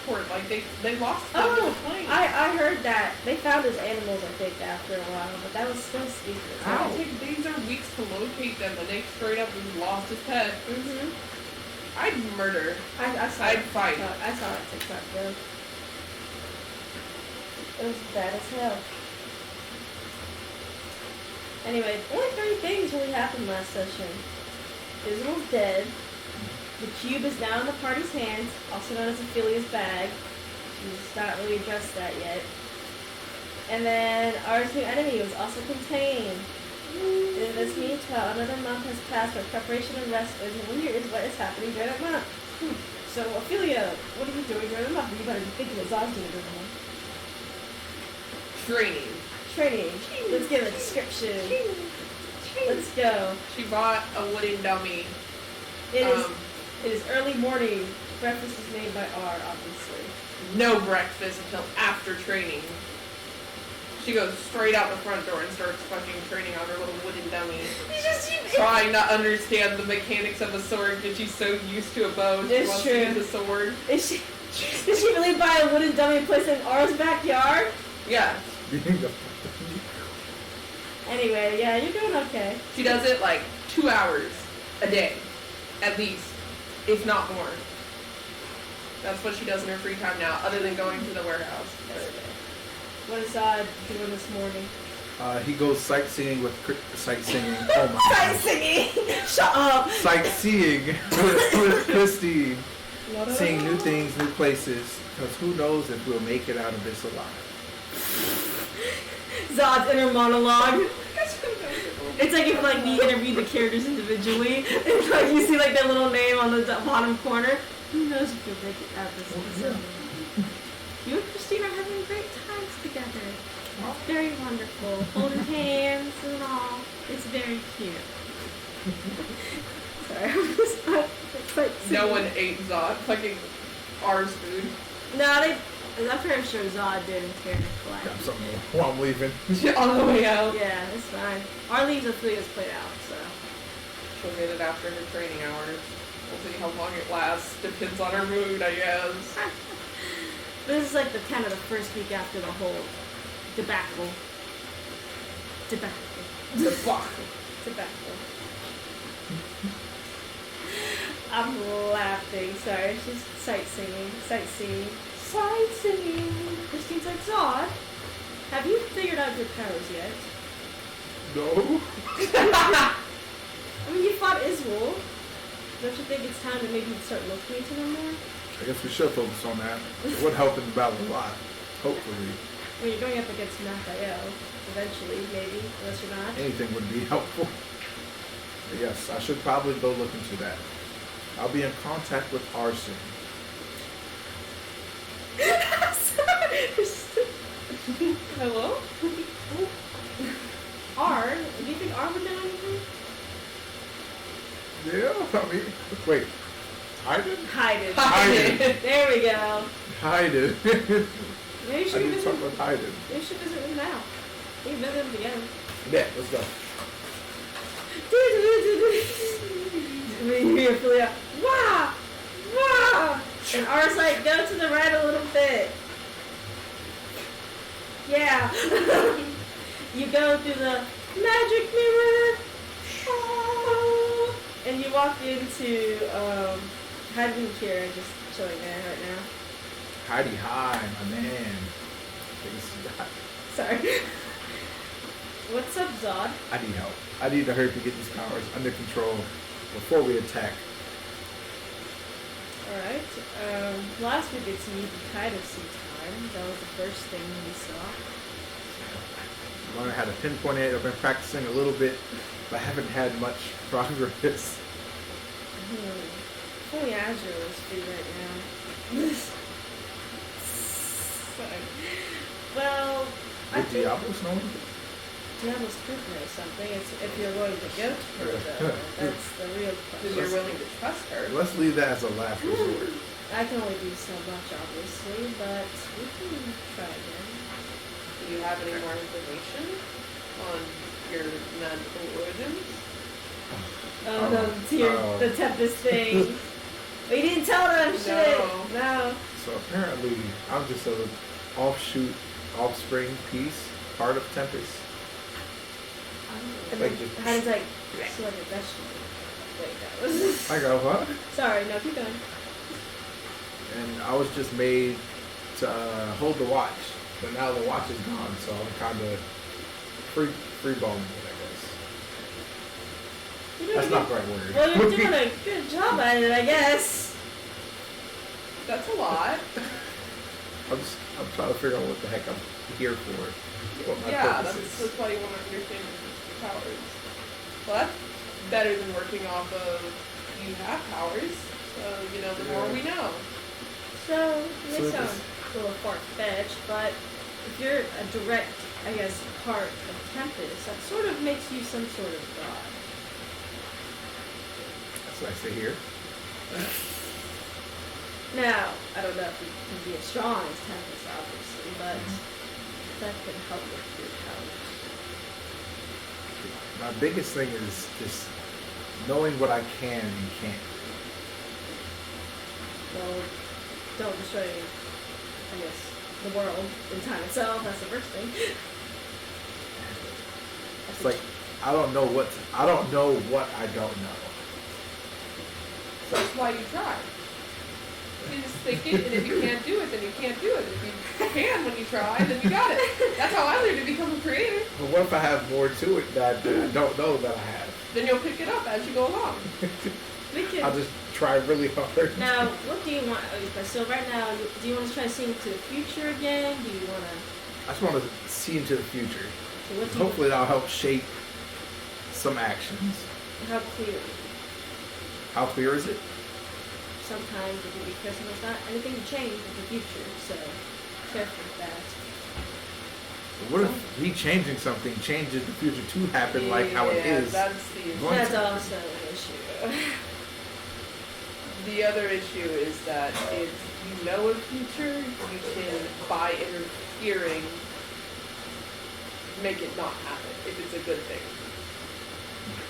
transport. Like, they lost them to the plane. I heard that. They found his animals, I think, after a while, but that was still stupid. It would take days or weeks to locate them, and they straight up just lost his pet. Mm-hmm. I'd murder. I'd fight. I saw it TikTok, though. It was bad as hell. Anyway, only 3 things really happened last session. Isabel's dead. The cube is now in the party's hands, also known as Ophelia's bag. She's not really addressed that yet. And then our new enemy was also contained. In this meanwhile, another month has passed where preparation and rest is weird what is happening during that month. So, Ophelia, what are you doing during the month? You better be thinking what Zod's doing during the month. Training. Let's give a description. Let's go. She bought a wooden dummy. It is early morning. Breakfast is made by R, obviously. No breakfast until after training. She goes straight out the front door and starts fucking training on her little wooden dummy. Trying to understand the mechanics of a sword because she's so used to a bow. She wants to use a sword. Did she really buy a wooden dummy and place it in R's backyard? Yeah. Anyway, yeah, you're doing okay. She does it like 2 hours a day, at least, if not more. That's what she does in her free time now, other than going to the warehouse. What is Zod doing this morning? He goes sightseeing with sightseeing. Oh my Sightseeing! Shut up! Sightseeing with Christine. Seeing new things, new places. Because who knows if we'll make it out of this alive. Zod's inner monologue. It's like if like we interviewed the characters individually, and like you see like their little name on the bottom corner. Who knows if you'll make it out of this episode? You and Christine are having great times together. It's very wonderful. Holding hands and all. It's very cute. Sorry, it's like no one ate Zod. Fucking R's food. No, I'm pretty sure Zod did and Karen collect. Got something while I'm leaving. On the way out. Yeah, it's fine. Our leaves Ophelia's played out, so. She'll get it after her training hours. We'll see how long it lasts. Depends on her mood, I guess. This is like the 10 of the first week after the whole debacle. I'm laughing. Sorry, she's sightseeing. Christine's like, Zod, have you figured out your powers yet? No. I mean, you fought Israel. Don't you think it's time to maybe start looking into them more? I guess we should focus on that. It would help in the battle a lot. Hopefully. Well, you're going up against Raphael. Eventually, maybe. Unless you're not. Anything would be helpful. But yes, I should probably go look into that. I'll be in contact with Arson. Hello? R? Do you think R would know anything? Yeah, I mean, wait. Hide it. There we go. Hide it. Maybe you should visit. Talk about hide it. Maybe you should visit them now. We can visit them together. Yeah, let's go. We hear Ophelia, wah! Wah! And R's like, go to the right a little bit. Yeah. You go through the magic mirror. And you walk into Heidi and Kira just chilling there right now. Heidi, hi, my man. Sorry. What's up, Zod? I need help. I need to hurry to get these powers under control before we attack. Alright. Last we did see kind of see time. That was the first thing we saw. Learned how to pinpoint it. I've been practicing a little bit, but I haven't had much progress. Only Azure is free right now. Sorry. Well, I With think Diablos, no? Diablos could know something. It's if you're willing to go to her, though. That's the real If question. you're willing to trust her. Let's leave that as a last resort. I can only do so much, obviously, but we can try again. Do you have any more information on your non-origins? Oh, the Tempest thing. We didn't tell them shit. No. So apparently, I'm just a offspring piece, part of Tempest. And Like then, just- how does like, so like a vegetable? Wait, that was. I go, what? Sorry, no, keep going. And I was just made to hold the watch, but now the watch is gone, so I'm kind of free balling it, I guess. You're doing That's a not good- the right word. Well, you're doing a good job at it, I guess. That's a lot. I'm trying to figure out what the heck I'm here for. What my Yeah, purpose that's is. why you want to understand your powers. Well, that's better than working off of you have powers. So, you know, the more we know. So, it may So sound this- a little far-fetched, but if you're a direct, I guess, part of Tempest, that sort of makes you some sort of god. That's what I say here. Now, I don't know if you can be as strong as Tempest, obviously, but that can help with your powers. My biggest thing is just knowing what I can and can't. Well, don't destroy, I guess, the world in time itself. That's the first thing. It's like I don't know what I don't know. That's why you try. You just think it, and if you can't do it, then you can't do it. If you can when you try, then you got it. That's how I learned to become a creator. But what if I have more to it that I don't know that I have? Then you'll pick it up as you go along. We can. I'll just try really hard. Now, what do you want? Okay, so right now, do you want to try to see into the future again? Do you want to? I just want to see into the future. So what do you? Hopefully that'll help shape some actions. How clear? How clear is it? Sometimes it can be clear. Sometimes not. Anything can change in the future, so careful with that. What if me changing something changes the future to happen like how it is? That's the issue. Going That's to- also an issue. The other issue is that if you know a future, you can, by interfering, make it not happen, if it's a good thing.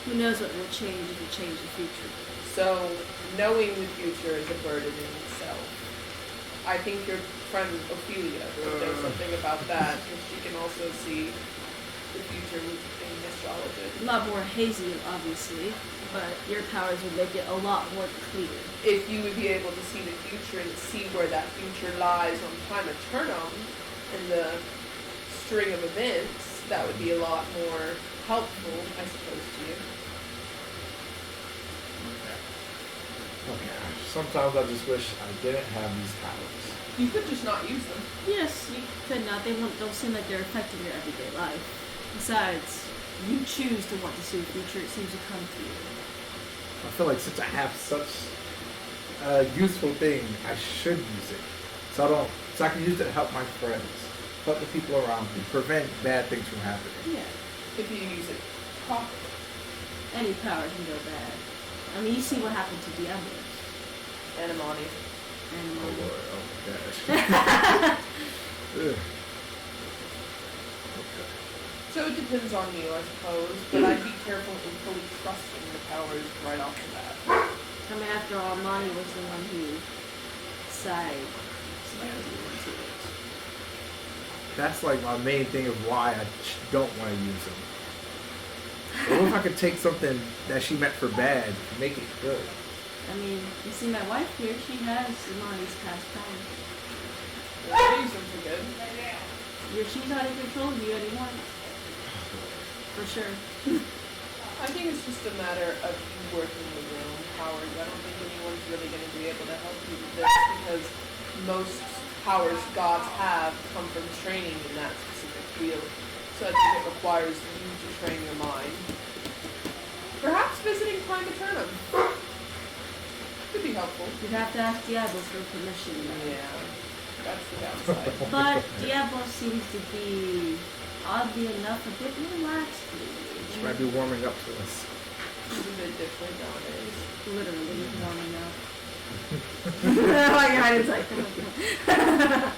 Who knows what will change if you change the future? So, knowing the future is a burden in itself. I think your friend Ophelia would know something about that, and she can also see the future in astrology. A lot more hazy, obviously, but your powers would make it a lot more clear. If you would be able to see the future and see where that future lies on time eternum in the string of events, that would be a lot more helpful, I suppose, to you. Okay. Sometimes I just wish I didn't have these powers. You could just not use them. Yes, you could not. They don't seem like they're affecting your everyday life. Besides, you choose to want to see the future. It seems to come to you. I feel like since I have such a useful thing, I should use it. So I can use it to help my friends, help the people around me, prevent bad things from happening. Yeah. If you use it properly. Any power can go bad. I mean, you see what happened to Diablos. Antimony. And Oh Lord, oh my gosh. Ugh. Okay. So it depends on you, I suppose, but I'd be careful in fully trusting the powers right off the bat. I mean, after all, Monty was the one who decided into it. That's like my main thing of why I don't want to use them. What if I could take something that she meant for bad and make it good? I mean, you see my wife here, she has Monty's past powers. I use them for good. She's not in control of you anymore. For sure. I think it's just a matter of you working with your own powers. I don't think anyone's really going to be able to help you with this because most powers gods have come from training in that specific field. So I think it requires you to train your mind. Perhaps visiting Prime Eternum could be helpful. You'd have to ask Diablos for permission. Yeah, that's the downside. But Diablo seems to be, oddly enough, a bit relaxed lately. She might be warming up to us. It's a bit different nowadays. Literally warming up. Oh my god, it's like,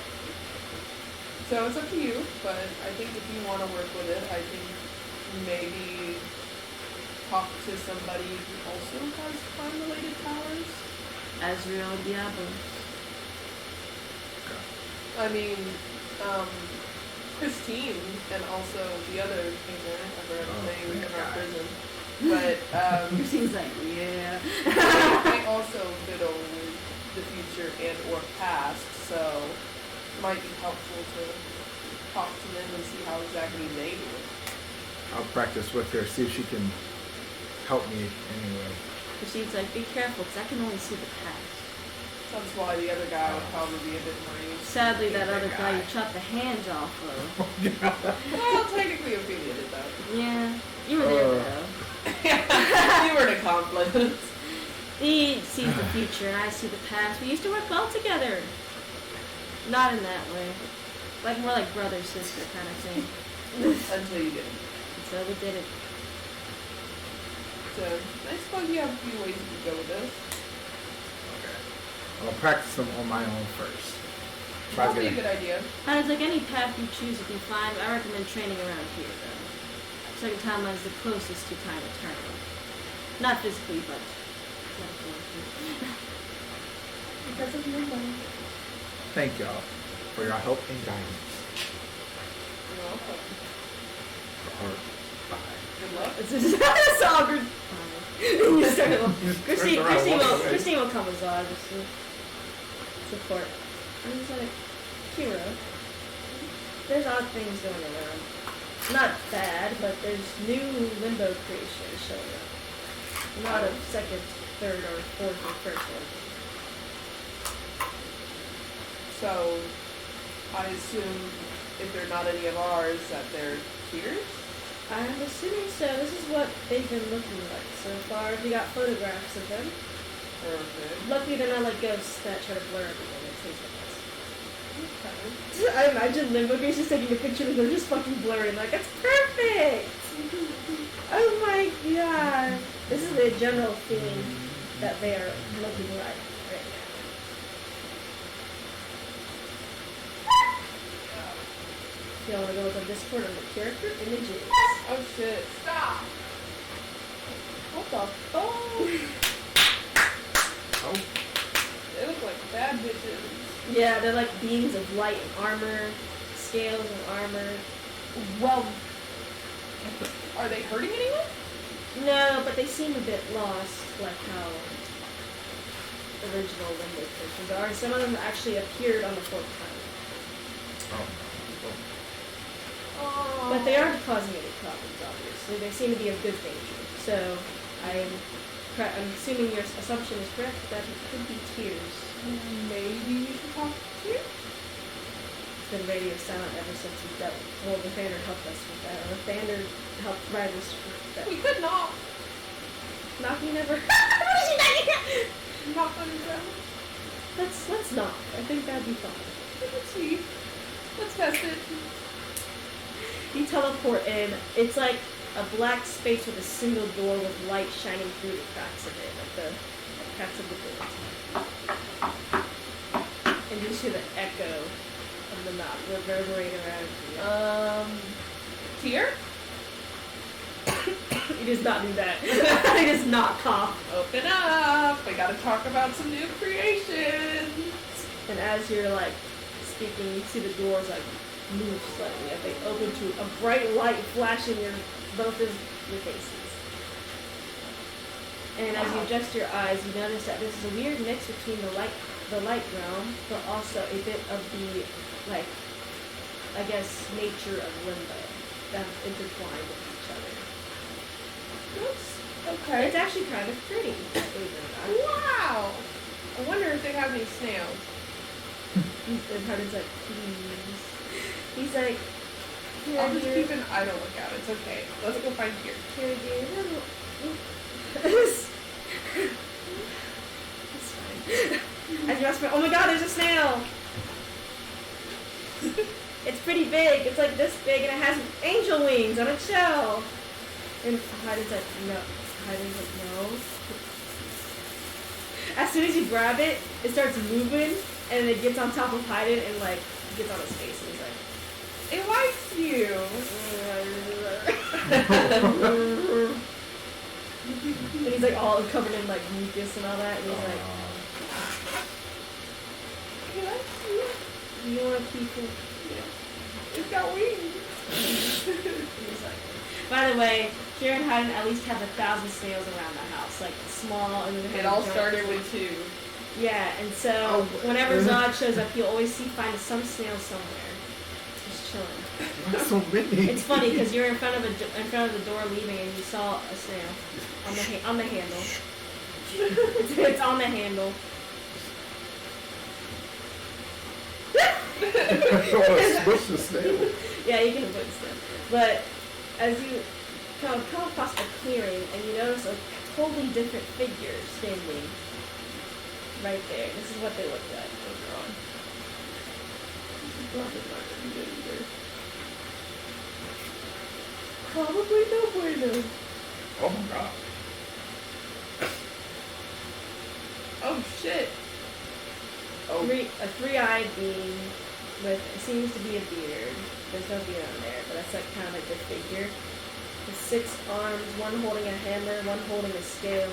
So it's up to you, but I think if you want to work with it, I think maybe talk to somebody who also has crime-related powers. Azrael Diablos. I mean, Christine and also the other painter, I forgot his name, in our prison. But, Christine's like, yeah. they also fiddle with the future and or past, so it might be helpful to talk to them and see how exactly they do it. I'll practice with her, see if she can help me anyway. Christine's like, be careful, because I can only see the past. That's why the other guy would probably be a bit more used. Sadly, that other guy you chopped the hands off of. Well, technically Ophelia did that. Yeah, you were there though. You were an accomplice. He sees the future and I see the past. We used to work well together. Not in that way. Like more like brother sister kind of thing. Until you didn't. So we did it. So I suppose you have a few ways you could go with this. Okay. I'll practice them on my own first. That would be a good idea. And it's like any path you choose to be fine. I recommend training around here though. Second timeline is the closest to time eternal. Not physically, but metaphorically. Because of your money. Thank y'all for your help and guidance. You're welcome. Or bye. Good luck. It's awkward. You start to Christine will come as well, just to support. I'm just like, Kira, there's odd things going around. Not bad, but there's new limbo creations showing up. Not of second, third, or fourth, or first one. So, I assume if they're not any of ours, that they're tears? I'm assuming so. This is what they've been looking like so far. We got photographs of them. Perfect. Luckily, they're not like ghosts that try to blur everything. It tastes like us. Okay. I imagine Limbo Grace just taking a picture and they're just fucking blurry. Like, it's perfect! Oh my god. This is the general theme that they are looking like right now. If y'all want to go with the Discord on the character images. Oh shit. Stop! What the fuck? Oh. They look like bad bitches. Yeah, they're like beams of light and armor, scales and armor. Well, Are they hurting anyone? no, but they seem a bit lost, like how original Limbo creatures are. Some of them actually appeared on the fourth time. Oh. But they aren't causing any problems, obviously. They seem to be of good nature. So I'm assuming your assumption is correct that it could be tears. Maybe we should talk to you? It's been radio silent ever since we dealt. Well, the Thander helped us with that. Or Thander helped write us with that. We could knock. Knocking never. Knock on his ground. Let's knock. I think that'd be fun. Let's see. Let's test it. You teleport in. It's like a black space with a single door with light shining through the cracks of it, like the cracks of the doors. And you hear the echo of the knock reverberate around you. Tear? He does not do that. He does not cough. Open up. We gotta talk about some new creations. And as you're like speaking, you see the doors like move slightly as they open to a bright light flashing both of your faces. And as you adjust your eyes, you notice that this is a weird mix between the light realm, but also a bit of the, like, I guess, nature of Limbo that's intertwined with each other. Okay. It's actually kind of pretty, believe it or not. Wow. I wonder if they have any snails. And Hardin's like, please. He's like, here, I'll just dear. keep an idle lookout. It's okay. Let's go find Tear. Here, dear. It's fine. As you ask for, oh my god, there's a snail! It's pretty big. It's like this big and it has angel wings on its shell. And Heidi's like, no. Heidi's like, no. As soon as you grab it, it starts moving and it gets on top of Haydn and like gets on his face and he's like, It likes you. and he's like all covered in like mucus and all that and he's like, It likes you. You want to keep it? Yeah. It's got wings. By the way, Kieran had at least have 1,000 snails around the house, like small and then It all started with 2. Yeah, and so whenever Zod shows up, you'll always find some snail somewhere, just chilling. Why so many? It's funny because you're in front of the door leaving, and you saw a snail on the handle. It's on the handle. Smush the snail. Yeah, you can put stuff. But as you come across a clearing, and you notice a totally different figure standing right there. This is what they look like. Oh god. Probably no bueno. Oh my god. Oh shit. Oh. A three-eyed being with, it seems to be a beard. There's no beard on there, but that's like kind of like the figure. With 6 arms, one holding a hammer, one holding a scale,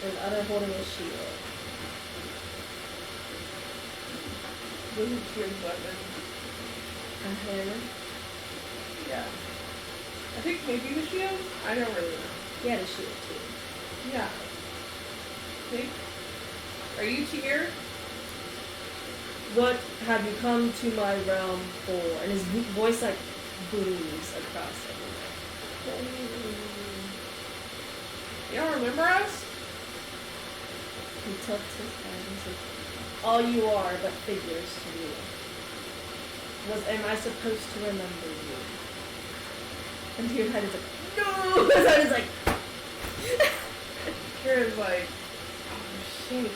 and the other holding a shield. What is your weapon? A hammer? Yeah. I think maybe the shield? I don't really know. He had a shield too. Yeah. Think. Are you here? What have you come to my realm for? And his voice like booms across everywhere. You don't remember us? He tilts his head and says, all you are but figures to me. Am I supposed to remember you? And your head is like, no! His head is like, Kira's like, oh shit.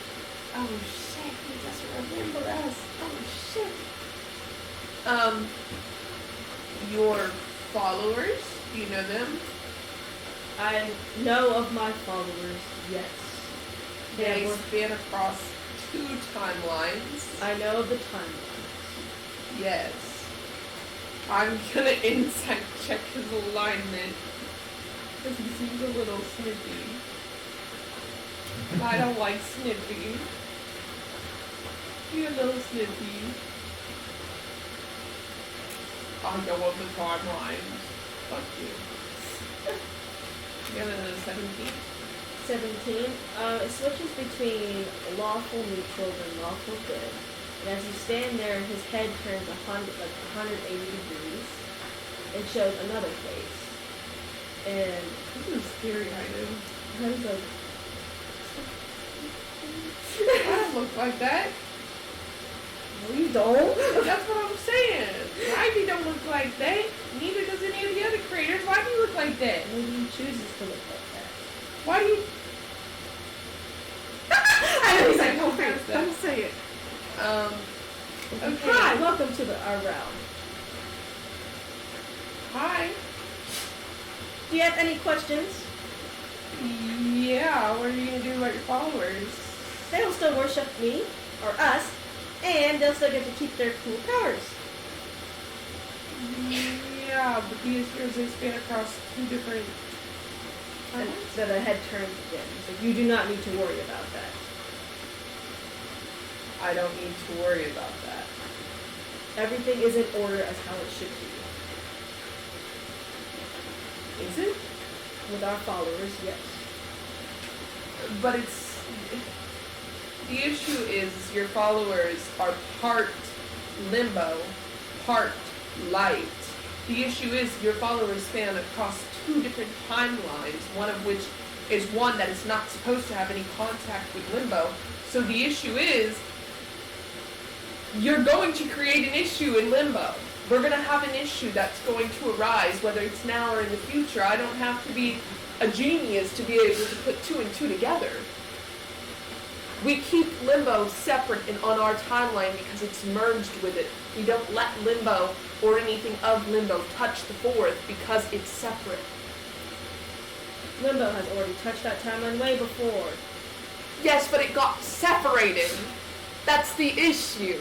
Oh shit, he doesn't remember us. Oh shit. Your followers, do you know them? I know of my followers, yes. They span across 2 timelines. I know of the timeline. Yes. I'm gonna insight check his alignment. Because he seems a little snippy. I don't like snippy. You're a little snippy. I know of the timelines. Fuck you. You're the 17th. 17. It switches between lawful neutral and lawful good. And as you stand there, his head turns 180 degrees and shows another face. And This is a scary item. he's like, I don't look like that. no, you don't. That's what I'm saying. Ivy don't look like that. Neither does any of the other creators. Why do you look like that? Maybe he chooses to look like that. Why do you? I know he's like, don't say it. Don't say it. Okay. Hi, welcome to our realm. Hi. Do you have any questions? Yeah. What are you gonna do about your followers? They will still worship me, or us, and they'll still get to keep their cool powers. Yeah, but these heroes they span across 2 different. And so the head turns again. So you do not need to worry about that. I don't need to worry about that. Everything is in order as how it should be. Is it? With our followers, yes. But the issue is your followers are part limbo, part light. The issue is your followers span across 2 different timelines, one of which is one that is not supposed to have any contact with limbo. So the issue is you're going to create an issue in limbo. We're going to have an issue that's going to arise, whether it's now or in the future. I don't have to be a genius to be able to put 2 and 2 together. We keep limbo separate and on our timeline because it's merged with it. We don't let limbo or anything of limbo touch the 4th because it's separate. Limbo has already touched that timeline way before. Yes, but it got separated. That's the issue.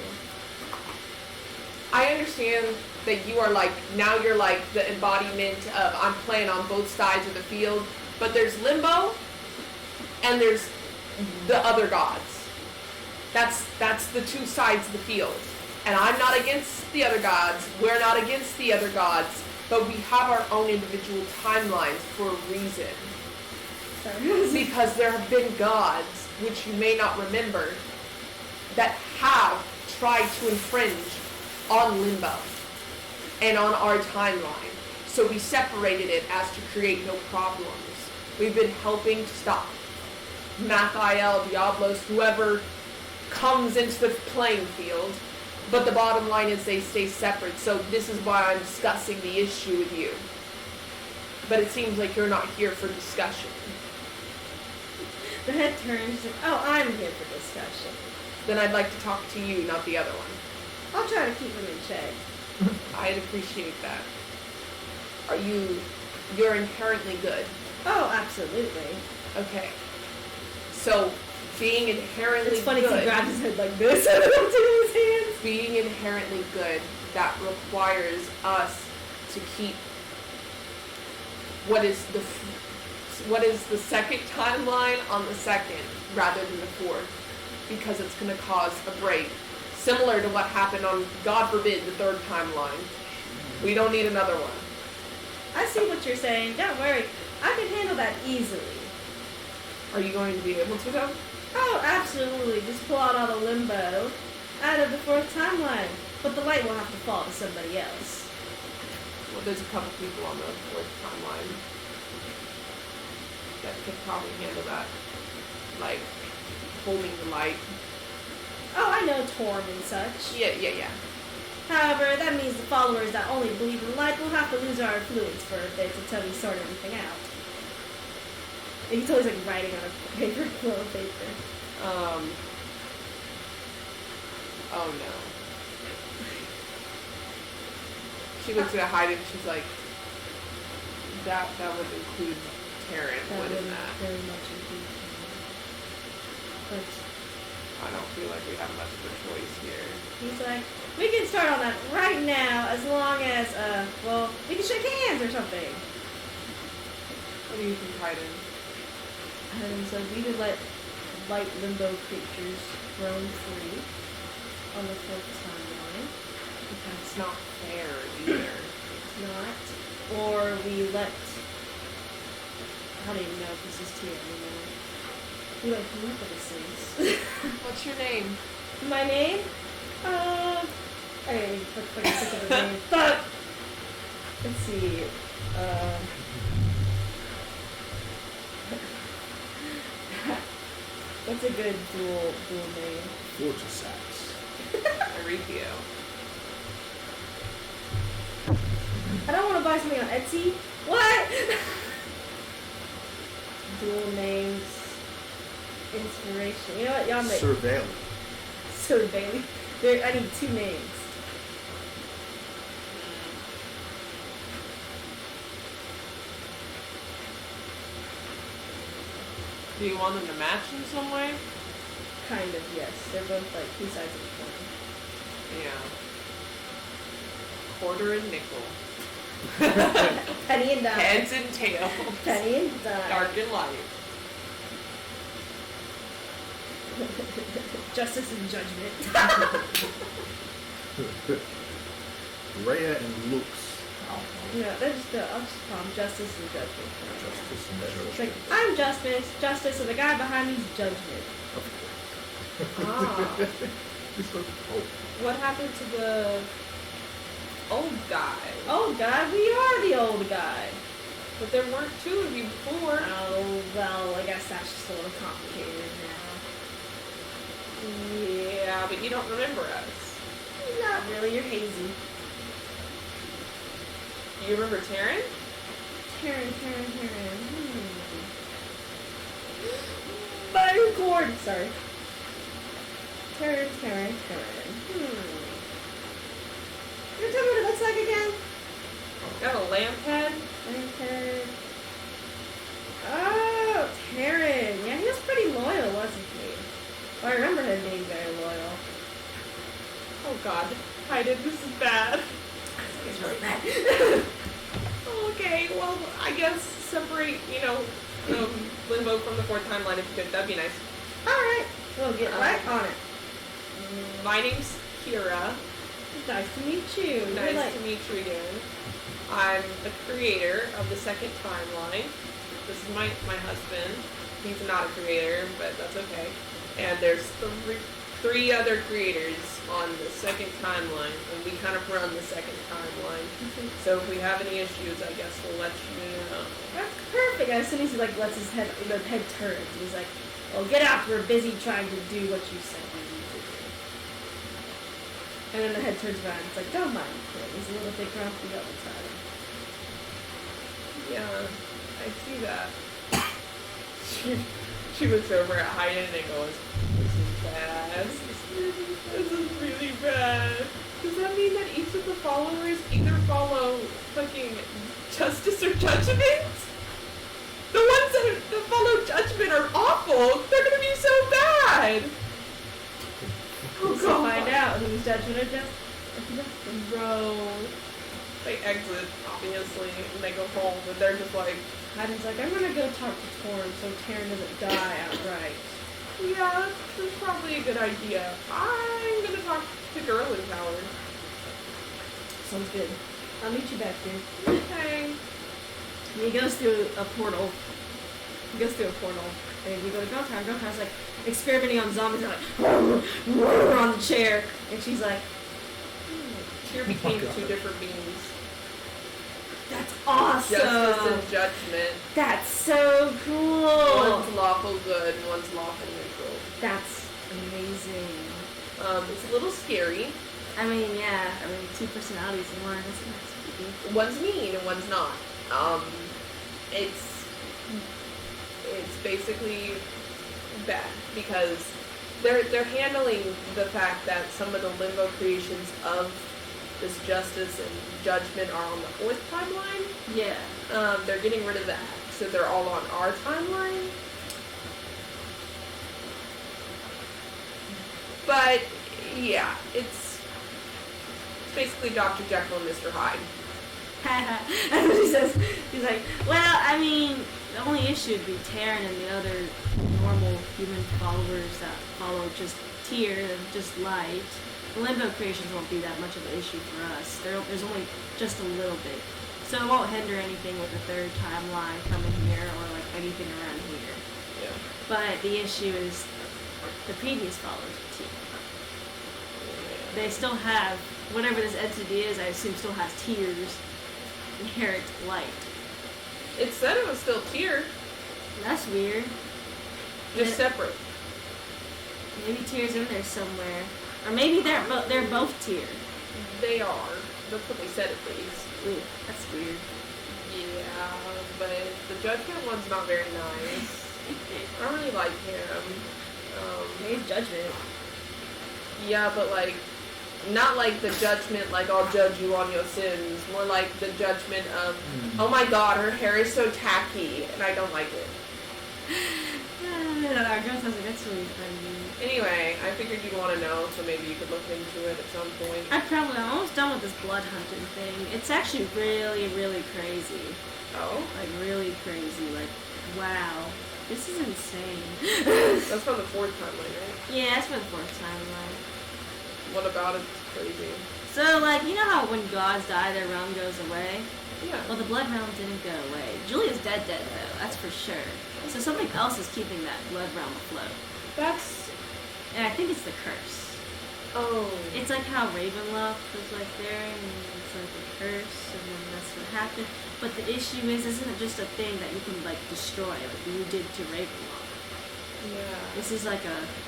I understand that you are like, now you're like the embodiment of I'm playing on both sides of the field, but there's limbo and there's the other gods. That's the 2 sides of the field. And I'm not against the other gods. We're not against the other gods. But we have our own individual timelines for a reason. Because there have been gods, which you may not remember, that have tried to infringe on Limbo and on our timeline. So we separated it as to create no problems. We've been helping to stop Mathiel, Diablos, whoever comes into the playing field. But the bottom line is they stay separate. So this is why I'm discussing the issue with you. But it seems like you're not here for discussion. The head turns and, oh, I'm here for discussion. Then I'd like to talk to you, not the other one. I'll try to keep him in check. I'd appreciate that. You're inherently good. Oh, absolutely. Okay. So, being inherently It's funny good. he grabs his head like this and holds it in his hands. Being inherently good, that requires us to keep what is the second timeline on the second rather than the fourth, because it's going to cause a break, similar to what happened on, God forbid, the third timeline. We don't need another one. I see what you're saying. Don't worry. I can handle that easily. Are you going to be able to, though? Oh, absolutely. Just pull out all the limbo out of the fourth timeline. But the light will have to fall to somebody else. Well, there's a couple people on the fourth timeline that could probably handle that. Like, holding the light. Oh, I know Torm and such. Yeah. However, that means the followers that only believe in light will have to lose our influence for a bit until we sort everything out. And he's always like writing on a paper, little paper. Oh no. She looks at Hyde and she's like, that would include Taryn, That wouldn't would that? very much include But I don't feel like we have much of a choice here. he's like, we can start on that right now as long as, well, we can shake hands or something. What do you think, Hyden? And so we could let light limbo creatures roam free on the fourth timeline. That's not fair either. It's not. Or we let, I don't even know if this is tier anymore. We don't know what this is. What's your name? My name? I didn't even think of a name. But, let's see. What's a good dual name? Fortisax. Arithio. I don't want to buy something on Etsy. What? Dual names. Inspiration. You know what? Y'all make Surveillance. Sir Bailey. I need two names. Do you want them to match in some way? Kind of, yes. They're both like two sides of the coin. Yeah. Quarter and nickel. Penny and dime. Heads and tail. Penny and dime. Dark and light. Justice and judgment. Rhea and Lux. No, they're just, I'll just call them Justice and Judgment. Justice and It's Judgment. like, I'm Justice, and the guy behind me is Judgment. Ah. What happened to the old guy? Old guy? We are the old guy. But there weren't two of you before. Oh, well, I guess that's just a little complicated now. Yeah, but you don't remember us. Not really, you're hazy. Do you remember Taryn? Karen. My record! Sorry. Karen. You tell me what it looks like again? Got a lamp head? Karen. Oh, Taryn. Yeah, he was pretty loyal, wasn't he? Well, I remember him being very loyal. Oh god. Hyden, this is bad. It's really bad. Okay, well, I guess separate, Limbo from the fourth timeline if you could. That'd be nice. Alright, we'll get right on it. My name's Kira. Nice to meet you. Nice to meet you again. I'm the creator of the second timeline. This is my husband. He's not a creator, but that's okay. And there's three other creators on the second timeline, and we kind of run the second timeline. So if we have any issues, I guess we'll let you know. That's perfect. As soon as he like lets his head, the head turns, he's like, "Well, get out. We're busy trying to do what you said we need to do." And then the head turns around. It's like, "Don't mind him. He's a little bit grumpy all the time." Yeah, I see that. She looks over at Hayden and goes, "This is bad. This is really bad." Does that mean that each of the followers either follow fucking justice or judgment? The ones that follow judgment are awful. They're gonna be so bad. Oh So god. find out who's judgment or just. Bro. They exit, obviously, and they go home, and they're just like, Hayden's like, "I'm gonna go talk to Torm so Taryn doesn't die outright." yeah, that's probably a good idea. I'm gonna talk to Girl Empowered. Sounds good. I'll meet you back here. Okay. And he goes through a portal. And we go to Girl Town. Girl Town's like experimenting on zombies. They're like, on the chair. And she's like, Here became two different beings. "That's awesome. Justice and judgment. That's so cool. One's lawful good and one's lawful neutral. That's amazing. It's a little scary. I mean, yeah. I mean, two personalities in one. That's creepy. One's mean and one's not. It's basically bad because they're handling the fact that some of the limbo creations of this justice and judgment are on the fourth timeline. Yeah. They're getting rid of that, so they're all on our timeline. But yeah, it's basically Dr. Jekyll and Mr. Hyde. That's what she says. She's like, "Well, I mean, the only issue would be Taryn and the other normal human followers that follow just Tyr and just light. The limbo creations won't be that much of an issue for us. There's only just a little bit. So it won't hinder anything with the third timeline coming here or like anything around here. Yeah. But the issue is the previous followers of Tyr. They still have, whatever this entity is, I assume still has Tyr's inherent light. It said it was still Tyr, That's weird. just Yeah. separate. Maybe Tyr's in there somewhere. Or maybe they're both Tyr. They are. That's what they said at least. Ooh, that's weird. Yeah, but the judgment one's not very nice. I don't really like him. Maybe judgment. Yeah, but like, not like the judgment, like I'll judge you on your sins. More like the judgment of, oh my god, her hair is so tacky, and I don't like it. Our girl says that's really funny. Anyway, I figured you'd want to know, so maybe you could look into it at some point. I'm almost done with this blood hunting thing. It's actually really, really crazy. Oh? Like, really crazy. Like, wow. This is insane. That's from the fourth timeline, right? Yeah, that's for the fourth timeline. What about it's crazy? So, like, you know how when gods die, their realm goes away? Yeah. Well, the blood realm didn't go away. Julia's dead, though. That's for sure. So something else is keeping that blood realm afloat. That's... And I think it's the curse. Oh. It's like how Ravenloft was like there, and it's like a curse, and then that's what happened. But the issue is, isn't it just a thing that you can like destroy, like you did to Ravenloft? Yeah. This is like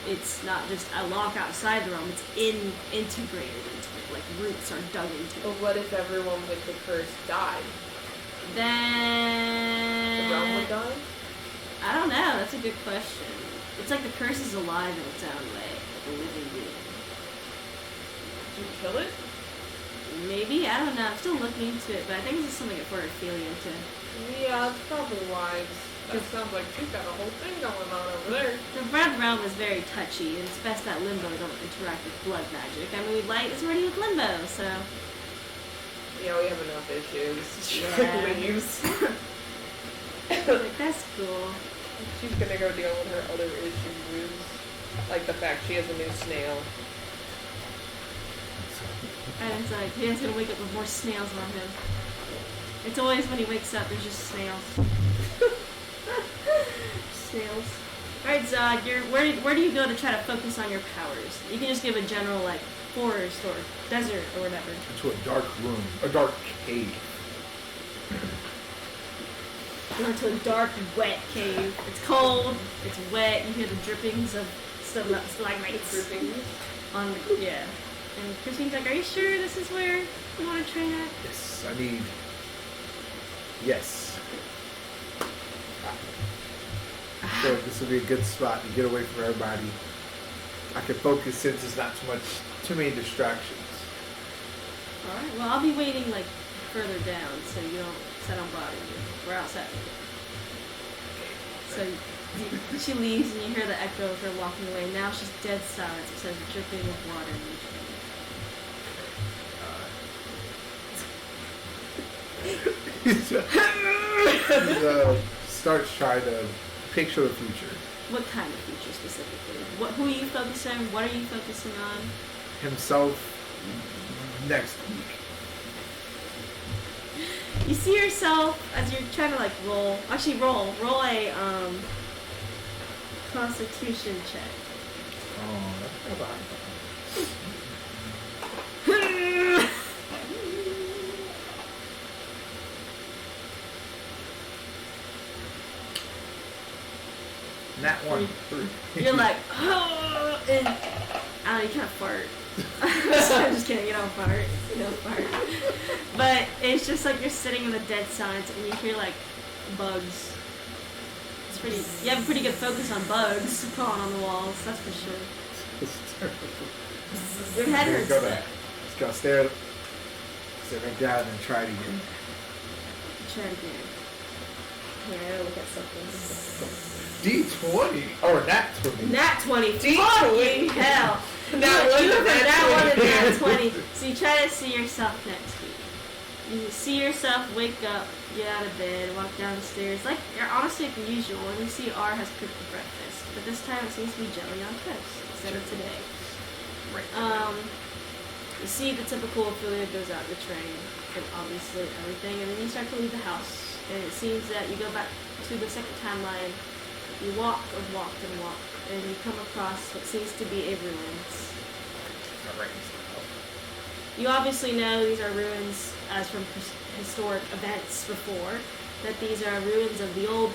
it's not just a lock outside the realm, it's integrated into it, like roots are dug into But it. what if everyone with the curse died? Then... The realm would die? I don't know, that's a good question. It's like the curse is alive in its own way, like a living being. Did you kill it? Maybe, I don't know, I'm still looking into it, but I think this is something for Ophelia to... Yeah, that's probably wise. That sounds like she's got a whole thing going on over there. The blood realm is very touchy, and it's best that Limbo don't interact with blood magic. I mean, Light is already with Limbo, so... Yeah, we have enough issues. Yeah. Leaves. Like, that's cool. She's gonna go deal with her other issues. Like the fact she has a new snail. And it's like, he's gonna wake up with more snails on him. It's always when he wakes up, there's just snails. Snails. Alright, Zod, where do you go to try to focus on your powers? You can just give a general, like, forest or desert or whatever. Into a dark room. A dark cave. Go into a dark, wet cave. It's cold, it's wet, you hear the drippings of stalagmites. Drippings. Yeah. And Christine's like, are you sure this is where you want to train at? Yes, I need... Yes. I feel like this would be a good spot to get away from everybody. I can focus since there's not too many distractions. Alright, well I'll be waiting like further down so you don't set on bother you. We're outside. So she leaves and you hear the echo of her walking away. Now she's dead silent instead of dripping with water in Starts trying to picture the future. What kind of future specifically? Who are you focusing on? What are you focusing on? Himself next week. You see yourself as you're trying to like roll. Actually, roll a Constitution check. Oh, that's kind of Nat 1. 3. You're like, oh, and I don't know, you can't fart. I'm just kidding, you don't fart. You don't fart. But it's just like you're sitting in the dead silence and you hear like bugs. It's pretty, you have a pretty good focus on bugs crawling on the walls, that's for sure. Your head hurts. Let's go stare back down and try it again. Try it again. Here, I gotta look at something. D20 or Nat 20. Nat 20. D20. Fucking hell. That You have Nat that one and 20. Nat 20. So you try to see yourself next week. You see yourself wake up, get out of bed, walk down the stairs, like you're honestly like usual, and you see R has cooked the breakfast. But this time it seems to be jelly on toast instead of today. Right. You see the typical Ophelia goes out the train, and obviously everything, and then you start to leave the house. And it seems that you go back to the second timeline. You walk and walk and walk, and you come across what seems to be a ruins. You obviously know these are ruins as from historic events before, that these are ruins of the old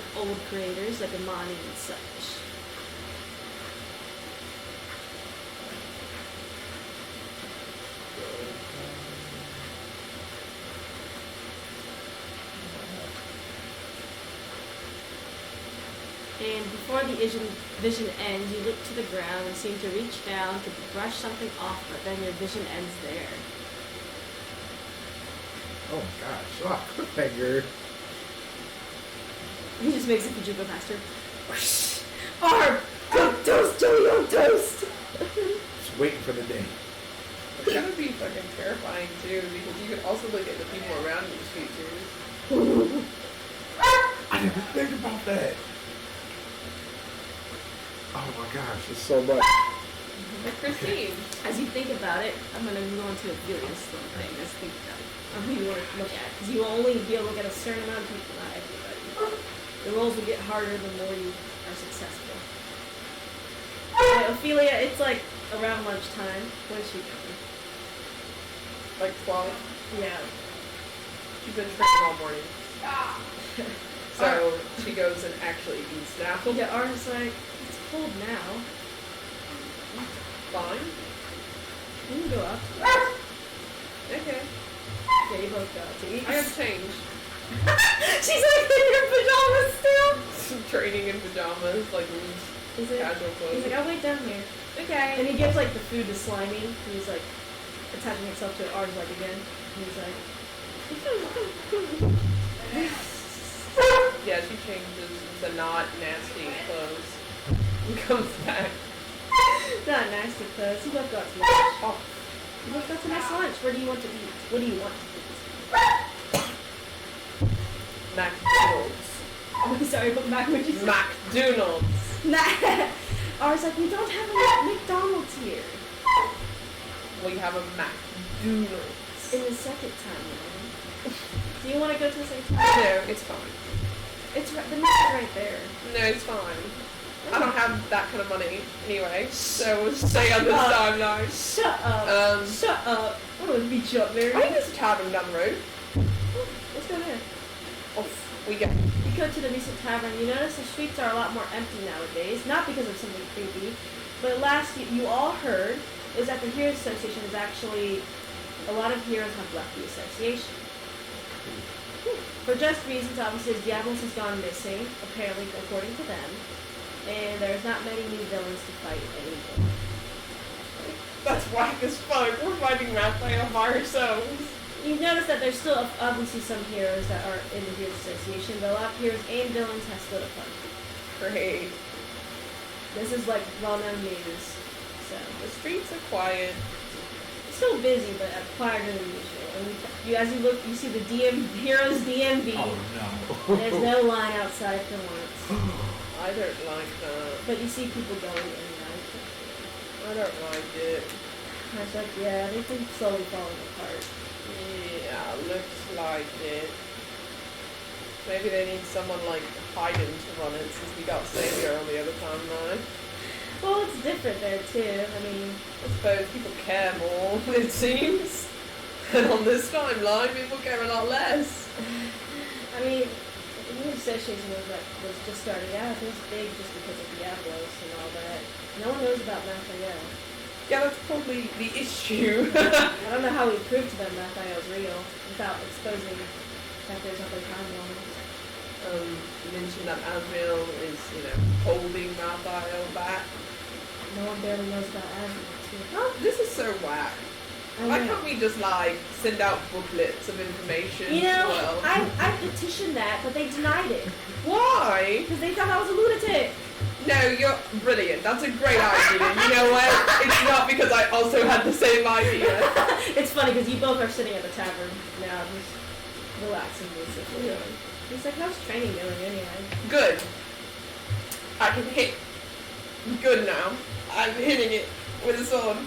creators, like Amani and such. And before the vision ends, you look to the ground and seem to reach down to brush something off, but then your vision ends there. Oh my gosh. Oh, cliffhanger. He just makes it for you go faster. Arb! Cook toast, jelly on toast! Just waiting for the day. It's gonna be fucking terrifying too, because you could also look at the people around you as futures. I didn't think about that. Oh my gosh, there's so much. Like Christine. As you think about it, I'm gonna go into a Opelia's little thing. Just think about it. Of who you want to look at. Because you will only be able to look at a certain amount of people, not everybody. The rolls will get harder the more you are successful. Ophelia, it's like around lunchtime. What is she doing? Like 12. Yeah. She's been training all morning. So she goes and actually eats an apple. Yeah, Ar's like, it's cold now. Fine. You can go up. Okay. Yeah, you both go up to eat. I have change. She's like in your pajamas still. Training in pajamas, like loose, Is it? casual He's clothes. like, I'll wait down here. Okay. And he gives like the food to Slimy. And he's like attaching himself to Ar's leg again. And he's like, Yeah, she changes into not nasty clothes and comes back. not nasty clothes. You both got to lunch. Oh, You both got to nice lunch. Where do you want to eat? What do you want to eat? McDonald's. I'm sorry, but Mac, would you say? McDonald's. Nah. Ar's like, we don't have a McDonald's here. we have a McDonald's. In the second timeline. Do you want to go to the second No, timeline? it's fine. It's right, the map's right there. No, it's fine. I don't have that kind of money anyway, so we'll stay on this Shut up. timeline. Shut up. Shut up. I'm gonna beat you up, Mary. I think there's a tavern down the road. Let's go there. Off we go. You go to the recent tavern, you notice the streets are a lot more empty nowadays. Not because of something creepy, but last you all heard is that the Heroes Association is actually, a lot of heroes have left the association. For just reasons, obviously, Diablos has gone missing, apparently, according to them. And there's not many new villains to fight anymore. That's whack as fuck. We're fighting Raphael by ourselves. You've noticed that there's still obviously some heroes that are in the Heroes Association, but a lot of heroes and villains have split apart. Great. This is like well-known news. So The streets are quiet. it's still busy, but quieter than usual. And as you look, you see the Heroes DMV. Oh no. There's no line outside for once, I don't like that. but you see people going in and out. I don't like it. I was like, yeah, they've been slowly falling apart. Yeah, looks like it. Maybe they need someone like Hayden to run it since we got Savior on the other timeline. Well, it's different there too. I mean, I suppose people care more, it seems. And on this timeline, people care a lot less. I mean, the new association was just starting out. It was big just because of Diablos and all that. No one knows about Raphael. Yeah, that's probably the issue. I don't know how we prove to them Raphael's real without exposing that there's other timelines. You mentioned that Asriel is, holding Raphael back. No one barely knows about Aslan too. Oh, this is so whack. Why I know. can't we just send out booklets of information You know, as well? I petitioned that, but they denied it Why? because they thought I was a lunatic. No, you're brilliant. That's a great idea. You know what? It's not because I also had the same idea. It's funny because you both are sitting at the tavern now, just relaxing basically. Yeah. He's like, how's training going anyway? Good. I can hit. Good now. I'm hitting it with a sword.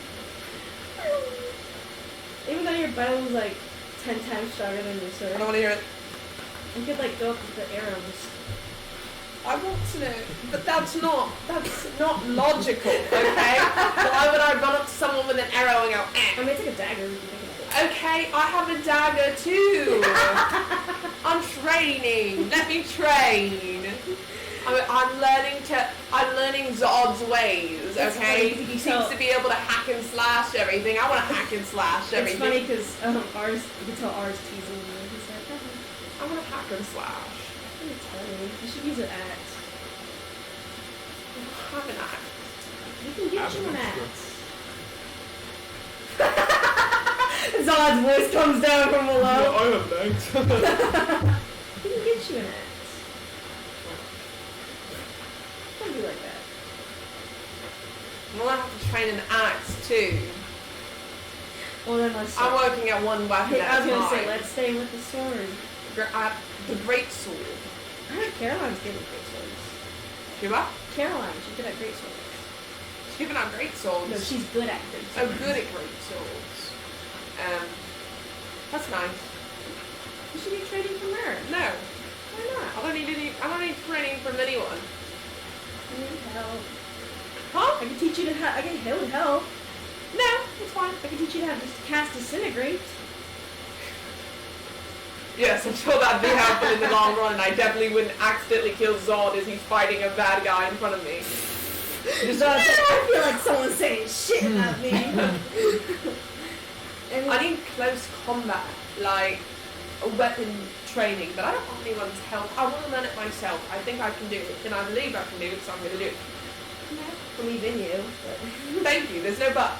Even though your bow was like 10 times stronger than your I sword, don't want to hear it. you could like go up with the arrows. I want to know, but that's not logical, okay? Why would I run up to someone with an arrow and go, I mean, it's like a dagger. If you think about it. Okay, I have a dagger too. I'm training. Let me train. I'm learning Zod's ways, It's okay? funny, He seems to be able to hack and slash everything. I want to hack and slash everything. It's funny because ours, you can tell ours teasing you. He's like, I want to hack and slash. it's funny. You should use an axe. I have an axe. We can get you an axe. That's Zod's voice comes down from below. I have legs. We can get you an axe. Don't be like that. I'm gonna have to train an axe too. Well, then let's. I'm working at one weapon I at was a gonna time. say, let's stay with the sword. The great sword. I heard Caroline's good at great swords. Cuba? Caroline, she's good at great swords. She's giving out great swords. No, she's good at great Oh, swords. good at great swords. That's nice. You should be training from her. No, Why not? I don't need training from anyone. I need help. Huh? I can teach you to I can help. No, it's fine. I can teach you how to just cast disintegrate. Yes, I'm sure that'd be helpful in the long run, and I definitely wouldn't accidentally kill Zod as he's fighting a bad guy in front of me. I feel like someone's saying shit about me. And I need close combat, like a weapon training, but I don't want anyone's help. I want to learn it myself. I think I can do it, and I believe I can do it, so I'm going to do it. I believe in you. But Thank you. There's no but.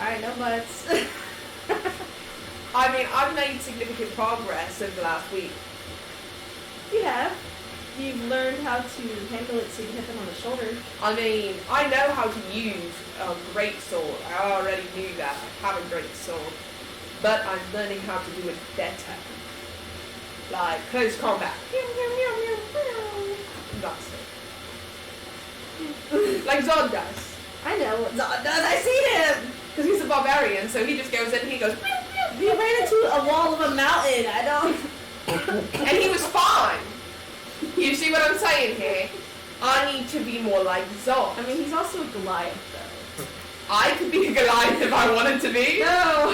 alright, no buts. I mean, I've made significant progress over the last week. You have. You've learned how to handle it so you can hit them on the shoulder. I mean, I know how to use a great sword. I already knew that. I have a great sword. But I'm learning how to do it better. Like, close combat. That's it. Like Zod does. I know what Zod does. I seen him. Because he's a barbarian, so he just goes in and he goes, He ran into a wall of a mountain. I don't. and he was fine. You see what I'm saying here? I need to be more like Zod. I mean, he's also a Goliath, though. I could be a Goliath if I wanted to be. No.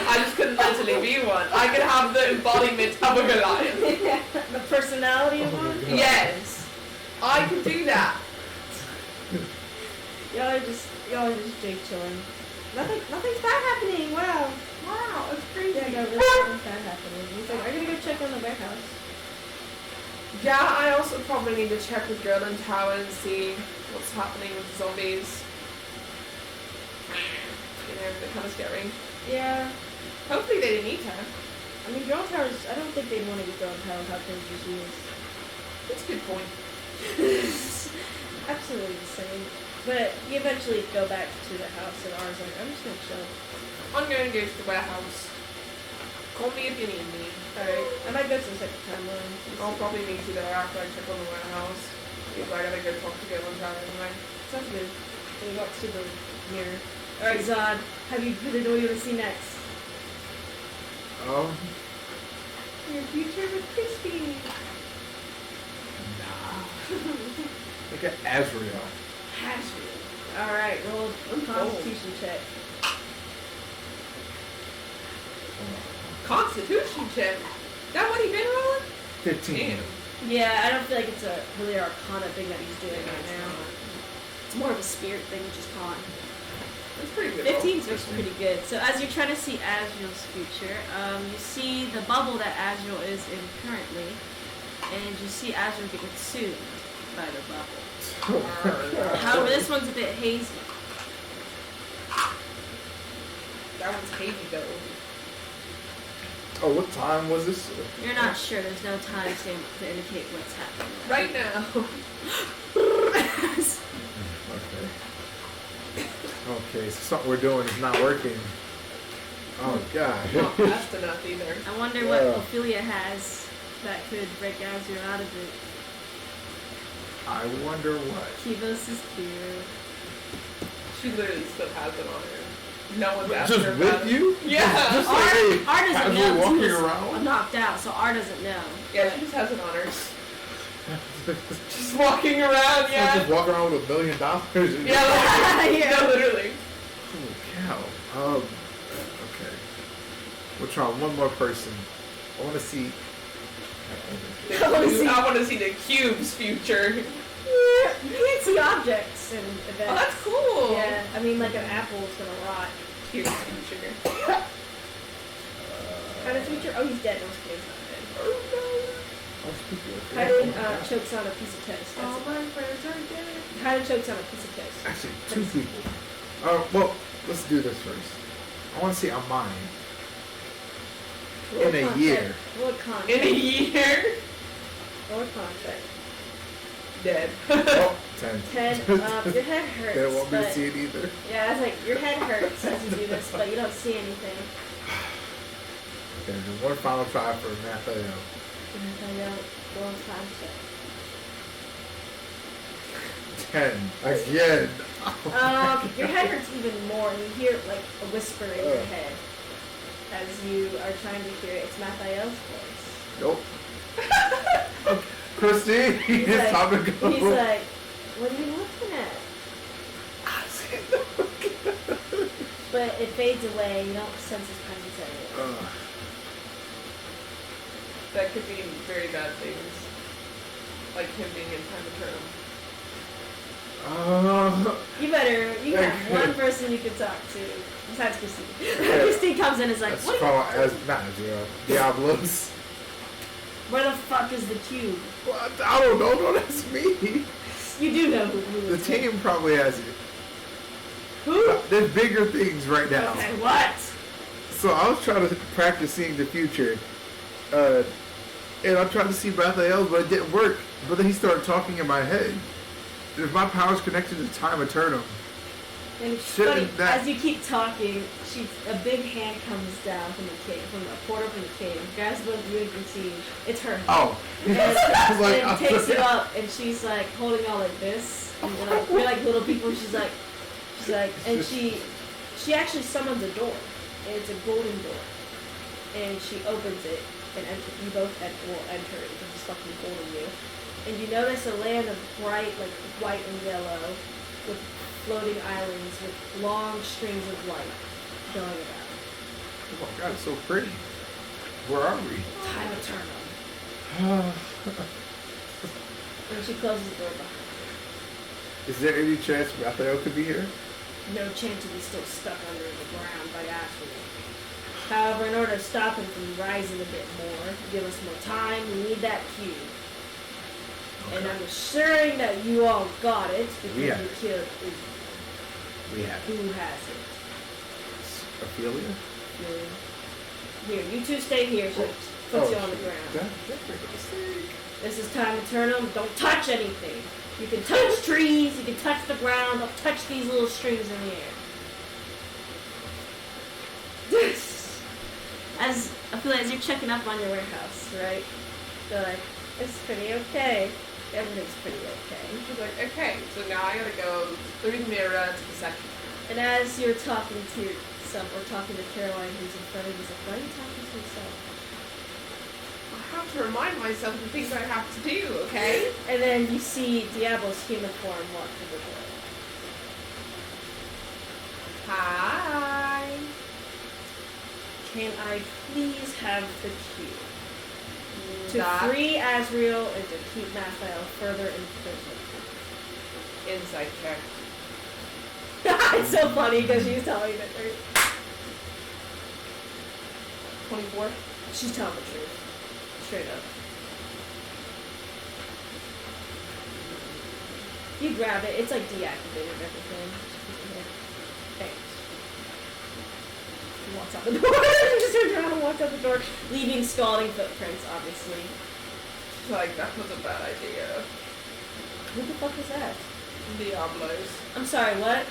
I just couldn't literally be one. I could have the embodiment of a Goliath. The personality of one. God. Yes. I could do that. Y'all are just Jake chilling. Nothing's bad happening. Wow. Wow, it's crazy. Yeah, no, there's nothing bad happening. He's like, I'm gonna go check on the warehouse. Yeah, I also probably need to check with Gerland Tower and see what's happening with the zombies. You know, they're kind of scary. Yeah. Hopefully they didn't eat her. I mean, drone towers. I don't think they'd want to eat drone towers. How dangerous he is. That's a good point. Absolutely insane. But you eventually go back to the house, and ours like, I'm just gonna chill. I'm going to go to the warehouse. Call me if you need me. Alright. I might go to the second timeline. I'll probably meet you there after I check on the warehouse. Because I gotta go talk to Gerland Tower anyway. Sounds good. So we walk to the mirror. Alright, Zod. Have you picked what you want to see next? Your future with Crispy. Nah. Look at Azrael. Hashtag. Alright, roll a constitution check. Constitution check? That what he been rolling? 15. Damn. Yeah, I don't feel like it's a really arcana thing that he's doing right now. It's more of a spirit thing, which is con. That's pretty good. 15's looks pretty good. So as you're trying to see Azrael's future, you see the bubble that Azrael is in currently, and you see Azrael get consumed by the bubble. However, this one's a bit hazy. That one's hazy though. Oh, what time was this? You're not sure. There's no time stamp to indicate what's happening. Right now. Okay. Okay, so something we're doing is not working. Oh, God. Not fast enough either. I wonder what Ophelia has that could break Azrael out of it. I wonder what. Kivos is cute. She literally still has it on her. No one's asked Just her with about it. you? Yeah. Just like, hey, R doesn't casual know. 'cause he walking was around? knocked out, so R doesn't know. Yeah, she just has it on her. Just walking around, yeah. Just walking around with $1 million. Yeah, like, Yeah. no, literally. Holy cow. Okay. We'll try one more person. I want to see. I want to see the cube's future. You can't see objects and events. Oh, that's cool. Yeah, I mean, like an apple is gonna rot. Cube's future. Kind of future? Oh, he's dead. No, he's not dead. Oh, Kaiden chokes on a piece of toast. All my friends are dead. Kaiden chokes on a piece of toast. Actually, 2 people. Well, let's do this first. I want to see on mine. Roll In a con year. check. Roll a con In a check. year. Roll a con check. Dead. Oh, 10. 10. Your head hurts. They won't be but- see it either. Yeah, I was like, your head hurts as you do this, but you don't see anything. Okay, then one final try for Mathael. And I roll a con check. 10. Again. Your head hurts even more, and you hear like a whisper in your head as you are trying to hear it. It's Mathael's voice. Nope. Christy, He's it's like- time to go. He's like, what are you looking at? But it fades away, and you don't sense his presence anymore. That could be very bad things. Like him being in time to turn him. You have one person you can talk to, besides Christine. Christine comes in and is like, That's what? called not Azrael. Diablos. Where the fuck is the cube? What? I don't know. Don't ask me. You do know who The is team probably has it. Who? There's bigger things right now. Okay, what? So I was trying to practice seeing the future. And I tried to see Raphael, but it didn't work. But then he started talking in my head. If my power's connected to time eternum, And it's Shouldn't funny, that- as you keep talking, a big hand comes down from the cave, from a portal from the cave. Grabs both you and Christine. It's her hand. oh, And, I was like, and takes it up, and she's like holding all like this. And we're like little people. She's like, and she she actually summons a door, and it's a golden door, and she opens it, and you both will enter it because it's fucking holding you. And you notice a land of bright, like white and yellow, with floating islands with long strings of light going about. Oh my god, it's so pretty. Where are we? Time eternal. Uh, And she closes the door behind Is there any chance Raphael could be here? her. No chance of he's still stuck under the ground by accident. However, in order to stop him from rising a bit more, give us more time, we need that cube. And I'm assuring that you all got it because We have you it. killed We have who has it. Ophelia? Here, you two stay here so it puts you on the shit. ground. That's a mistake. This is time eternal. Don't touch anything. You can touch trees, you can touch the ground, don't touch these little strings in the air. As I feel as you're checking up on your warehouse, right? You're like, it's pretty okay. Everything's pretty okay. She's like, okay, so now I gotta go through the mirror to the second. And as you're talking to yourself, or talking to Caroline who's in front of you, he's like, why are you talking to yourself? I have to remind myself the things I have to do, okay? And then you see Diablos' human form walk through the door. Hi. Can I please have the cube? To That free Azrael and to keep Raphael further in prison. insight check. It's so funny because she's telling the truth. 24. She's telling the truth. Straight up. You grab it. It's like deactivated and everything. Thanks. He walks out the door. Just turns around and walks out the door, leaving scalding footprints, obviously. She's like, that was a bad idea. Who the fuck was that? Diablos. I'm sorry, what?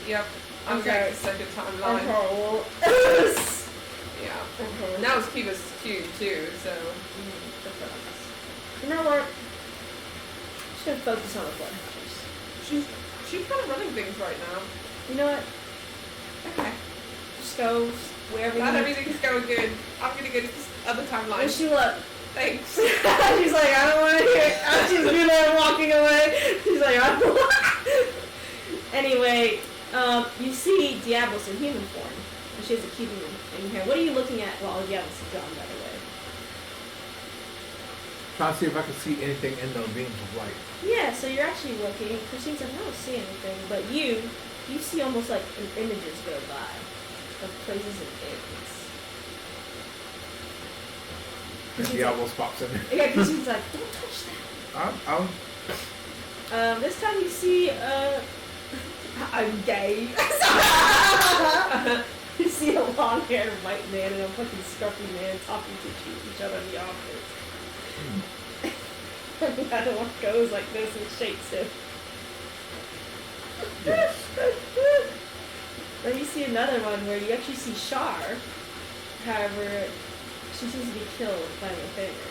Yep. I'm Okay. getting the second timeline. well. Yeah. Okay. And that was Kiva's cube too, so. You know what? I'm just gonna focus on the blood hunters. She's kind of running things right now. You know what? Okay. Just go wherever Not you everything's going good. I'm gonna go to this other timeline. wish you luck. Thanks. She's like, I don't want to hear it. She's doing that walking away. She's like, I don't want. Anyway, you see Diablos in human form. And she has a cube in her. What are you looking at while Diablos is gone, by the way? Trying to see if I can see anything in those beams of light. Yeah, so you're actually looking. Christine's like, I don't see anything. But you see almost like images go by of places and things. And Diablos pops in there. Yeah, Christine's like, don't touch that. I'm This time you see, I'm gay. You see a long-haired white man and a fucking scruffy man talking to each other in the office. Another one goes like this and shakes him. yes. Then you see another one where you actually see Shar. However, she seems to be killed by a finger.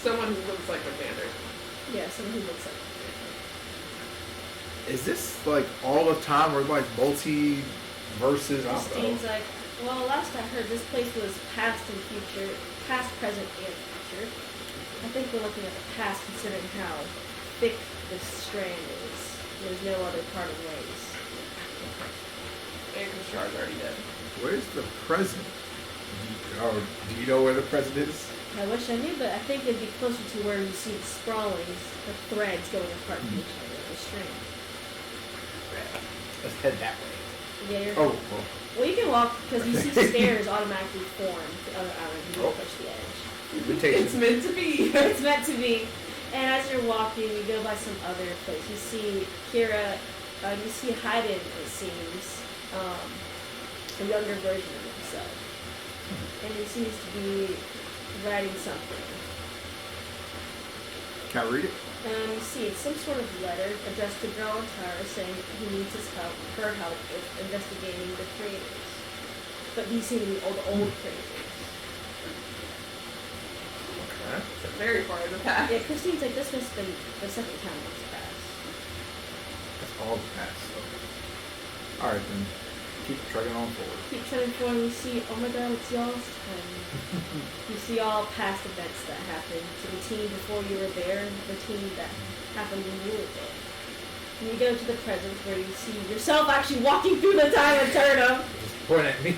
Someone who looks like a banner. Yeah, someone who looks like Is this like all of time or like multi-verses? I don't know. Christine's like, well, last I heard, this place was past and future, past, present, and future. I think we're looking at the past considering how thick this strand is. There's no other part of ways. And Krishar's already dead. Where's the present? Do you know where the present is? I wish I knew, but I think it'd be closer to where you see the sprawlings, the threads going apart from each other, the strand. Let's head that way. Yeah, you're. Oh, well. Well, you can walk because you see stairs automatically form to the other island. You don't push the edge. Invitation. It's meant to be. It's meant to be. And as you're walking, you go by some other place. You see Kira, you see Hayden, it seems, a younger version of himself. And he seems to be writing something. Can I read it? You see, it's some sort of letter addressed to Galantara saying he needs his help, her help, with investigating the creators. But these seem to be all the old creators. It's very far in the past. Yeah, Christine's like, this must have been the second time it's passed. That's all the past stuff. Alright then. Keep trucking on forward. Keep treading forward and you see, oh my god, it's y'all's time. You see all past events that happened to the team before you were there, the team that happened when you were there. And you go to the present where you see yourself actually walking through the time eternum. Just point at me.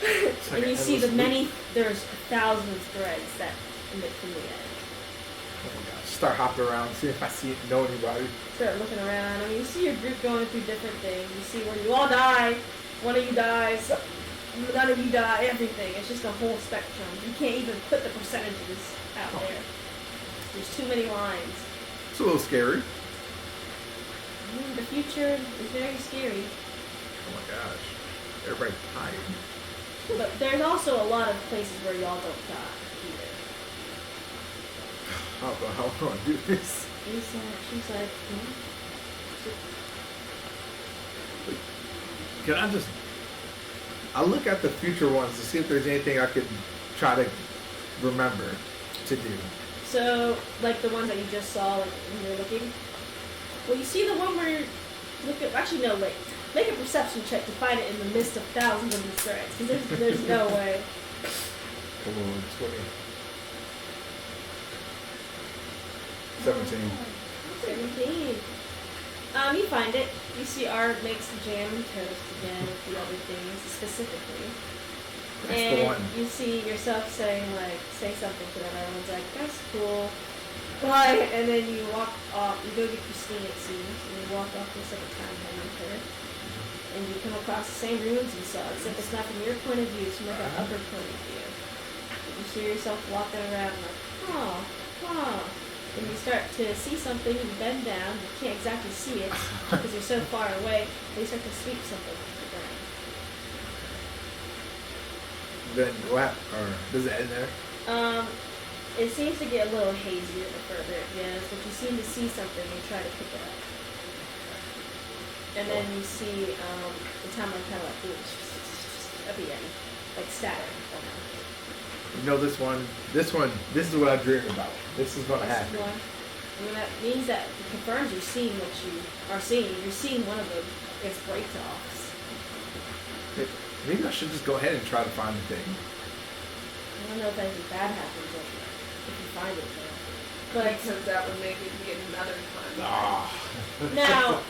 It's like And you an see the endless loop. there's thousands of threads that emit from the end. Oh my gosh. Start hopping around, see if I know anybody. Start looking around. I mean, you see your group going through different things. You see where you all die, one of you dies, none of you die, everything. It's just a whole spectrum. You can't even put the percentages out there. There's too many lines. It's a little scary. The future is very scary. Oh my gosh. Everybody's tired. But there's also a lot of places where y'all don't die either. How do I do this? She's like, Can I look at the future ones to see if there's anything I could try to remember to do. So, like the ones that you just saw, like when you were looking. Well, you see the one where you're looking. Actually, no, wait. Make a perception check to find it in the midst of thousands of these threads, because there's no way. Come on, 20. 17. 17. You find it. You see Art makes the jam and toast again with the other things specifically. That's And the one. you see yourself say something to them. Everyone's like, that's cool. Bye. And then you walk off. You go get Christine, it seems. And you walk off the second time home with her. And you come across the same ruins you saw, except it's not from your point of view. It's from like an upper point of view. You see yourself walking around like, huh. And you start to see something, you bend down, you can't exactly see it because you're so far away, and you start to sweep something from the ground. Then what? Or does it end there? It seems to get a little hazier the further it goes, but you seem to see something and try to pick it up. And then you see the timeline kind of like at the end, like static almost. You know this one, this is what I dream about. This is what happened. I mean, that means that it confirms you're seeing what you are seeing. You're seeing one of its break-offs. Maybe I should just go ahead and try to find the thing. I don't know if anything bad happens if you find it there. But because that would maybe be another time. now,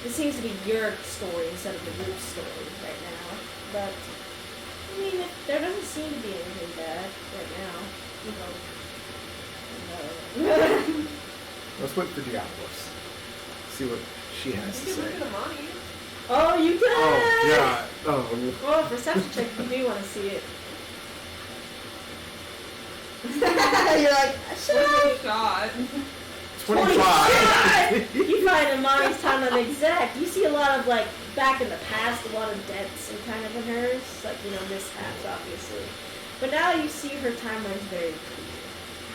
it seems to be your story instead of the group's story right now. But I mean, there doesn't seem to be anything bad right now. No. Let's wait for Diablos. See what she has to You can look say. at Amani. Oh, you can! Oh, yeah. Oh, Well, perception check, you do want to see it. You're like, shut up! One shot. 25. You find Amani's timeline exact. You see a lot of, like, back in the past, a lot of dents and kind of in hers. Like, mishaps, obviously. But now you see her timeline's very clear.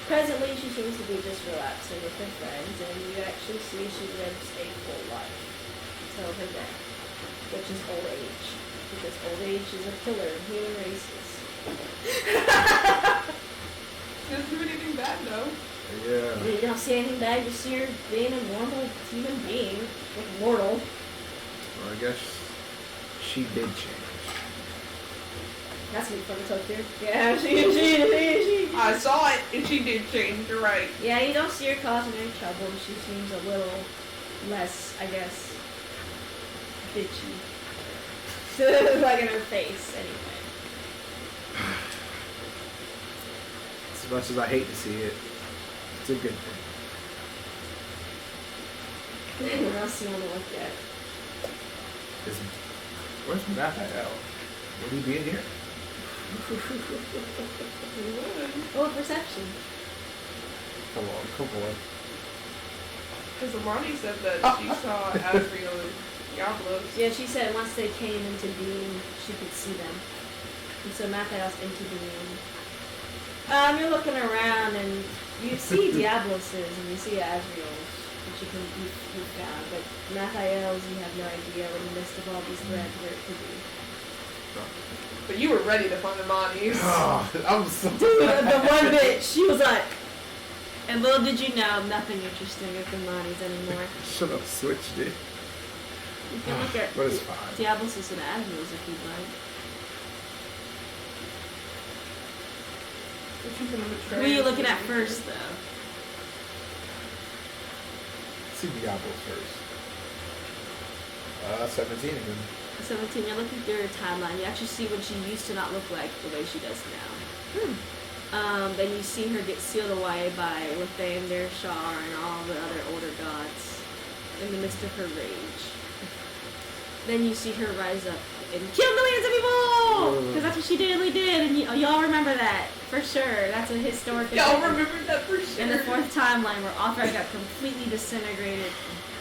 Presently, she seems to be just relaxing with her friends, and you actually see she lives a full life until her death, which is old age. Because old age is a killer in human races. Doesn't do anything bad though. Yeah. You don't see anything bad, you see her being a normal human being, like mortal. Well, I guess she did change. That's gonna be fun to talk to. Yeah, she. I saw it and she did change, you're right. Yeah, you don't see her causing any trouble. She seems a little less, I guess, bitchy. Like in her face, anyway. As much as I hate to see it, it's a good thing. What else you want to look at? Where's Raphael? Would he be in here? Oh, perception. Come on. Because Amani said that she saw Asriel and Diablos. Yeah, she said once they came into being, she could see them. And so Matthäus into being. You're looking around and you see Diablos' and you see Asriel's, which you found. But Matthäus, you have no idea in the midst of all these threads where it could be. But you were ready to find Amani's. Oh, I'm so Dude, the one bitch, she was like, And little did you know, nothing interesting with the Monties anymore. Should have switched it. You can look at But it's fine. Diablos and Admirals if you'd like. Who are you looking at first, though? See Diablos first. 17 again. 17, you're looking through her timeline. You actually see what she used to not look like the way she does now. Then you see her get sealed away by Lathander, Shar, and all the other older gods in the midst of her rage. Then you see her rise up and kill millions of people! Because that's what she did, and y'all remember that, for sure. That's a historic event. Y'all remember that for sure. In the fourth timeline where Auther got completely disintegrated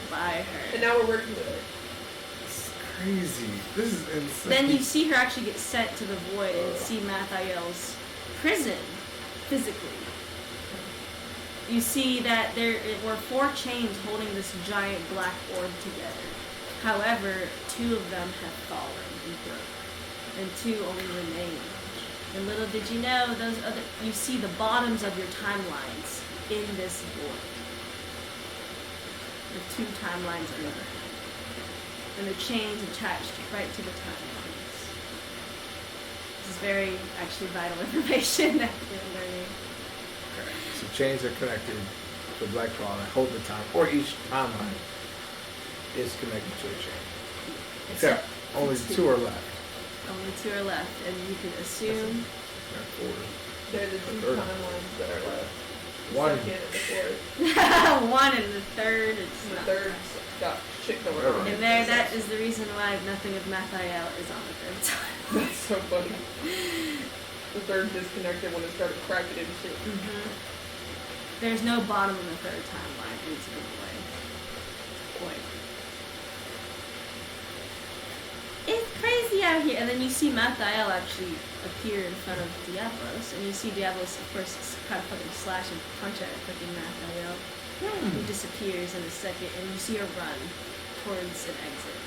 by her. And now we're working with it. It's crazy. This is insane. Then you see her actually get sent to the void and see Mathiel's prison, physically. You see that there were 4 chains holding this giant black orb together. However, 2 of them have fallen and broken, and 2 only remain. And little did you know, you see the bottoms of your timelines in this void. The 2 timelines are over. And the chains attached right to the timelines. This is very, actually, vital information that we're learning. Okay. So chains are connected to black ball and hold the time, or each timeline is connected to a chain. Except only 2 are left. Only 2 are left, and you can assume. They're the 2 timelines that are left. The 1. second and the 4th. 1 and the 3rd. It's The not. 3rd got shit going on. And there, that is the reason why nothing of Mathiel is on the 3rd time. That's so funny. The 3rd disconnected when it started cracking into shit. There's no bottom of the 3rd timeline. It's a good way. Boy. It's crazy out here. And then you see Mathiel actually appear in front of Diablos. And you see Diablos, of course, kind of fucking slash and punch at fucking Mathiel. He disappears in a second, and you see her run towards an exit.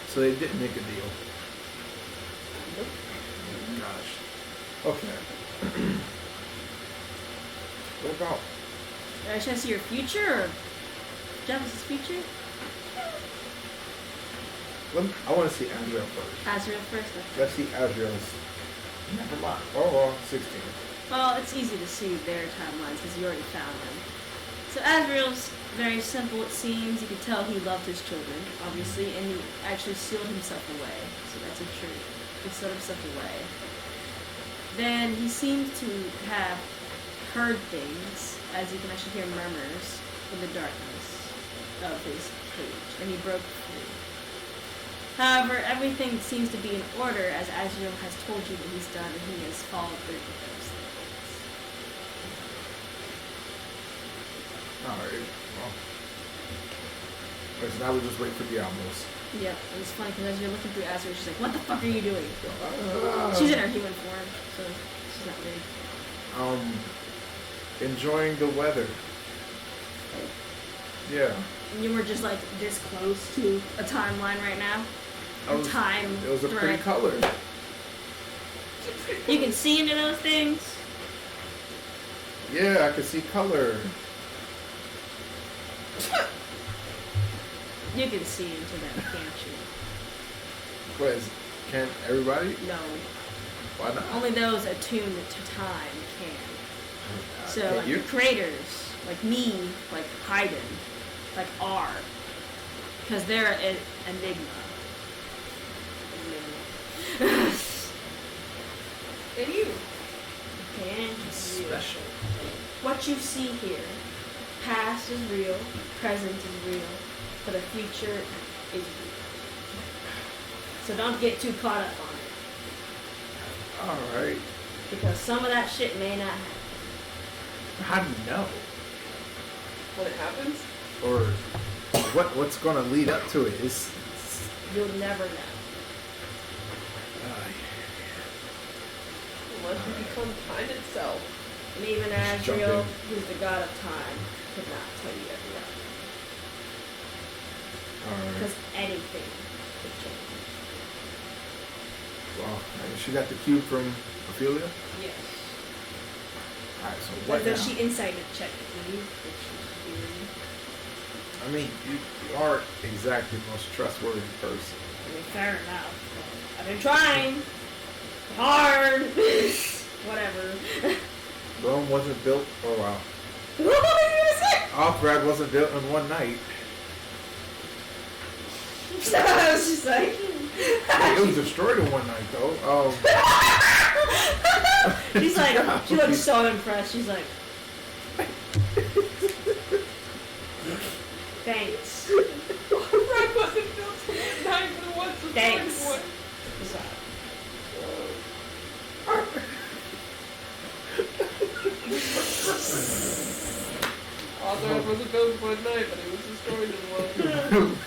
So they didn't make a deal. Nope. Gosh. Okay. What about? Should I see your future, or Diablos' future? I want to see Azrael first. Azrael first. Okay. Let's see Azrael's. Never mind. Oh, well, 16. Well, it's easy to see their timelines because you already found them. So Azrael's very simple, it seems. You can tell he loved his children, obviously, and he actually sealed himself away. So that's a truth. He sealed himself away. Then he seems to have heard things, as you can actually hear murmurs in the darkness of his cage, and he broke free. However, everything seems to be in order, as Azrael has told you that he's done, and he has followed through with those things. Alright, well. So now we just wait for Diablos. Yep, and it's funny because as you're looking through Azrael, she's like, "What the fuck are you doing?" She's in her human form, so she's not weird. Enjoying the weather. Yeah. And you were just like this close to a timeline right now. Time. It was a pretty thread. color. You can see into those things. Yeah, I can see color. You can see into them, can't you? But can't everybody? No. Why not? Only those attuned to time can. So Can't like you? the creators, like me, like Haydn, like are, because they're an enigma. And you. And you. Special. What you see here, past is real, present is real, but the future is real. So don't get too caught up on it. Alright. Because some of that shit may not happen. How do you know? When it happens, Or what's going to lead up to it? You'll never know. unless you become time itself. And even Just jump Azrael, in. who's the god of time, could not tell you everything. Alright. Because anything could change. Well, she got the cube from Ophelia? Yes. Alright, so But what then now? she insight checked me, which was weird. I mean, you aren't exactly the most trustworthy person. I mean, fair enough. I've been trying hard. Whatever. Rome wasn't built, oh wow. What were you gonna say? Alfred wasn't built in one night. I was just like. It was destroyed in one night, though. She's like, she looks so impressed. She's like, thanks. Red wasn't built for one night, but it was the Thanks. one. What's up? Alfred wasn't built for one night, but it was destroyed in one.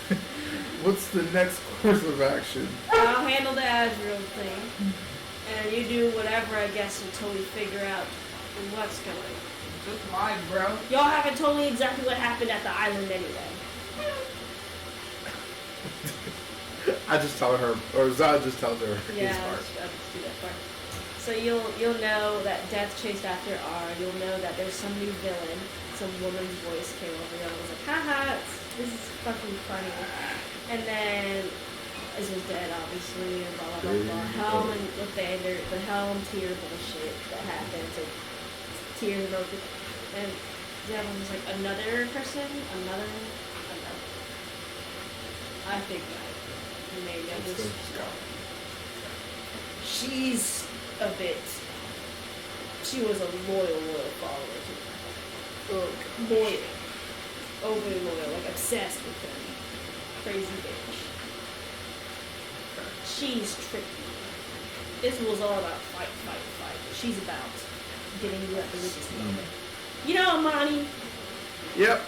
What's the next course of action? I'll handle the Azrael thing. And you do whatever, I guess, until we figure out what's going on. Just lied, bro. Y'all haven't told me exactly what happened at the island anyway. I just tell her, or Zod just tells her Yeah, his I'll part. just do that part. So you'll know that Death chased after R. You'll know that there's some new villain. Some woman's voice came over and was like, haha, this is fucking funny. And then this is dead, obviously, and blah blah blah blah. Helm and Lathander, the Helm tier bullshit that happens, and tier broken. And the other one was like another person, another. I think that maybe I just. She's a bit. She was a loyal follower to her. Loyal. Overly loyal, like obsessed with him. Crazy bitch. She's tricky. This was all about fight. She's about getting you at the weakest moment. You know Amani? Yep.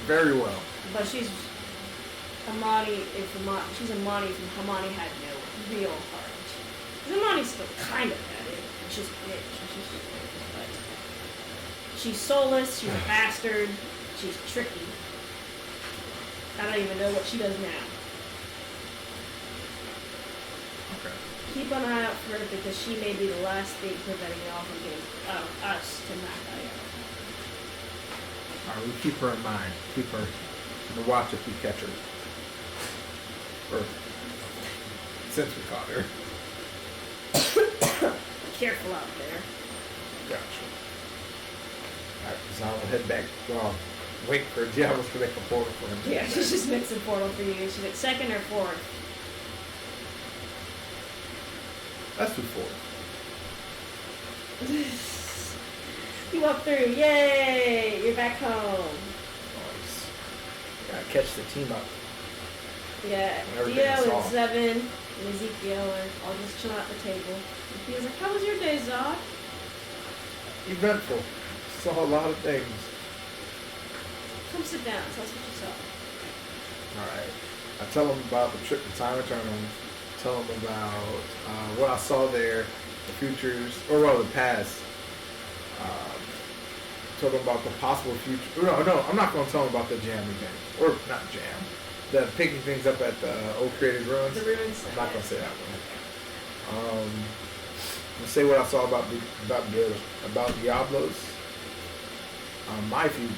Very well. But she's Amani she's Amani from Amani had no real heart. 'Cause Amani still kind of had it. She's a bitch. She's soulless, she's a bastard, she's tricky. I don't even know what she does now. Okay. Keep an eye out for her because she may be the last thing preventing y'all from getting us to knock out. Alright, we keep her in mind. Keep her in the watch if we catch her. Or since we caught her. Careful out there. Gotcha. Alright, so I'll head back. Well, wait for Diablos to make a portal for him. Yeah, she just makes a portal for you. She's like second or fourth. Let's do 4. You walk through. Yay! You're back home. Nice. Gotta catch the team up. Yeah, Everything Dio is and solved. Zevin and Ezekiel are all just chilling at the table. And he was like, how was your day, Zod? Eventful. Saw a lot of things. Come sit down. Tell us what you saw. Alright. I tell them about the trip to Time Eternal. Tell them about what I saw there, the futures, or well, the past. Tell them about the possible future. No, I'm not going to tell them about the jam again. Or not jam. The picking things up at the old created ruins. The ruins. I'm not going to say that one. I'm going to say what I saw about Diablos. My future.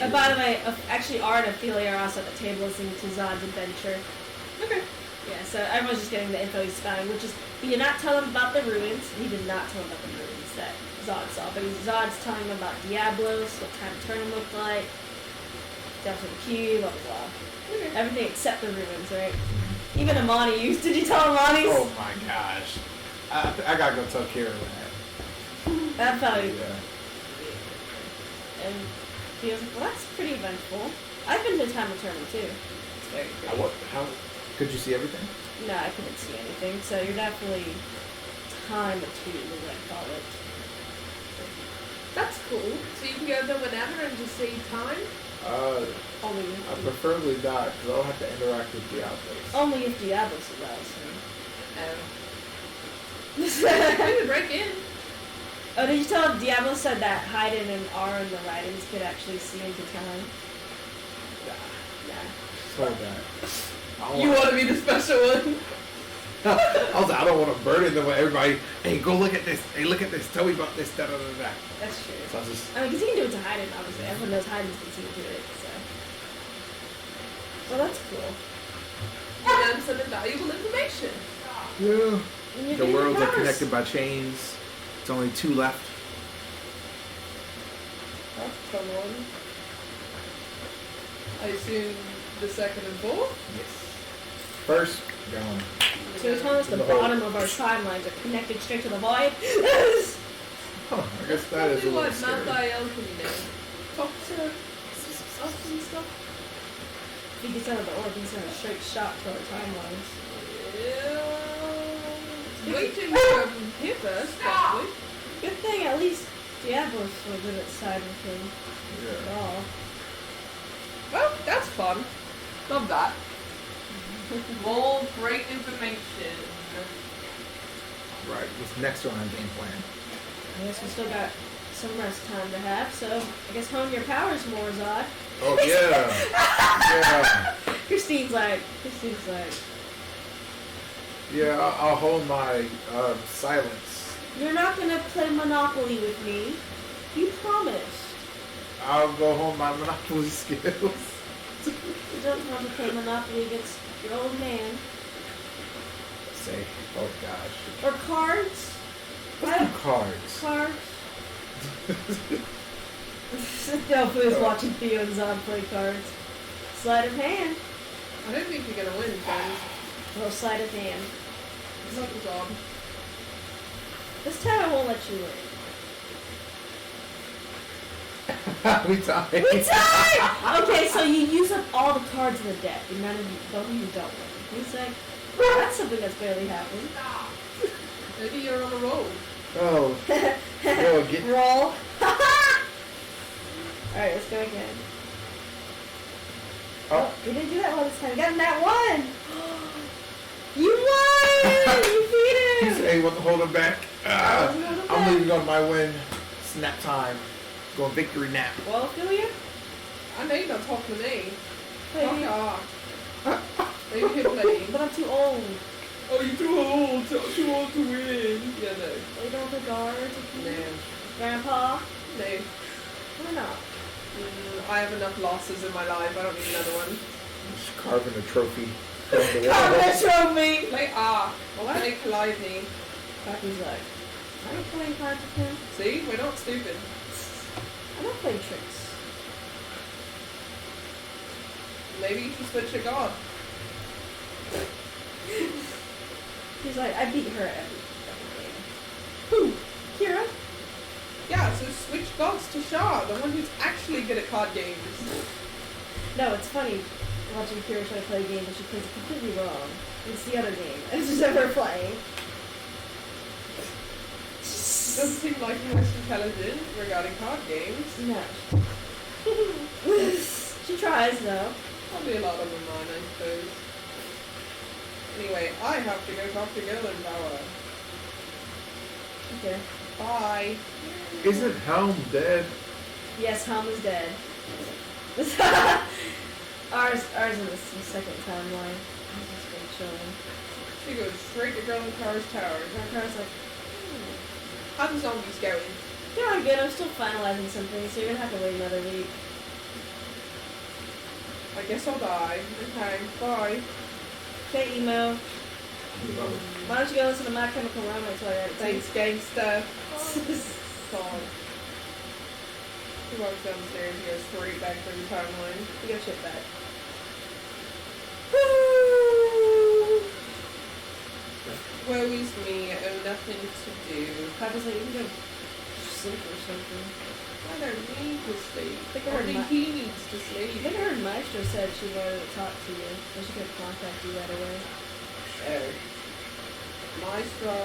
And by the way, actually, Art and Ophelia are also at the table listening to Zod's adventure. Okay. Yeah, so everyone's just getting the info he's found, which is, he did not tell him about the ruins. He did not tell him about the ruins that Zod saw, but Zod's telling him about Diablos, what Time Eternal looked like, Death of the Cube, blah, blah, blah. Okay. Everything except the ruins, right? Even Amani, did you tell Amani's? Oh my gosh. I gotta go take care of that. That probably, Yeah. and he was like, well, that's pretty eventful. I've been to Time Eternal too. It's very great. How could you see everything? No, I couldn't see anything, so you're definitely time attuned, is what I call it. That's cool. So you can go there whenever and just save time? Only I preferably not, because I'll have to interact with Diablos. only if Diablos allows him. Oh. I could break in. Oh, did you tell him Diablo said that Haydn and R and the writings could actually see into time? Nah, Yeah. so bad. You want to be the special one? I was like, I don't want to burden them with everybody. Hey, go look at this. Hey, look at this. Tell me about this. Da da da da. That's true. So I was just. I mean, because he can do it to Hayden, obviously. Everyone knows Hayden's can see to it, so. Well, that's cool. You learn some invaluable information. Yeah. And you're The getting worlds are powers. connected by chains. It's only 2 left. That's a fun one. I assume the second and fourth? Yes. First, down. So you're telling us the The whole- bottom of our timelines are connected straight to the void? Huh, I guess that is a Probably little what scary. Alchemy now. Talk to us and stuff. If you get some of the organs in a straight shot to our timelines. Yeah. Waiting for him first, probably. Good thing at least Diablos was in its side with him Yeah. at all. Well, that's fun. Love that. More great information. Right. What's next on our game plan? I guess we still got some rest time to have, so I guess hone your powers more, Zod. Oh yeah. Yeah. Christine's like, Yeah. I'll hold my silence. you're not gonna play Monopoly with me. You promised. I'll go home my Monopoly skills. You don't want to play Monopoly against your old man. Say, oh gosh. Or cards. Let's do cards. Cards. Delphi is watching Theo and Zod play cards. Sleight of hand. I don't think you're gonna win, friends. Well, sleight of hand. It's not the job. This time I won't let you win. We tied. We tied! Okay, so you use up all the cards in the deck, and none of you, both of you don't win. He's like, that's something that's barely happened. Maybe you're on a roll. Oh. Go get. Roll. Alright, let's go again. Oh, you didn't do that one this time. You got him that one! You won! You beat He's him! able to hold him back. Hold him I'm back. leaving on my win. Snap time. Going victory nap. Well, Ophelia? I know you're not talking to me. Wait, Fuck off. Maybe he'll play. but I'm too old. Oh, you're too old. Too old to win. Yeah, no. They don't have guards. No. Grandpa? No. Why not? I have enough losses in my life. I don't need another one. Just carving a trophy from the Come wall. and show me! Play Ah. Well, play Calliope. Pappy's like, I'm not playing cards with him. See? We're not stupid. I'm not playing tricks. Maybe you should switch your god. He's like, I beat her at every game. Who? Kira? Yeah, so switch gods to Shah, the one who's actually good at card games. No, it's funny watching Kira try to play a game and she plays it completely wrong. It's the other game. It's just ever playing. Doesn't seem like you're most intelligent regarding card games. No. She tries though. Probably a lot of them mine, I suppose. Anyway, I have to go talk to Golden Power. Okay. Bye. Isn't Helm dead? Yes, Helm is dead. ours is the second timeline. It's just been chilling. She goes straight to Golden Power's tower. My car's like, How the zombies going? they're all good. I'm still finalizing some things, so you're gonna have to wait another week. I guess I'll die. Okay, bye. Okay, emo. Why don't you go listen to My Chemical Romance while you're at it? Thanks, gangsta. God. He walks downstairs and goes straight back through the timeline. You go shit back. Woe is me, I owe nothing to do. Papa's like, you can go sleep or something. I don't need to sleep. Think I heard Only my- he needs to I sleep. think I heard Maestro said she wanted to talk to you, and she could contact you right away. Oh. Maestro.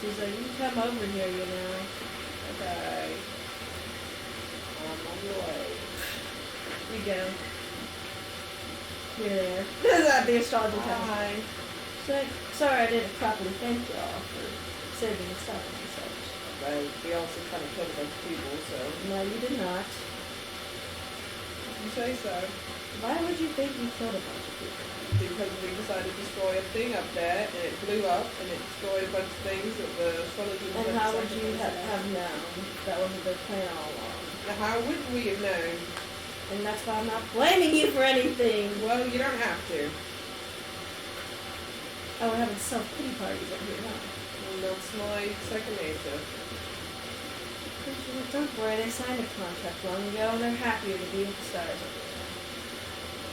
She's like, you can come over here, you know. Okay. I'm on the way. You go. You're there. This is at the astrology time. Bye. She's like, sorry I didn't properly thank y'all for saving the sun and such. Right. We also kind of killed a bunch of people, so No, you did not. you say so. Why would you think you killed a bunch of people? Because we decided to destroy a thing up there, and it blew up, and it destroyed a bunch of things that the astrology was And meant how to would you sacrifice. have known that wasn't their plan all along? Now, how would we have known? And that's why I'm not blaming you for anything. Well, you don't have to. Oh, we're having self-pity parties up here, huh? And that's my second nature. Don't worry, they signed a contract long ago and they're happier to be with the stars over there.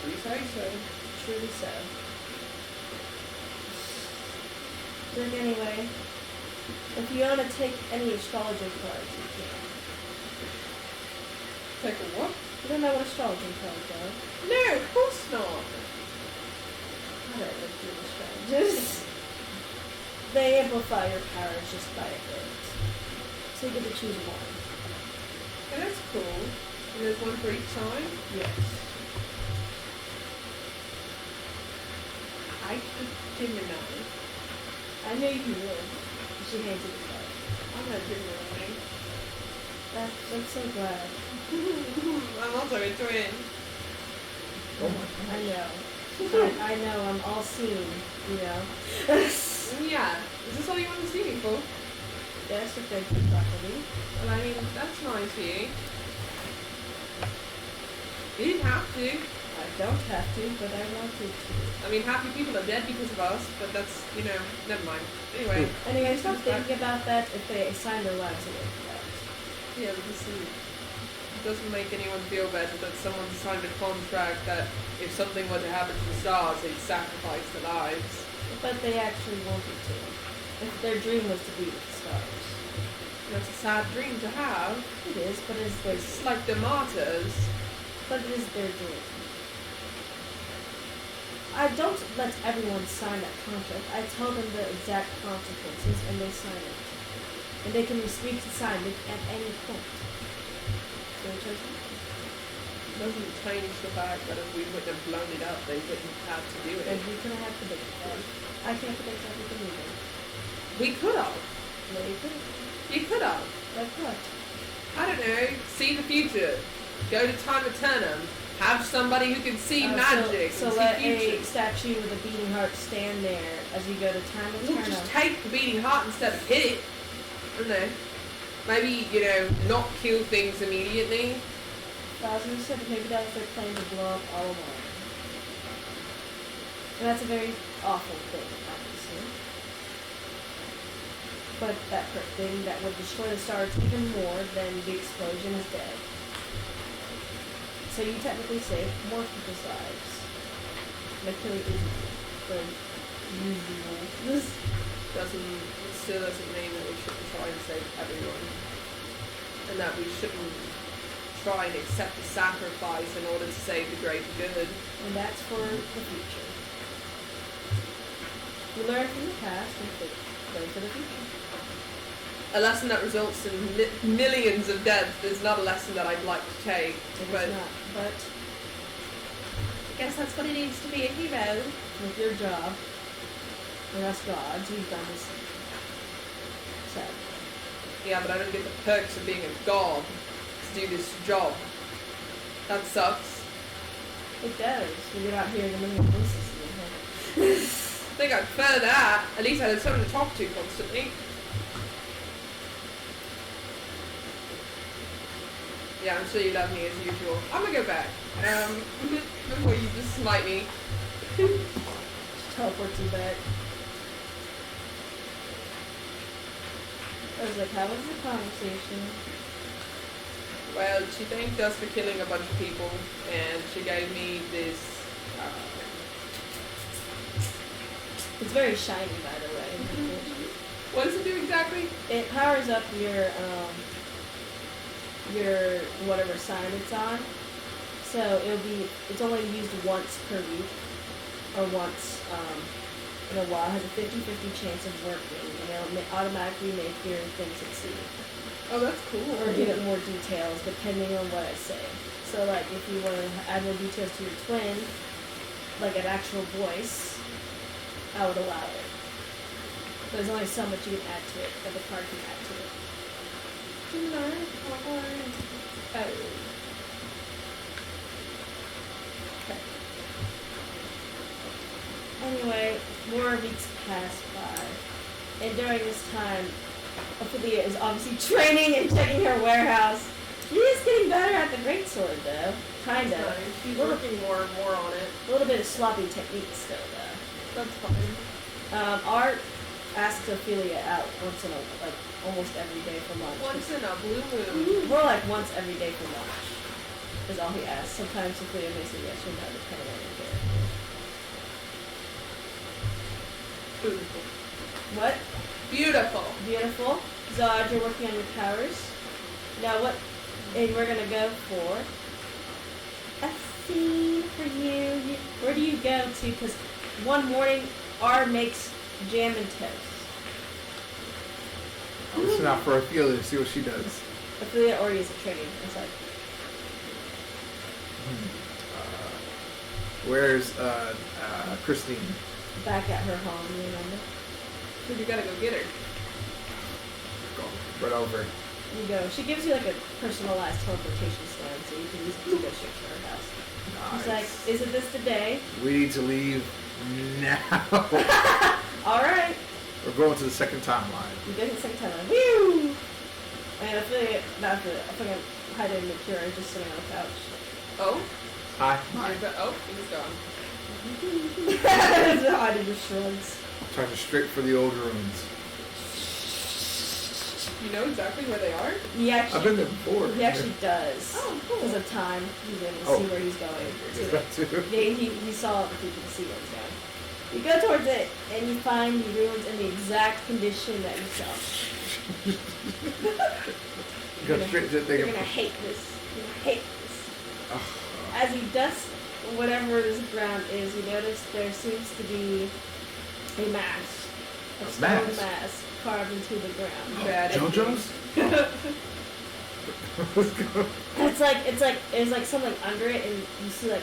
You say so. Truly so. Look, anyway, if you want to take any astrologer cards, you can. Take a what? You don't know what astrologer cards are? No, of course not. I don't know if you're astrologers. They amplify your powers just by a bit. So you get to choose one. And that's cool. And there's one for each sign? Yes. I could Gemini. I knew you would. She hates it card. I'm not Gemini. I'm so glad. I'm also a twin. Oh my I gosh. know. I know, I'm all seeing, you know. Yeah. Is this all you want to see me for? Yes, if they're good properly. Well, I mean, that's nice of you. You didn't have to. I don't have to, but I wanted to. I mean, half your people are dead because of us, but that's, you know, never mind. Anyway. Anyway, stop thinking about that if they assign their lives away for that. Yeah, but this is, it doesn't make anyone feel better that someone signed a contract that if something were to happen to the stars, they'd sacrifice their lives. But they actually wanted to. If their dream was to be with the stars. That's a sad dream to have. It is, but it's their It's like the martyrs. but it is their dream. I don't let everyone sign that contract. I tell them the exact consequences and they sign it. And they can sign it at any point. So it chose me. It doesn't change the fact that if we wouldn't have blown it up, they wouldn't have to do And it. we can have predicted that. I can't predict everything either. We could have. No, you couldn't. You could have. Like what? I don't know. See the future. Go to Time Eternum. Have somebody who can see magic So and let see a future. statue with a beating heart stand there as you go to Time We'll Eternum. just take the beating heart instead of hit it. I don't know. Maybe, you know, not kill things immediately. Thousands of said maybe that was their plan to blow up all along. And that's a very awful thing, obviously. But that thing that would destroy the stars even more than the explosion is dead. So you technically saved more people's lives. By killing the usual. This It still doesn't mean that we shouldn't try and save everyone. And that we shouldn't try and accept the sacrifice in order to save the greater good. and that's for the future. You learn from the past and learn for the future. A lesson that results in millions of deaths is not a lesson that I'd like to take. It But is not. But I guess that's what it is to be a hero. with your job, and us gods, we've done this. So, Yeah, but I don't get the perks of being a god to do this job. That sucks. it does. When you're out here in the middle of voices. I think I'd prefer that. At least I had someone to talk to constantly. Yeah, I'm sure you love me as usual. I'm gonna go back. Before you just smite me. Teleports you back. I was like, how was the conversation? Well, she thanked us for killing a bunch of people, and she gave me this. It's very shiny, by the way. What does it do exactly? It powers up your whatever sign it's on. So it's only used once per week, or once in a while. It has a 50-50 chance of working, and it'll automatically make your thing succeed. Oh, that's cool. Or give it more details depending on what I say. So like if you want to add more details to your twin, like an actual voice, I would allow it. But there's only so much you can add to it that the card can add to it. Oh. Okay. Anyway, more weeks pass by. And during this time, Ophelia is obviously training and checking her warehouse. She is getting better at the greatsword, though. Kinda. Nice. She's working more and more on it. A little bit of sloppy technique still, though. That's fine. Art asks Ophelia out once in almost every day for lunch. Once in a blue moon. More like once every day for lunch is all he asks. Sometimes Ophelia may say yes or no, depending on your character. Beautiful. What? Beautiful. Beautiful. Zod, you're working on your powers. Now what? And we're gonna go for a scene for you. Where do you go to? Because one morning, R makes jam and toast. I'm listening out for Ophelia to see what she does. Ophelia already is a training. It's like, Where's Christine? back at her home, you remember? So you gotta go get her. Go right over. You go. She gives you like a personalized teleportation stone, so you can use it to go straight to her house. She's like, isn't this the day? We need to leave now. Alright. We're going to the second timeline. You go to the second time, like, woo! And I fucking hide in the cure, just sitting on the couch. Oh? Hi. Oh, he's gone. Hide just shrugs. Trying to straight for the old ruins. You know exactly where they are? He I've actually, been there before. he actually does. Oh, cool. Because of time, he's able to Oh. see where he's going. Is that too? Yeah, he saw it before he could see where he's going. You go towards it, and you find the ruins in the exact condition that you saw. Go straight to the thing. You're gonna hate this. You're gonna hate this. Ugh. As you dust whatever this ground is, you notice there seems to be a mask. A stone mask? mask carved into the ground. Bad JoJo's? It's like something under it, and you see like,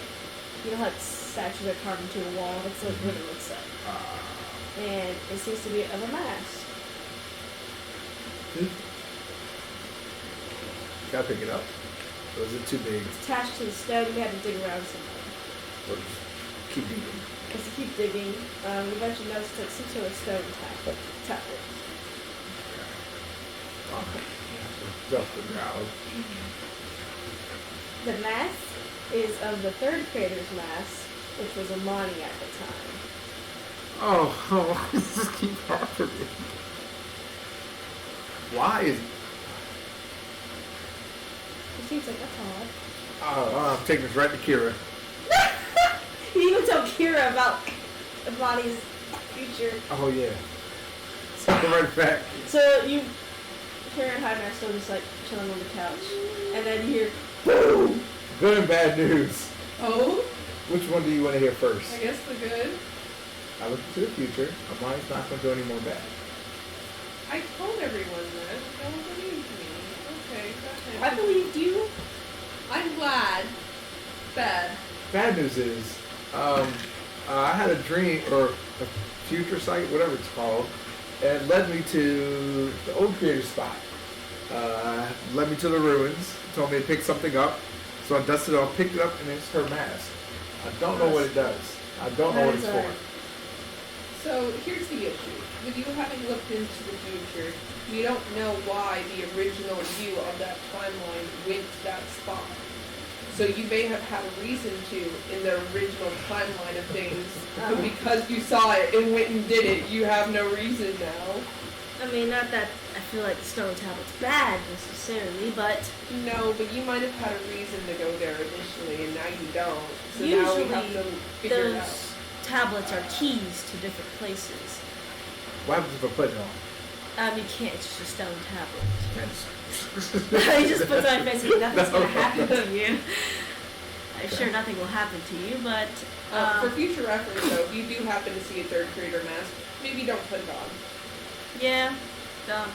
you know how like statues are carved into a wall. That's like what it looks like, and it seems to be of a mask. Gotta pick it up. Or is it too big? It's attached to the stone. You have to dig around somewhere. Or just keep digging? As you keep digging, you eventually notice like some sort of stone tablet. Just the ground. The mask is of the third creator's mask, which was Amani at the time. Oh, this just keep happening. Why is... It seems like that's odd. Oh, I'm taking this right to Kira. You even tell Kira about Amani's future. Oh, yeah. Something right back. So you, Kira and Hyde are still just like chilling on the couch, and then you hear boom. Good and bad news. Oh? Which one do you want to hear first? I guess the good. I look to the future. Amani's not going to do any more bad. I told everyone that. No one believed me. Okay, I gotcha. believed you. I'm glad. Bad. Bad news is, I had a dream, or a future sight, whatever it's called, and it led me to the old creator spot. Led me to the ruins, told me to pick something up, so I dusted it off, picked it up, and it's her mask. I don't know what it does. I don't know what it's for. So here's the issue. With you having looked into the future, you don't know why the original view of that timeline went to that spot. So you may have had a reason to in the original timeline of things, but because you saw it and went and did it, you have no reason now. I mean, not that I feel like the stone tablet's bad necessarily, but No, but you might have had a reason to go there initially, and now you don't. So now usually we have to figure it out. those tablets are keys to different places. What happens if I put it on? You can't. It's just a stone tablet. Yes. He just puts on his face like nothing's gonna happen to you. I'm Okay. sure nothing will happen to you, but For future reference, though, if you do happen to see a third creator mask, maybe don't put it on. yeah, don't.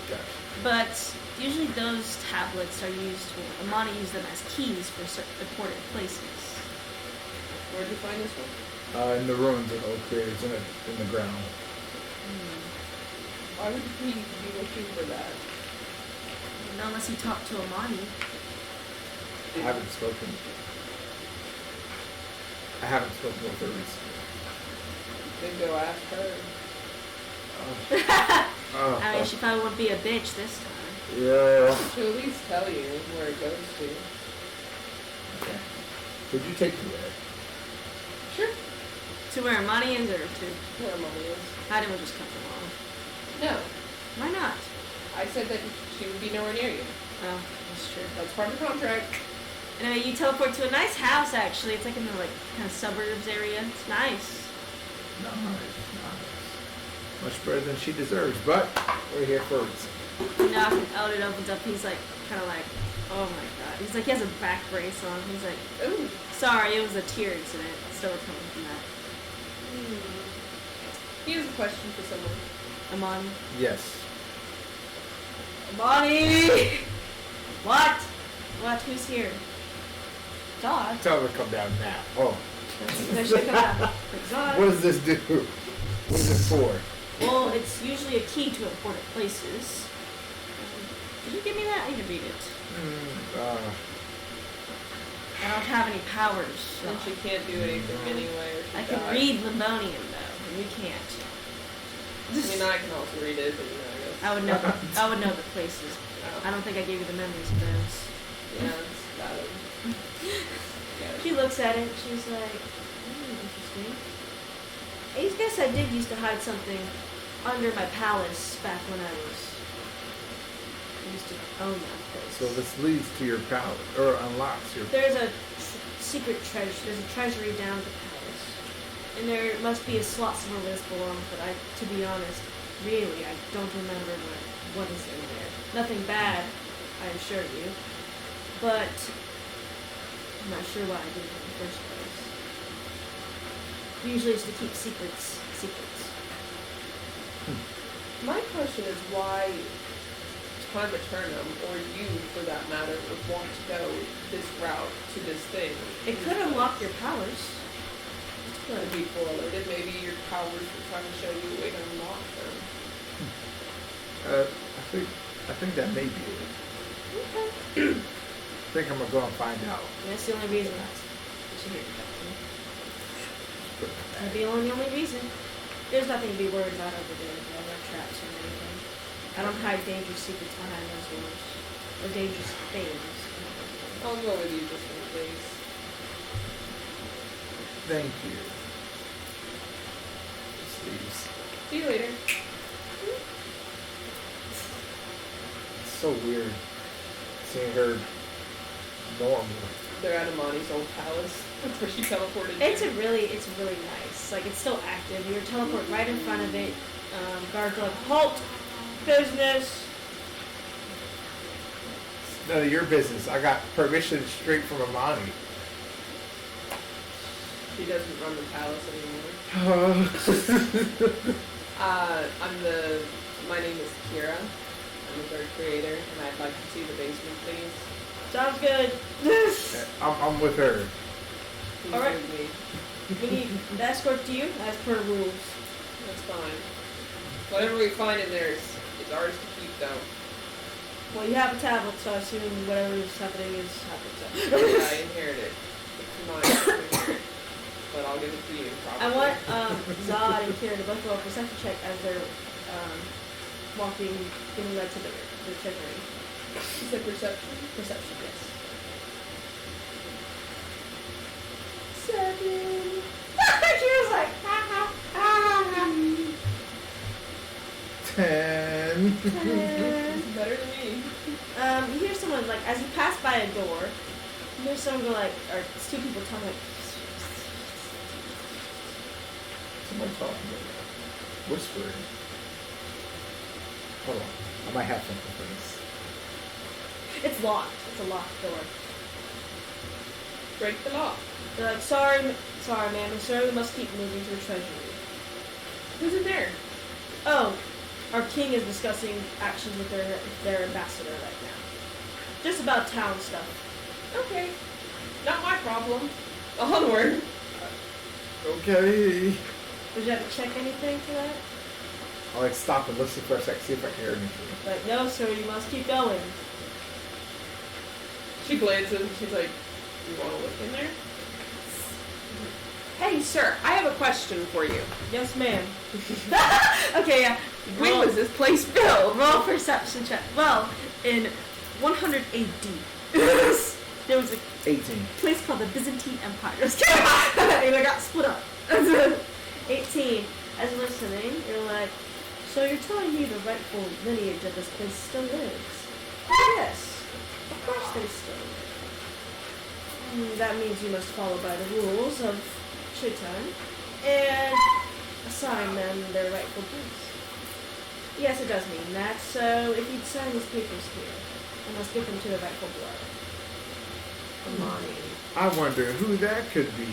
Gotcha. But usually those tablets are used. Amani used them as keys for certain important places. Where'd you find this one? In the ruins of old creators in the ground. Why would he be looking for that? Not unless you talk to Amani. I haven't spoken. I haven't spoken with her recently. Then go ask her. I mean, she probably won't be a bitch this time. Yeah. She'll at least tell you where it goes to. Okay. Could you take me there? Sure. To where money is or to... Where money is. I didn't just come along. No. Why not? I said that she would be nowhere near you. Oh, that's true. That's part of the contract. Anyway, you teleport to a nice house, actually. It's like in the, like, kind of suburbs area. It's nice. Nice. Much better than she deserves, but we're here first. You knock and out, it opens up. He's like, kind of like, oh my god. He's like, he has a back brace on. He's like, Ooh. sorry, it was a tear incident. Still recovering from that. He has a question for someone. Amani. Yes. Amani! What? What? Who's here? Zod. Tell her to come down now. Oh. That's come out. Like, Zod. What does this do? What is it for? Well, it's usually a key to important places. Did you give me that? I need to read it. I don't have any powers. And she can't do anything anyway. Or she I can dies. read Limonian though, and you can't. I mean, I can also read it, but you know, I guess. I would know the places. I don't think I gave you the memories of those. Yeah, it's valid. Yeah. She looks at it. She's like, interesting. I guess I did used to hide something under my palace back when I used to own that place. So this leads to your power, or unlocks your. There's a secret treasure. There's a treasury down at the palace, and there must be a slot somewhere where this belongs. But to be honest, really, I don't remember what is in there. Nothing bad, I assure you. But I'm not sure why I did it in the first place. Usually, it's to keep secrets. My question is why Time Eternum, or you for that matter, would want to go this route to this thing. It could unlock your powers. It Could could. be correlated. Maybe your powers were trying to show you a way to unlock them. I think that may be it. Okay. I think I'm gonna go and find out. And that's the only reason I should hear That'd be the only reason. There's nothing to be worried about over there. No traps or anything. I don't hide dangerous secrets behind those doors. Or dangerous things. I'll go with you just in case. Thank you. Just leaves. See you later. It's so weird seeing her normal. They're at Amani's old palace. That's where she teleported. It's really nice. Like, it's still active. You're teleporting right in front of it. Guards are like, halt! Business! It's none of your business. I got permission straight from Amani. She doesn't run the palace anymore. My name is Kira. I'm the third creator, and I'd like to see the basement, please. Sounds good. I'm with her. Please All right. with me. We need an escort to you as per rules. That's fine. Whatever we find in there is ours to keep, though. Well, you have a tablet, so I assume whatever is happening is happening. I inherited. It's mine. But I'll give it to you, probably. I want Zod and Kira to both roll a perception check as they're walking, getting led to the treasury. Is it perception? Perception, yes. 7. Kira's like, ha ha ha. 10. 10. Better than me. You hear someone, like, as you pass by a door, you hear someone go, like, or it's two people talking, like, Someone talking right now. Whispering. Hold on. I might have something for this. it's locked. It's a locked door. Break the lock. They're like, sorry, ma'am, I'm sorry, we must keep moving to the treasury. Who's in there? Oh, our king is discussing actions with their ambassador right now. Just about town stuff. Okay. Not my problem. Onward. Okay. Would you have to check anything for that? I'll like stop and listen for a sec, see if I can hear anything. Like, no, sir, you must keep going. She glances and she's like, you want to look in there? Hey, sir, I have a question for you. Yes, ma'am. Okay, yeah. When was this place built? Roll perception check. Well, in 100 AD, there was a 18. place called the Byzantine Empire. And it got split up. 18. As you're listening, you're like, so you're telling me the rightful lineage of this place still lives? Yes, of course they still live. That means you must follow by the rules of Chitan and assign them their rightful place. Yes, it does mean that, so if you'd sign these papers here, I must get them to the rightful blood. Amani. I wonder who that could be.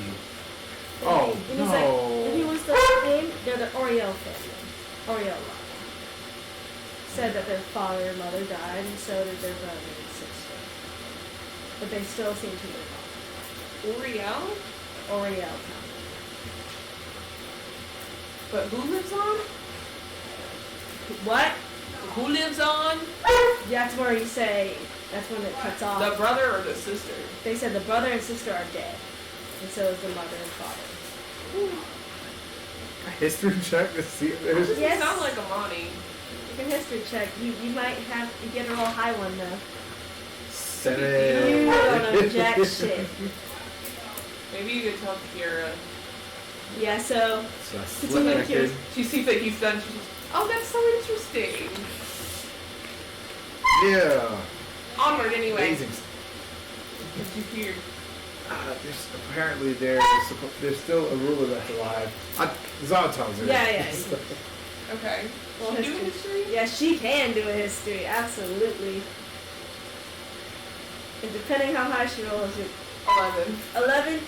Oh, And he's like, and he wants the name, they're the Oriel family. Oriel said that their father and mother died, and so did their brother and sister. But they still seem to live on. Uriel? Oriel Town. But who lives on? What? Who lives on? That's where you say, that's when it cuts off. The brother or the sister? They said the brother and sister are dead, and so is the mother and father. A history check to see if there's. Doesn't Yes. sound like Amani. You can history check. You might have to get a real high one though. 7. You don't know jack shit. Maybe you could tell Kira. Yeah, so So I Continue slept with yours. She sees that he's done. She's just, oh, that's so interesting. Yeah. Onward anyway. Amazing. Did you hear? There's apparently there's still a ruler that's alive. Zod tells her. Yeah, yeah. Okay. Well, She do history. history? Yeah, she can do a history, absolutely. And depending how high she rolls, 11. 11.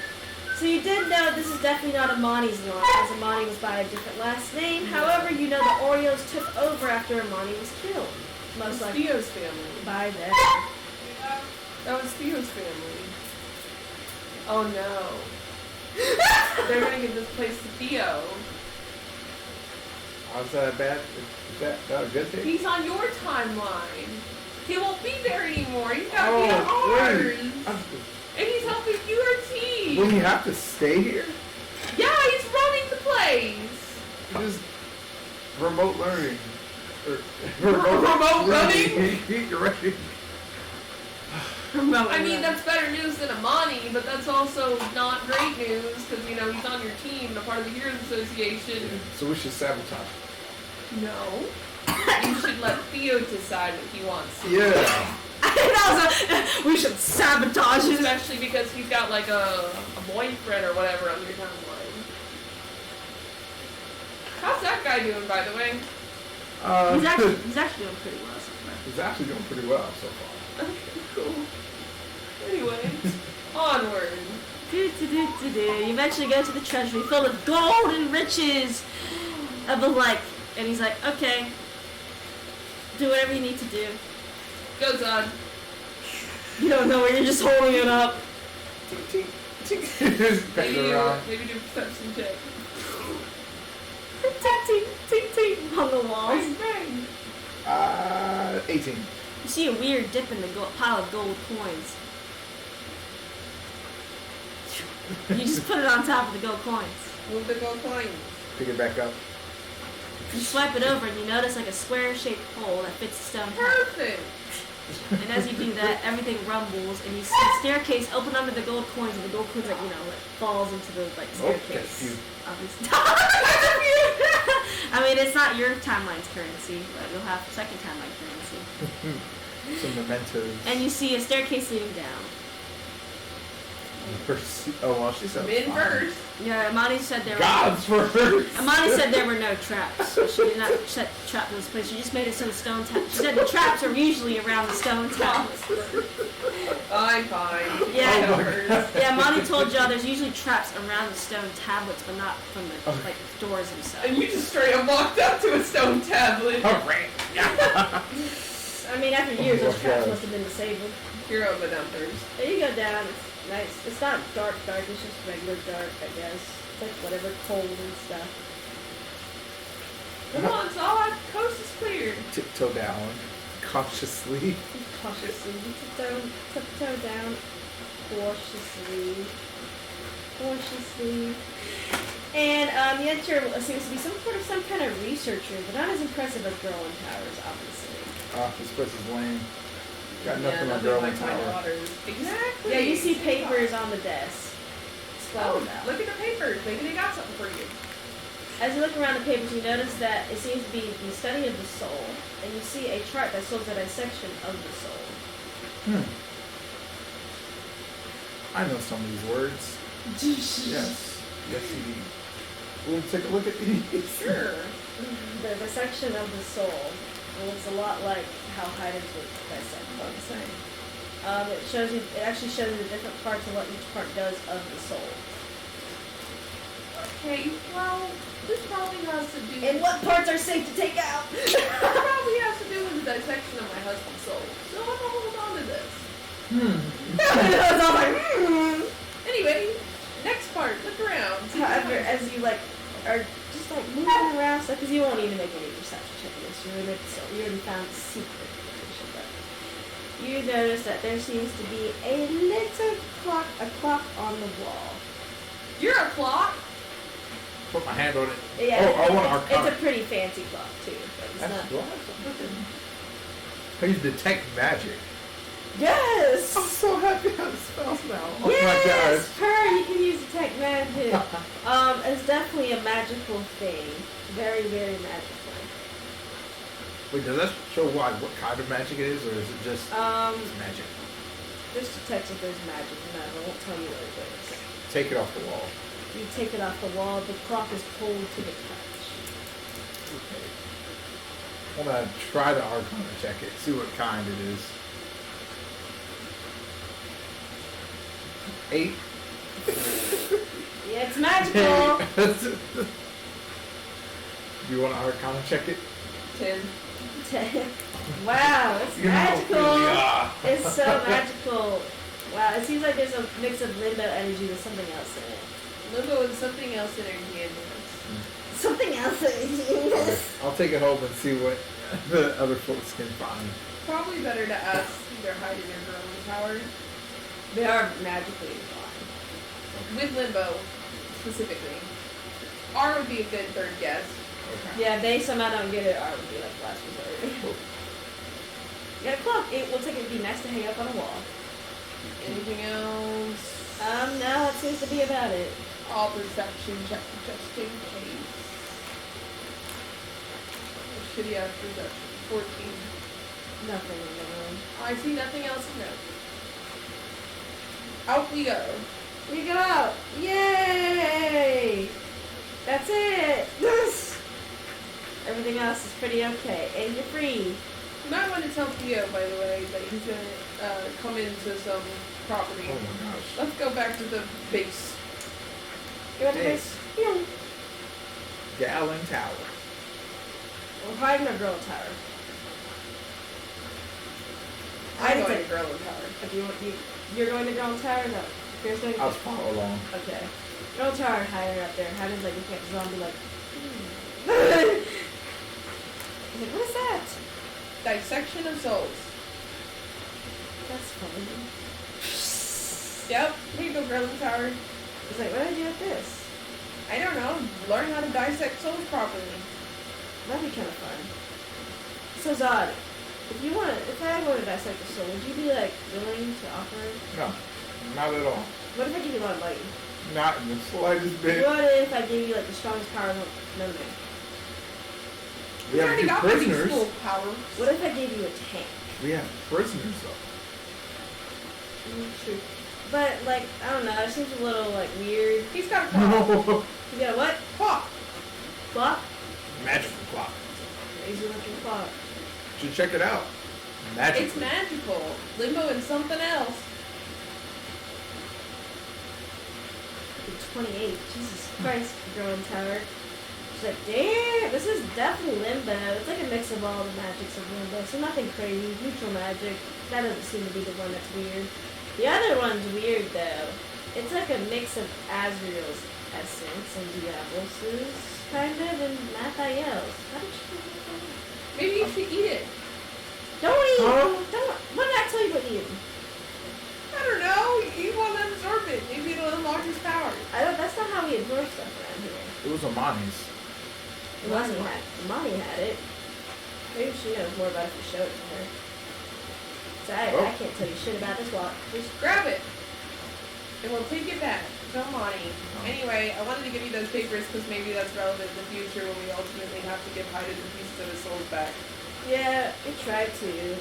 So you did know this is definitely not Amani's line, as Amani was by a different last name. However, you know the Oreos took over after Amani was killed. Most It's likely Theo's family. by them. That was Theo's family. Oh no. They're gonna give this place to Theo. How's that bad? Is that a good thing? He's on your timeline. He won't be there anymore. He's got to be on Oh, ours. wait. And he's helping your team. Will he have to stay here? Yeah, he's running the place. Just remote learning. Or, Remote running? You're right. I mean, that's better news than Amani, but that's also not great news because, you know, he's on your team and a part of the Heroes Association. So we should sabotage. No. You should let Theo decide what he wants to do. Yeah. We should sabotage him. Especially because he's got like a boyfriend or whatever on your timeline. How's that guy doing, by the way? He's actually doing pretty well so far. He's actually doing pretty well so far. Okay, cool. Anyway, onward. You eventually go to the treasury filled with gold and riches of the like. And he's like, okay, do whatever you need to do. Goes on. You don't know where you're just holding it up. Just Maybe pecking around. do a perception check. Ting, ting, ting, ting, on the walls. Bang, bang. 18. You see a weird dip in the pile of gold coins. You just put it on top of the gold coins. Move the gold coins. Pick it back up. You swipe it over and you notice like a square-shaped hole that fits the stone tap. Perfect. And as you do that, everything rumbles and you see a staircase open under the gold coins and the gold coins like, like falls into the like staircase. cute. Obviously. I mean, it's not your timeline's currency, but you'll have second timeline currency. Some mementos. And you see a staircase leading down. Oh, well, she said. Men fine. first. Yeah, Amani said there Gods first. Amani said there were no traps, so she did not set trap in this place. She just made it so the stone tablets. She said the traps are usually around the stone tablets. Fine. Yeah. Oh my God. Yeah, Amani told y'all there's usually traps around the stone tablets, but not from the like doors themselves. And you just straight up walked up to a stone tablet. Hooray. I mean, after years, Oh my those traps God. must have been disabled. Hero go down first. There you go down. It's nice. It's not dark, it's just regular dark, I guess. It's like whatever, cold and stuff. Come on, Zod. Coast is clear. Tiptoe down. Cautiously. Cautiously, tiptoe down, cautiously. before she sleeps. And yet you're seems to be some kind of researcher, but not as impressive as Girl in Towers, obviously. This place is lame. Got Yeah, nothing on nothing Girl like in my Tower. daughters. Exactly. Yeah, you see papers on the desk. Oh, Spelled out. look at the papers. Maybe they got something for you. As you look around the papers, you notice that it seems to be the study of the soul, and you see a chart that shows a dissection of the soul. I know some of these words. Yes. Yes, indeed. We'll take a look at these. Sure. The dissection of the soul. It looks a lot like how Hyden's would dissect. About the same. It actually shows you the different parts of what each part does of the soul. Okay, well, this probably has to do. And what parts are safe to take out? This probably has to do with the dissection of my husband's soul. So I'm gonna hold on to this. I was all like, Anyway, next part. Look around. See what However, happens. as you are just moving around stuff, because you won't need to make any perception check for this. You already found the secret information, but you notice that there seems to be a little clock on the wall. You're a clock. Put my hand on it. Yeah, I want our it's card. a pretty fancy clock too, but it's That's not. I use detect magic. Yes. I'm so happy I have spells now. Oh Yes, my her, you can use detect magic. It's definitely a magical thing. Very, very magical. gosh. Wait, does that show what kind of magic it is, or is it just it's magic? Just detects if there's magic in that. I won't tell you what it is. Take it off the wall. You take it off the wall. The clock is pulled to the touch. Okay. I want to try the Arcana check it, see what kind it is. 8. Yeah, it's magical. You want to Arcana check it? 10. Wow, it's You know, magical. yeah. It's so magical. Wow, it seems like there's a mix of limbo energy with something else in it. Limbo and something else in energy in this. Something else in Okay, I'll take it home and see what the other folks can find. Probably better to ask either Heidi or Girl in Tower. They are magically inclined. With Limbo, specifically. R would be a good third guess. Okay. Yeah, if they somehow don't get it, art would be like last resort. You got a clock. It looks like it'd be nice to hang up on a wall. Anything else? No, that seems to be about it. All perception check just in case. Shitty ass perception. 14. Nothing in the room. I see nothing else to note. Out we go. We go! Yay! That's it! Everything else is pretty okay. And you're free. You might want to tell Theo, by the way, that he's gonna come into some property. Oh my gosh. Let's go back to the base. You want the Hey. base? Yeah. Gallon Tower. We're hiding our girl tower. I'm Heidi's going like, to Girl in Tower. you're going to girl tower? No. Here's going I'll to just follow along. Okay. Girl tower hiding up there. Heidi's like looking at the zombie like, He's like, what is that? Dissection of souls. That's funny. Yep. Here you go, Girl in Tower. He's like, what did I do with this? I don't know. Learn how to dissect souls properly. That'd be kind of fun. So Zod, if I wanted to dissect a soul, would you be like willing to offer it? No, not at all. What if I give you a lot of light? Not in the slightest bit. What if I give you like the strongest power known to man? We have already two got my prisoners. full power. What if I gave you a tank? We have prisoners though. True. But like, I don't know, it seems a little like weird. He's got a clock. No. You got a what? Clock. Clock? Magical clock. Crazy looking clock. Should check it out. Magical. It's magical. Limbo and something else. 28. Jesus Christ, growing tower. She's like, damn, this is definitely limbo. It's like a mix of all the magics of limbo. So nothing crazy. Neutral magic. That doesn't seem to be the one that's weird. The other one's weird though. It's like a mix of Azrael's essence and Diablos' kind of, and Mathael's. How did you do that? Maybe you should eat it. Don't eat! Huh? Don't! What did I tell you about eating? I don't know. You want to absorb it. Maybe it'll unlock his power. It was Amani's. Monty had it. Maybe she knows more about it if you show it to her. So I can't tell you shit about this watch. Just grab it. And we'll take it back. Tell Monty. Anyway, I wanted to give you those papers because maybe that's relevant in the future when we ultimately have to give Haida the pieces of his souls back. Yeah, we tried to.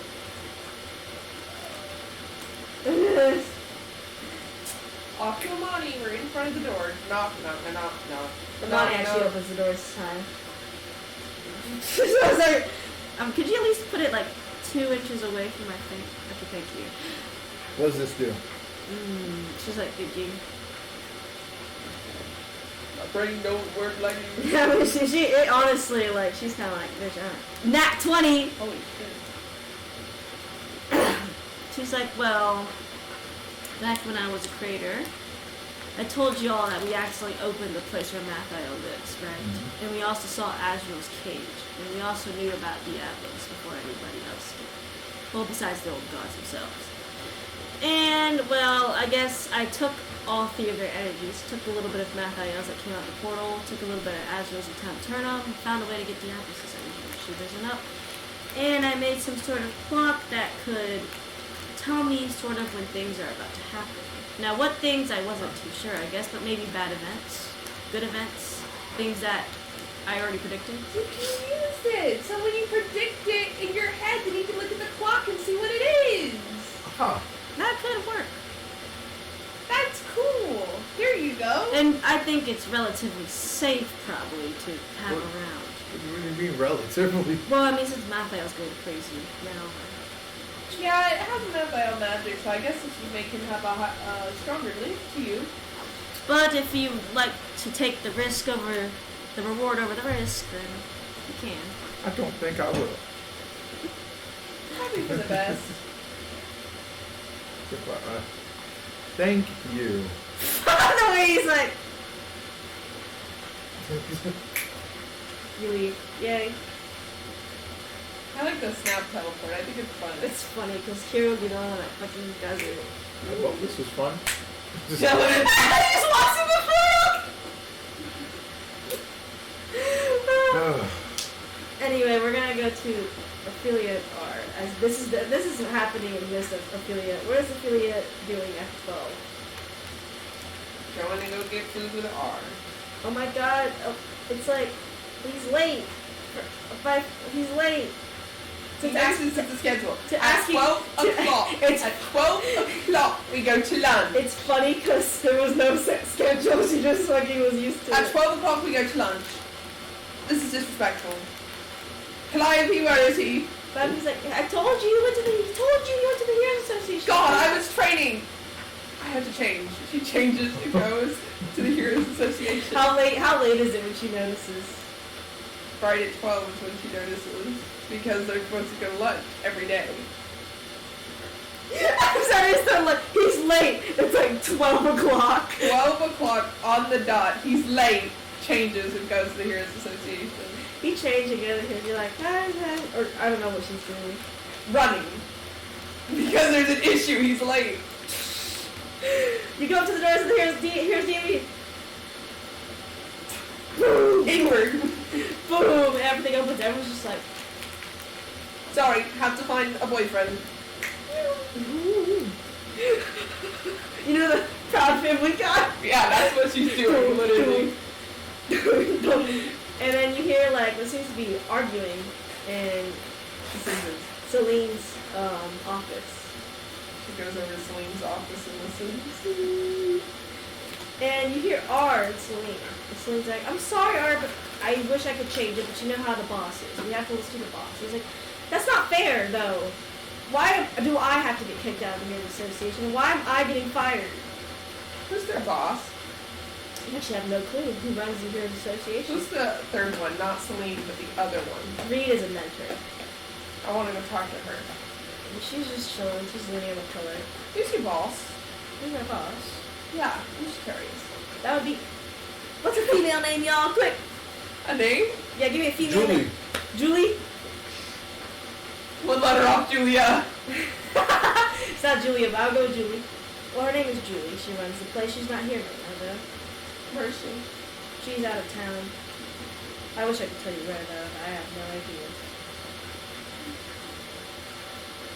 Off to Amani, we're in front of the door. Knock. Monty actually opens the door this time. So I was like, could you at least put it like 2 inches away from my face? Okay, thank you. What does this do? She's like thinking. My brain don't work like you. Yeah, I mean, it honestly, like, she's kind of like, bitch, Nat 20! Holy shit. She's like, well, back when I was a creator, I told you all that we actually opened the place where Mathiel lives, right? Mm-hmm. And we also saw Azrael's cage. And we also knew about Diablos before anybody else did. Well, besides the old gods themselves. And, well, I guess I took all 3 of their energies, took a little bit of Mathiel's that came out the portal, took a little bit of Azrael's and Time Turn and found a way to get Diablos' energy when she risen up. And I made some sort of clock that could tell me sort of when things are about to happen. Now, what things, I wasn't too sure, I guess, but maybe bad events, good events, things that I already predicted. You can use it. So when you predict it in your head, then you can look at the clock and see what it is. Huh. That could work. That's cool. Here you go. And I think it's relatively safe, probably, to have around. What do you mean relatively? Well, I mean, since Mathiel's going crazy now. Yeah, it has a Mathiel magic, so I guess this would make him have a stronger link to you. But if you like to take the risk over the reward over the risk, then you can. I don't think I will. Probably for the best. Thank you. The way he's like, you leave. Yay. I like the snap teleport. I think it's fun. It's funny because Kira will be the one that fucking does it. Well, this was fun. He just walks in the Ugh. Anyway, we're gonna go to Ophelia R. As this is happening in the midst of Ophelia. What is Ophelia doing at 12? Going to go get food with an R. Oh my god, it's like, he's late. He's late. He notices the schedule. To At ask 12 o'clock. It's At 12 o'clock, we go to lunch. It's funny because there was no set schedule. She just fucking was used to At it. 12 o'clock, we go to lunch. This is disrespectful. Calliope, where is he? But he's like, I told you you went to the Heroes Association. God, I was training. I have to change. She changes and goes to the Heroes Association. How late is it when she notices? Right at 12 is when she notices. Because they're supposed to go to lunch every day. I'm sorry, it's not like, he's late. It's like 12 o'clock. 12 o'clock on the dot. He's late. Changes and goes to the Heroes Association. He changed again and he'll be like, hi, or I don't know what she's doing. Running. Because there's an issue. He's late. You go up to the doors of the Heroes DMV. Boom. Inward. Boom. Everything opens. Everyone's just like, Sorry, have to find a boyfriend. you know the Proud Family guy? Yeah, that's what she's doing, literally. And then you hear like what seems to be arguing in Celine's office. She goes over to Celine's office and listens. And you hear R and Celine. And Celine's like, I'm sorry, R, but I wish I could change it, but you know how the boss is. We have to listen to the boss. He's like, that's not fair, though. Why do I have to get kicked out of the Heroes Association? Why am I getting fired? Who's their boss? I actually have no clue who runs the Heroes Association. Who's the third one? Not Celine, but the other one. Reed is a mentor. I want to go talk to her. And she's just chilling. She's leaning on the pillar. Who's your boss? Who's my boss? Yeah, I'm just curious. That would be... What's a female name, y'all? Quick! A name? Yeah, give me a female Julie. name. Julie? One letter off, Julia. It's not Julia, but I'll go with Julie. Well, her name is Julie. She runs the place. She's not here right now, though. Where is she? She's out of town. I wish I could tell you where though. I have no idea.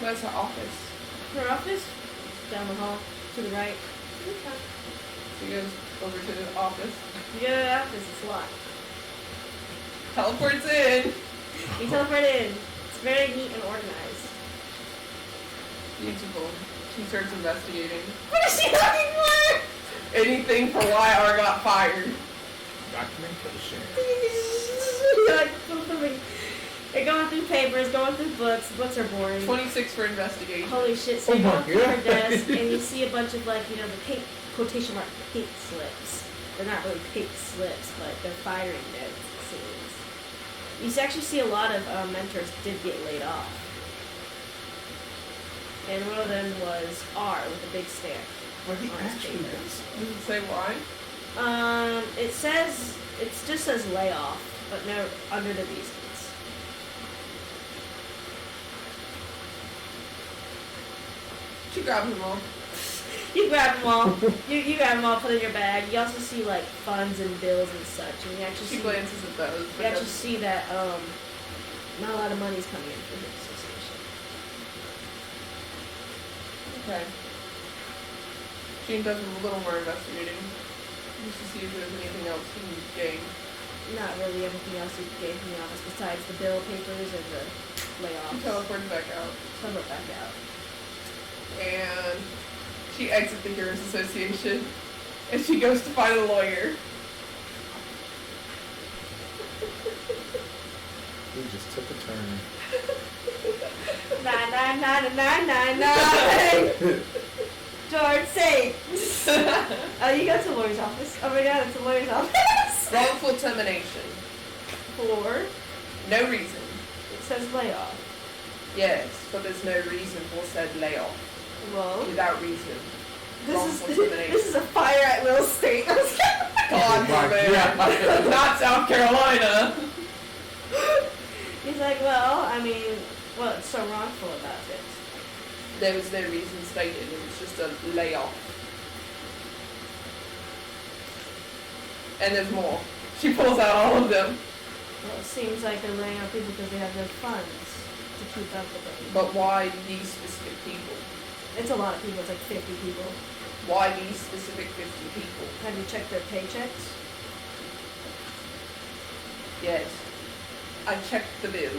Where's her office? Her office? Down the hall. To the right. She goes over to the office. You go to the office, it's locked. Teleports in. You teleport in. It's very neat and organized. Beautiful. She starts investigating. What is she looking for? Anything for why R got fired. Documentation. Like, they're going through papers, going through books. Books are boring. 26 for investigation. Holy shit. So Oh you my go through her God. desk and you see a bunch of, like, you know, the pink, quotation mark, pink slips. They're not really pink slips, but they're firing notes, it seems. You actually see a lot of mentors did get laid off. And one of them was R with a big stamp. Well, he on his actually paper. does. Does it say why? It just says layoff, but no, under the reasons. She grabbed them all. You grab them all. you grab them all, put in your bag. You also see like funds and bills and such, and you actually She see glances at those. you But actually doesn't- see that not a lot of money's coming in from the association. Okay. Jean does a little more investigating. Just to see if there's anything else he can gain. Not really anything else you can gain from the office besides the bill papers and the She layoffs. teleports back out. Teleport back out. And she exits the Heroes Association. And she goes to find a lawyer. He just took a turn. 99999. George, say. Oh, you got to the lawyer's office. Oh my god, it's the lawyer's office. Wrongful termination. For No reason. it says layoff. Yes, but there's no reason for said layoff. Well, Without reason. this Wrongful is termination. this is a fire at Will State. God, Oh my man. God. Not South Carolina. He's like, well, I mean, what's so wrongful about it? There was no reason stated. It was just a layoff. And there's more. She pulls out all of them. Well, it seems like they're laying off people because they have no funds to keep up with them. But why these specific people? It's a lot of people. It's like 50 people. Why these specific 50 people? Have you checked their paychecks? Yes. I checked the bills.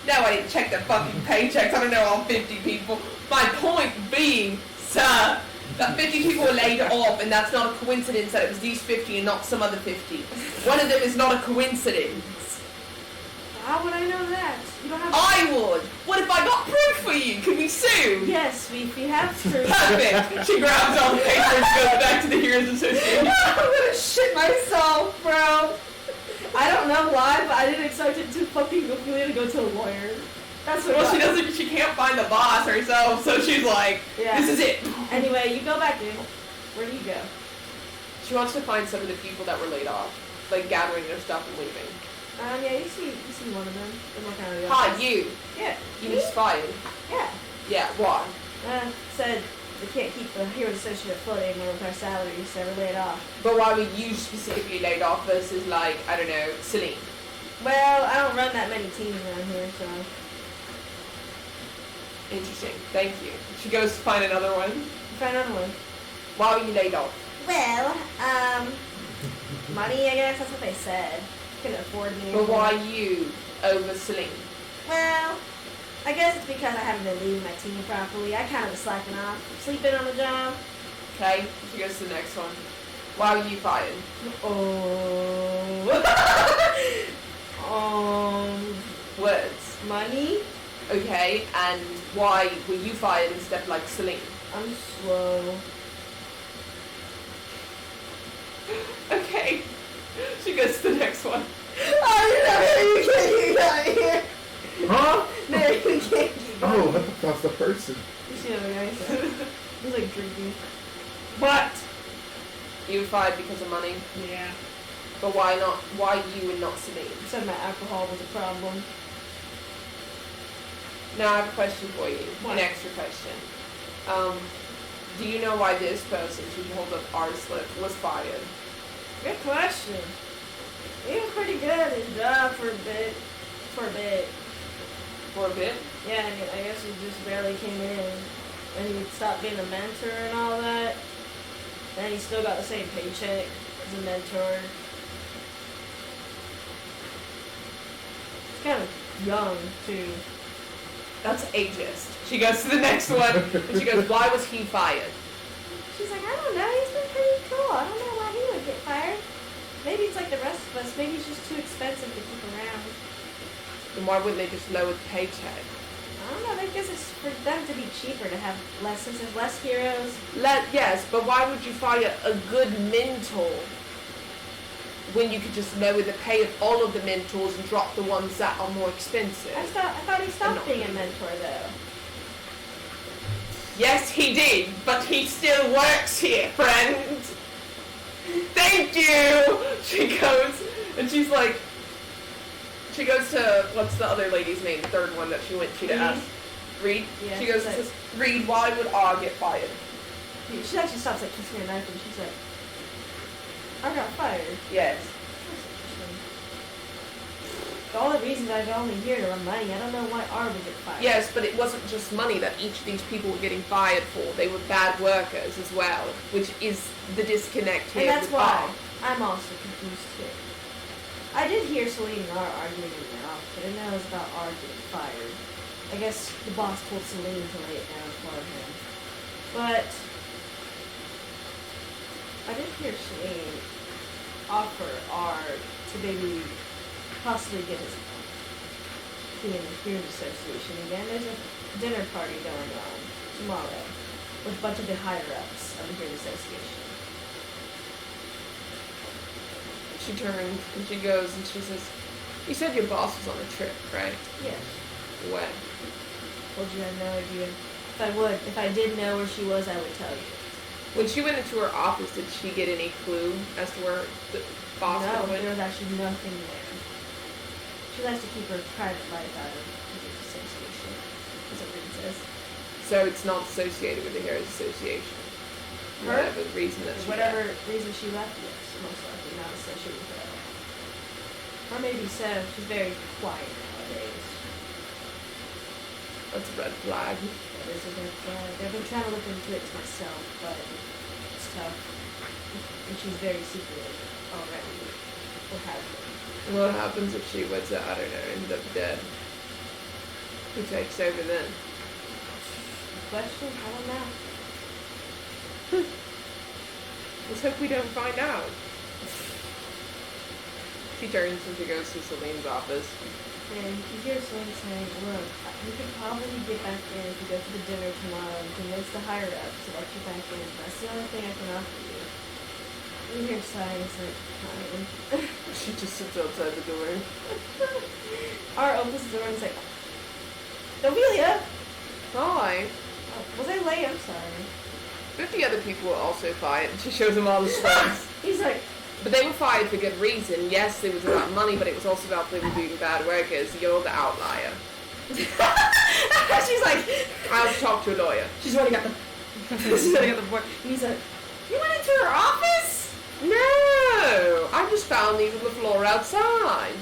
No, I didn't check the fucking paychecks. I don't know all 50 people. My point being, sir, that 50 people were laid off, and that's not a coincidence that it was these 50 and not some other 50. One of them is not a coincidence. How would I know that? You don't have. I would. What if I got proof for you? Could we sue? Yes, if you have proof. Perfect. She grabs all the papers and goes back to the Heroes Association. I'm gonna shit myself, bro. I don't know why, but I didn't expect it to fucking Ophelia to go to a lawyer. That's what. Well, she got- doesn't. She can't find the boss herself, so she's like, Yeah. "This is it." Anyway, you go back in. Where do you go? She wants to find some of the people that were laid off, like gathering their stuff and leaving. Yeah, you see one of them. They're working out of the Hi, office. you. Yeah. You was fired. Yeah. Yeah. Why? Said they can't keep the Heroes Association afloat anymore with our salaries, so we're laid off. But why were you specifically laid off versus like I don't know, Celine? Well, I don't run that many teams around here, so. Interesting. Thank you. She goes to find another one. Find another one. Why were you laid off? Well, money, I guess that's what they said. Couldn't afford me. But why you over Celine? Well, I guess it's because I haven't been leading my team properly. I kind of was slacking off, sleeping on the job. Okay. She goes to the next one. Why were you fired? Oh. Words. Money. Okay. And why were you fired instead of like Celine? I'm slow. Okay. She goes to the next one. Oh, you can't get out of here. Huh? No, you can't get Oh, I thought that was the person. You see the other guy? He's like drinking. What? You were fired because of money. Yeah. But why not? Why you and not Celine? Said my alcohol was a problem. Now I have a question for you. What? An extra question. Do you know why this person, she holds up our slip, was fired? Good question. He was pretty good at his job for a bit. For a bit? Yeah, I guess he just barely came in. And he stopped being a mentor and all that. And he still got the same paycheck as a mentor. He's kind of young, too. That's ageist. She goes to the next one, and she goes, why was he fired? She's like, I don't know, he's been pretty cool. I don't know why he would get fired. Maybe it's like the rest of us. Maybe he's just too expensive to keep around. Then why wouldn't they just lower the paycheck? I don't know, I guess it's for them to be cheaper, to have less, since there's less heroes. Yes, but why would you fire a good mentor when you could just lower the pay of all of the mentors and drop the ones that are more expensive? I thought he stopped being a mentor, though. Yes, he did, but he still works here, friend. Thank you! She goes, and she's like, she goes to, what's the other lady's name, the third one that she went to ask? Reed? Yeah, She goes and says, Reed, why would I get fired? She actually stops like kissing her knife and she's like, I got fired. Yes. All the reasons I'm only here to run money, I don't know why R would get fired. Yes, but it wasn't just money that each of these people were getting fired for. They were bad workers as well, which is the disconnect here. And that's with why R. I'm also confused too. I did hear Celine and R arguing in the office, but I know it was about R getting fired. I guess the boss told Celine to lay it down for him. But I did hear Celine offer R to maybe possibly get his be in the Heroes Association again. There's a dinner party going on tomorrow with a bunch of the higher-ups of the Heroes Association. She turns and she goes and she says, you said your boss was on a trip, right? Yes. When? Told you I had no idea. If I did know where she was, I would tell you. When she went into her office, did she get any clue as to where the boss No, went? there was actually nothing there. She likes to keep her private life out of the Heroes Association. That's what Reed says. So it's not associated with the Heroes Association. Her? Whatever reason that she Whatever left. reason she left, yes, most likely not associated with her. Or maybe so. She's very quiet nowadays. That's a red flag. That is a red flag. I've been trying to look into it myself, but it's tough. And she's very secretive already. Or has been. What happens if she was, I don't know, ended up dead? Who takes over then? Good question? I don't know. Let's hope we don't find out. She turns and she goes to Celine's office. And you hear Celine saying, look, we could probably get back in if you go to the dinner tomorrow and convince the higher-ups to let you back in. That's the only thing I can offer you. You hear sighing, it's like, fine. She just sits outside the door. R opens the door and is like, Ophelia! Hi. Oh, was I late? I'm sorry. 50 other people were also fired, and she shows them all the slips. He's like, But they were fired for good reason. Yes, it was about money, but it was also about them being bad workers. You're the outlier. she's like, I have to talk to a lawyer. she's running out the board. And he's like, you went into her office? No! I just found these on the floor outside.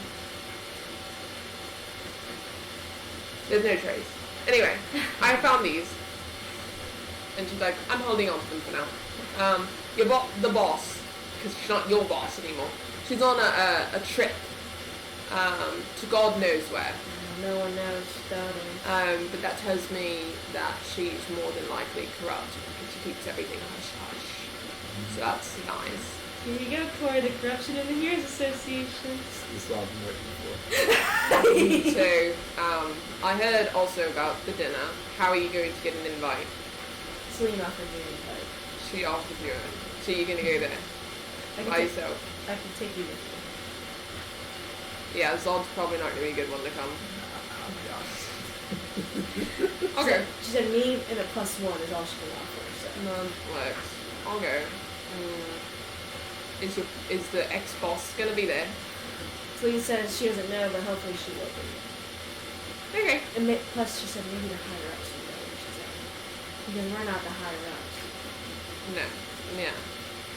There's no trace. Anyway, I found these. And she's like, I'm holding on to them for now. The boss, because she's not your boss anymore. She's on a trip to God knows where. No one knows, darling. But that tells me that she's more than likely corrupt because she keeps everything hush hush. So that's nice. Here you go, Corey, the corruption in the Heroes Association. This is what I've been waiting for. So, I heard also about the dinner. How are you going to get an invite? Celine offered me an invite. She offered you one. So you're going to go there by yourself? I can take you with me. Yeah, Zod's probably not going to be a good one to come. I'll be honest. Okay. She said me and a +1 is all she can offer, so. None works. I'll go. Is the ex-boss going to be there? Celine says she doesn't know, but hopefully she will be. Okay. And plus, she said maybe the higher-ups will know what she's at. Because we're not the higher-ups. No. Yeah.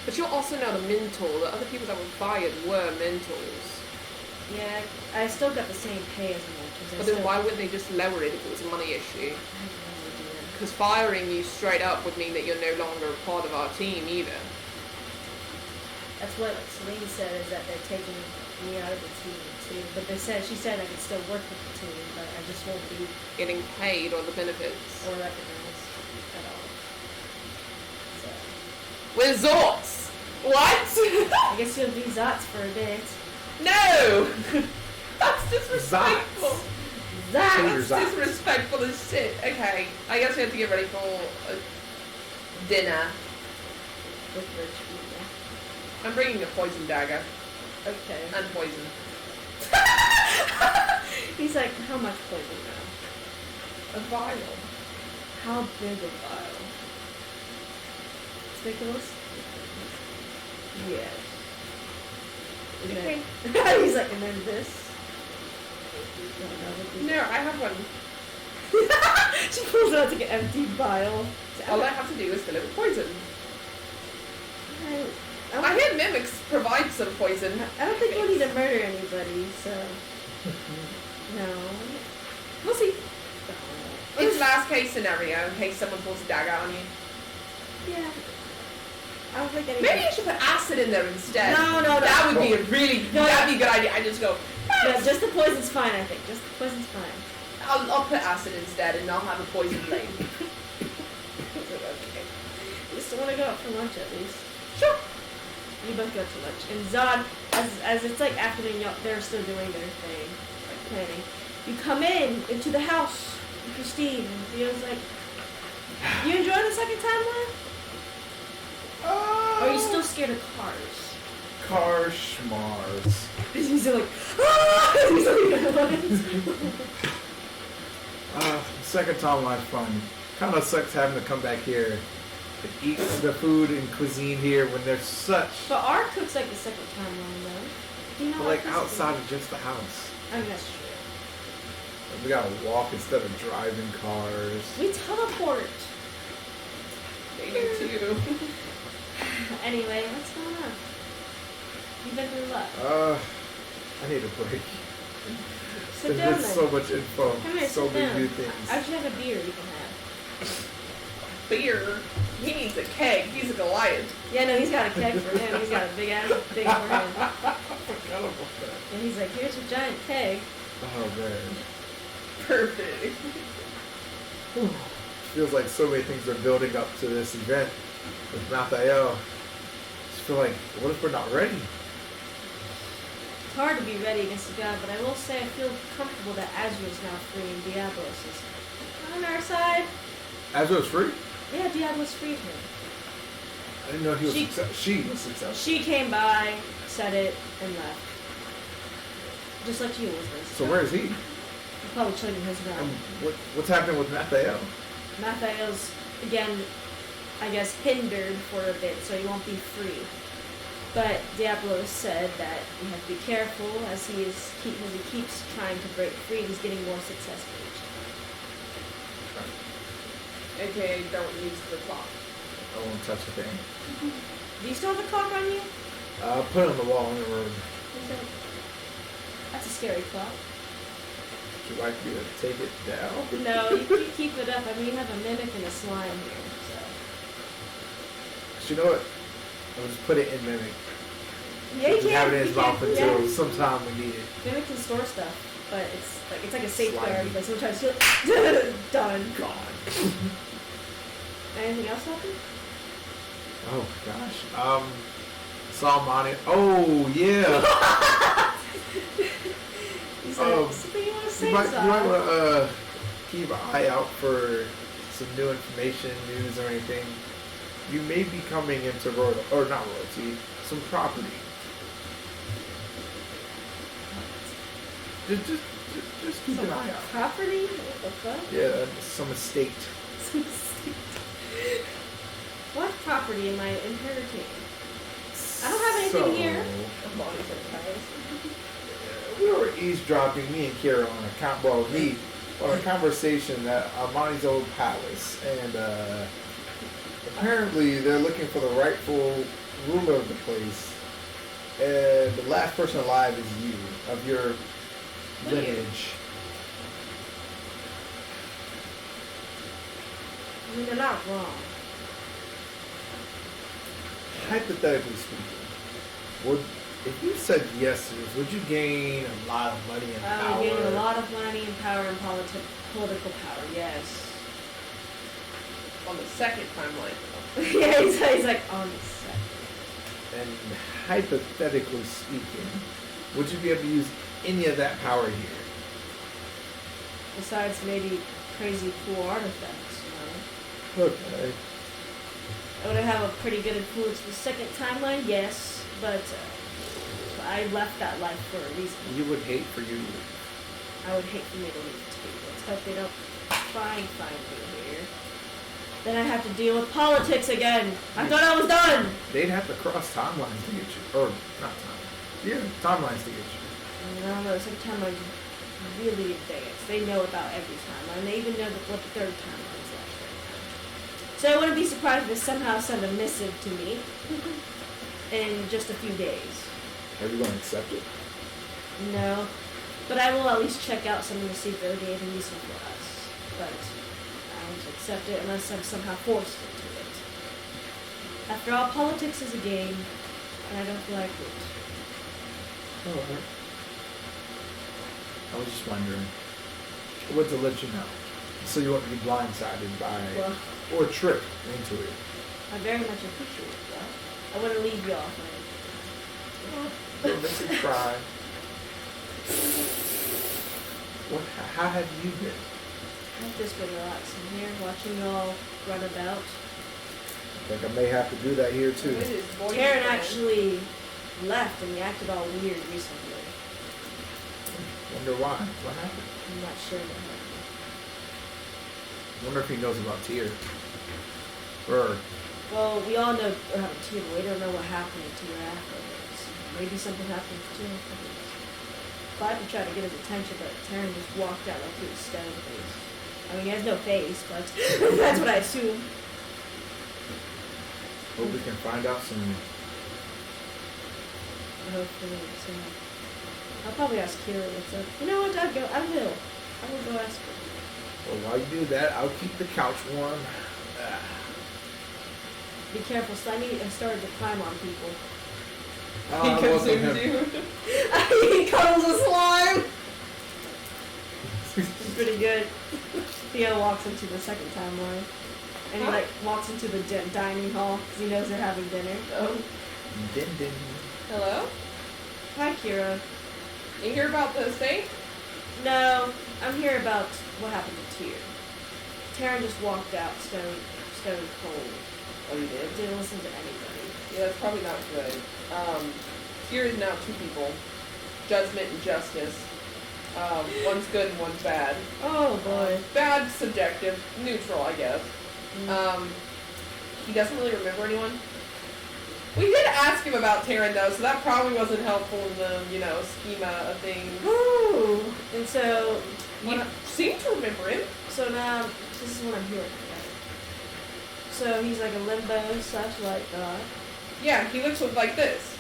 But you're also not a mentor. The other people that were fired were mentors. Yeah, I still got the same pay as the mentors. But then why wouldn't they just lower it if it was a money issue? I have no idea. Because firing you straight up would mean that you're no longer part of our team either. That's what Celine said, is that they're taking me out of the team too. But she said I could still work with the team, but I just won't be Getting paid or the benefits. or recognized at all. So Resorts! What? I guess you'll be Zots for a bit. No! That's disrespectful. Zots! That's disrespectful as shit. Okay, I guess we have to get ready for dinner. With rich people. I'm bringing a poison dagger. Okay. And poison. He's like, how much poison now? A vial. How big a vial? Ridiculous? Yes. And then, he's like, and then this? No, I have one. She pulls out like an empty vial. All I have to do is fill it with poison. I I hear mimics provide some poison. I don't think we'll need to murder anybody, so. No. We'll see. It's last case scenario in case someone pulls a dagger on you. Yeah. I don't think anybody. Maybe you should put acid in there instead. No. That would be a really, that'd be a good idea. I just go, Yeah, just the poison's fine, I think. Just the poison's fine. I'll put acid instead and I'll have a poison blade. Okay. You still want to go out for lunch at least? Sure. You both go to lunch. And Zod, as it's like afternoon, they're still doing their thing, like planning. You come into the house with Christine, and Theo's like, you enjoy the second timeline? Or are you still scared of cars? Car schmars. He's like, ah! He's like, Second timeline fun. Kind of sucks having to come back here and eat the food and cuisine here when there's such. but our cook's like the second timeline though. Do you know Like our cook's outside of just the house. I mean, that's true. We gotta walk instead of driving cars. We teleport. They do too. Anyway, what's going on? You've been through what? I need a break. Sit There's down been then. so much info, Come here, so sit many down. new things. I actually have a beer you can have. Beer. He needs a keg. He's a Goliath. Yeah, no, he's got a keg for him. He's got a big ass thing for him. I forgot about that. And he's like, here's a giant keg. Oh man. Perfect. Feels like so many things are building up to this event with Mathael. Just feel like, what if we're not ready? It's hard to be ready against the god, but I will say I feel comfortable that Azrael is now free and Diablos is on our side. Azrael's free? Yeah, Diablos freed him. I didn't know he was She- she was successful. She came by, said it, and left. Just like you, Elizabeth. So where is he? He's probably chilling in his And realm. what's happening with Mathael? Mathael's, again, I guess, hindered for a bit, so he won't be free. But Diablos said that you have to be careful as he keeps trying to break free. He's getting more successful each time. AKA, don't use the clock. I won't touch a thing. Do you still have a clock on you? Put it on the wall in the room. That's a scary clock. Would you like me to take it down? No, you keep it up. I mean, you have a mimic and a slime here, so. You know what? I'll just put it in Mimic. Yeah, you Just have it in his can. mouth until Yeah. sometime we need it. Mimic can store stuff, but it's like a safeguard. Slimy. But sometimes you'll done. Gone. Anything else happen? Oh gosh. Saw Monty. Oh yeah. You said something you want to say, You might Zod? want to keep an eye out for some new information, news, or anything. You may be coming into not royalty, some property. Just keep an eye out. Property? What the fuck? Yeah, some estate. What property am I inheriting? I don't have anything here. We were eavesdropping, me and Kira, on a conversation at Armani's old palace, and Apparently, they're looking for the rightful ruler of the place, and the last person alive is you, of your lineage. I mean, they're not wrong. Hypothetically speaking, if you said yes to this, would you gain a lot of money and I power? would gain a lot of money and power and political power, yes. On the second timeline, though. Yeah, he's like, on the second. And hypothetically speaking, would you be able to use any of that power here? Besides maybe crazy cool artifacts, you know? Okay. Would I have a pretty good influence for the second timeline? Yes, but I left that life for a reason. You would hate for you. I would hate for me to leave too. Let's hope they don't find me here. Then I have to deal with politics again. I thought I was done. They'd have to cross timelines to get you. Or, not timelines. Yeah, timelines to get you. I don't know, the second timeline's really advanced. They know about every timeline. They even know what the third timeline's like right now. So I wouldn't be surprised if they somehow send a missive to me in just a few days. Are you going to accept it? No. But I will at least check out something to see if there would be anything useful for us. But I won't accept it unless I'm somehow forced into it. After all, politics is a game, and I don't like it. Alright. I was just wondering. What to let you know. So you won't be blindsided by Well, or tricked into it. I very much appreciate it, though. I want to leave you off my... Don't make me cry. What? How have you been? I've just been relaxing here, watching y'all run about. I think I may have to do that here too. With his boyfriend. Karen actually left and he acted all weird recently. Wonder why? What happened? I'm not sure what happened. Wonder if he knows about Tyr. Or Well, we all know what happened to you, but we don't know what happened to you afterwards. Maybe something happened to you afterwards. Clyde tried to get his attention, but Taryn just walked out like he was stone faced. I mean, he has no face, but that's what I assume. hope we can find out soon. Hopefully, so. I'll probably ask Kira what's up. You know what? I will go ask her. Well, while you do that, I'll keep the couch warm. Be careful, Slimy has started to climb on people. He It wasn't consumes him. you. He cuddles a slime! It's pretty good. Theo walks into the second timeline. And he Huh? walks into the dining hall because he knows they're having dinner. Oh. Din din. Hello? Hi, Kira. You hear about the estate? No, I'm here about what happened to Tyr. Taryn just walked out stone cold. Oh, you did? Didn't listen to anybody. Yeah, that's probably not good. Here is now two people. Judgment and justice. One's good and one's bad. Oh boy. Bad, subjective, neutral, I guess. He doesn't really remember anyone. We did ask him about Taryn though, so that probably wasn't helpful in the, schema of things. Ooh. And so, You seem to remember him. so now, this is what I'm hearing. Right? So he's like a limbo / light god. Yeah, he looks like this.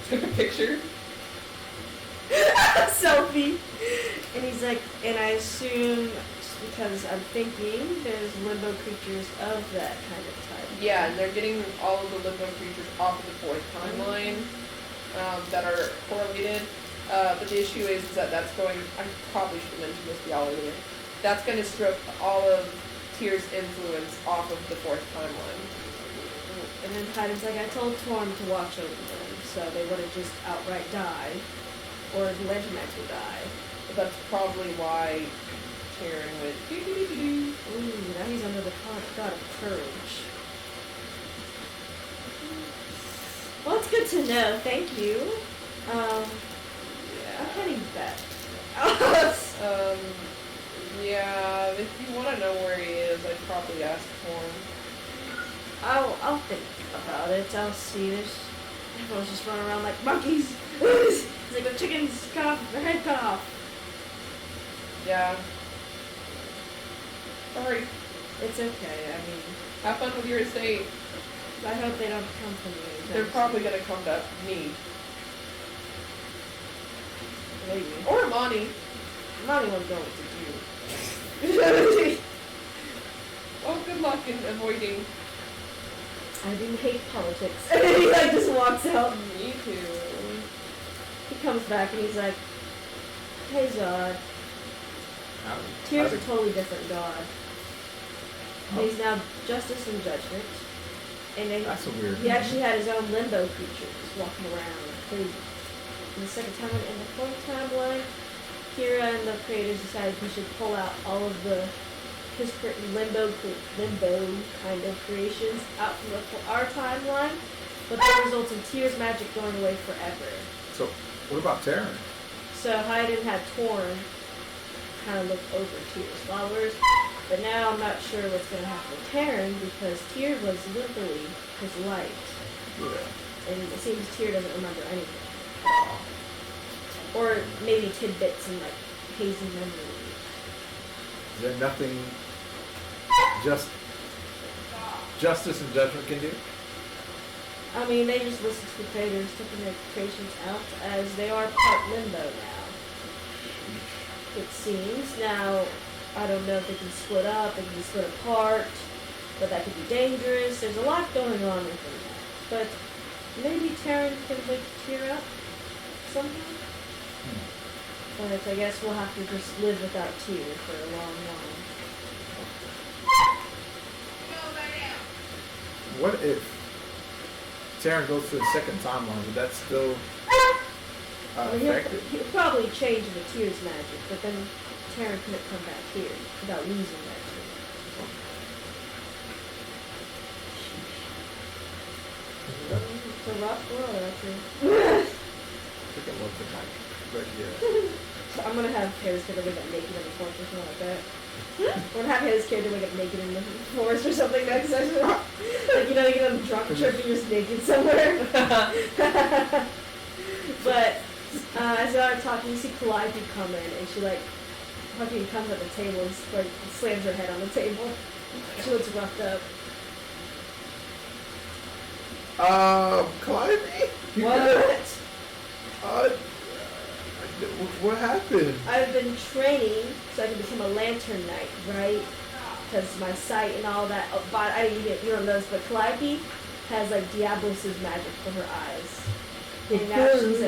Took a picture. Selfie. And he's like, and I assume, because I'm thinking there's limbo creatures of that kind of type. Yeah, and they're getting all of the limbo creatures off of the fourth timeline that are correlated. But the issue is that that's going, I probably should have mentioned this to y'all earlier, that's going to strip all of Tyr's influence off of the fourth timeline. And then Titan's like, I told Torm to watch over them, so they wouldn't just outright die, or the Legend Knights would die. But that's probably why Karen went doo-doo-doo-doo. Ooh, now he's under the god of courage. Well, it's good to know. Thank you. I'm Yeah. heading back. Yeah, if you want to know where he is, I'd probably ask for him. I'll think about it. I'll see. Everyone's just running around like monkeys. It's like the chickens cut off their head cut off. Yeah. Sorry. It's okay. I mean, Have fun with your estate. I hope they don't come from you. They're probably gonna come to me. Maybe. Or Monty. I'm not even going to do. Well, good luck in avoiding. I do hate politics. And then he like just walks out. Me too. He comes back and he's like, "Hey Zod." Tyr's a totally different god. He's now justice and judgment. And then That's a weird. he actually had his own limbo creatures walking around crazy. In the second timeline, in the fourth timeline, Kira and the creators decided he should pull out all of his limbo kind of creations out from our timeline, but that results in Tyr's magic going away forever. So, what about Terran? So Hayden had Torn kind of look over Tyr's followers, but now I'm not sure what's going to happen with Terran because Tyr was literally his light, Yeah. and it seems Tyr doesn't remember anything. Or maybe tidbits and like hazy memories. Is there nothing justice and judgment can do? I mean, they just listen to the creators, taking their creations out as they are part limbo now. It seems. Now, I don't know if they can split up, they can be split apart, but that could be dangerous. There's a lot going on within that. But maybe Terran can wake Tyr up somehow? But I guess we'll have to just live without Tyr for a long while. What if Terran goes to the second timeline? Would that still I mean, affect it? he'll probably change into Tyr's magic, but then Terran couldn't come back here without losing that Tyr. It's a rough world out here. Take a look at my right here. I'm gonna have Harry's character wake up naked in the forest or something like that. I'm gonna have his character wake up naked in the forest or something next session. Like, you know, you get on a drunk trip and you're just naked somewhere. But as they are talking, you see Calliope come in and she like fucking comes at the table and like slams her head on the table. She looks roughed up. Calliope? What? What happened? I've been training so I can become a lantern knight, right? Because my sight and all that. Oh, but you don't know this, but Calliope has like Diablos' magic for her eyes. And now she's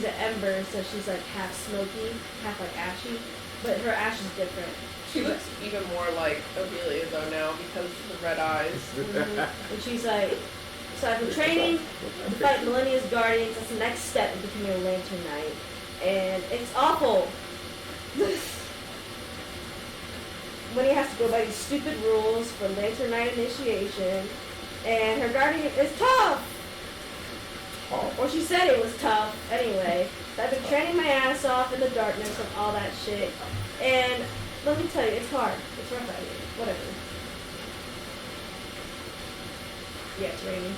an ember, so she's like half smoky, half like ashy, but her ash is different. She looks even more like Ophelia though now because of the red eyes. And she's like, so I've been training to fight Millennia's Guardians. That's the next step in becoming a lantern knight. And it's awful. When he has to go by these stupid rules for Lantern Knight initiation, and her guardian is tough. Or she said it was tough. Anyway, so I've been training my ass off in the darkness and all that shit. And let me tell you, it's hard. It's rough out here. Whatever. Yeah, it's raining.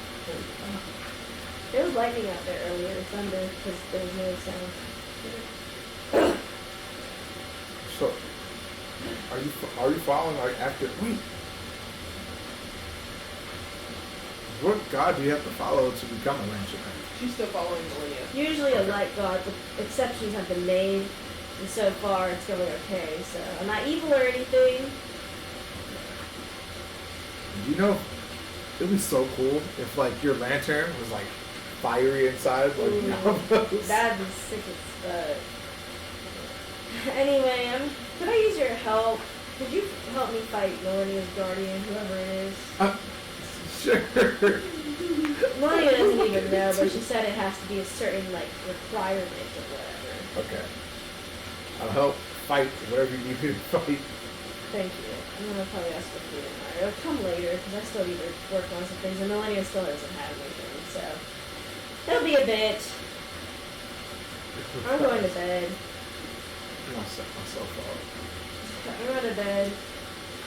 There was lightning out there earlier. Thunder, because there was no sound. So, are you following like after? Wait, what god do you have to follow to become a lantern knight? She's still following Millennia. Usually a light god, but exceptions have been made, and so far it's going okay. So I'm not evil or anything. You know, it'd be so cool if like your lantern was like fiery inside, like Diablos. That'd be sick as fuck. Anyway, could I use your help? Could you help me fight Millennia's Guardian, whoever it is? Sure. Millennia doesn't even know, but she said it has to be a certain like requirement or whatever. Okay. I'll help fight whatever you need me to fight. Thank you. I'm gonna probably ask for food tomorrow. It'll come later because I still need to work on some things, and Millennia still doesn't have anything, so it'll be a bit. I'm going to bed. I'm gonna set myself up. I'm going to bed.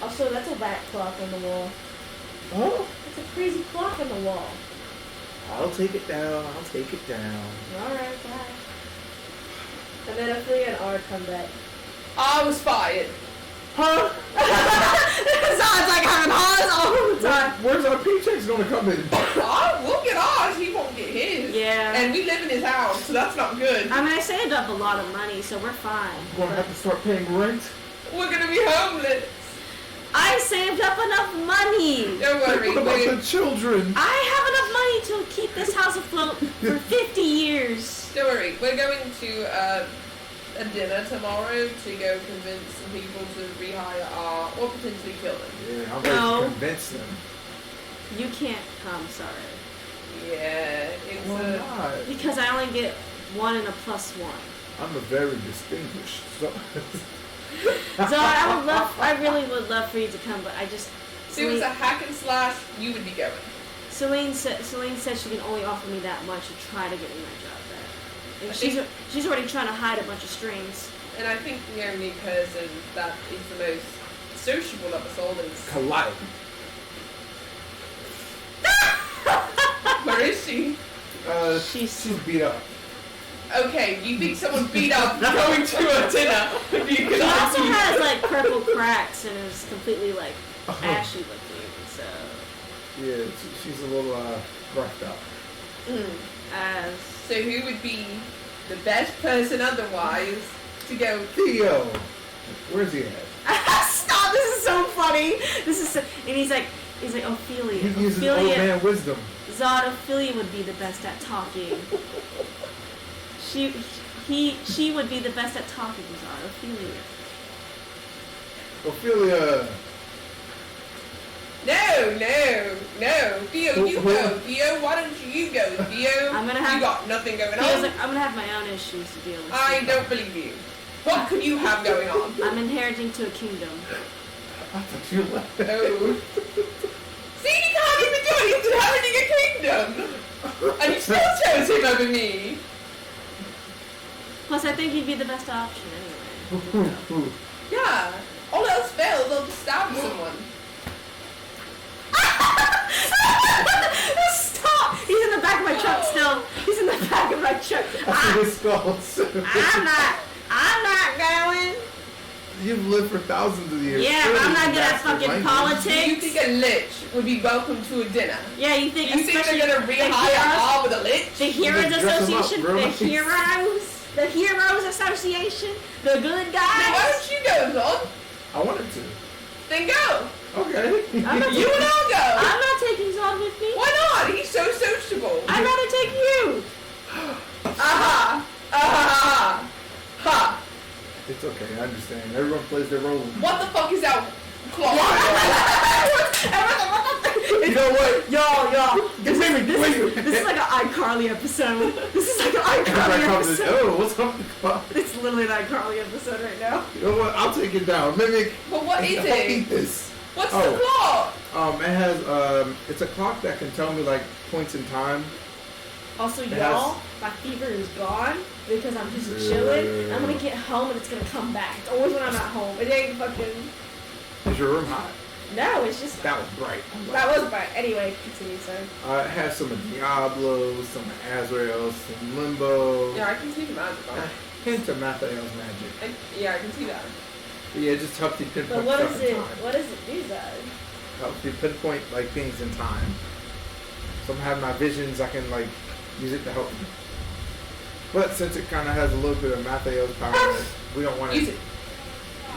Also, that's a bat clock on the wall. Oh? That's a crazy clock on the wall. I'll take it down. I'll take it down. Alright, bye. And then Ophelia and R come back. I was fired. Huh? Zod's like having highs all the time. Where's our paychecks gonna come in? We'll get ours. He won't get his. Yeah. And we live in his house, so that's not good. I mean, I saved up a lot of money, so we're fine. We're gonna have to start paying rent. We're gonna be homeless. I saved up enough money. Don't worry. What about the children? I have enough money to keep this house afloat for 50 years. Don't worry. We're going to a dinner tomorrow to go convince some people to rehire our, or potentially kill them. Yeah, I'm ready to convince them. You can't come, sorry. Yeah, it's Why not? Because I only get 1 and a +1. I'm a very distinguished. So So I really would love for you to come, but I just. So it was a hack and slash, you would be going. Celine said she can only offer me that much to try to get me my job back. And she's already trying to hide a bunch of strings. And I think the only person that is the most sociable of us all is... Collide. Where is she? She's beat up. Okay, you think someone beat up going to a dinner? She also has like purple cracks and is completely like ashy looking, so. Yeah, she's a little roughed up. So who would be the best person otherwise to go? Theo! Where's he at? Stop! This is so funny. This is so, and he's like Ophelia. He uses old Ophelia. man wisdom. Zod, Ophelia would be the best at talking. She would be the best at talking, Zod. Ophelia. Ophelia. No. Theo, you go. Theo, why don't you go? Theo, I'm gonna have, you got nothing going Theo's on. like, I'm gonna have my own issues to deal with. I don't believe you. What could you have going on? I'm inheriting to a kingdom. I thought you left. Oh. See, you can't even do it. He's inheriting a kingdom. And you still chose him over me. Plus, I think he'd be the best option anyway. Yeah. All else fails, they'll just stab someone. Stop! He's in the back of my truck still. He's in the back of my truck. I see his skulls. I'm not going. You've lived for thousands of years. Yeah, but I'm not good at fucking Do you politics. think a lich would be welcome to a dinner? Yeah, you think You think especially they're gonna rehire all with a lich? the Heroes They dress 'em up, Association, bro. the Heroes Association, the good Then why guys. don't you go, Zod? I wanted to. Then go. Okay. I'm not You and I'll go. I'm not taking Zod with me. Why not? He's so sociable. I'd rather take you. Aha! Aha! Ha! It's okay, I understand. Everyone plays their role. What the fuck is that clock? You know what? Yo, Wait. this is like an iCarly episode. This is like an iCarly episode. Oh, what's up with the clock? It's literally an iCarly episode right now. You know what? I'll take it down. Mimic. But what is I'll it? eat this. What's the clock? It has it's a clock that can tell me like points in time. Also, It y'all, has- my fever is gone because I'm just chilling. I'm gonna get home and it's gonna come back. It's always when I'm at home. It ain't fucking. Is your room hot? No, it's just. That was bright. That was bright. Anyway, continue, sorry. It has some of Diablos, some of Azrael, some Limbo. Yeah, I can see the magic on it. Hint of Mathael's magic. Yeah, I can see that. But yeah, it just helps you pinpoint But what stuff is in it? time. What does it do, Zod? Helps you pinpoint like things in time. So I'm having my visions, I can like use it to help me. But since it kind of has a little bit of Mathael's power, we don't want to. Use it.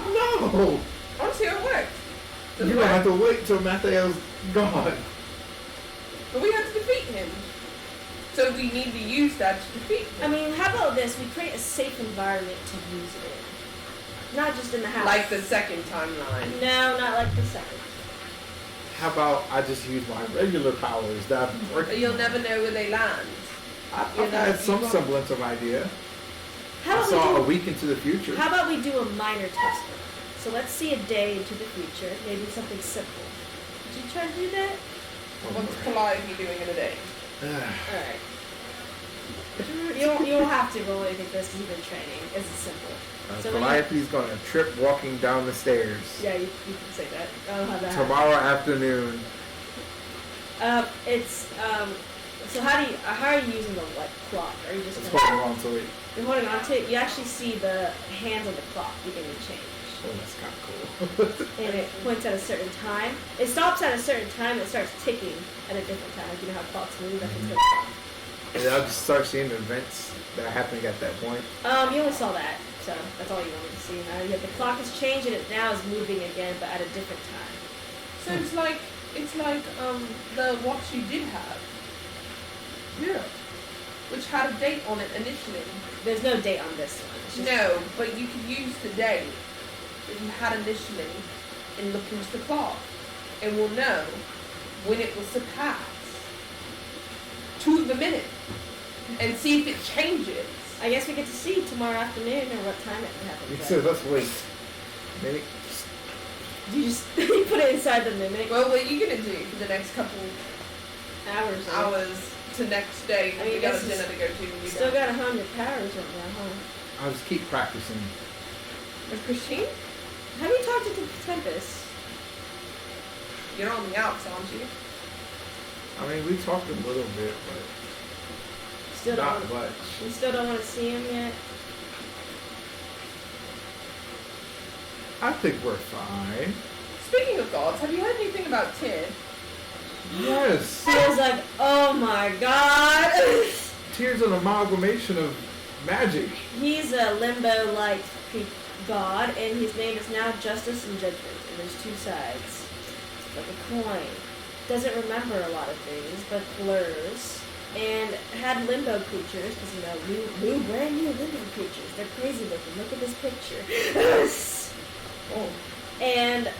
No! I want to see how it works. Does You it don't work? have to wait till Mathael's gone. But we have to defeat him. So we need to use that to defeat I him. mean, how about this? We create a safe environment to use it in. Not just in the house. Like the second timeline. No, not like the second. How about I just use my regular powers that I've been But working you'll on? never know where they land. I've you know, had you some won't. semblance of idea. How I about saw a we week into the future. do? How about we do a minor test? So let's see a day into the future. Maybe something simple. Did you try to do that? What's Calliope doing in a day? All right. You don't have to roll anything for this because you've been training. It's simple. So when you- Calliope's gonna trip walking down the stairs Yeah, you can say that. I don't have that. tomorrow afternoon. It's So how are you using the clock? Are you just Let's gonna, hold on to it. you're holding on to it? You actually see the hands on the clock begin to change. Oh, that's kind of cool. And it points at a certain time. It stops at a certain time and it starts ticking at a different time. Like, you know how clocks move? That's what's going to stop. And I'll just start seeing the events that are happening at that point. You only saw that, so that's all you wanted to see. Now the clock has changed and it now is moving again, but at a different time. So it's like the watch you did have, Yeah. which had a date on it initially. There's no date on this one. It's just, No, but you could use the date that you had initially and look into the clock, and we'll know when it will surpass to the minute, and see if it changes. I guess we get to see tomorrow afternoon or what time it happens. So let's wait. Maybe. You just you put it inside the mimic. Well, what are you gonna do for the next couple hours to next day? I mean, you got a this dinner is- to go to. And you Still got. gotta hone your powers right now, huh? I'll just keep practicing. With Christine, Have you talked to Tempest? you're on the outs, aren't you? I mean, we talked a little bit, but Still don't. not Want, much. you still don't want to see him yet. I think we're fine. Speaking of gods, have you heard anything about Tid? Yes. He was like, "Oh my god." Tears an amalgamation of magic. He's a limbo-like god, and his name is now Justice and Judgment, and there's two sides. It's like a coin. Doesn't remember a lot of things, but blurs. And had limbo creatures, because new brand new limbo creatures. They're crazy looking. Look at this picture. Oh. And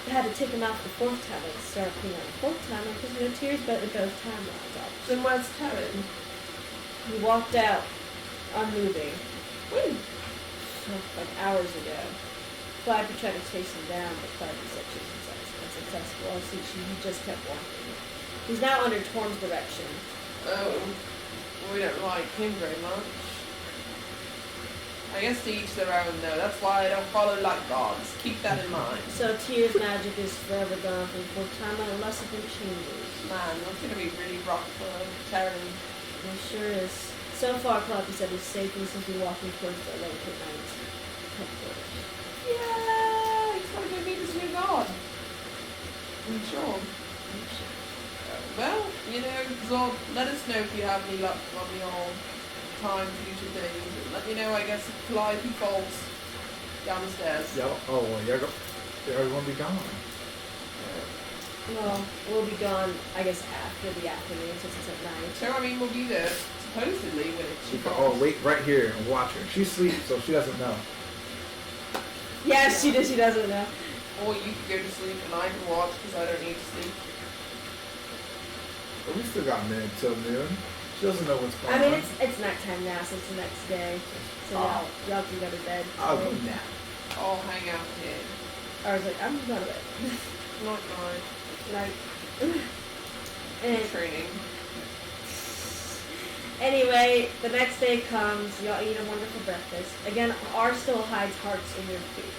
had to take him out the fourth time and start putting on the fourth time because Tears but it goes timelines off. Then where's Terran? He walked out, unmoving. When? Like hours ago. Clive tried to chase him down, but Clive was such unsuccessful. So he just kept walking. He's now under Torm's direction. Oh, we don't like him very much. I guess to each their own, though. That's why I don't follow like gods. Keep that in mind. So Tears' magic is forever gone from the fourth time unless something changes. Man, that's gonna be really rough for Terran. It sure is. So far, Clive said he's safe and seems to be walking towards the lake at night. Headquarters. Yeah, he's gonna go meet this new god. I'm sure. Well, Zod, let us know if you have any luck on your time future things. And let me know, I guess, if Calliope falls down the stairs. Yeah. Oh, well, you're going to be gone. Well, we'll be gone, I guess, after the afternoon since it's at night. So, I mean, we'll be there, supposedly, when She she can, falls. wait right here and watch her. She sleeps, so she doesn't know. Yeah, she does. She doesn't know. Or you can go to sleep and I can watch because I don't need to sleep. But we still got a minute till noon. She doesn't know what's going I mean, on. it's nighttime now, so it's the next day. So y'all can go to bed. I'll go nap. I'll hang out here. I was like, I'm going to bed. Not mine. Like, and Training. anyway, the next day comes. Y'all eat a wonderful breakfast. Again, R still hides hearts in your food.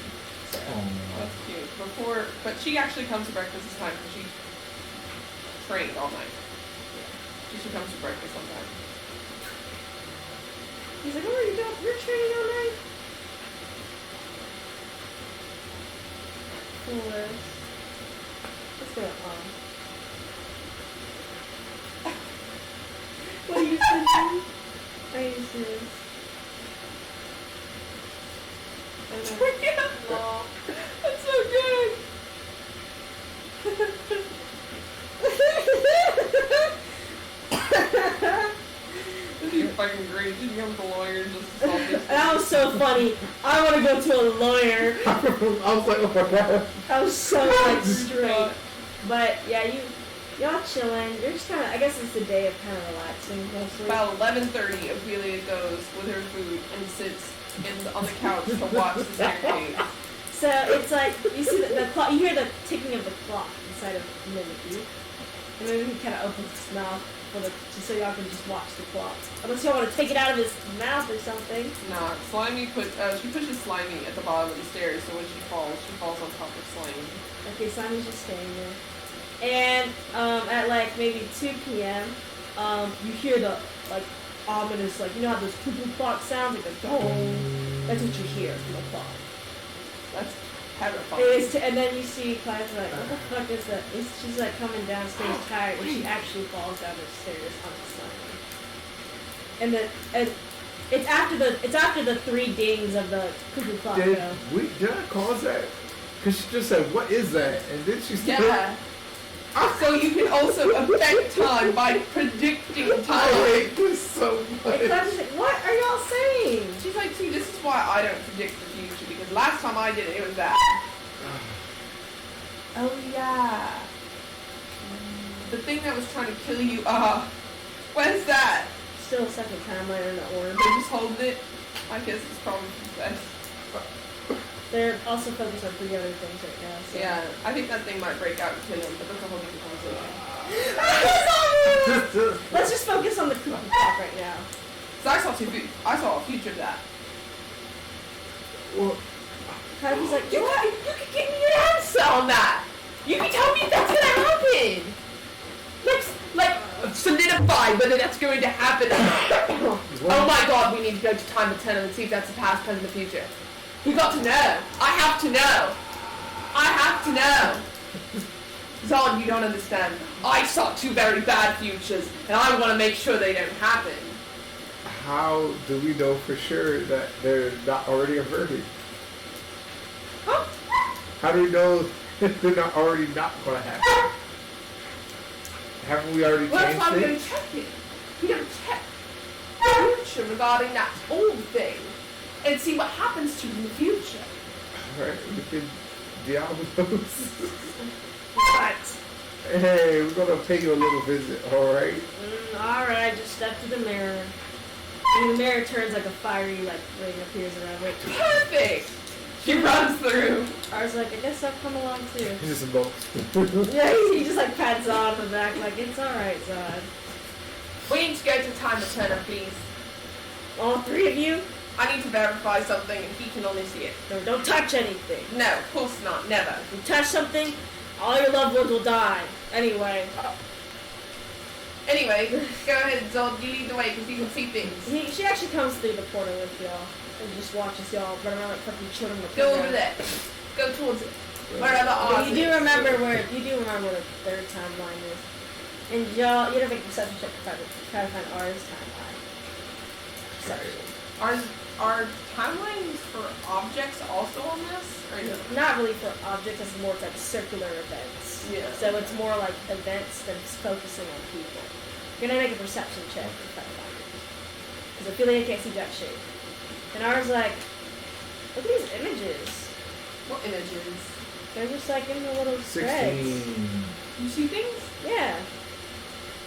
So. Oh, That's cute. But she actually comes to breakfast this time because she trained all night. She should come to breakfast sometime. He's like, oh, you're training all night? Foolish. What's going on? What are you thinking? Are you serious? Aw, that's so good. This is fucking great. She becomes a lawyer just to solve this. That was so funny. I want to go to a lawyer. I was like, oh my god. That was so like Good straight. God. But yeah, y'all chilling. You're just kind of. I guess it's a day of kind of relaxing mostly. About 11:30, Ophelia goes with her food and sits on the couch to watch the staircase. So it's like you see the clock. You hear the ticking of the clock inside of Mimikyu, and maybe he kind of opens his mouth just so y'all can just watch the clock. Unless y'all want to take it out of his mouth or something. Nah, Slimy she pushes Slimy at the bottom of the stairs, so when she falls on top of Slimy. Okay, Simon's just staying there. And at like maybe 2 p.m., you hear the like ominous, like you know how those cuckoo clock sounds, like a dong. That's what you hear from the clock. That's terrifying. It is and then you see Clyde's like, what the fuck is that? She's like coming downstairs tired, and she actually falls down the stairs on the slime. And it's after the 3 dings of the cuckoo clock Did go. did I cause that? Because she just said, "What is that?" And then she still. Yeah. So you can also affect time by predicting I time. hate this so And much. Clyde's like, what are y'all saying? She's like, see, this is why I don't predict the future, because last time I did it, it was that. Oh yeah. The thing that was trying to kill you, when's that? Still a second timeline in the orb. They're just holding it. I guess it's probably best. They're also focused on 3 other things right now. So. Yeah, I think that thing might break out and kill him, but that's a whole different conversation. Let's just focus on the cuckoo clock right now. So I saw a future of that. Well, Clyde was like, You can give me your answer on that. You can tell me if that's gonna happen. Like solidify whether that's going to happen or not. Oh my god, we need to go to time eternal and see if that's the past, present, and the future. We got to know. I have to know. I have to know. Zod, you don't understand. I saw 2 very bad futures, and I want to make sure they don't happen. how do we know for sure that they're not already averted? Huh? How do we know if they're not already not going to happen? Haven't we already Well, that's changed why we're going it? to check it. We're going to check the future regarding that old thing and see what happens to it in the future. Alright, we can Diablos. What? Hey, we're going to pay you a little visit, alright? Alright, just step to the mirror. And the mirror turns like a fiery like ring appears around it. Perfect! She runs through. I was like, I guess I'll come along too. He's just a boat. Yeah, he just like pats Zod on the back like, it's alright, Zod. We need to go to time eternal, please. All 3 of you? I need to verify something and he can only see it. No, don't touch anything. No, of course not. Never. If you touch something, all your loved ones will die. Anyway. Anyway, go ahead, Zod. You lead the way because you can see things. She actually comes through the portal with y'all and just watches y'all run around like fucking children. with Go playground. over there. Go towards it. Wherever But Oz you do is. remember where the 3rd timeline is. And y'all, you have to make a perception check to try to find ours timeline. Perception. Are timelines for objects also on this? Or no? Not really for objects, it's more like circular events. Yeah. So it's more like events than focusing on people. You're gonna make a perception check to try to find it. Because I feel like I can't see jack shit. And ours like, look at these images. What images? They're just like in the little threads. 16. You see things? Yeah.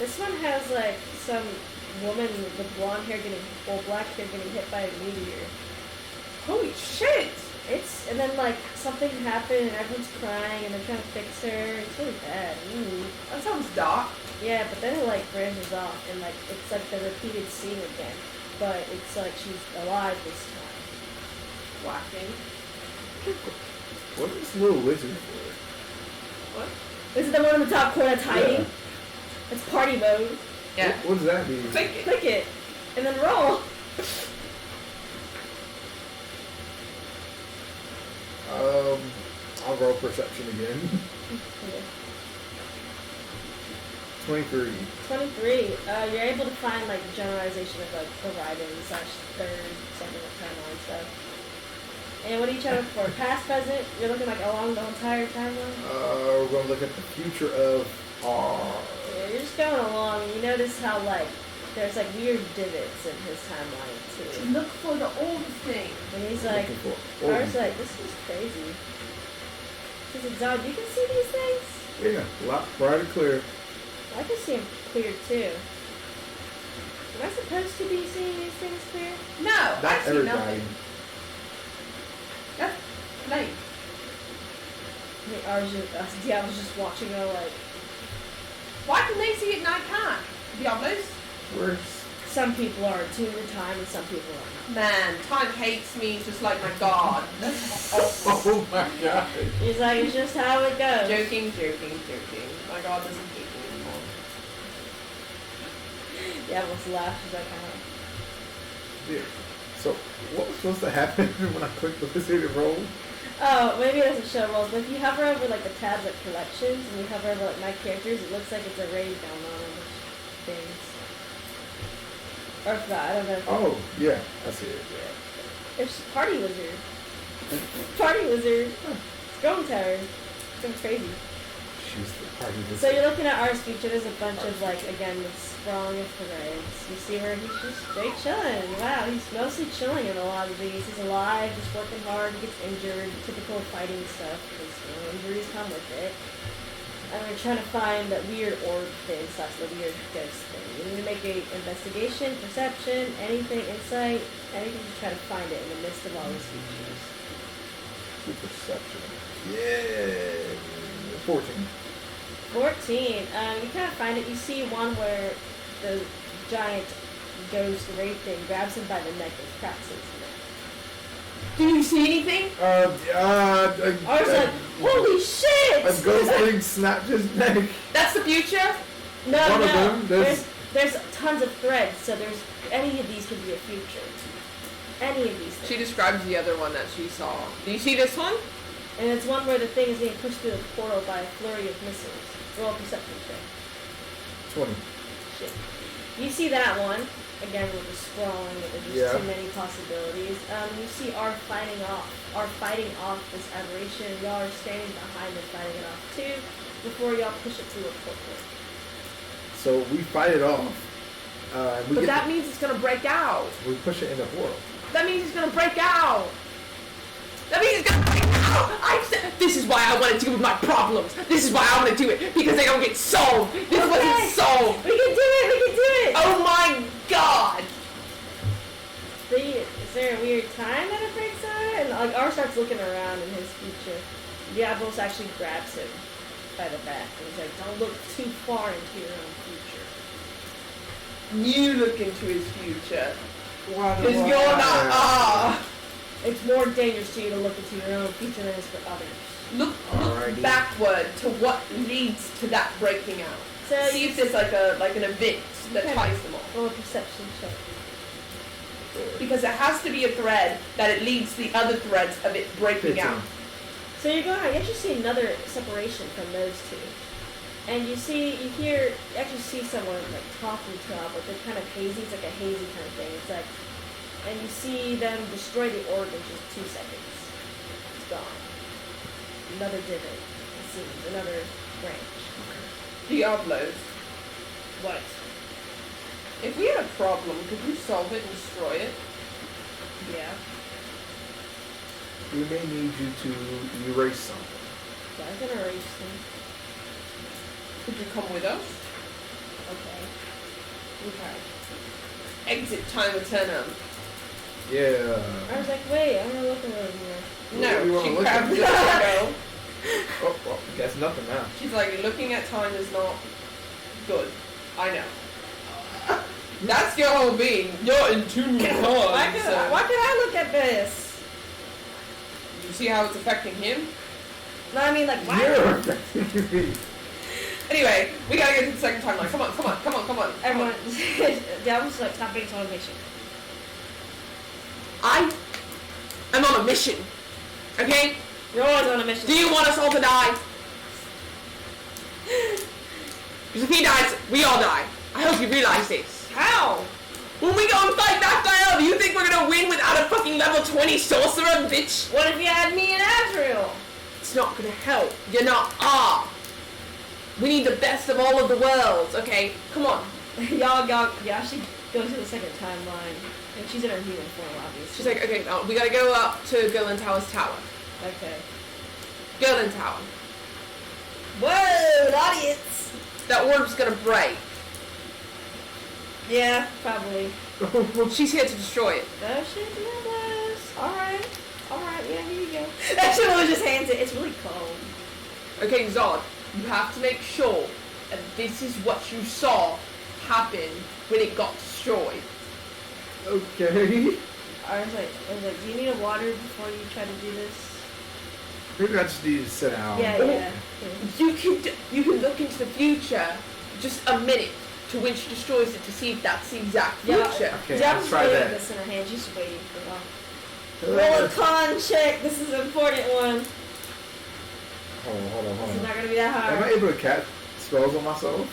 This one has like some woman with blonde hair black hair getting hit by a meteor. Holy shit! And then like something happened and everyone's crying and they're trying to fix her. It's really bad. That sounds dark. Yeah, but then it like branches off and like it's like the repeated scene again. But it's like she's alive this time. Whacking. What is this little wizard for? What? Is it the one in the top corner that's hiding? Yeah. It's party mode. Yeah. What does that mean? Click it. Click it. And then roll. I'll roll perception again. 23. 23. You're able to find like generalization of like the writing / 3rd, 2nd timeline stuff. And what are you trying to look for? Past, present? You're looking like along the entire timeline? We're going to look at the future of R. Yeah, you're just going along and you notice how like there's like weird divots in his timeline too. Look for the old thing. And he's like, Looking for Car's like, this is crazy. He's like, Zod, you can see these things? Yeah, lot bright and clear. I can see them clear too. Am I supposed to be seeing these things clear? No, I Not see everybody. nothing. That's night. I think Diablo's just watching her like, Why can they see it and I can't? Diablos? Where's some people are attuned to time and some people are not. Man, time hates me just like my god. oh my god. He's like, it's just how it goes. Joking. My god doesn't hate me anymore. Diablo's laughs. She's like, Yeah. So, what was supposed to happen when I clicked the wizard and roll? Oh, maybe it doesn't show rolls, but if you hover over like the tabs like collections and you hover over like my characters, it looks like it's a raid going on things. Or if not, I don't know. Oh, yeah, I see it. Yeah. There's Party Wizard. Party Wizard. Scroll Tower. It's going crazy. She's the party. So you're looking at R's feature, there's a bunch of like, again, with sprawling of threads. You see where he's just straight chilling. Wow, he's mostly chilling in a lot of these. He's alive, just working hard, he gets injured, typical fighting stuff, because injuries come with it. And we're trying to find that weird orb thing, slash the weird ghost thing. You need to make a investigation, perception, anything, insight, anything to try to find it in the midst of all these features. Perception. Yeah. 14. 14. You kind of find it. You see one where the giant ghost raid thing grabs him by the neck and cracks his neck. Do you see anything? I was like, holy shit! A ghost thing snapped his neck. That's the future? No, One no. of them, There's tons of threads, so there's any of these could be a future. Any of these things. She describes the other one that she saw. Do you see this one? And it's one where the thing is being pushed through the portal by a flurry of missiles. Roll a perception check. 20. Shit. You see that one, again with the sprawling, with the just too many possibilities. You see R fighting off this aberration. Y'all are standing behind it fighting it off too, before y'all push it through a portal. So we fight it off. But that means it's gonna break out. We push it in the portal. That means it's gonna break out. That means it's gonna break out. This is why I wanted to deal with my problems. This is why I want to do it, because they don't get solved. This wasn't solved. We can do it. We can do it. Oh my god. Is there a weird time that it breaks out? And like R starts looking around in his future. Diablos actually grabs him by the back and he's like, "Don't look too far into your own future." You look into his future. Why? Because you're not It's more dangerous to you to look into your own future than it is for others. Look backward to what leads to that breaking out. So see if there's like an event that ties them all. Roll a perception check. Because it has to be a thread that it leads the other threads of it breaking 15. out. So you're going out, you actually see another separation from those two. And you actually see someone like talking to them, but they're kind of hazy, it's like a hazy kind of thing. It's like, and you see them destroy the orb in just 2 seconds. It's gone. Another divot, it seems, another branch. Diablos. What? If we had a problem, could you solve it and destroy it? Yeah. We may need you to erase something. Yeah, I can erase them. Could you come with us? Okay. Okay. Exit time eternum. Yeah. I was like, wait, I'm gonna look over here. No, What do you wanna she look grabs at? the window. Oh, well, that's nothing now. She's like, looking at time is not good. I know. That's your whole being. You're in tune with time. Why can I look at this? You see how it's affecting him? No, I mean like, why? Anyway, we gotta get to the second timeline. Come on. Everyone, Diablo's like, stop being so impatient. I am on a mission. Okay? You're always on a mission. Do you want us all to die? Because if he dies, we all die. I hope you realize this. How? When we go and fight Raphael, do you think we're gonna win without a fucking level 20 sorcerer, bitch? What if you had me and Azrael? It's not gonna help. You're not R. We need the best of all of the worlds, okay? Come on. y'all should go to the second timeline. And she's in her human form, obviously. She's like, okay, we gotta go up to Gerlin Tower's tower. Okay. Gerlin Tower. Whoa, audience! That orb's gonna break. Yeah, probably. She's here to destroy it. Oh shit, Diablos. Alright, yeah, here you go. That shit was just hands it. It's really cold. Okay, Zod, you have to make sure that this is what you saw happen when it got destroyed. Okay. I was like, do you need a water before you try to do this? Maybe I just need to sit down. Yeah. You can look into the future just a minute to when she destroys it to see if that's the exact future. Okay, Diablo's I'll try waiting that. with this in her hand. She's waiting for Roll a con check. This is an important one. Hold on. This is not gonna be that hard. Am I able to cast spells on myself?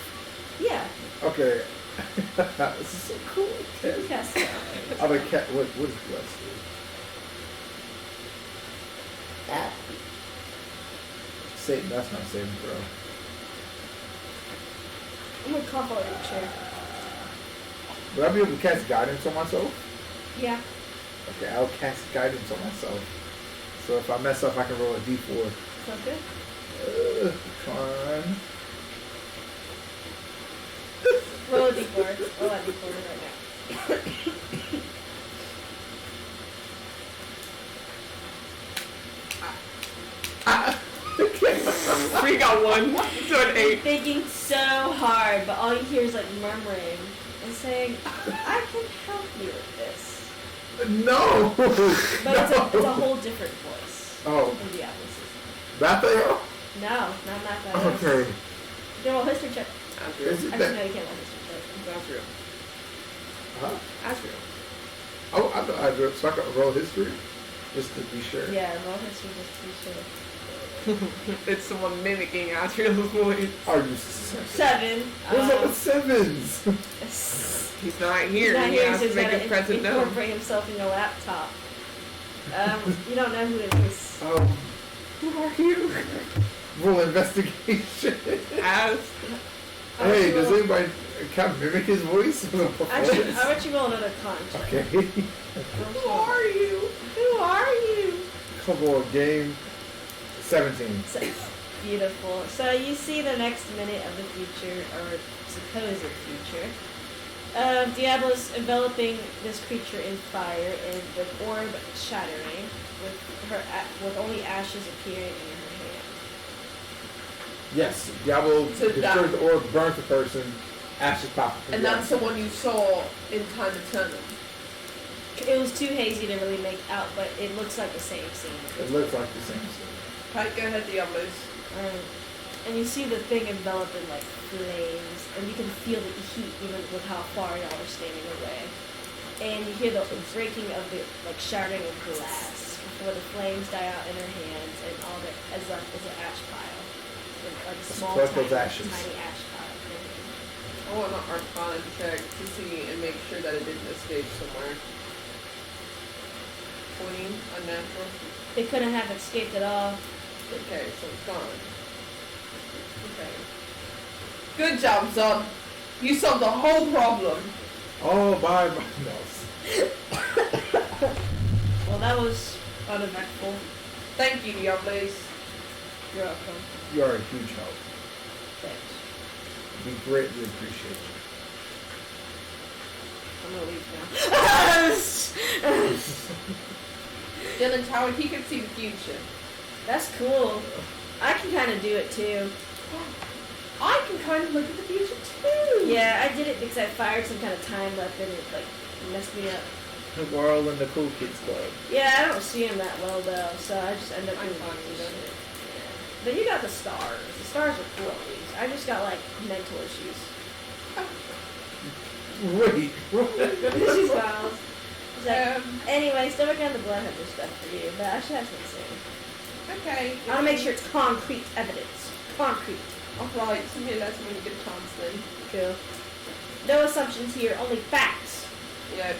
Yeah. Okay. This is so cool. You can cast it. I'm a cat. What is blessed? Satan, that's not saving throw. I'm gonna cough out your chair. Would I be able to cast guidance on myself? Yeah. Okay, I'll cast guidance on myself. So if I mess up, I can roll a d4. Sounds good. Come on. Roll a d4. Roll that d4 right now. We got one. So an I'm 8. thinking so hard, but all you hear is like murmuring and saying, I can help you with this. No! But it's a whole different voice. Oh. Than Diablos. Raphael? No, not that. Okay. You can roll a history check. Asriel. Is it Actually, no, that? you can't roll a history check. Asriel. Huh? Asriel. Oh, I thought I'd so I could roll history? Just to be sure. Yeah, roll history just to be sure. It's someone mimicking Asriel's voice. Are you 7. What's up with sevens? He's not here. Not He here, has so to he's make gotta his present known. incorporate himself in your laptop. You don't know who it is. Who are you? Roll investigation. As Hey, does anybody kind of mimic his voice? Actually, I'll let you roll another con check. Okay. who are you? Who are you? Come on, game. 17. So, beautiful. So you see the next minute of the future, or supposed future. Diablo's enveloping this creature in fire, and the orb shattering, with only ashes appearing in her hand. Yes, Diablo So destroys the orb, burns the person, ashes pop. And that's the one you saw in Time Eternal. It was too hazy to really make out, but it looks like the same scene. It looks like the same thing. Right, go ahead, Diablos. And you see the thing enveloped in like flames, and you can feel the heat even with how far y'all are standing away. And you hear the breaking of the like shattering of glass before the flames die out in her hands, and all that is left is an ash pile, like a small collect those tiny ashes. ash pile. I want an Arcana check to see and make sure that it didn't escape somewhere. 20, unnatural. It couldn't have escaped at all. Okay, so it's gone. Okay. Good job, son. You solved the whole problem. Oh, by my nose. Well, that was uneventful. Thank you, Diablos. You're welcome. You are a huge help. Thanks. We greatly appreciate I'm gonna leave now. Dylan Tower, he can see the future. That's cool. I can kind of do it too. I can kind of look at the future too. Yeah, I did it because I fired some kind of time weapon and it like messed me up. you. We're all in the cool kids club. Yeah, I don't see him that well though, so I just end up I'm doing fine this with it. shit. Yeah. But you got the stars. The stars are cool at least. I just got like mental issues. Wait. She smiles. She's like, Um, anyway, still working on the bloodhunter stuff for you, but I should have something soon. okay. I want to make sure it's concrete evidence. Concrete. Alright, send me a letter when you get a chance then. Cool. No assumptions here, only facts. Yeah,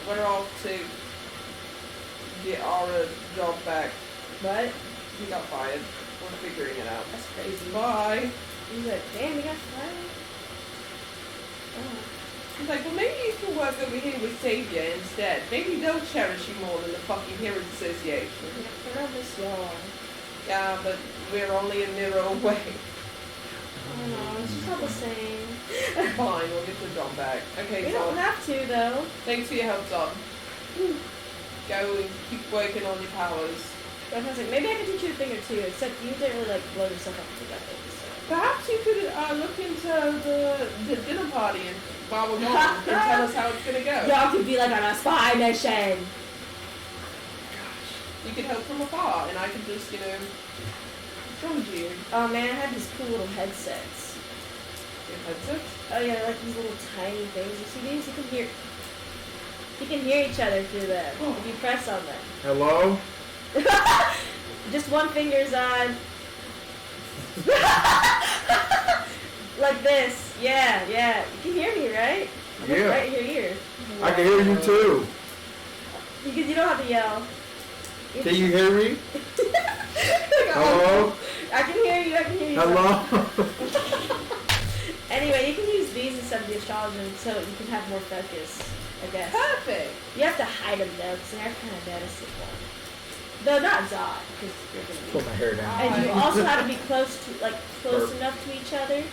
we're off to get our job back. What? He got fired. We're figuring it out. That's crazy. Bye. He's like, damn, you got fired? Oh. He's like, well, maybe you can work over here with Savior instead. Maybe they'll cherish you more than the fucking Heroes Association. I love this y'all. Yeah, but we're only a mirror away. I don't know, it's just not the same. Fine, we'll get the job back. Okay, We so don't have to, though. thanks for your help, Tom. Go and keep working on your powers. But I was like, maybe I could teach you a thing or two, except you didn't really, like, blow yourself up to weapons. Perhaps you could look into the dinner party and while we're gone and tell us how it's gonna go. Y'all could be, like, on a spy mission. You could help from afar, and I could just, join you. Oh, man, I have these cool little headsets. Your headset? Oh, yeah, they're like these little tiny things. You see these? You can hear. You can hear each other through them if you press on them. Hello? Just one finger's on. Like this. Yeah, yeah. You can hear me, right? I'm Yeah. right in your ear. I can hear you too. Because you don't have to yell. Can you hear me? Hello? I can hear you. I can hear you. Hello? Anyway, you can use these instead of the astrologer so you can have more focus, I guess. Perfect. You have to hide them though, because they're kind of noticeable. Though not Zod, because you're gonna Put be. my hair down. And you also have to be close to, close Burp. enough to each other.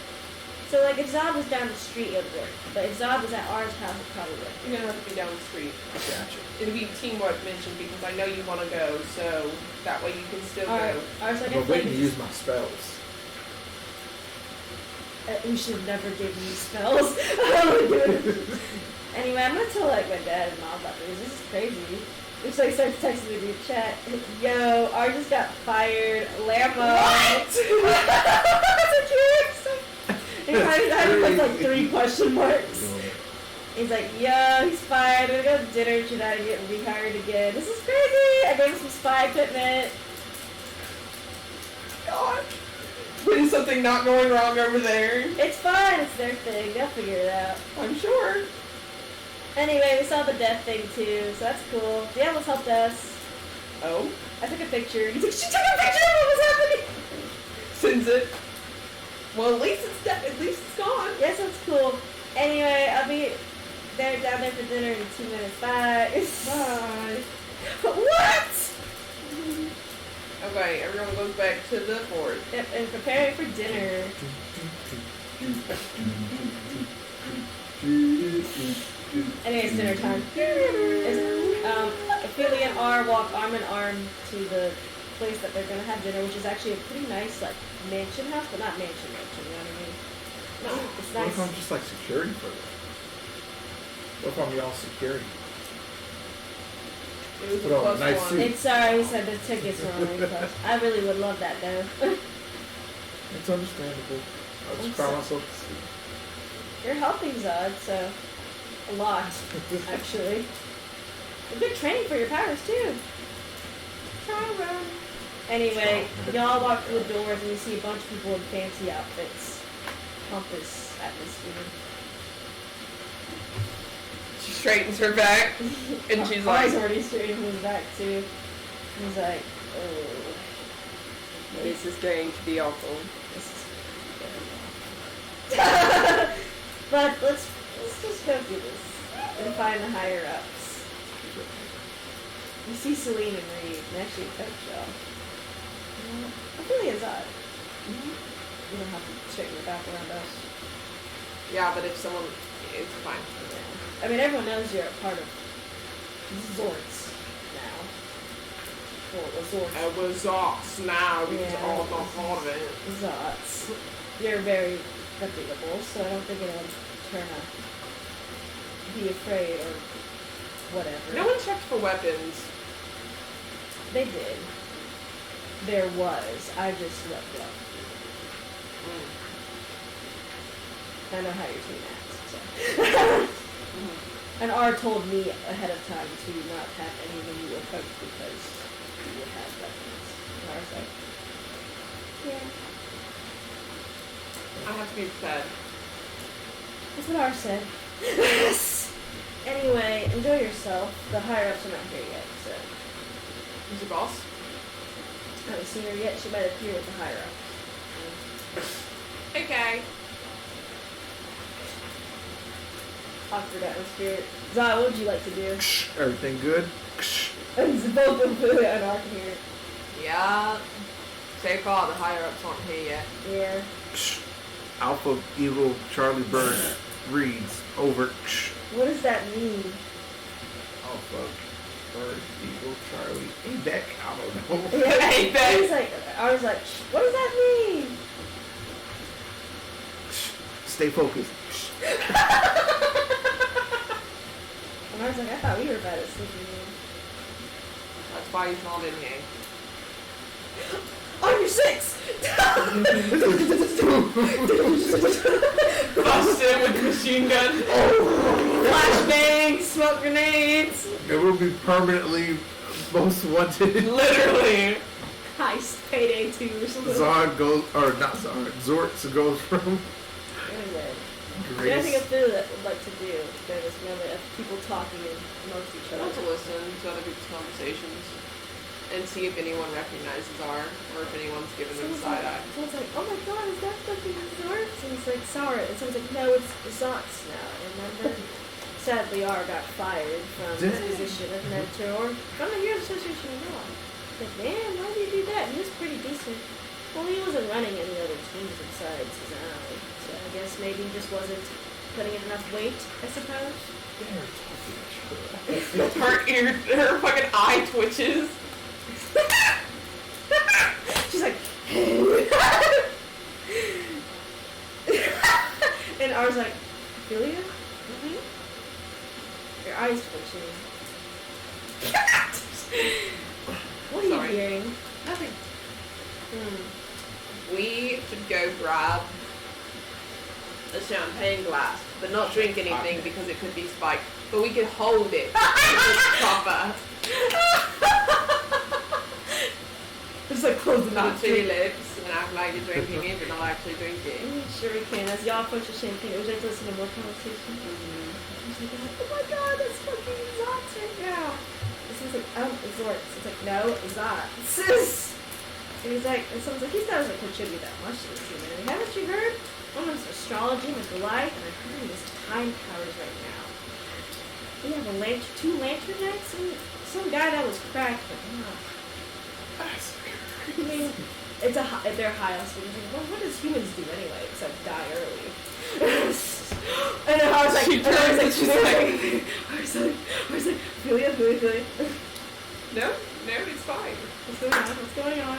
So like if Zod was down the street, it would work. But if Zod was at ours house, it probably wouldn't. You're gonna have to be down the street. Gotcha. It'll be teamwork mission because I know you want to go, so that way you can still Alright, go. ours I But guess wait like to use my spells. we should never give you spells. Oh my goodness. Anyway, I'm gonna tell like my dad and mom about this. This is crazy. It's like starts texting me in the chat. Yo, ours just got fired. Lambo. What? He had like 3 question marks. He's like, yo, he's fired. We're gonna go to dinner tonight and get rehired again. This is crazy. I gave him some spy equipment. God. Is something not going wrong over there? It's fine. It's their thing. They'll figure it out. I'm sure. Anyway, we saw the death thing too, so that's cool. Diablos helped us. Oh. I took a picture. She took a picture of what was happening. Sends it. Well, at least it's gone. Yes, that's cool. Anyway, I'll be down there for dinner in 2 minutes. Bye. Bye. What? Okay, everyone goes back to the fort. Yep, and preparing for dinner. Anyway, it's dinner time. Ophelia and R walk arm in arm to the place that they're gonna have dinner, which is actually a pretty nice like mansion house, but not mansion, you know what I mean? No, it's What nice. if I'm just like security for them? What if I'm y'all security? It was a Put on a plus nice one. suit. It's sorry, he said the tickets were only plus. I really would love that though. It's understandable. I'll just cry myself to sleep. You're helping Zod, so a lot actually. Good training for your powers too. Anyway, y'all walk through the doors and you see a bunch of people in fancy outfits. Pompous atmosphere. She straightens her back, and she's Ours like, already straightening his back too. He's like, oh, "This is going to be awful." this is terrible. But let's just go through this and find the higher ups. You see Celine and Reed, and actually Coach y'all. I feel like it's odd. You don't have to straighten your back around us. Yeah, but if someone, it's fine. Yeah. I mean, everyone knows you're a part of Zorts now. Well, Zorts. It was ox now because Yeah. all the part of it. Zots. You're very reputable, so I don't think anyone's trying to be afraid or whatever. No one checked for weapons. They did. There was. I just looked up. I know how your team acts. So. And R told me ahead of time to not have any of you approach because you would have weapons. And I was like, yeah. I have to be prepared. That's what R said. Yes! Anyway, enjoy yourself. The higher ups are not here yet, so. Who's your boss? I haven't seen her yet. She might appear with the higher ups. Okay. Awkward atmosphere. Zah, what would you like to do? Everything good? And both of them and R can hear it. Yeah. So far, the higher ups aren't here yet. Yeah. Alpha Eagle Charlie Bird reads over. What does that mean? Alpha Bird Eagle Charlie. Beck? I don't know. Yeah, Hey, babe. I was like, what does that mean? Stay focused. And I was like, I thought we were bad at sleeping. That's why he's not in here. On your 6! Bust in with the machine gun. gangbang, smoke grenades. It will be permanently most wanted. Literally. Heist payday 2 or something. Zod goes, or not Zod, Zortz goes from Anyway. The Grace. only thing I feel that would like to do during this moment of people talking amongst each I other. want to listen to other people's conversations and see if anyone recognizes R or if anyone's giving them side eye. Someone's like, oh my god, is that fucking Zortz? And it's like, Sour. And someone's like, no, it's Zotz now, remember? Sadly, R got fired from his position as mentor from the Heroes Association of Law. Like, man, why did you do that? He was pretty decent. Well, he wasn't running any other teams besides his own. So I guess maybe he just wasn't putting in enough weight, I suppose. Her fucking eye twitches. She's like, and R's like, Ophelia? Your eyes twitching. What are you Sorry. hearing? Nothing. Hmm. We should go grab a champagne glass, but not drink anything because it could be spiked. But we could hold it. It's proper. Just like close the Not mouth. to your lips and act like you're drinking it, but not actually drinking. Sure we can. As y'all approach the champagne, would you like to listen to more conversation? She's like, oh my god, that's fucking Zotz right now. This is like, oh, it's Zortz. It's like, no, it's Zotz. And he's like, and someone's like, he's not going to contribute that much to the team. And like, haven't you heard? One of them's astrology and Goliath, and I'm hearing this time powers right now. We have two lantern knights and some guy that was cracked, but I mean, they're high on sleep. Well, what does humans do anyway except die early? And then I was like, Ophelia. No, it's fine. What's going on? What's going on?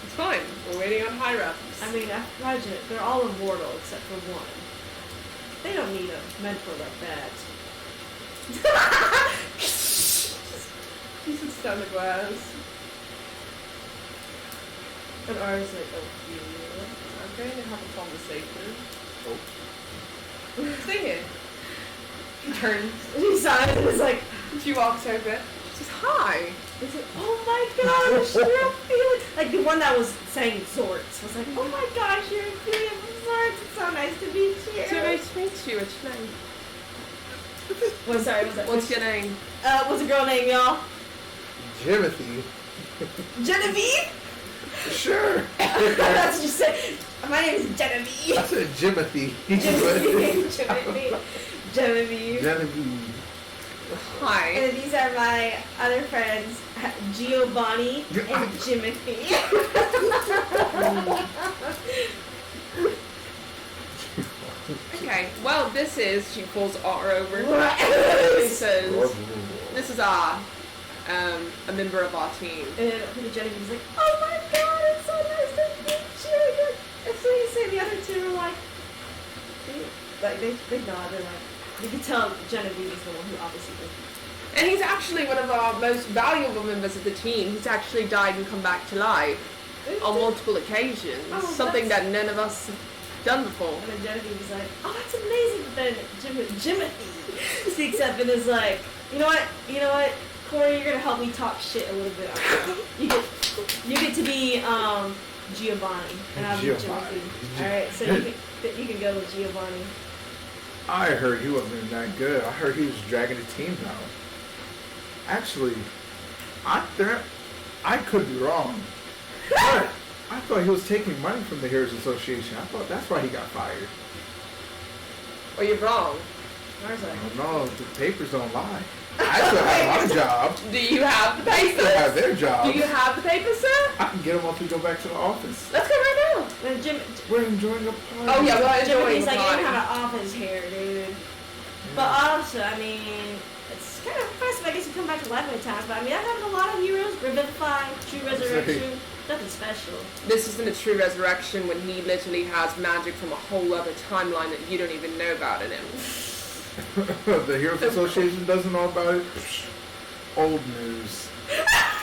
It's fine. We're waiting on high reps. I mean, I imagine it. They're all immortal except for one. They don't need a mentor like that. He sits down the glass. And R's like, oh, I'm going to have a conversation. Oh. Stay here. He turns. he sighs and is like, She walks over. She says, hi. he's like, oh my gosh, you're Ophelia. Like the one that was saying Zortz was like, oh my gosh, you're Ophelia from Zortz. It's so nice to meet you. So nice to meet you. What's your name? Well, sorry, was that? What's your name? What's the girl name, y'all? Timothy. Genevieve? Sure. That's what you said. My name is Genevieve. I said Jimothy. Genevieve. Genevieve. Hi. And these are my other friends, Giovanni and Jimothy. Okay. Well, this is. She pulls R over. She says, "This is a member of our team." And then Genevieve's like, oh my god, it's so nice to meet you. And so you say the other two are like they nod, they're like, you can tell Genevieve is the one who obviously did. And he's actually one of our most valuable members of the team. He's actually died and come back to life on multiple occasions. Oh, something that none of us have done before. And then Genevieve is like, oh, that's amazing. But then Jimothy speaks up and is like, you know what, Corey, you're gonna help me talk shit a little bit. You get to be Giovanni, and I'll be Giovanni. Jimothy. All right, so you can go with Giovanni. I heard he wasn't that good. I heard he was dragging the team down. Actually, I could be wrong. But I thought he was taking money from the Heroes Association. I thought that's why he got fired. Well, you're wrong. Mars like, No, the papers don't lie. I still have my job. Do you have the They papers? still have their job. Do you have the papers, sir? I can get them once we go back to the office. Let's go right now. and We're enjoying a party. Oh yeah, well, enjoying Jimothy's the like, you party. don't have an office here, dude. But also, I mean, it's kind of impressive. I guess you come back to life many times, but I mean, I've had a lot of heroes, Revivify, True Resurrection, nothing special. This isn't a true resurrection when he literally has magic from a whole other timeline that you don't even know about in him. The Heroes Association doesn't know about it. Old news.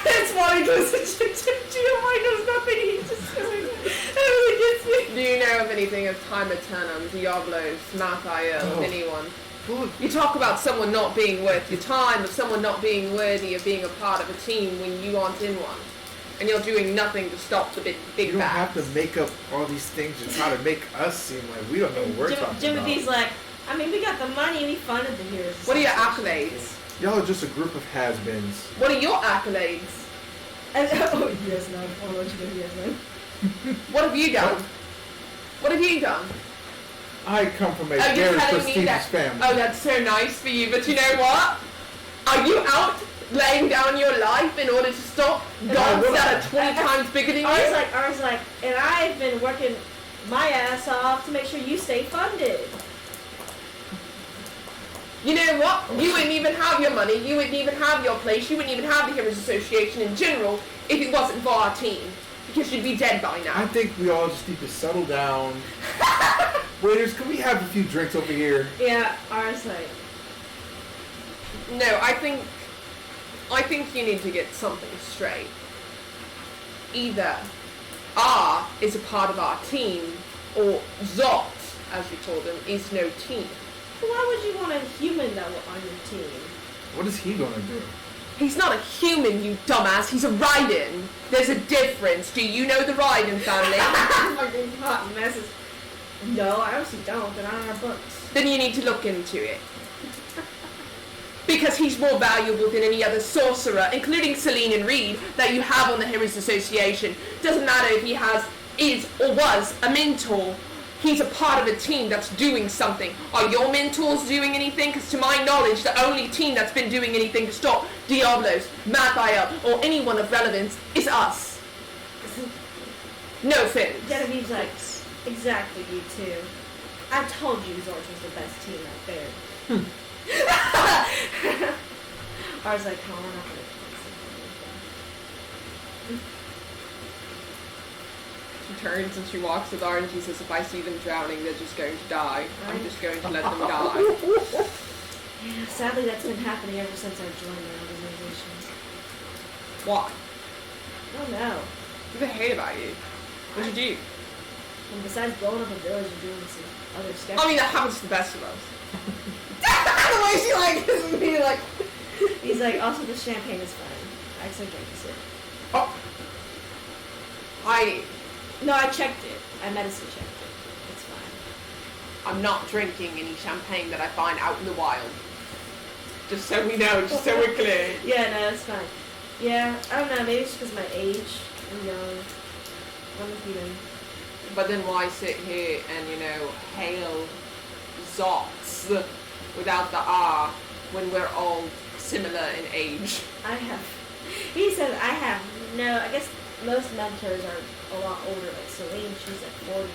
It's funny because Giovanni knows nothing. He's just doing it. That really gets me. Do you know of anything of Time Eternum, Diablos, Mathiel, anyone? Look, You talk about someone not being worth your time, of someone not being worthy of being a part of a team when you aren't in one. And you're doing nothing to stop the big you don't bad. have to make up all these things and try to make us seem like we don't know what we're talking Timothy's about. like, I mean, we got the money and we funded the Heroes. What are your Association. accolades? Y'all are just a group of has-beens. What are your accolades? Oh, yes, no. I'll let you know, yes, no. What have you done? What have you done? I come from a Oh, you're very telling me prestigious that. family. Oh, that's so nice for you. But you know what? Are you out laying down your life in order to stop gods that are 20 times bigger than you? I was like, and I've been working my ass off to make sure you stay funded. You know what? You wouldn't even have your money. You wouldn't even have your place. You wouldn't even have the Heroes Association in general if it wasn't for our team. Because you'd be dead by I now. think we all just need to settle down. Waiters, can we have a few drinks over here? Yeah, I was like, No, I think you need to get something straight. Either R is a part of our team, or Zot, as you call them, is no team. why would you want a human that were on your team? What is he gonna do? He's not a human, you dumbass. He's a Raiden. There's a difference. Do you know the Raiden family? Fucking hot messes. No, I honestly don't. They're not in our books. Then you need to look into it. Because he's more valuable than any other sorcerer, including Celine and Reed, that you have on the Heroes Association. Doesn't matter if he is or was a mentor. He's a part of a team that's doing something. Are your mentors doing anything? Because to my knowledge, the only team that's been doing anything to stop Diablos, Mathiel, or anyone of relevance is us. No offense. Genevieve's like, exactly, you two. I told you Zorch was the best team out there. I was like, oh, we're not gonna She turns and she walks to the bar and she says, if I see them drowning, they're just going to die. I'm just going to let them die. Yeah, sadly, that's been happening ever since I joined the organization. Why? I don't know. What do they hate about you? What'd you do? And besides blowing up a village and doing some other stuff. I mean, that happens to the best of us. The way she like is me like... He's like, also the champagne is fine. I actually drank this. Oh. No, I checked it. I medicine checked it. It's fine. I'm not drinking any champagne that I find out in the wild. Just so we know, just so we're clear. Yeah, no, it's fine. Yeah, I don't know. Maybe it's because of my age. I'm young. I'm a human. But then why sit here and, hail Zots without the R when we're all similar in age? He said I have no, I guess most mentors are a lot older, like Celine, she's like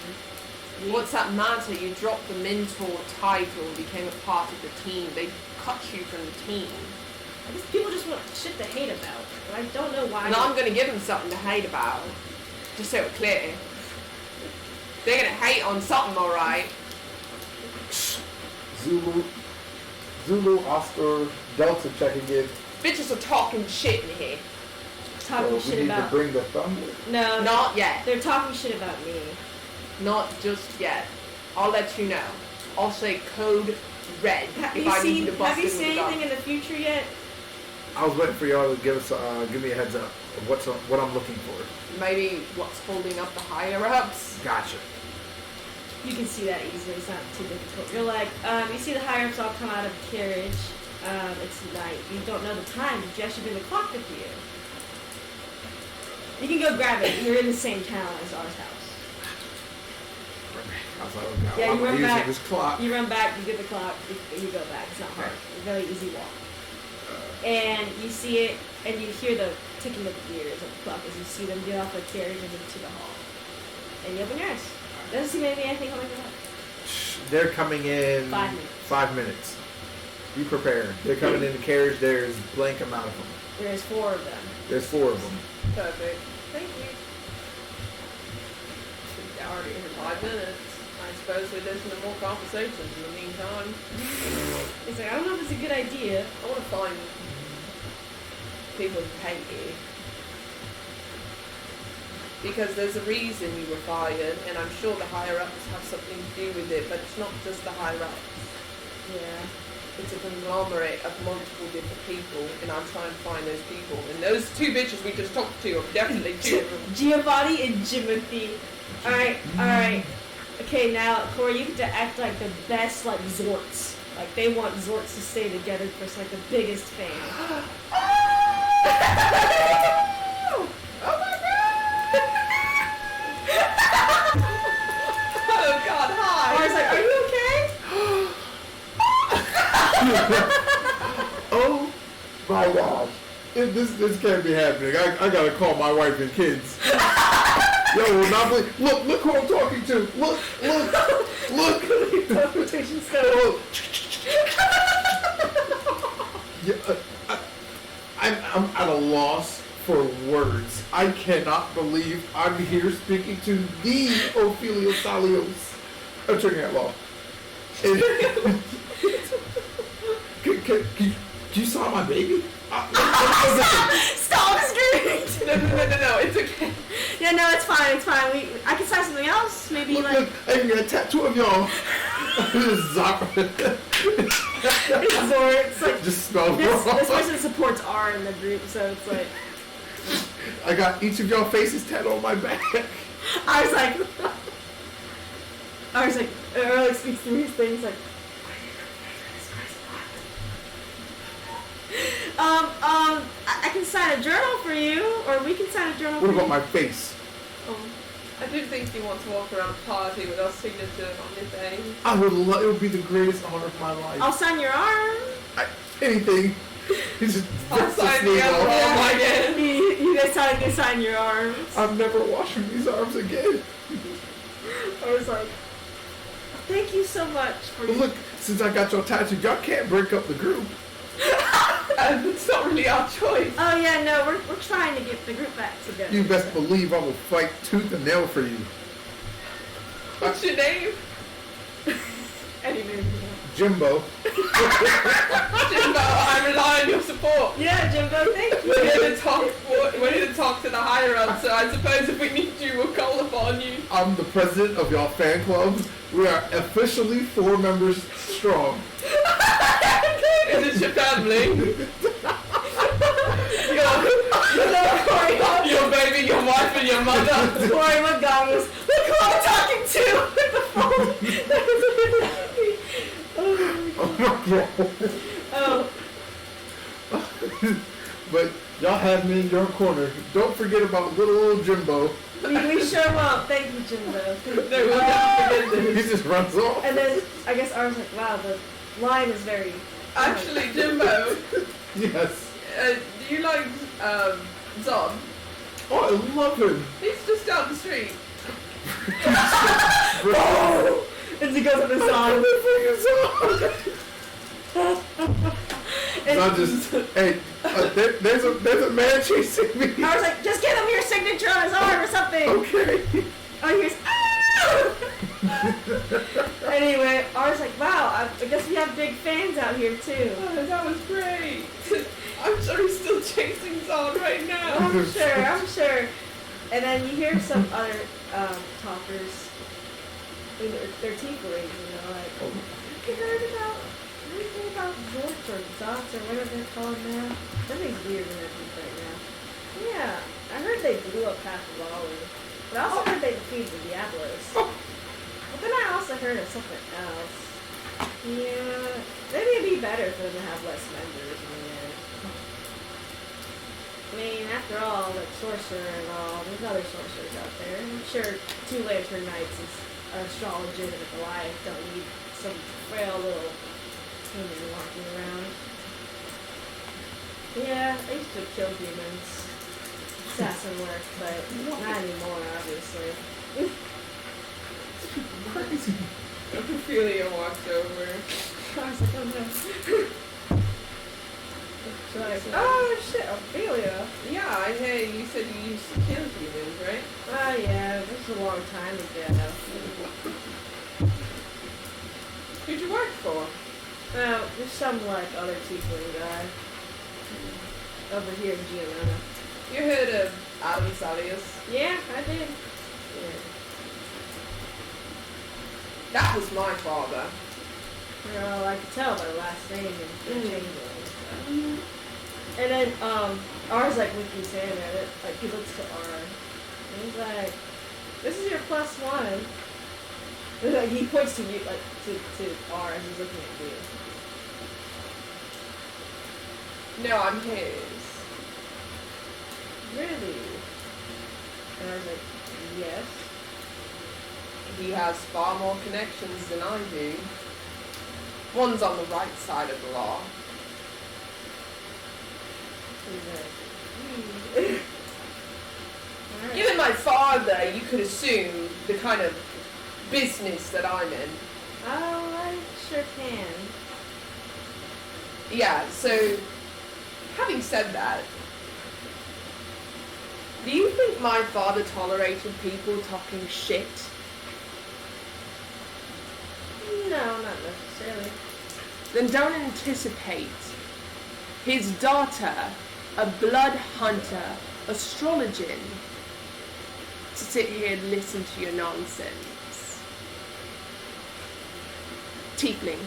40. What's that matter? You dropped the mentor title and became a part of the team. They cut you from the team. I guess people just want shit to hate about, but I don't know why. And I'm going to give them something to hate about. Just so it's clear. They're going to hate on something, alright. Zulu, Oscar, Delta checking in. Bitches are talking shit in here. talking we shit need about. to bring the thunder. No, Not yet. they're talking shit about me. Not just yet. I'll let you know. I'll say code red Have if you I need seen? to bust Have you in seen with a gun. anything in the future yet? I was waiting for y'all to give me a heads up of what I'm looking for. Maybe what's holding up the higher ups. Gotcha. You can see that easily. It's not too difficult. You're like, you see the higher ups all come out of the carriage. It's night. You don't know the time. Did you actually bring the clock with you? You can go grab it. You're in the same town as our house. I was like, oh God, Yeah, I'm you run using back. this clock. You run back. You get the clock. You go back. It's not hard. It's a very easy walk. And you see it, and you hear the ticking of the gears of the clock as you see them get off the carriage and into the hall. And you open your eyes. Doesn't seem to be anything coming from that. They're coming in 5 minutes. 5 minutes. Be prepared. They're coming in the carriage. There's blank amount of them. There's 4 of them. There's 4 of them. Perfect. Thank you. We're already in 5 minutes. I suppose we listen to more conversations in the meantime. It's like, I don't know if it's a good idea. I want to find people who hate you. Because there's a reason you were fired, and I'm sure the higher-ups have something to do with it, but it's not just the higher-ups. Yeah. It's a conglomerate of multiple different people, and I'm trying to find those people. And those two bitches we just talked to are definitely two of them. Giovanni and Jimothy. Alright. Okay, now, Corey, you get to act like the best, like, Zorts. Like, they want Zorts to stay together for, like, the biggest fame. Oh my god! Oh god, hi! I was like, are you okay? Oh my gosh. This can't be happening. I gotta call my wife and kids. Yo, will not believe. Look who I'm talking to. Look. Teleportation stuff. Oh. Yeah, I'm at a loss for words. I cannot believe I'm here speaking to the Ophelia Salios, attorney at law. Can you saw my baby? Stop screaming! No, it's okay. Yeah, no, it's fine. I can sign something else. Maybe Look, like I can get a tattoo of y'all. Zorts. Like Just spelled this wrong. person supports R in the group, so it's like I got each of y'all faces tattooed on my back. I was like, Earl speaks through his things like. I can sign a journal for you, or we can sign a journal for What you. about my face? I do think you want to walk around a party with our signature on your face. I would love. It would be the greatest honor of my life. I'll sign your arm. Anything. Just I'll sign the other arm again. You guys sign your arms. I'm never washing these arms again. I was like, thank you so much for But look, since I got y'all tattooed, y'all can't break up the group. It's not really our choice. Oh yeah, no, we're trying to get the group back together. You best believe I will fight tooth and nail for you. What's your name? Anyway, Jimbo. Jimbo, I rely on your support. yeah, Jimbo, thank you. We're here to talk to the higher ups, so I suppose if we need you, we'll call upon you. I'm the president of y'all fan club. We are officially 4 members strong. Is it your family? your baby, your wife, and your mother. Corey McDonald's. Look who I'm talking to with the phone. Oh my god. Oh, But y'all have me in your corner. Don't forget about little old Jimbo. we sure won't. Thank you, Jimbo. No, we'll never forget this. He just runs off. And then I guess I was like, wow, the line is very. Actually, Jimbo, Yes. do you like Zod? Oh, I love him. He's just down the street. Oh! And he goes up the song. And I just, hey, there's a man chasing me. I was like, just give him your signature on his arm or something. Okay. Oh, he goes, ah! Anyway, I was like, wow, I guess we have big fans out here too. Oh, that was great. I'm sure he's still chasing Zod right now. I'm sure. And then you hear some other talkers. They're tieflings, you know, like, you heard about anything about Zorts or Zots or whatever they're called now? Something's weird in their group right now. Yeah, I heard they blew up half of Ollie. But I also heard they defeated the Diablos. But then I also heard of something else. Yeah, maybe it'd be better for them to have less members in the end. I mean, after all, like Sorcerer and all, there's other sorcerers out there. I'm sure 2 Lantern Knights are strong, legitimate Goliath. Don't need some frail little human walking around. Yeah, I used to kill humans. Assassin work, but not anymore, obviously. Crazy. Ophelia walked over. I was like, oh no. So I said, oh shit, Ophelia. Yeah, I hear you said you used to kill humans, right? Oh yeah, this was a long time ago. Who'd you work for? Well, there's some like other tiefling guy over here in Giovanna. You heard of Adam Salius. Yeah, I did. Yeah. That was my father. Well, I could tell by the last name and change it. And then, R's like looking Sam at it. Like, he looks to R. And he's like, this is your +1. And like, he points to you, like, to R as he's looking at you. No, I'm his. Really? And I was like, yes. He has far more connections than I do. One's on the right side of the law. He's like, Alright. Given my father, you could assume the kind of business that I'm in. Oh, I sure can. Yeah, so, having said that, do you think my father tolerated people talking shit? No, not necessarily. Then don't anticipate his daughter, a blood hunter, astrologian, to sit here and listen to your nonsense. Tiefling.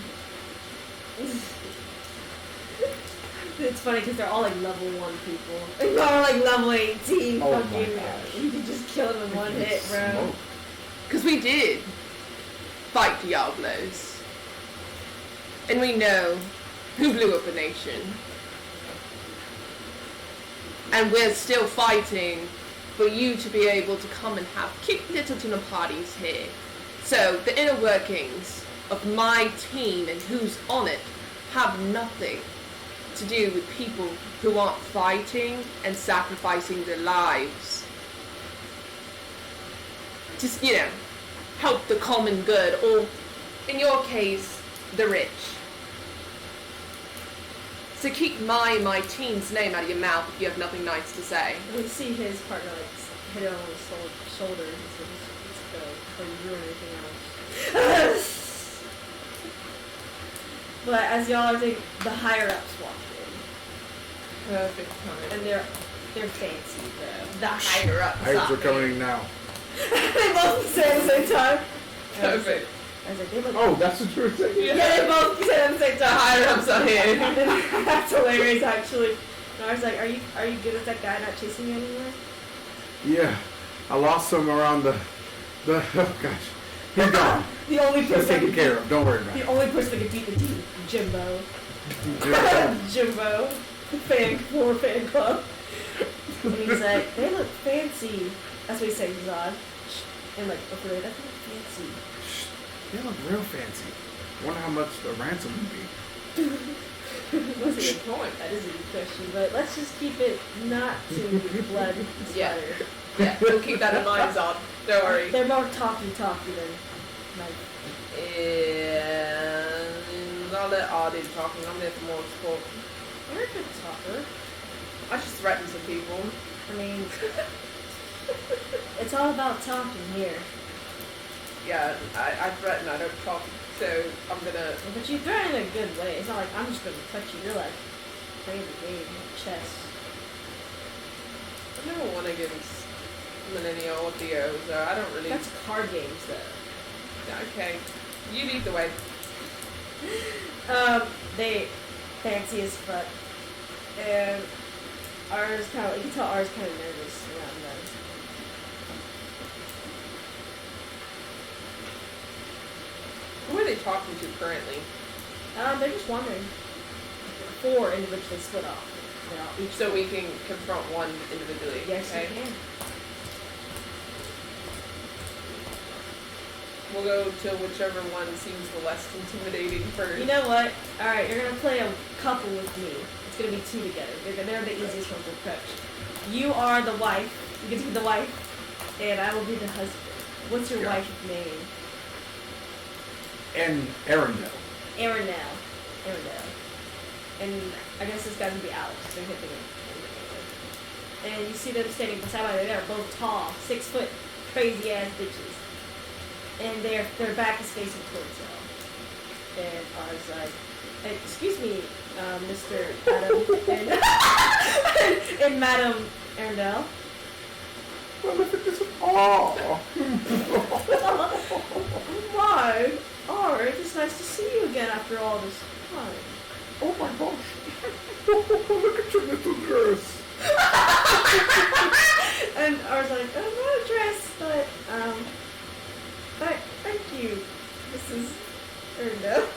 It's funny because they're all like level 1 people. They're all like level 18. Oh my fucking, gosh. you can just kill them in one hit, bro. Smoke. Because we did fight Diablos. And we know who blew up a nation. And we're still fighting for you to be able to come and have cute little tuna parties here. So the inner workings of my team and who's on it have nothing to do with people who aren't fighting and sacrificing their lives. Just, help the common good, or in your case, the rich. So keep my team's name out of your mouth if you have nothing nice to say. And we see his partner like hit it on his shoulder and says, let's go before you ruin anything else. But as y'all are thinking, the higher ups walk Perfect in. time. And they're fancy, bro. The higher ups. Heights are coming now. They both say at the same time. Perfect. I was like, they look. Oh, that's what you were saying? Yeah, they both said at the same time. higher ups are here. That's hilarious, actually. And I was like, are you good with that guy not chasing you anymore? Yeah. I lost him around the oh gosh. He's gone. The only That's person taken care of. Don't worry about The it. only person that could beat the team, Jimbo. Yeah. Jimbo. Fan club. And he's like, they look fancy. That's what he said, Zod. And like, okay, they look fancy. Shh. They look real fancy. Wonder how much the ransom would be. That's a good point. That is a good question, but let's just keep it not too blood Yeah. inspired. Yeah, we'll keep that in mind, Zod. Don't worry. They're more talky than like. And I'll let R do the talking. I'm there for more support. You're a good talker. I just threaten some people. I mean, it's all about talking here. Yeah, I threaten, I don't talk. So I'm gonna. But you threaten in a good way. It's not like I'm just gonna touch you. You're like playing the game, chess. I never won against Millennial or Theo, so I don't really. That's card games, though. Okay. You lead the way. They fancy as fuck, and ours kind of. You can tell ours kind of nervous around them. Who are they talking to currently? They're just wandering. 4 individually split off. They're all each. So we can confront one individually. Yes, okay? you can. We'll go to whichever one seems the less intimidating first. You know what? All right, you're gonna play a couple with me. It's gonna be 2 together. They're the easiest one to approach. You are the wife. You get to be the wife, and I will be the husband. What's your Gotcha. wife's name? And Arendelle. Arendelle. And I guess this guy's gonna be Alex. So hit the game. And you see them standing beside each other. They're both tall, 6 foot, crazy ass bitches. And their back is facing towards y'all. And I was like, hey, excuse me, Mr. Adam and Madam Arendelle. Well, if it isn't R. Why? Alright, it's nice to see you again after all this time. Oh my gosh. Look at your little dress. And I was like, I'm not a dress, but, thank you. This is, or no.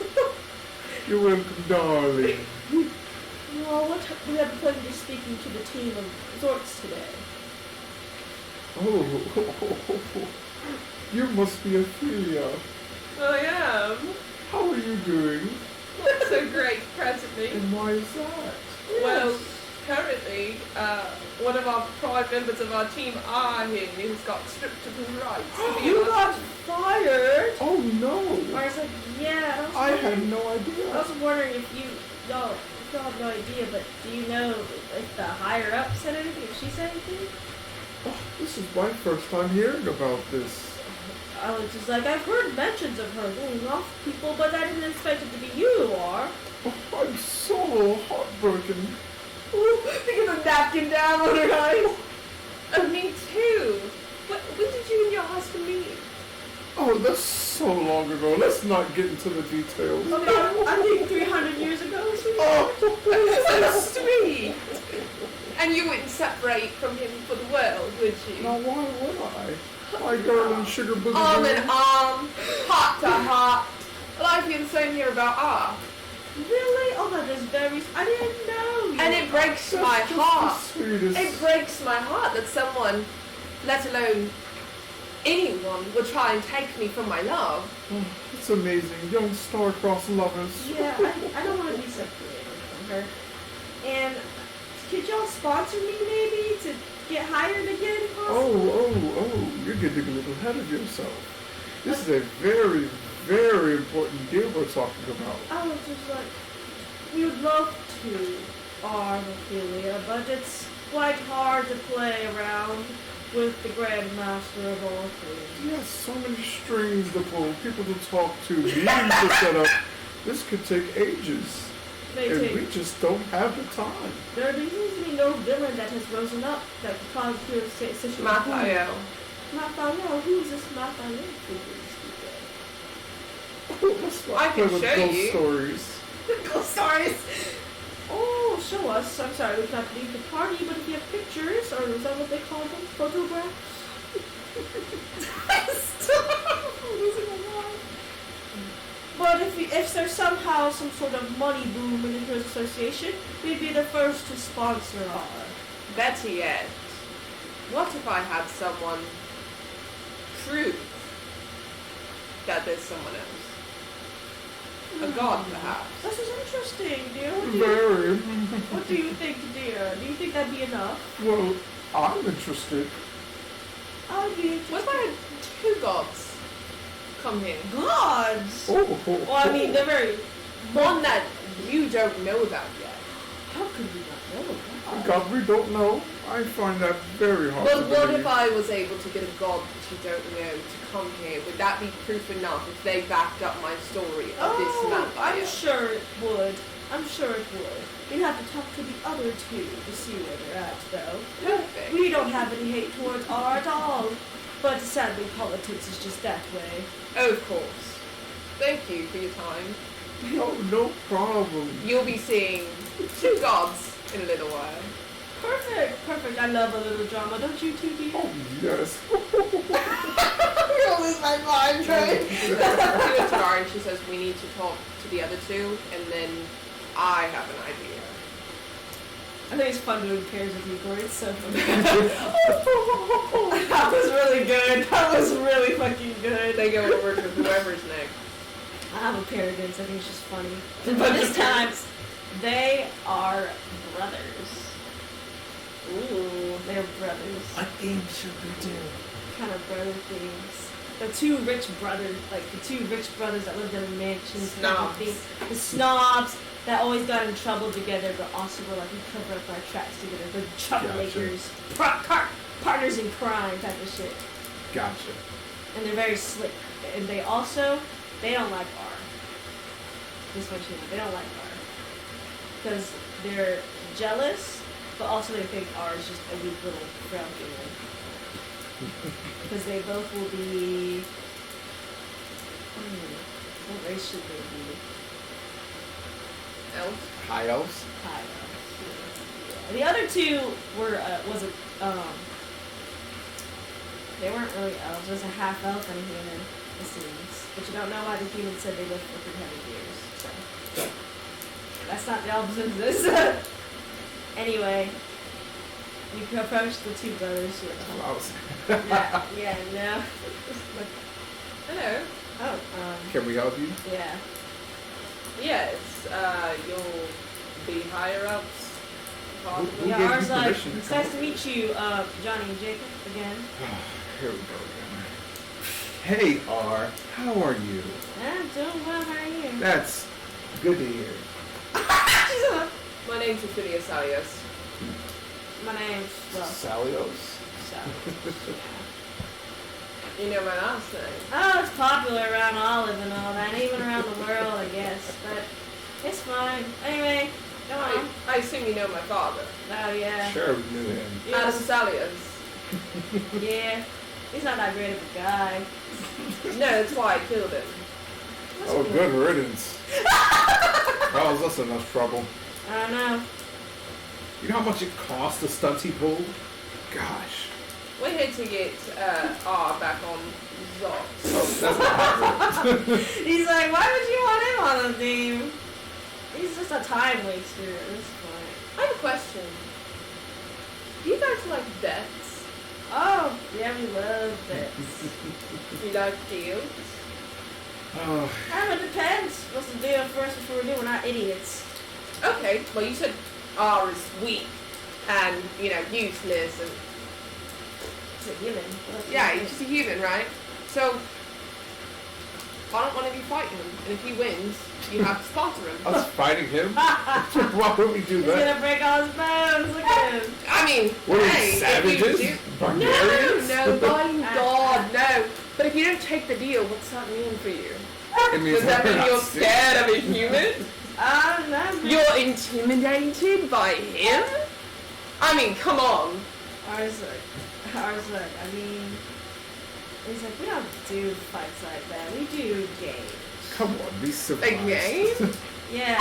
You're welcome, darling. Well, we had the pleasure of speaking to the team of Zorks today. Oh, you must be Ophelia. I am. How are you doing? Not so great, presently. And why is that? Well, currently, one of our prime members of our team, Ahin, has got stripped of his rights. to be You an got fired? Oh no! I was like, yeah. I had wondering- no I idea. was wondering if y'all have no idea, but do you know if the higher up said anything? If she said anything? Oh, this is my first time hearing about this. I was just like, I've heard mentions of her going off people, but I didn't expect it to be you, Ar. Oh, I'm so heartbroken. Ooh, picking a napkin down on her eyes. Me too. When did you and your husband meet? Oh, that's so long ago. Let's not get into the details. About, I think 300 years ago, sweetheart. So sweet. And you wouldn't separate from him for the world, would you? Now, why would I? My darling sugar boogie. Arm in baby. arm, heart to heart. Well, I feel the same here about R. Really? Oh, that is very. I didn't know. You And it breaks That's my just heart. the sweetest. It breaks my heart that someone, let alone anyone, would try and take me from my love. Oh, it's amazing. Young star-crossed lovers. Yeah, I don't want to be separated from her. And could y'all sponsor me maybe to get hired again? Possibly? Oh, you're getting a little ahead of yourself. This is a very, very important deal we're talking about. I was just like, we would love to, Ophelia, but it's quite hard to play around with the Grandmaster of all things. Yes, so many strings to pull, people to talk to, meetings to set up. This could take ages. And we just don't have the time. There seems to be no villain that has risen up that could cause pure situation. Mathael. Mathael? Who is this Mathael figure you speak Let's I not can play with show ghost you. stories. Go stories. of? Oh, show us. I'm sorry, we cannot leave the party, but if you have pictures, or is that what they call them? Photographs? I'm losing my mind. But if there's somehow some sort of money boom in the Heroes Association, we'd be the first to sponsor our. Better yet, what if I had someone prove that there's someone else? A god, perhaps. This is interesting, dear. Very. What do you think, dear? Do you think that'd be enough? Well, I'm interested. I'd be interested. What if I had two gods come here? Gods! Oh, Well, I mean, they're very. One that you don't know about yet. How could we not know that? God, we don't know. I find that very hard to But what believe. if I was able to get a god that you don't know to come here? Would that be proof enough if they backed up my story of this man? I'm sure it would. I'm sure it would. We'd have to talk to the other two to see where they're at, though. Perfect. We don't have any hate towards R at all. But sadly, politics is just that way. Oh, of course. Thank you for your time. Oh, no problem. You'll be seeing two gods in a little while. Perfect, perfect. I love a little drama, don't you two, dear? Oh, yes. I'm gonna lose my mind, right? She goes to Nara and she says, we need to talk to the other two, and then I have an idea. I think it's fun doing pairs with you, Corey. It's so fun. That That was really good. That was really fucking good. They go over to whoever's next. I have a pair of goods. I think it's just funny. But this time, they are brothers. Ooh. They're brothers. What game should we do? Kind of brother things. The two rich brothers, like the two rich brothers that lived in a mansion. Snobs. The snobs that always got in trouble together, but also were like, we cover up our tracks together. The troublemakers, partners in crime type of shit. Gotcha. And they're very slick. And they don't like R. Just want you to know, they don't like R. Because they're jealous, but also they think R is just a weak little brown human. Because they both will be. What race should they be? Elf. High elves. High elves. Yeah. The other two were they weren't really elves. It was a half elf and a human. It seems, but you don't know why the human said they live for 300 years. So that's not the elves' business. Anyway, you can approach the two brothers. Yeah, no. Hello. Oh, Can we help you? yeah. Yes, you'll be higher ups. Possibly. Who Yeah, gave ours you like, permission to it's come nice to meet you, Johnny and Jacob, again. Here we go again. Hey, R. How are you? I'm doing well, how are you? That's good to hear. My name's Ophelia Salios. My name's, well, Salios. Sally. You know my last name. Oh, it's popular around Olive and all that, even around the world, I guess. But it's fine. Anyway, go on. I assume you know my father. Oh, yeah. Sure, we knew him. Adam Salios. Yeah. He's not that great of a guy. No, that's why I killed him. Oh, good riddance. That was us enough trouble. I don't know. You know how much it cost the stunts he pulled? Gosh. We're here to get R back on Zox. Oh, that's not happening. He's like, why would you want him on the team? He's just a time waster at this point. I have a question. Do you guys like bets? Oh, yeah, we love bets. You like deals? Oh, It depends. What's the deal first before we do? We're not idiots. Okay, well you said R is weak and, useless and... He's a human. Yeah, he's just a human, right? So, why don't one of you fight him? And if he wins, you have to sponsor him. us fighting him? Why would we do He's that? gonna break all his bones. Look at him. I mean, What are we, hey, savages? if you do... Barbarians? No, my God, no. But if you don't take the deal, what's that mean for you? It means Does that we're mean not you're sick. scared of a human? No. You're intimidated by him? I mean, come on. Ours, I mean, he's like, we don't do fights like that. We do games. Come on, be A civilized. game? Yeah.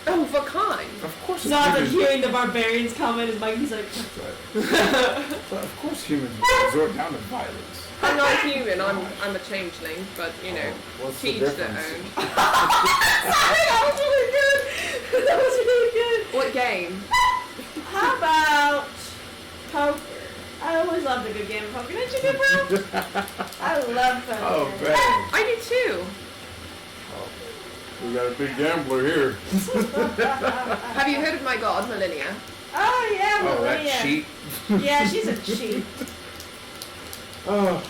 Oh, what kind? Of course Not humans- hearing the barbarians comment is Mike. He's like, But of course humans resort down to violence. I'm not human, I'm a changeling, but, What's to the each their difference? own. that was really good. That was really good. What game? How about poker? I always loved a good game of poker. Didn't you, good bro? I love poker. Oh, man. I do too. We got a big gambler here. Have you heard of my god, Millennia? Oh yeah, Oh, that Maria. cheat. Yeah, she's a cheat. Oh,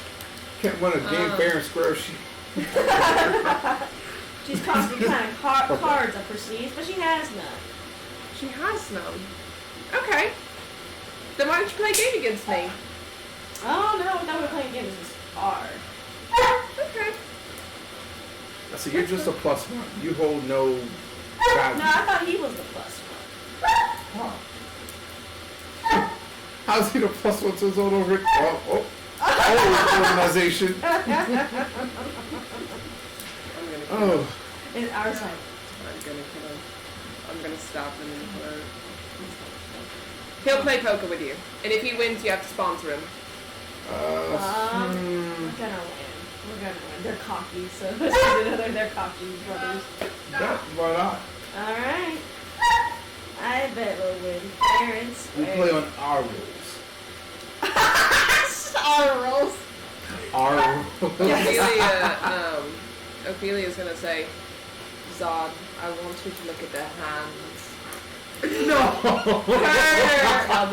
can't win a game fair and square. She's costing kind of cards up her sleeves, but she has none. She has none. Okay. Then why don't you play a game against me? Oh no, now we're playing games. It's hard. Okay. So you're just a plus one. You hold no No, value. I thought he was the plus one. Huh. How's he the plus one to his own over? Organization. I'm gonna kill him. Oh, And our side. I'm gonna kill him. I'm gonna stop him in her. He'll play poker with you. And if he wins, you have to sponsor him. We're gonna win. We're gonna win. They're cocky, so they're cocky brothers. yeah, why not? Alright. I bet we'll win. Parents. We play on our rules. our rules. Our rules. Ophelia's gonna say, Zod, I want you to look at their hands. No.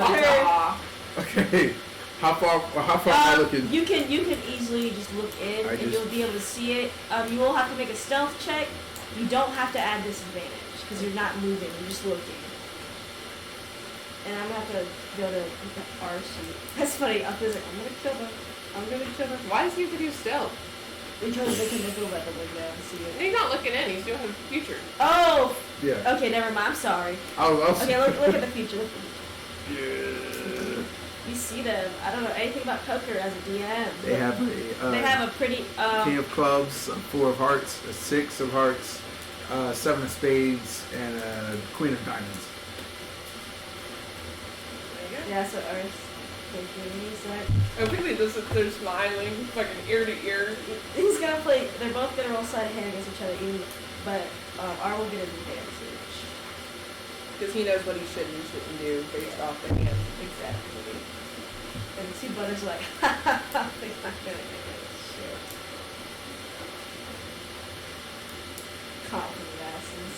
Her. Okay. How far am I looking? You can easily just look in and you'll be able to see it. You will have to make a stealth check. You don't have to add disadvantage because you're not moving. You're just looking. And I'm gonna have to go to the R sheet. That's funny. I'm like, I'm gonna kill them. I'm gonna kill them. Why does he have to do stealth? Because they can look over at the window and see it. He's not looking in, he's doing the future. Oh. Yeah. Okay, never mind. I'm sorry. I'll Okay, look at the future. Look at the future. Yeah. You see them. I don't know anything about poker as a DM. They have They have a pretty King of Clubs, a 4 of Hearts, a 6 of Hearts, 7 of Spades, and a Queen of Diamonds. There you go. yeah. So ours. He's like, Oh, really? They're smiling, fucking ear to ear. he's gonna play. They're both gonna roll sleight of hand against each other, but R will get an advantage. Because he knows what he should and shouldn't do based off the hand. Exactly. And the two brothers are like, ha ha ha, they're not gonna get it. Shit. Compliment asses.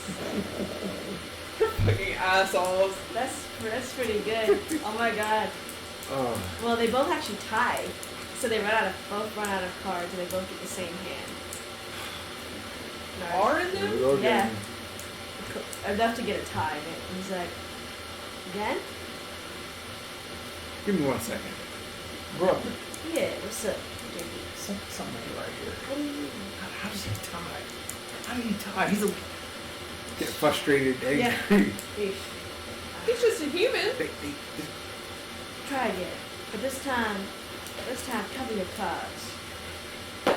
Fucking assholes. That's pretty good. Oh my god. Oh, Well, they both actually tied, so they both run out of cards, and they both get the same hand. Nice. Are in here we them? go again. Yeah. Enough to get a tie. And he's like, again? Give me 1 second. Brother, Yeah. What's up, JP? something right here. What do you mean? How does he tie? How do you tie? He's a... Get frustrated, angry. Yeah. Eesh. He's just a human. They Try again, but this time cover your cards.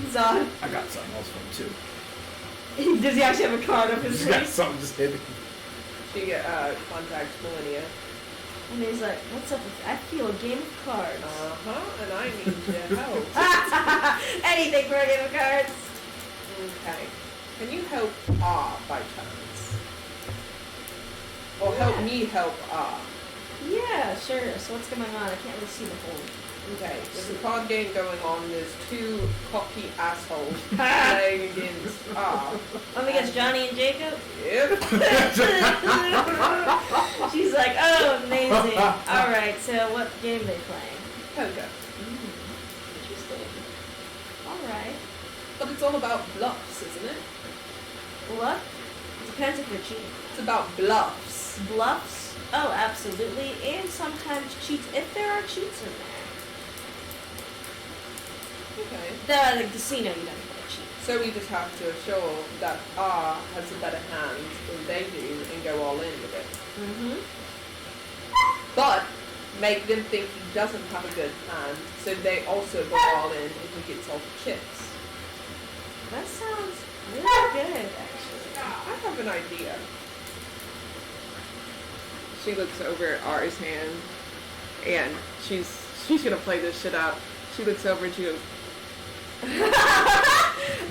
He's on. I got something else for him too. Does he actually have a card up his He's got sleeve? something just hidden. She contacts Millennia. And he's like, "What's up with? I feel a game of cards. And I need your help. Anything for a game of cards." Okay. Can you help by chance? Or help Yeah. me help Yeah, sure. So what's going on? I can't really see the whole. Okay, there's a card game going on. There's 2 cocky assholes playing against I'm against Johnny and Jacob. Yep. She's like, "Oh, amazing. All right. So what game are they playing?" Poker. Interesting. All right. But it's all about bluffs, isn't it? What? It depends if you're cheating. It's about bluffs. Bluffs? Oh, absolutely. And sometimes cheats, if there are cheats in Okay. there. The casino, you don't get a cheat. So we just have to assure that has a better hand than they do and go all in with it. Mm-hmm. But make them think he doesn't have a good hand, so they also go all in and he gets all the chips. That sounds really good, actually. I have an idea. She looks over at R's hand, and she's gonna play this shit out. She looks over and she goes,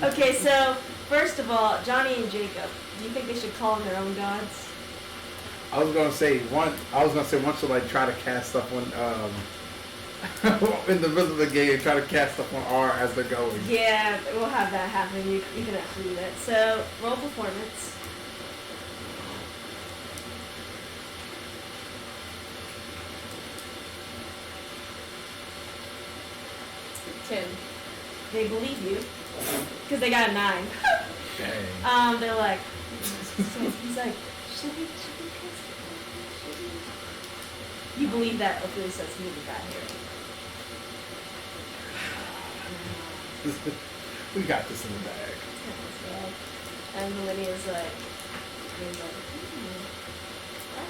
Okay, so, first of all, Johnny and Jacob, do you think they should call on their own gods? I was gonna say one should like try to cast stuff on in the middle of the game, try to cast stuff on R as they're going. Yeah, we'll have that happen. You can actually do that. So, roll performance. "10." They believe you, because they got a 9. Dang. They're like, so he's like, should we cast it? Should we? You believe that Ophelia says he would have got here. We got this in the bag. And Lydia's like,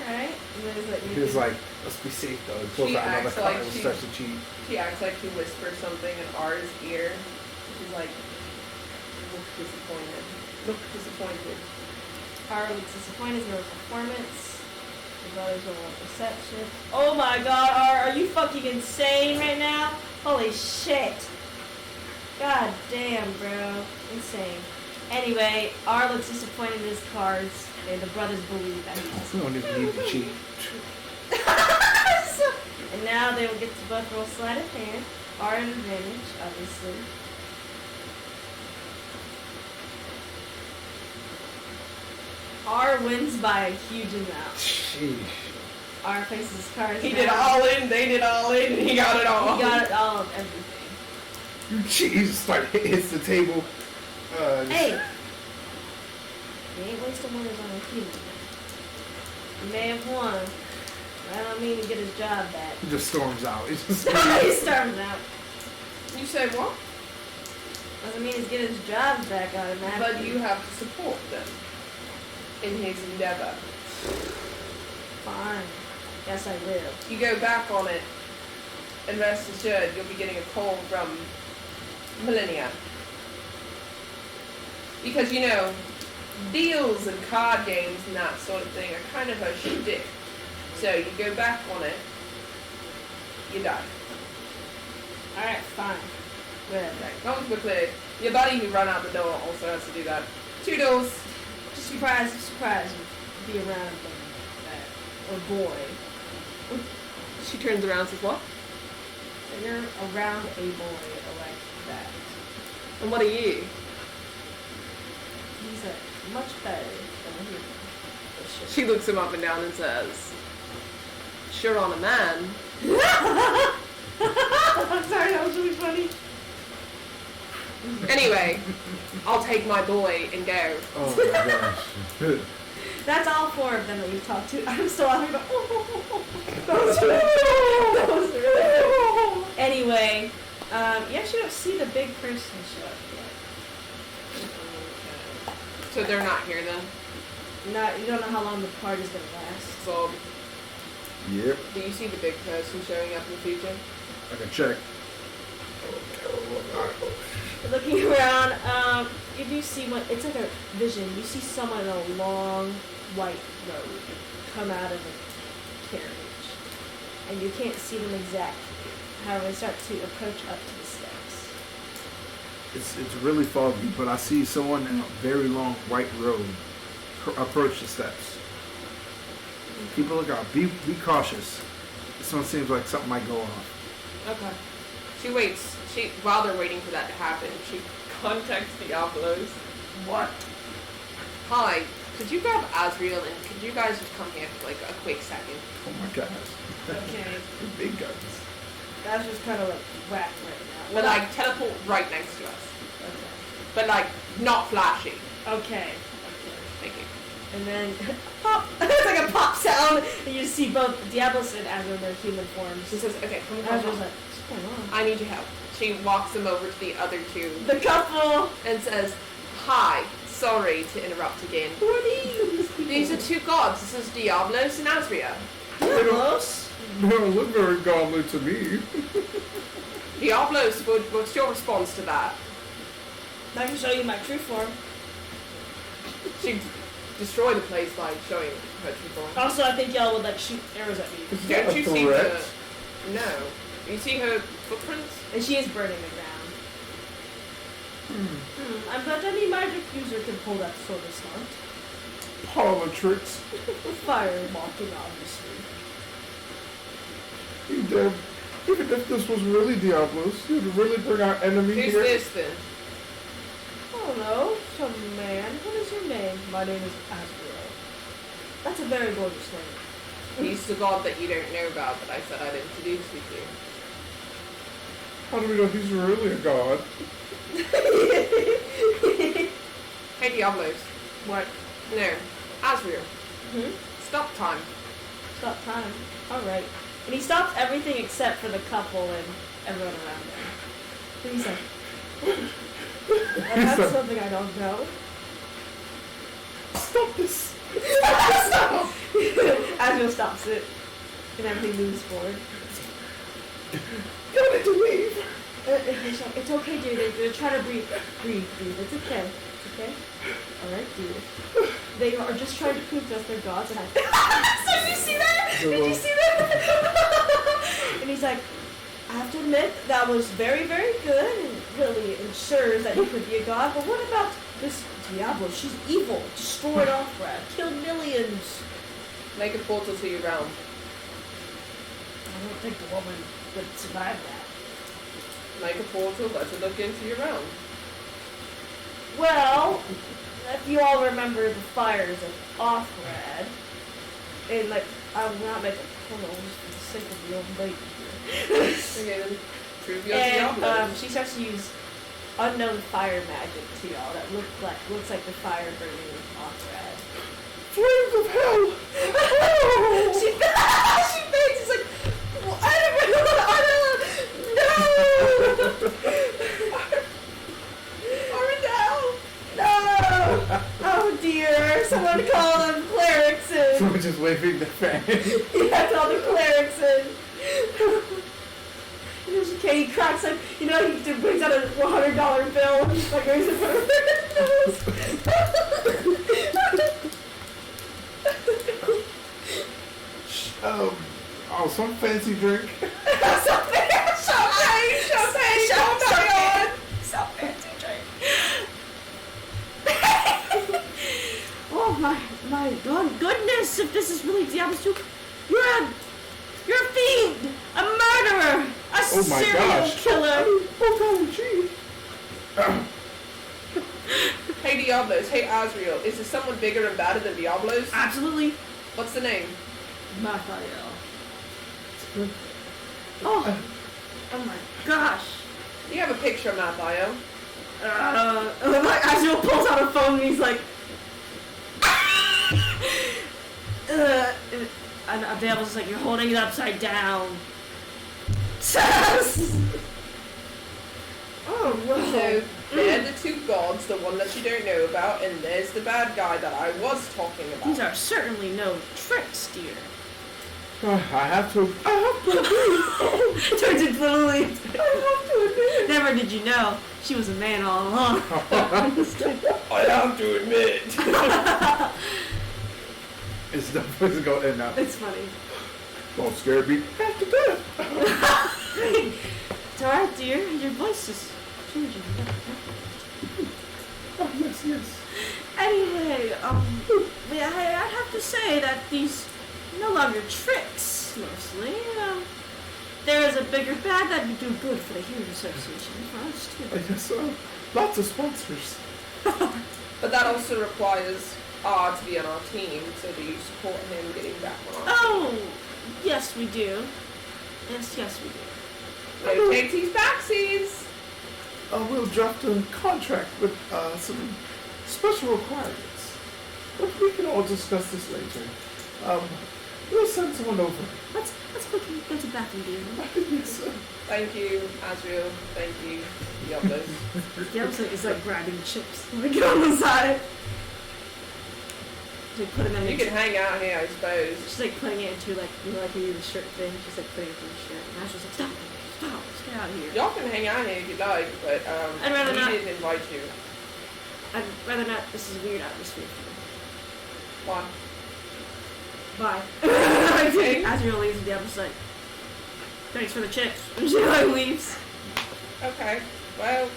alright. And then he's like, He was like, let's be safe though. He pulls She out another acts card like and she- starts to cheat. She acts like she whispers something in R's ear. She's like, look disappointed. Look disappointed. Ara looks disappointed in her performance. The brothers roll a perception. Oh my god, Ara, are you fucking insane right now? Holy shit. God damn, bro. Insane. Anyway, R looks disappointed in his cards, and the brothers believe that he's We don't even need to cheat. And now they will get to both roll sleight of hand. R an advantage, obviously. R wins by a huge amount. Sheesh. R faces his cards. He now. did all in, they did all in, and he got it all. He got it all of everything. You cheat. You just start hits the table. Hey! You ain't wasting winners on a human. You may have won. But I don't mean to get his job back. He just storms out. He just He storms out. You say what? Doesn't mean he's getting his job back automatically. But you have to support them in his endeavor. Fine. Yes, I will. You go back on it, and rest assured, you'll be getting a call from Millennia. Because, you know, deals and card games and that sort of thing are kind of her shtick. So you go back on it, you die. Alright, fine. Whatever. Okay, comes quickly. Your buddy who ran out the door also has to do that. Toodles! Surprise, be around them that. Or boy. She turns around and says, what? So you're around a boy like that. And what are you? He's much better than a human. For sure. She looks him up and down and says, sure on a man. I'm sorry, that was really funny. Anyway, I'll take my boy and go. Oh my gosh. That's all 4 of them that you've talked to. I'm still out here going, that was really Anyway, you actually don't see the big person show up So they're not here then? yet. You don't know how long the party's gonna last. So, Yep. do you see the big person showing up in the future? I can check. Looking around, you do see one. It's like a vision. You see someone in a long white robe come out of a carriage, and you can't see them exactly. However, they start to approach up to the steps. It's really foggy, but I see someone in a very long white robe approach the steps. Keep a lookout. Be cautious. This one seems like something might go off. Okay. She waits. While they're waiting for that to happen, she contacts Diablos. What? Hi, could you grab Azriel and could you guys just come here for like a quick second? Oh my gosh. Okay. Big guns. That's just kind of like whack right now. But like teleport right next to us. Okay. But like not flashy. Okay. Thank you. And then pop. It's like a pop sound, and you see both Diablos and Azrael in their human forms. She says, okay, come Azrael's on. like, what's going on? I need your help. She walks them over to the other two The couple. and says, hi, sorry to interrupt again. Who are these? These are 2 gods. This is Diablos and Azria. Diablos. They don't look very godly to me. Diablos, what's your response to that? I can show you my true form. She destroyed the place by showing her true form. Also, I think y'all would like shoot arrows at me. Is that Don't a you see threat? the... No. You see her footprints? And she is burning the ground. I bet any magic user can pull that sort of stunt. Parlor tricks. Fire walking, obviously. Even if this was really Diablos, you'd really bring our enemy Who's here. this then? I don't know, some man. What is your name? My name is Azrael. That's a very gorgeous name. He's the god that you don't know about, but I said I'd introduce you to. How do we know he's really a god? Hey Diablos. What? No. Azriel. Hmm? Stop time. Stop time. Alright. And he stops everything except for the couple and everyone around him. And he's like, that's something I don't know. Stop this! Azrael stops it. And everything moves forward. You need to leave! It's okay, dude. They're trying to breathe. Breathe. It's okay. It's okay. Alright, dude. They are just trying to prove to us they're gods, and I... So did you see that? Did you see that? And he's like, I have to admit, that was very, very good, and really ensures that he could be a god, but what about this Diablo? She's evil. Destroyed Offred. Killed millions. Make a portal to your realm. I don't think the woman would survive that. Make a portal, let her look into your realm. Well, if you all remember the fires of Offred, and like, I will not make a portal just for the sake of the old lady here. Okay, then prove your And Diablos. she starts to use unknown fire magic to y'all that looks like the fire burning Offred. Flames of hell! she faints. It's like, well, I don't no. No! Oh dear, someone call them clerics and So we're just waving the fan. Yeah, all the clerics in. And there's Katie cracks like, you know, he brings out a $100 bill and just like goes in front of her. Oh, some fancy drink. Champagne! So fancy drink. Oh my god, goodness! If this is really Diablos 2, you're a fiend, a murderer, a Oh my serial gosh. killer. Oh, gee. Hey Diablos, hey Azrael, is there someone bigger and badder than Diablos? Absolutely, What's the name? Raphael. Oh my gosh. You have a picture of Mathayo. Like Azrael pulls out a phone and he's like, and Diablos is like, you're holding it upside down. Oh, wow. So, they're the two gods, the one that you don't know about, and there's the bad guy that I was talking about. These are certainly no tricks, dear. I have to. Turns into Little Leaf. I have to admit. Never did you know she was a man all along. I have to admit. It's the place to go in now. It's funny. Don't scare me. Have to do it. It's alright, dear. Your voice is changing. Oh, yes. Anyway, I'd have to say that these no longer tricks, mostly. There is a bigger bad that would do good for the Heroes Association for us, too. Yes, lots of sponsors. But that also requires R to be on our team, so do you support him getting back on our team? Oh, yes, we do. Yes, we do. No takesies, backsies! We'll draft a contract with some special requirements. But we can all discuss this later. We'll send someone over. Let's quickly go to the bathroom, dear. Yes, sir. Thank you, Azrael. Thank you, Diablos. Diablos is like grabbing chips. Like on the side. They put him in. You can hang out here, I suppose. She's like putting it into like, you know, like you do the shirt thing. She's like putting it in the shirt. And Ashley's like, stop, let's get out of here. Y'all can hang out here if you like, but I'd rather we not. didn't invite you. I'd rather not. This is a weird atmosphere for me. Why? Bye. Okay. Azrael leaves and Diablo's like, thanks for the chips. And she like leaves. Okay. Well,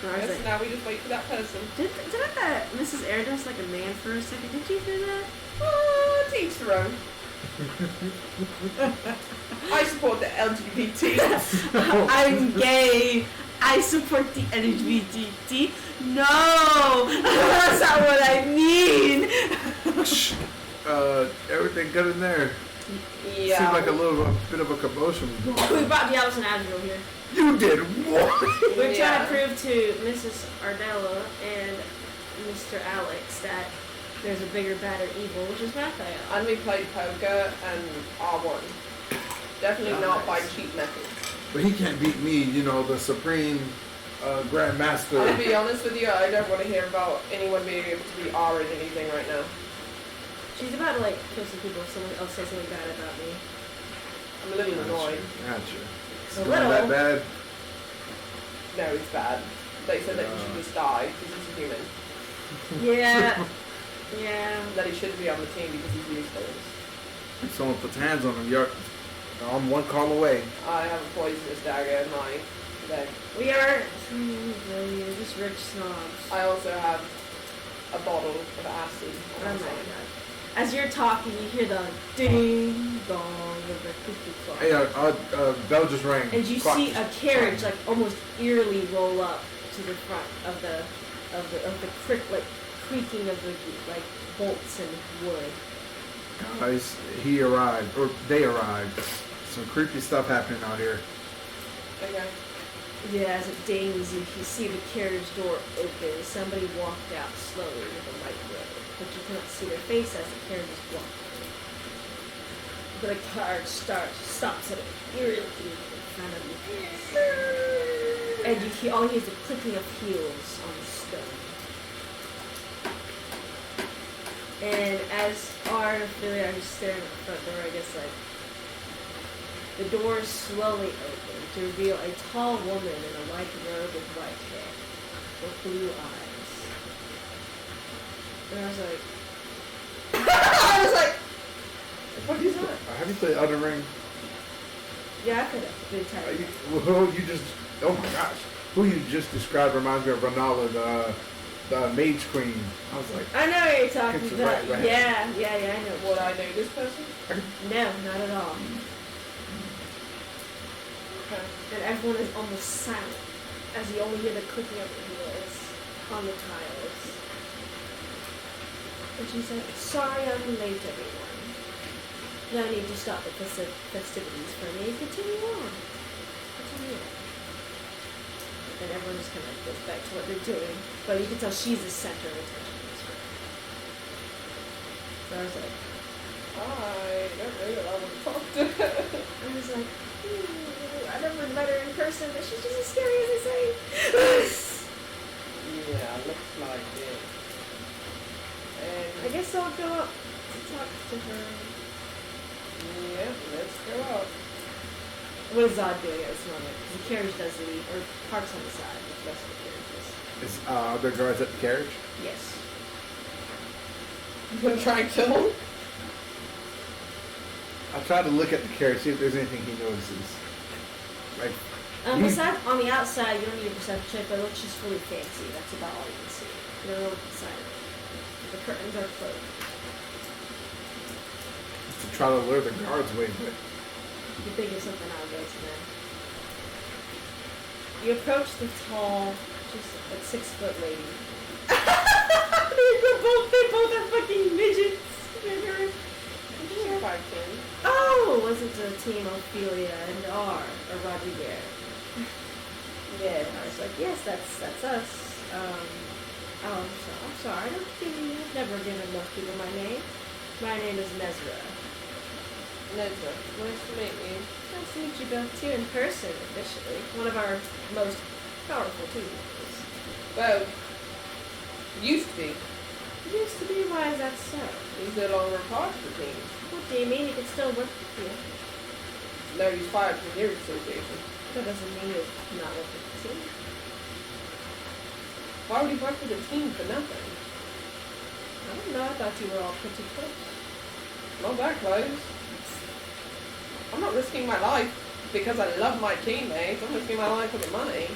And I was guess like, now we just wait for that person. did I that Mrs. Air dress like a man for a second? Did you hear that? Oh, to each their own. I support the LGBT. I'm gay. I support the LGBT. No, that's not what I mean. Everything good in there? Yeah. Seemed like a bit of a commotion was going We on. brought Diablos and Azrael here. You did what? We're trying Yeah. to prove to Mrs. Ardella and Mr. Alex that there's a bigger, badder evil, which is Raphael. And we played poker and R1. Definitely not by cheat methods. But he can't beat me, you know, the supreme grandmaster. I'll be honest with you, I don't want to hear about anyone being able to be R in anything right now. She's about to like kill some people if someone else says something bad about me. I'm a little annoyed. Gotcha. It's A going little. that bad. No, it's bad. They said that he should just die because he's a human. Yeah. Yeah. That he shouldn't be on the team because he's useless. If someone puts hands on him, I'm one call away. I have a poisonous dagger in my bag. We are we're just rich snobs. I also have a bottle of acid. Oh my god. As you're talking, you hear the ding dong of the cuckoo clock. Hey, bell just rang. And you Clock see a just carriage rang. like almost eerily roll up to the front of the creaking of the like bolts and wood. Guys, he arrived, or they arrived. Some creepy stuff happening out here. Okay. Yeah, as it dings, you see the carriage door open. Somebody walked out slowly with a light robe, but you cannot see their face as the carriage is walking. But a car stops at it eerily in front of you. And you hear all you hear is the clicking of heels on the stone. And as our affiliate, I'm just staring at the front door, I guess, like, the doors slowly open to reveal a tall woman in a white robe with white hair, with blue eyes. And I was like, I was like, what is that? Have you played Elden Ring? yeah, I could have been tired. Oh my gosh. Who you just described reminds me of Renala, the Mage Queen. I was like, I know what you're talking It's about. right. Yeah, I know. Would I know this person? No, not at all. Okay. And everyone is almost silent as you only hear the clicking of the wheels on the tiles. And she's like, sorry I'm late, everyone. No need to stop the festivities for me. Continue on. And everyone just kind of goes back to what they're doing. But you can tell she's the center of attention in this room. So I was like, I don't know that I want to talk to her. I was like, I never met her in person, but she's just as scary as they say. Yeah, looks like it. I And guess I'll go up to talk to her. yeah, let's go up. What is Zod doing at this moment? The carriage does leave, or parks on the side with the rest of the carriages. is the guards at the carriage? Yes. You gonna try and kill him? I tried to look at the carriage, see if there's anything he notices. Like, Besides, on the outside, you don't need a perception check, but it looks just really fancy. That's about all you can see. You don't know what's inside of it. The curtains are closed. to try to lure the guards away, but You think of something, I'll go to them. You approach the tall, just like 6-foot lady. they both are fucking midgets. She's 5'10". Oh, was it the team Ophelia and R, or Rodriguez? Yeah, I was like, yes, that's us. I'm sorry, I don't give you, I've never given most people my name. My name is Nezra. Nedra, nice to meet you. Nice to meet you both too in person, officially. One of our most powerful team members. Well, used to be. Used to be, why is that so? He's no longer part of the team. What do you mean? You can still work with you. No, he's fired from your association. That doesn't mean you not work with the team. Why would he work with a team for nothing? I don't know, I thought you were all pretty close. Not that close. I'm not risking my life because I love my teammates. I'm risking my life for the money.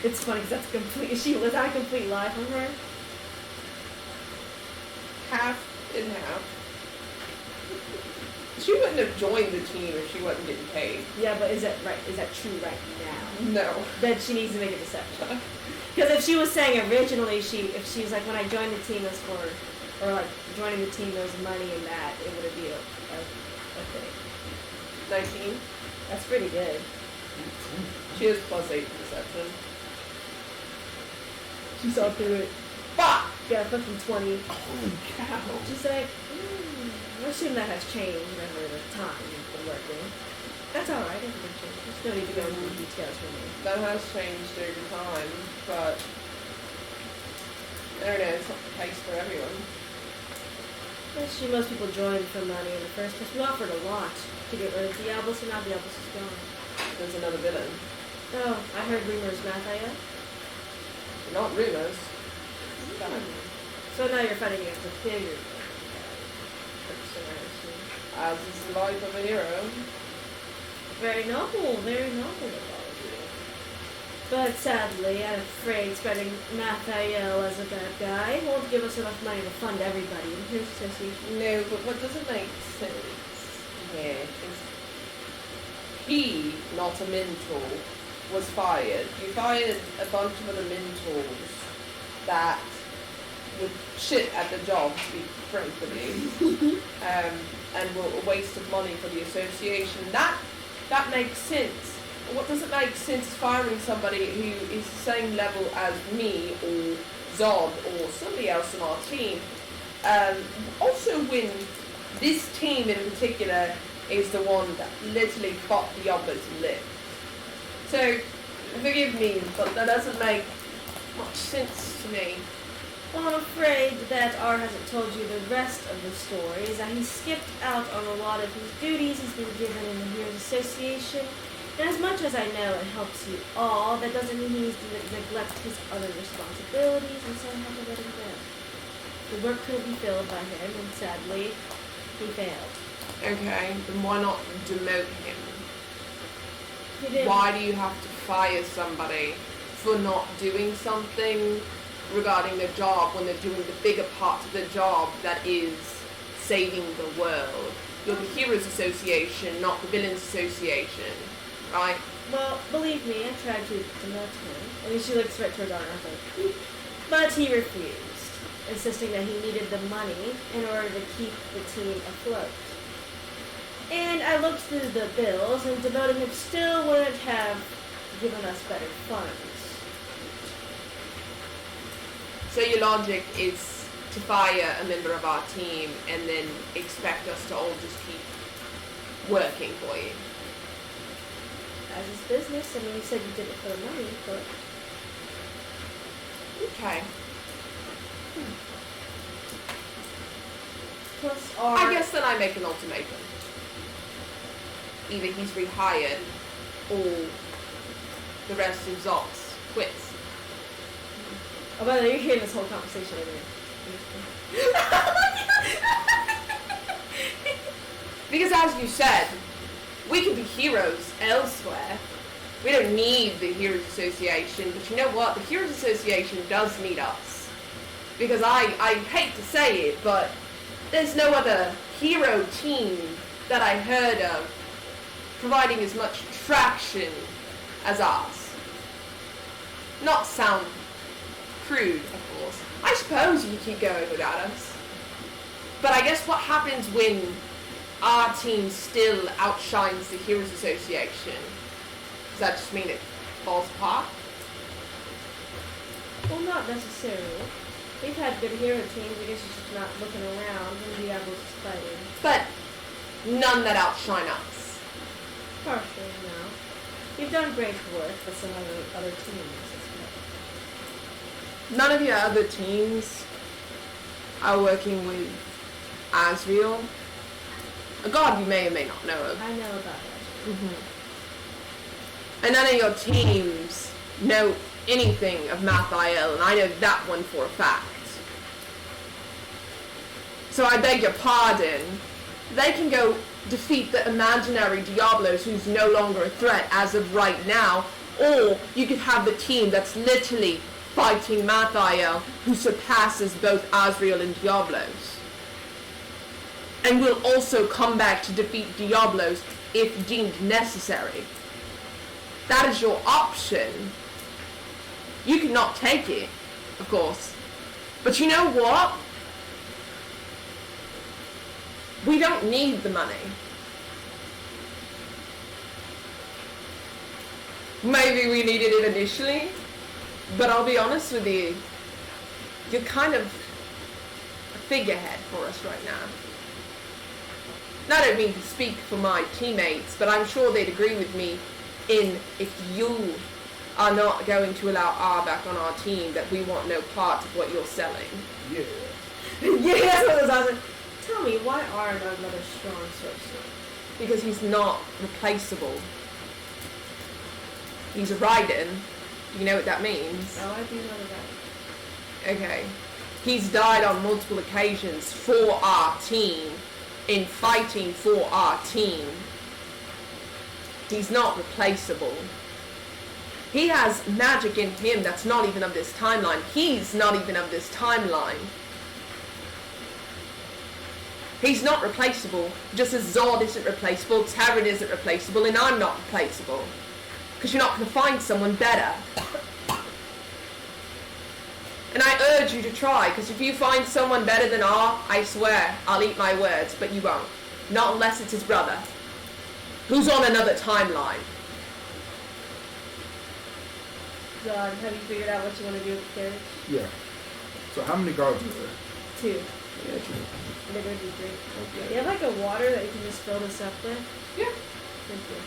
It's funny because that's was that a complete lie from her? Half in half. She wouldn't have joined the team if she wasn't getting paid. Yeah, but is that right? Is that true right now? No. Then she needs to make a deception. Because if she was saying originally, if she's like, when I joined the team, was for, or like joining the team, there was money in that, it would be a thing. 19. That's pretty good. She has +8 perception. She saw through it. Fuck! Yeah, fucking 20. holy cow. She's like, I assume that has changed over the time you've been working. That's alright, everything changes. There's no need to go into details for me. That has changed over time, but I don't know, it's not the case for everyone. Most people join for money in the first place. We offered a lot to get rid of Diablos, and now Diablos is gone. There's another villain. Oh, I heard rumors, Mathaya. Not rumors. So now you're fighting against a bigger As is the life of a hero. Very noble of all of you. But sadly, I'm afraid spreading Mathael as a bad guy won't give us enough money to fund everybody in his association. No, but what doesn't make sense here is he, not a mentor, was fired. You fired a bunch of other mentors that would shit at the job, to be frank with you, and were a waste of money for the association. That makes sense. What doesn't make sense is firing somebody who is the same level as me or Zod or somebody else on our team. Also when this team in particular is the one that literally fought Diablos and lived. So, forgive me, but that doesn't make much sense to me. Well, afraid that R hasn't told you the rest of the story is that he skipped out on a lot of his duties he's been given in the Heroes Association. And as much as I know it helps you all, that doesn't mean he needs to neglect his other responsibilities, and so I had to let him go. The work couldn't be filled by him, and sadly, he failed. Okay, then why not demote him? He didn't. Why do you have to fire somebody for not doing something regarding the job when they're doing the bigger part of the job that is saving the world? You're the Heroes Association, not the Villains Association, right? Well, believe me, I tried to demote him. And then she looks right towards Arnold. I was like, but he refused, insisting that he needed the money in order to keep the team afloat. And I looked through the bills, and demoting him still wouldn't have given us better funds. So your logic is to fire a member of our team and then expect us to all just keep working for you. As his business, I mean, you said you did it for the money, but... Okay. Plus I guess then I make an ultimatum. Either he's rehired or the rest of Zox quits. Oh, by the way, you're hearing this whole conversation over here. Because as you said, we can be heroes elsewhere. We don't need the Heroes Association, but you know what? The Heroes Association does need us. Because I hate to say it, but there's no other hero team that I heard of providing as much traction as ours. Not sound crude, of course. I suppose you could keep going without us. But I guess what happens when our team still outshines the Heroes Association? Does that just mean it falls apart? Well, not necessarily. We've had good hero teams, I guess you're just not looking around when Diablos is fighting. But none that outshine us. Partially, no. You've done great work with some other teams. None of your other teams are working with Asriel, a god you may or may not know of. I know about that. Mm-hmm. And none of your teams know anything of Mathiel, and I know that one for a fact. So I beg your pardon. They can go defeat the imaginary Diablos who's no longer a threat as of right now, or you could have the team that's literally fighting Mathiel, who surpasses both Asriel and Diablos. And will also come back to defeat Diablos if deemed necessary. That is your option. You cannot take it, of course. But you know what? We don't need the money. Maybe we needed it initially, but I'll be honest with you, you're kind of a figurehead for us right now. And I don't mean to speak for my teammates, but I'm sure they'd agree with me in if you are not going to allow R back on our team, that we want no part of what you're selling. Yeah. Yeah, that's what was awesome. Tell me, why are not another strong sorcerer? Because he's not replaceable. He's a Raiden. Do you know what that means? Oh, I do know that. Okay. He's died on multiple occasions for our team, in fighting for our team. He's not replaceable. He has magic in him that's not even of this timeline. He's not even of this timeline. He's not replaceable, just as Zod isn't replaceable, Terran isn't replaceable, and I'm not replaceable. Because you're not going to find someone better. And I urge you to try, because if you find someone better than R, I swear, I'll eat my words, but you won't. Not unless it's his brother, who's on another timeline. Zod, have you figured out what you want to do with the carriage? Yeah. So how many guards are there? 2. Yeah, two. They're going to be 3. Okay. You have like a water that you can just fill this up with? Yeah. Thank you.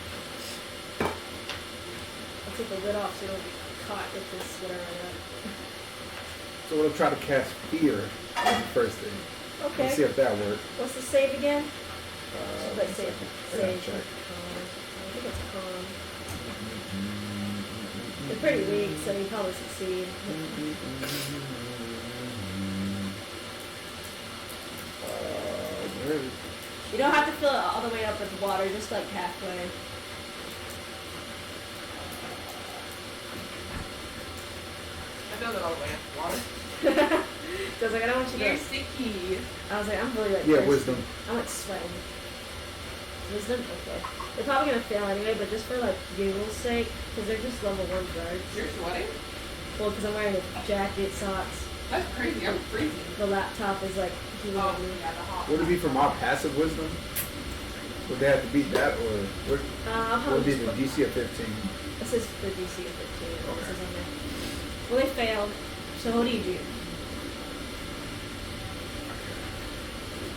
I'll take the lid off so you don't get caught with this whatever I got. So we'll try to cast fear on the first thing. Okay. Let's see if that works. What's the save again? Like One save. second. I gotta Save. check. I think it's con. They're pretty weak, so you probably succeed. Where is it? You don't have to fill it all the way up with water, just like halfway. I know that all the way up water. So I was like, I don't want you You're to. sticky. I was like, I'm really like. Yeah, thirsty. wisdom. I'm like sweating. Wisdom? Okay. They're probably gonna fail anyway, but just for like giggles' sake, because they're just level 1 guards. You're sweating? Well, because I'm wearing a jacket, socks. That's crazy. I'm freezing. The laptop is like heating Oh, up me. yeah, the hot. Would it be from our passive wisdom? Would they have to beat that, or would, I'll would probably it be just the put- DC of 15? This is the DC of 15. Okay. This is on there. Well, they failed. So what do you do?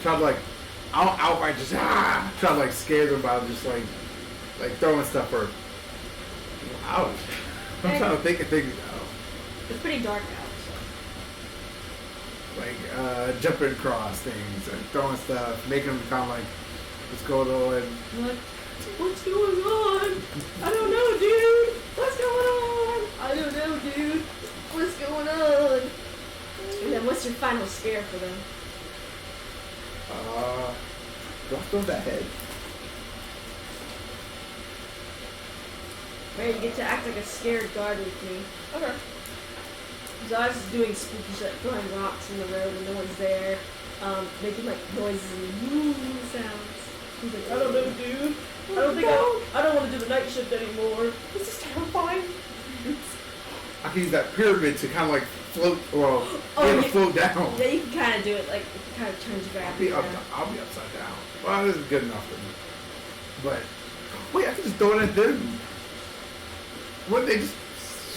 Try to like, I'll outright just try to like scare them by just like throwing stuff or ouch. I'm trying to think of things. It's pretty dark out. So. Like jumping across things and throwing stuff, making them kind of like, what's going on? I'm like, what's going on? I don't know, dude. What's going on? I don't know, dude. What's going on? And then what's your final scare for them? Do I throw that head? Right, you get to act like a scared guard with me. Okay. So I was just doing spooky shit, throwing rocks in the road when no one's there, making like noises and sounds. He's like, I don't know, dude. I don't want to do the night shift anymore. This is terrifying. I can use that pyramid to kind of like float, well, Oh, yeah, float down. Yeah, you can kind of do it like it kind of turns gravity. I'll be upside down. Well, this is good enough for me. But wait, I can just throw it at them. What they just?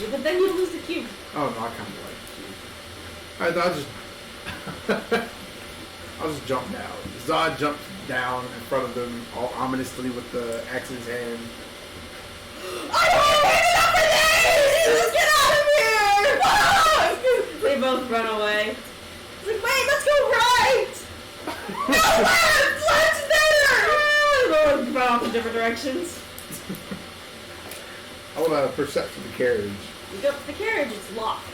Yeah, but then you lose the cube. Oh no, I kind of like. Alright, I'll just jump down. Zod jumps down in front of them, all ominously with the axe in his hand. I don't want to get out of here! They both run away. It's like, wait, let's go right! No, left there! They both run off in different directions. I want a perception of the carriage. You go up to the carriage, it's locked.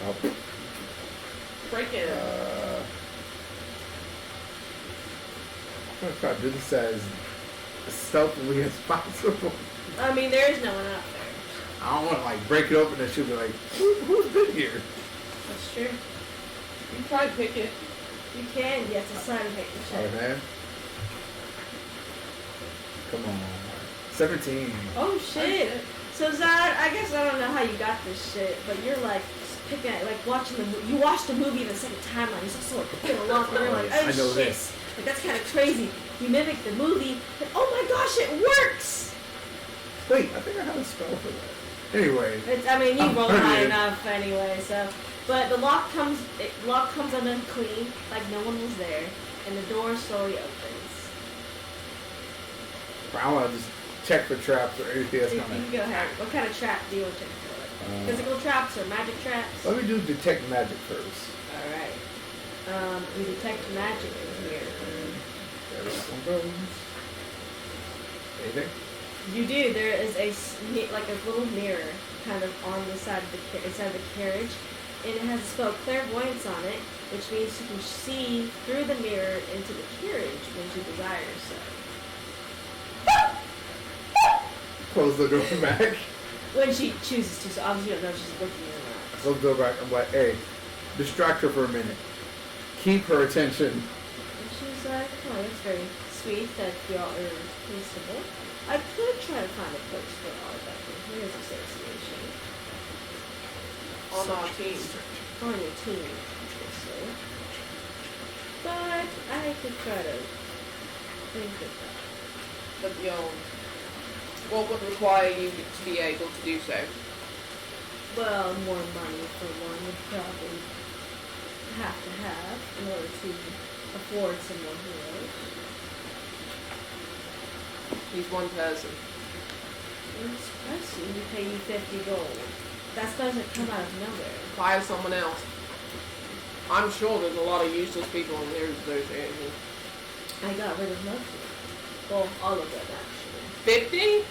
Oh. Break it. I'm gonna try to do this as stealthily as possible. I mean, there is no one out there. I don't want to like break it open and she'll be like, who's been here? That's true. You try to pick it. You can, you have to sign and take the Sorry, check. man. Come on. 17. Oh shit. So Zod, I guess I don't know how you got this shit, but you're like picking at, like watching the you watched the movie in the second timeline. You're just sort of picking along, and you're like, oh I know shit. this. Like that's kind of crazy. You mimic the movie, and oh my gosh, it works. Wait, I think I have a spell for that. Anyway. I mean, you I'm rolled high hurting. enough anyway. So, but the lock comes undone clean, like no one was there, and the door slowly opens. I want to just check for traps or anything that's You coming. can go ahead. What kind of trap do you want to check for? Physical traps or magic traps? Let me do detect magic first. Alright. We detect magic in here. There that one goes. Anything? You do. There is like a little mirror kind of on the side of the inside of the carriage, and it has a spell clairvoyance on it, which means you can see through the mirror into the carriage when you desire so. Close the door back. When she chooses to, so obviously you don't know if she's looking or not. Close the door back. I'm like, hey, distract her for a minute. Keep her attention. And she's like, oh, that's very sweet that y'all are peaceable. I could try to find a place for all of that. Here's association. On our team. On your team, obviously. But I could try to think of that. But what would require you to be able to do so? Well, more money for one would probably have to have in order to afford some more heroes. He's one person. I see. We pay you 50 gold. That doesn't come out of nowhere. Fire someone else. I'm sure there's a lot of useless people in their association. I got rid of most of them. Well, all of them actually. 50?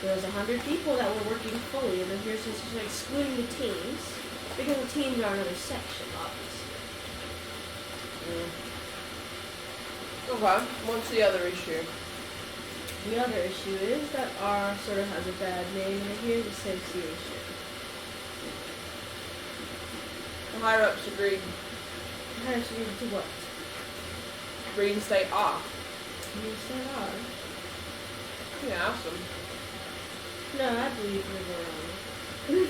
There was 100 people that were working fully, and then here's just excluding the teams, because the teams are another section, obviously. Okay, what's the other issue? The other issue is that R sort of has a bad name, and here's association. The higher ups agreed. How does she read to what? Reinstate R. You said R. Yeah, awesome. No, I believe you're wrong.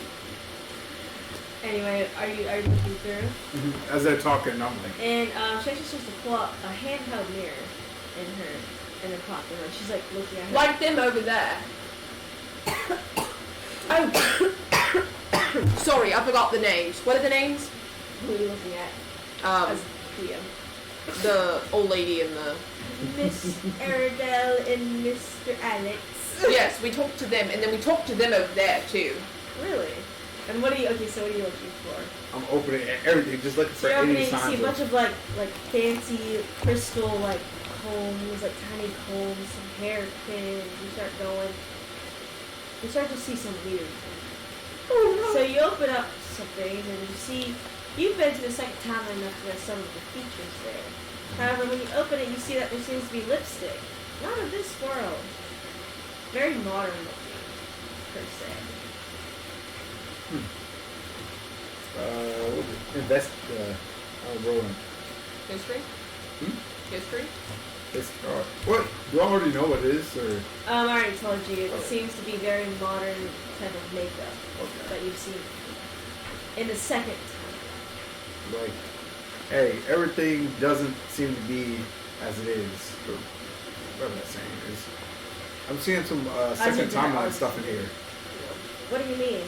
Anyway, are you looking through? Mm-hmm. As they're talking, I'm like, And she actually starts to pull out a handheld mirror in her pocket. And she's like looking at her. Like them over there. Oh, sorry, I forgot the names. What are the names? Who are you looking at? As Cleo. The old lady and the... Miss Aradel and Mr. Alex. Yes, we talked to them, and then we talked to them over there, too. Really? And what are you looking for? I'm opening everything, just looking So for you're any opening, you signs see a bunch of... of like fancy crystal like combs, like tiny combs, some hairpins. You start going. You start to see some weird things. Oh, no. So you open up something and you see. You've been to the second time enough to some of the features there. However, when you open it, you see that there seems to be lipstick. Not of this world. Very modern looking, per se. Invest, rolling. History? History? What? Do I already know what it is, or? I already told you. It Oh. seems to be very modern type of makeup Okay. that you've seen in the second time. Like, hey, everything doesn't seem to be as it is. Or what am I saying? Is I'm seeing some second timeline stuff in here. What do you mean?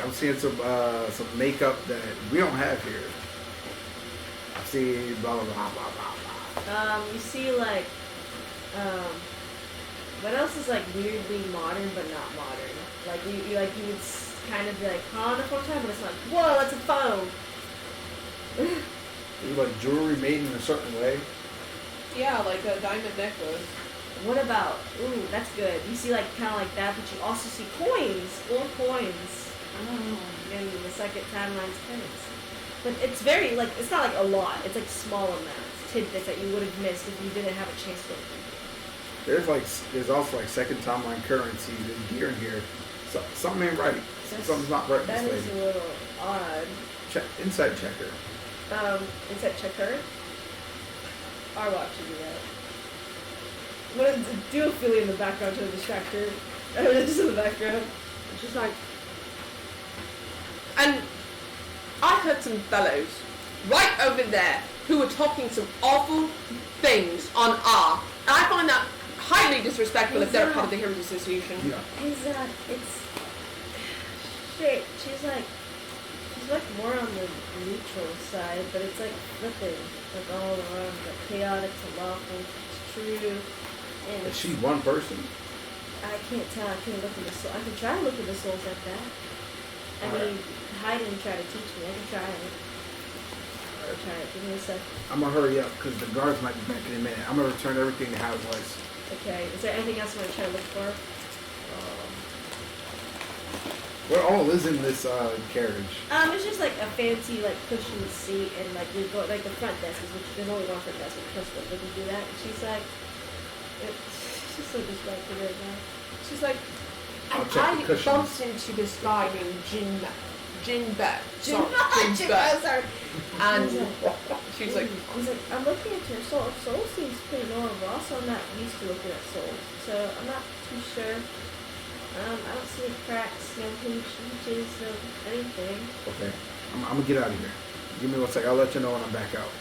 I'm seeing some makeup that we don't have here. I see blah blah blah blah blah. You see like, what else is like weirdly modern but not modern? Like you would kind of be like, huh, on a phone time, but it's like, whoa, that's a phone. It's like jewelry made in a certain way. Yeah, like a diamond necklace. What about? Ooh, that's good. You see like kind of like that, but you also see coins, gold coins. In the second timeline's coins. But it's very like it's not like a lot. It's like small amounts, tidbits that you would have missed if you didn't have a chance to look through. There's also like second timeline currency. There's gear in here. So, something ain't right. Something's not right with That this is lady. a little odd. Inside checker. Is that checker? Our watch should do that. What is do a feeling in the background to distract her? Just in the background. It's just like. And I heard some fellows right over there who were talking some awful things on R. And I find that highly disrespectful if they're a part of the Heroes Association. Yeah. It's shit. She's like more on the neutral side, but it's like flipping, like all around, like chaotic to lawful, it's true. And Is she one person? I can't tell. I can't look at the soul. I can try to look at the souls like that. I mean, hide and try to teach me. I can try it. Or try it. Give me a sec. I'm gonna hurry up because the guards might be back in a minute. I'm gonna return everything to how it was. Okay. Is there anything else you want to try to look for? What all is in this carriage? It's just like a fancy like cushioned seat and like you go like the front desk is which there's only one front desk with Crystal. They can do that. And she's like, she's so distracted right now. She's like, I'll and check the I cushions. bumped into this guy named Jinbei. Sorry. And she's like, he's like, I'm looking at your soul. Soul seems pretty normal. Also, I'm not used to looking at souls, so I'm not too sure. I don't see any cracks, no hooches, no anything. Okay. I'm gonna get out of here. Give me 1 sec. I'll let you know when I'm back out.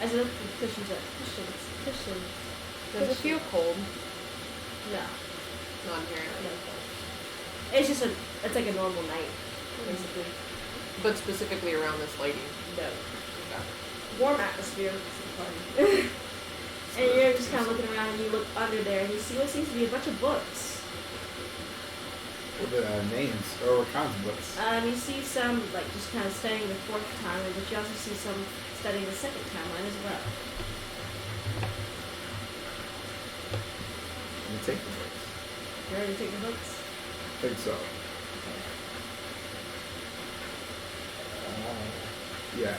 As I look at the cushions, cushions. does it feel cold? No, Not here. no cold. It's just it's like a normal night, basically. But specifically around this lady. No. Okay. Warm atmosphere. And you're just kind of looking around and you look under there and you see what seems to be a bunch of books. What are the names? Or what kinds of books? You see some like just kind of studying the fourth timeline, but you also see some studying the second timeline as well. Let me take the books. You ready to take the books? I think so. Yeah.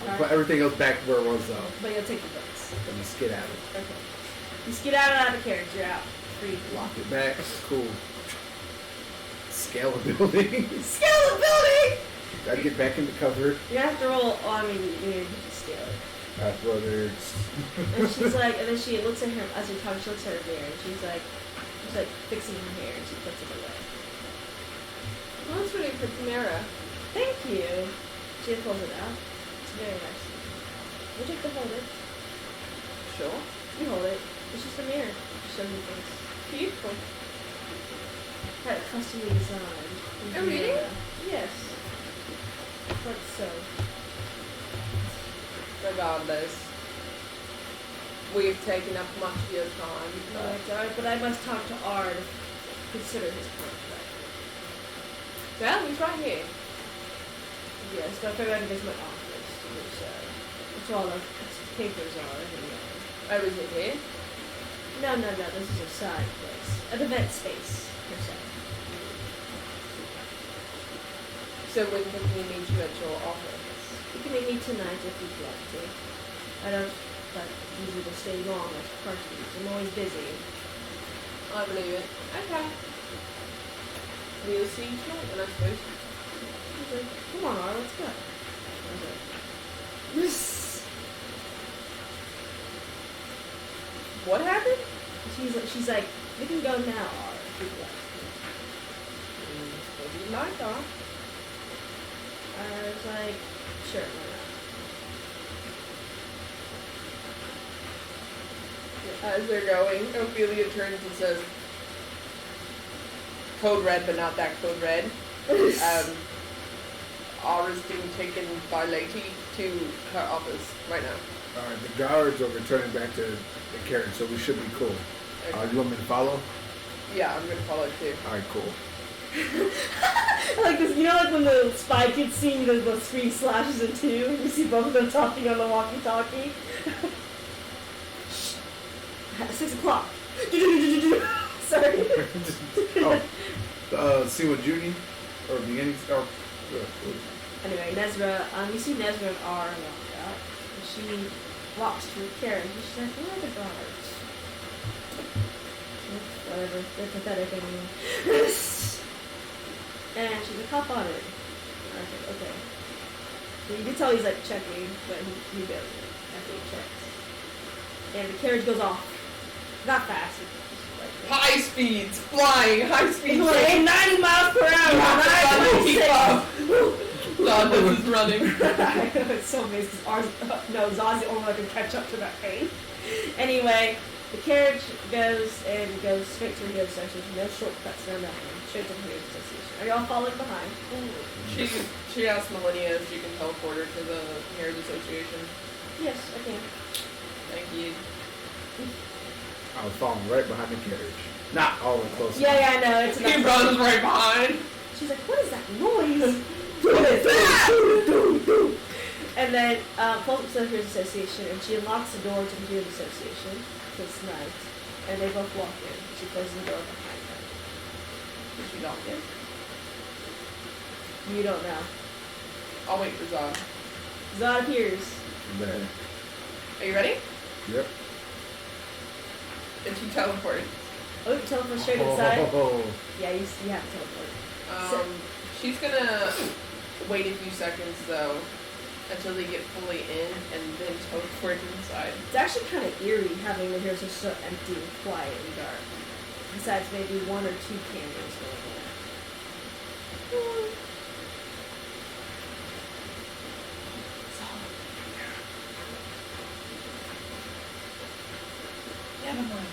I'll put everything else back where it was though. But you'll take the books. Let me skid out of it. Okay. You skid out of the carriage, you're out. Free. Lock it back. Cool. Scale a building. Scale the building! Gotta get back in the cover. You have to roll, oh, I mean, you need to scale it. Brothers. And she's like, and then she looks at him, as you're talking, she looks at her mirror, and she's like fixing her hair, and she puts it away. Well, that's really pretty mirror. Thank you. She pulls it out. It's very nice. Would you like to hold it? Sure. You hold it. It's just a mirror. Show you things. Beautiful. Had it customly designed. Oh, really? Yes. But so. Regardless, we've taken up much of your time. But I must talk to R to consider his contract. Well, he's right here. Yes, but I figured I'd visit my office, which all the papers are. Oh, is it here? No, this is a side place. An event space, per se. So when can we meet you at your office? You can meet me tonight if you'd like to. I don't like usually to stay long at parties. I'm always busy. I believe it. Okay. We'll see you tonight, then I suppose. Okay. Come on, R, let's go. Okay. What happened? She's like, you can go now, R, if you'd like. Maybe you like that. I was like, sure, why not? As they're going, Ophelia turns and says, "Code red, but not that code red. Aura's being taken by Lady to her office right now." Alright, the guards are returning back to the carriage, so we should be cool. Okay. You want me to follow? Yeah, I'm gonna follow too. Alright, cool. Like this, you know, like when the spy kids scene, the screen slashes in two, you see both of them talking on the walkie-talkie. 6 o'clock. Sorry. Scene with Judy? Or beginning? Anyway, Nezra, you see Nezra and R walk out. And she walks to the carriage and she's like, where are the guards? Whatever, they're pathetic anyway. And she's like, hop on it. I was like, okay. So you can tell he's like checking, but he goes after he checks. And the carriage goes off. Not fast. Like, High speeds, flying, high speeds. it's like 90 miles per hour. Keep up. Zod is running. I know, it's so amazing because Zod's the only one that can catch up to that pain. Anyway, the carriage goes straight to the Hero Association. No shortcuts, no nothing. Straight to the Hero Association. Are y'all following behind? She asked Millennia if she can teleport her to the Heroes Association. Yes, I can. Thank you. I was following right behind the carriage. Not all the way close. Yeah, I know. It's He runs right behind. She's like, what is that noise? And then pulls up to the Heroes Association, and she unlocks the door to the Heroes Association. So it's night, and they both walk in. She closes the door behind them. Did she lock it? You don't know. I'll wait for Zod. Zod appears. There. Are you ready? Yep. And she teleported. Oh, you teleport straight inside? Oh. Yeah, you have to teleport. She's gonna wait a few seconds though until they get fully in and then teleport inside. It's actually kind of eerie having the Heroes so empty and quiet and dark. Besides maybe 1 or 2 candles going on. Never mind.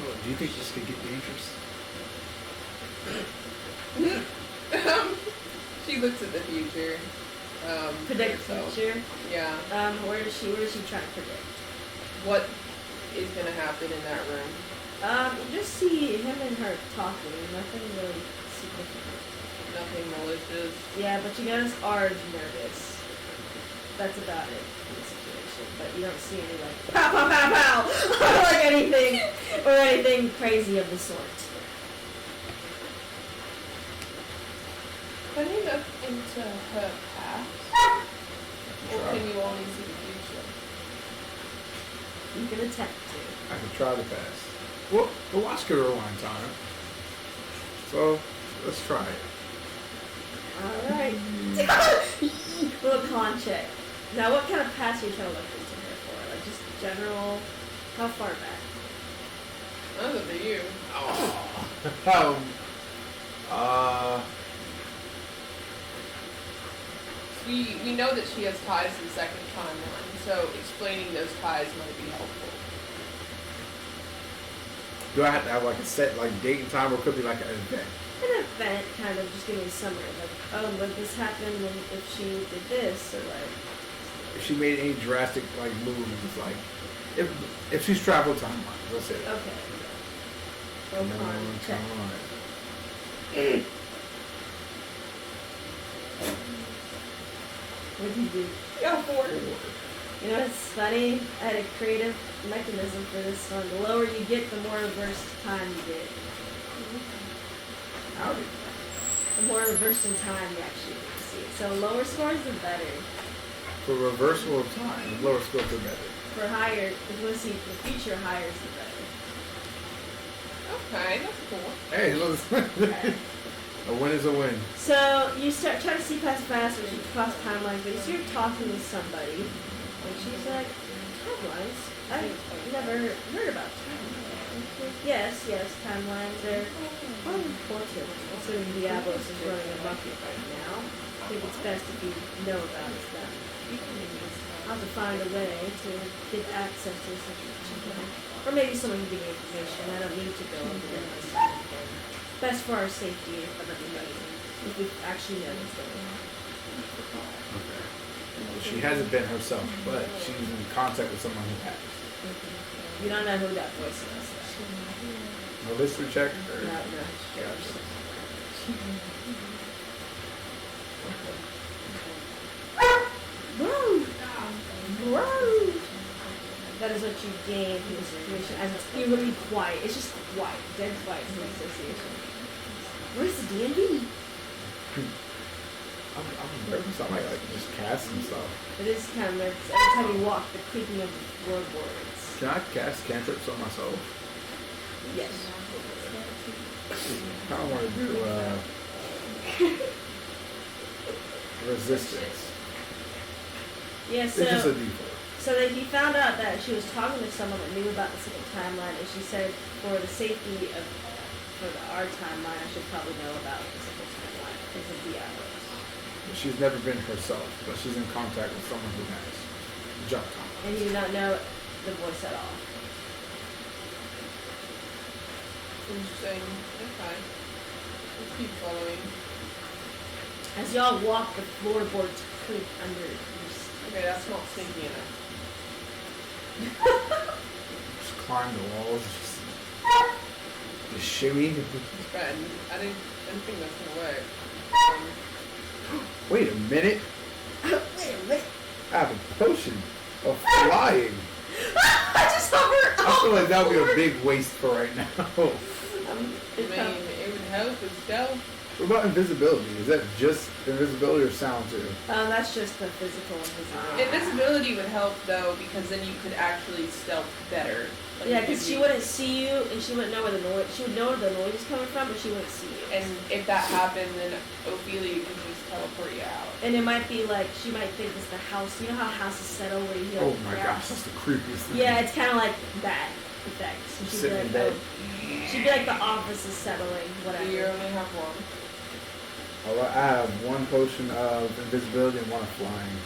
Oh, do you think this could get dangerous? She looks at the future. Predict the herself. future. Yeah. Where is she trying to predict? What is gonna happen in that room? You just see him and her talking. Nothing really significant. Nothing malicious. Yeah, but you notice Arj nervous. That's about it in the situation. But you don't see any like pow pow pow pow or anything crazy of the sort. Can you look into her past? Or Try. can you only see the future? You can attempt to. I can try the pass. Well, the watch could rewind time. So, let's try it. Alright. Little con check. Now, what kind of past are you trying to look into her for? Like, just general. How far back? None of you. We know that she has ties to the second timeline, so explaining those ties might be helpful. Do I have to have like a set like date and time, or could it be like an event? An event, kind of, just give me a summary. Like, oh, but this happened when if she did this, or like. If she made any drastic like moves, it's like if she's traveled time, let's say that. Okay. Roll Come con on, check. come on. What'd you do? Yeah, 4. You know, it's funny. I had a creative mechanism for this one. The lower you get, the more reversed time you get. Howdy. The more reversed in time you actually get to see it. So lower scores, the better. For reversal of time, lower scores are better. For higher, if you want to see the future, higher is the better. Okay, that's cool. Hey, look. Okay. A win is a win. So you start trying to see past or you cross timelines, but you see her talking with somebody, and she's like, timelines? I've never heard about timelines. Yes, timelines are unfortunate. Also, Diablos is running amok right now. I think it's best if you know about them. I'll have to find a way to get access to such a thing. Or maybe someone can give me information. I don't need to go over there myself again. Best for our safety of everybody. If we actually know what's going on. Okay. She hasn't been herself, but she's in contact with someone who has. You don't know who that voice is. No history check? Or? No. Whoa! Whoa! That is what you gain from the situation, as it's eerily quiet. It's just quiet, dead quiet in the association. Where's the D&D? I'm nervous. I might like just cast some stuff. It is kind of nervous. Every time you walk, the creaking of the floorboards. Can I cast cantrips on myself? Yes. I kind of want to do resistance. Yeah, It's just a so default. he found out that she was talking to someone that knew about the second timeline, and she said, for the safety of our timeline, I should probably know about the second timeline because of Diablos. She's never been herself, but she's in contact with someone who has. Jump time. And you do not know the voice at all. Interesting. Okay. Let's keep following. As y'all walk, the floorboards creak under your Okay, that's not stinky enough. Just climb the walls. Just shimmy. It's bad. I didn't think that's gonna work. Wait a minute. Wait a minute. I have a potion of flying. I just hovered I feel like that would be a big waste for right now. I mean, it would help with stealth. What about invisibility? Is that just invisibility or sound too? That's just the physical invisibility. Invisibility would help though, because then you could actually stealth better. Like, Yeah, if because she you- wouldn't see you, and she wouldn't know where the noise. She would know where the noise is coming from, but she wouldn't see you. And if that happened, then Ophelia could just teleport you out. And it might be like she might think it's the house. You know how houses settle where you hear. Oh like, my cracks? gosh, that's the creepiest thing. Yeah, it's kind of like that effect. So she'd Sitting in be bed. like, she'd be like the office is settling, So whatever. you only have one. I have one potion of invisibility and one of flying.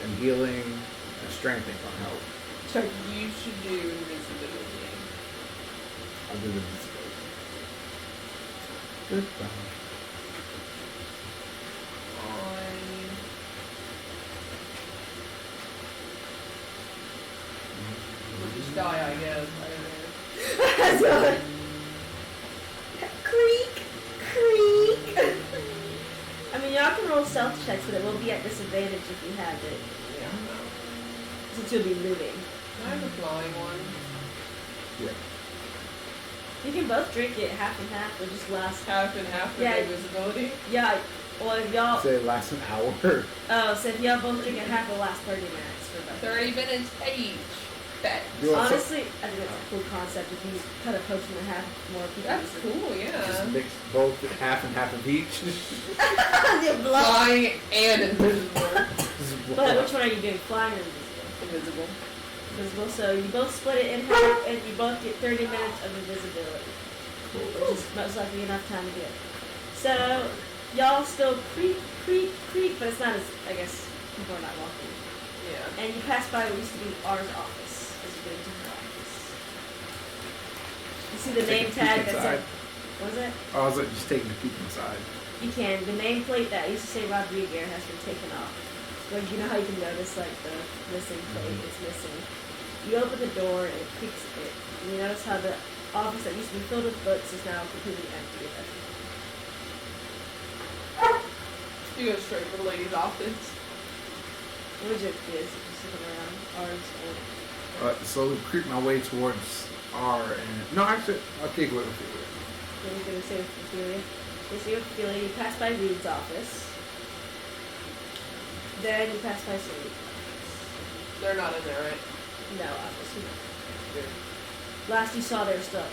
And healing and strengthening can help. So you should do invisibility. I'll do the invisibility. Goodbye. We'll just die, I guess. I don't know. Creak, creak. checks, but it will be at disadvantage if you have it, Yeah. since you'll be moving. I have a flying one. Yeah. You can both drink it half and half, or just last. Half and half for Yeah. invisibility. Yeah, well, if y'all. Say it lasts an hour. Oh, so if y'all both drink it half, it'll last 30 minutes for both. 30 minutes each. Bet. You want Honestly, I think that's a cool concept. If you cut a potion in half, more people. That's cool, yeah. Just mix both half and half of each. The blood. Flying and invisible. But which one are you doing? Flying or invisible? Invisible. Invisible. So you both split it in half, and you both get 30 minutes of invisibility, which is most likely enough time to do it. So y'all still creep, but it's not as, I guess, people are not walking. Yeah. And you pass by what used to be R's office as you go into her office. You see the Take name a peek tag that inside. said, what was it? Oh, I was like just taking a peek inside. You can. The nameplate that used to say Rodriguez has been taken off. Like, you know how you can notice, like, the missing plate is missing. You open the door and it creaks it. And you notice how the office that used to be filled with books is now completely empty of everything. You go straight to the lady's office. Legit is just looking around. R's and Slowly creep my way towards R and no, actually, okay, go ahead. then you're gonna say with Ophelia. You see Ophelia, you pass by Reed's office. Then you pass by Saeed's office. They're not in there, right? No office. Good. Last you saw, they were still at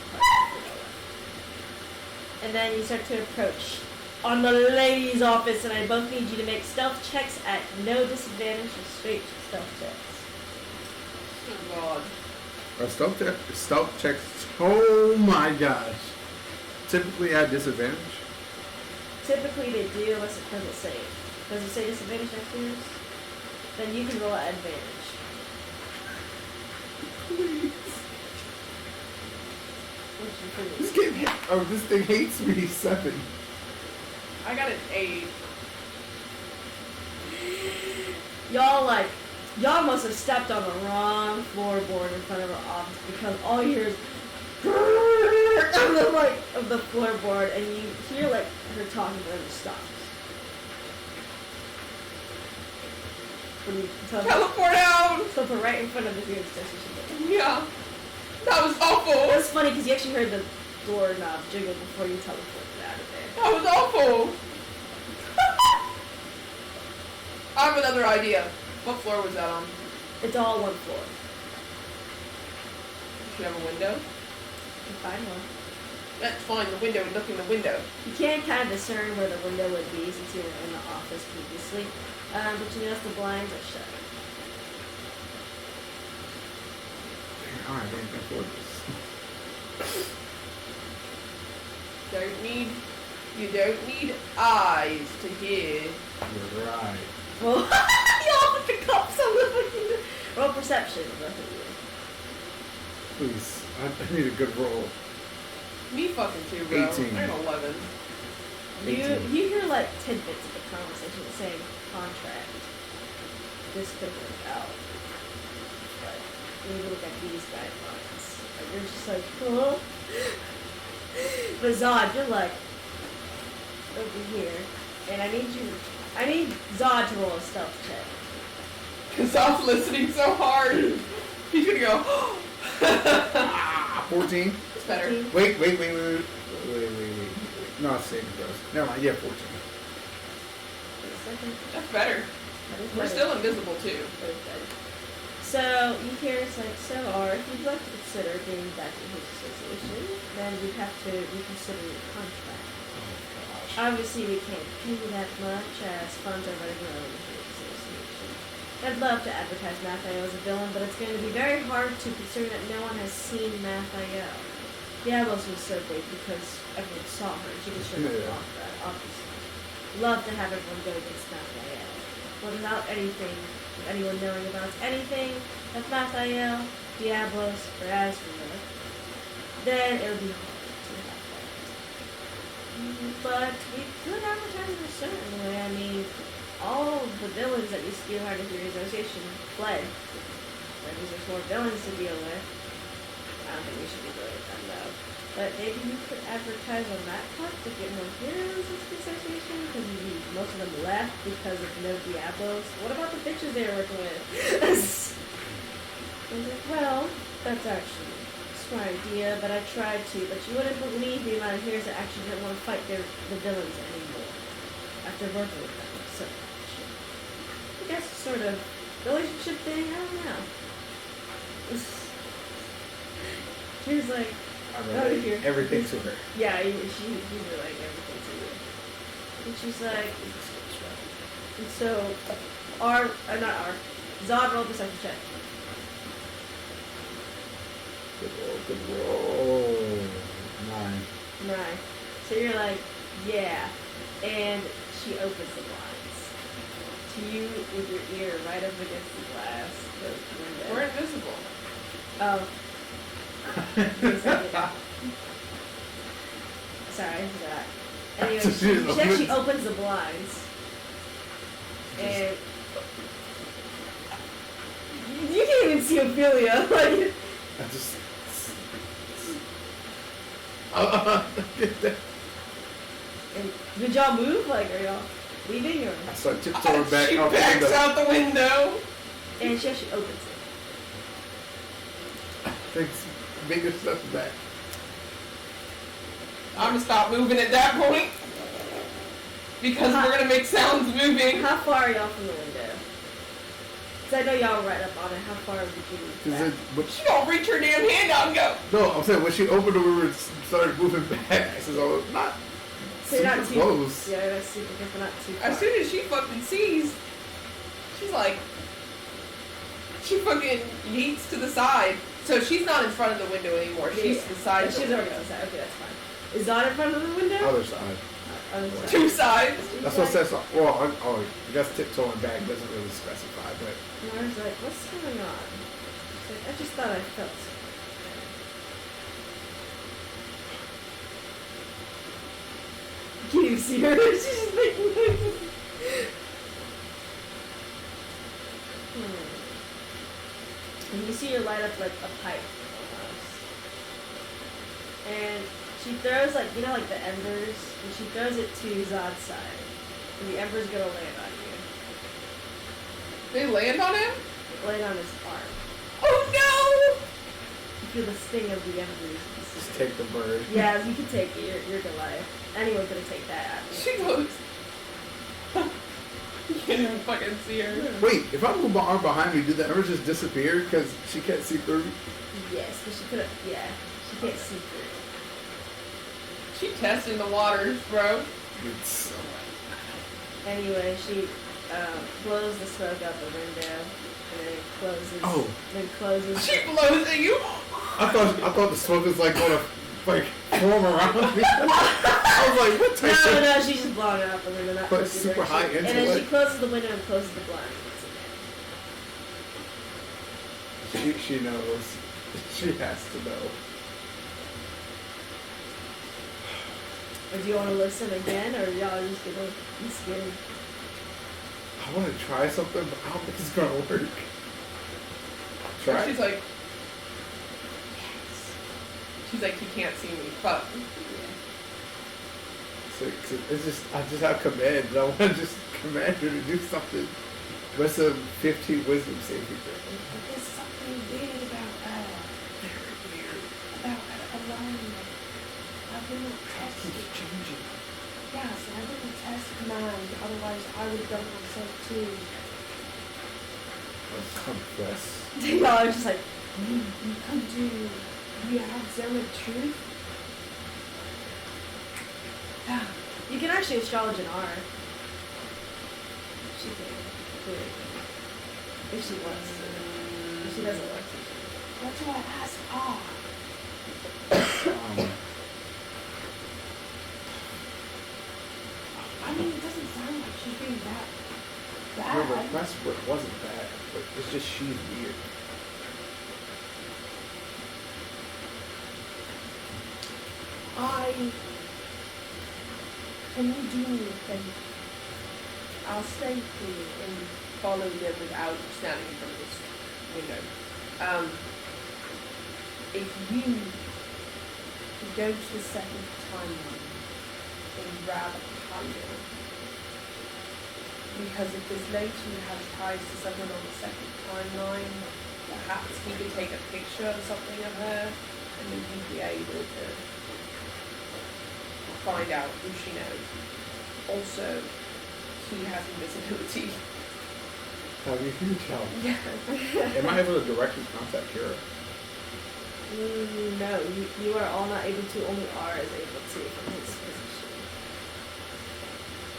and then you start to approach on the lady's office, and I both need you to make stealth checks at no disadvantage or straight stealth checks. Oh god. Stealth checks. Oh my gosh. Typically at disadvantage. Typically they do, unless it doesn't say. Does it say disadvantage next to yours? Then you can roll at advantage. Please. Which This includes. game, this thing hates me. 7. I got an 8. Y'all must have stepped on the wrong floorboard in front of her office, because all you hear is of the floorboard, and you hear like her talking, but it stops. When you Teleport out! teleport right in front of the hearing station. Yeah. That was It awful! was funny because you actually heard the doorknob jiggle before you teleported out of there. That was awful! I have another idea. What floor was that on? It's all one floor. Does she have a window? You can find one. That's fine, the window, look in the window. You can kind of discern where the window would be since you were in the office previously, but you notice the blinds are shut. Alright, I can't afford this. You don't need eyes to hear. You're right. Well, y'all put the cops on the fucking. Roll perception, both of you. Please, I need a good roll. Me fucking too, bro. 18. I'm 11. You hear like tidbits of the conversation saying contract. This could work out. But when you look at these guidelines, like, you're just like, huh? But Zod, you're like over here, and I need Zod to roll a stealth check. Cause I was listening so hard. He's gonna go, 14? it's better. 14. Wait. No, it's saving throws. Never mind, yeah, 14. Wait a second. That's better. That is We're better. still invisible too. That is better. So you hear it's like, so R, if you'd like to consider getting back in his association, then we'd have to reconsider your contract. Obviously, we can't pay you that much as funds are running low in his association. I'd love to advertise Mathael as a villain, but it's going to be very hard to consider that no one has seen Mathael. Diablos was so big because everyone saw her. She could show Yeah. off that, obviously. Love to have everyone go against Mathael. But without anyone knowing about anything of Mathael, Diablos, or Azrael, then it would be hard to have that. But we could advertise in a certain way. I mean, all the villains that used to be a part of your association fled. That means there's more villains to deal with. I don't think we should be doing it then though. But maybe you could advertise on that part to get more heroes in the association because most of them left because of no Diablos. What about the bitches they were working with? I was like, well, that's actually a smart idea, but I tried to. But you wouldn't believe the amount of heroes that actually didn't want to fight the villains anymore after working with them so much. I guess sort of relationship thing. I don't know. She was like, I oh, relate here. everything to her. yeah, she's relaying everything to you. And she's like, and so, Zod rolled the second check. Good roll. 9. Right. So you're like, yeah. And she opens the blinds. To you with your ear right up against the glass. The window. We're invisible. Oh. Yes, I did. Sorry, I forgot. Anyway, So she actually opens the blinds. And you can't even see Ophelia. Like, I just. and did y'all move? Like, are y'all leaving or? I start tiptoeing back She out the backs window. out the window. And she actually opens it. Takes bigger stuff back. I'm gonna stop moving at that point because we're gonna make sounds moving. How far are y'all from the window? Because I know y'all were right up on it. How far would you be back? She gonna reach her damn hand out and go. No, I'm saying when she opened the door and started moving back, I said, "Oh, not So you're super not too close." Yeah, that's super close, but not too far. As soon as she fucking sees, she's like, she fucking yeets to the side. So she's not in front of the window anymore. She's to the side. Yeah, of the she's already window. on the side. Okay, that's fine. Is Zod in front of the window? Other side. Other side. Two sides. That's what it says. Well, I guess tiptoeing back doesn't really specify, but And I was like, what's going on? She's like, I just thought I felt something. Can you see her? She's just making noises. And you see her light up like a pipe almost. And she throws like, you know, like the embers, and she throws it to Zod's side. And the embers gonna land on you. They land on him? Land on his arm. Oh no! You feel the sting of the embers. just take the bird. Yeah, you can take it. You're Goliath. Anyone's gonna take that. She goes. You can't even fucking see her. Wait, if I move my arm behind me, did the embers just disappear because she can't see through me? Yes, but she could have. Yeah, she can't see through. She testing the waters, bro. It's Anyway, she blows the smoke out the window and then closes. Oh. Then closes. She blows at you. I thought the smoke was like gonna like form around me. I was like, what type of? No, she's just blowing it out the window, not But closing super her. high And into then it. she closes the window and closes the blinds once again. She knows. She has to know. Or do you want to listen again, or y'all just gonna be scared? I want to try something, but I don't think it's gonna work. Try. She's like, she's like, he can't see me. Fuck. So, it's just I just have commands. I want to just command her to do something. What's a 15 wisdom saving throw? There's something weird about alignment. I've been tested. Keeps changing. Yes, and I didn't test command, otherwise I would have done it myself too. Let's confess. Y'all are just like, Do you have zone of truth? you can actually astrologe an R. She can. Clearly. If she wants to. If she doesn't want to. What do I ask? Ah, I mean, it doesn't sound like she's being that Your bad. request wasn't bad, but it's just she's weird. Can you do me a favor? I'll stay here and follow them without standing in front of this window. if you go to the second timeline and grab a title, because if this lady has ties to someone on the second timeline, perhaps he could take a picture or something of her, and then he'd be able to find out who she knows. Also, he has invisibility. That'd be a huge help. Yeah. Am I able to directly contact Kira? No, you are all not able to. Only R is able to from his position.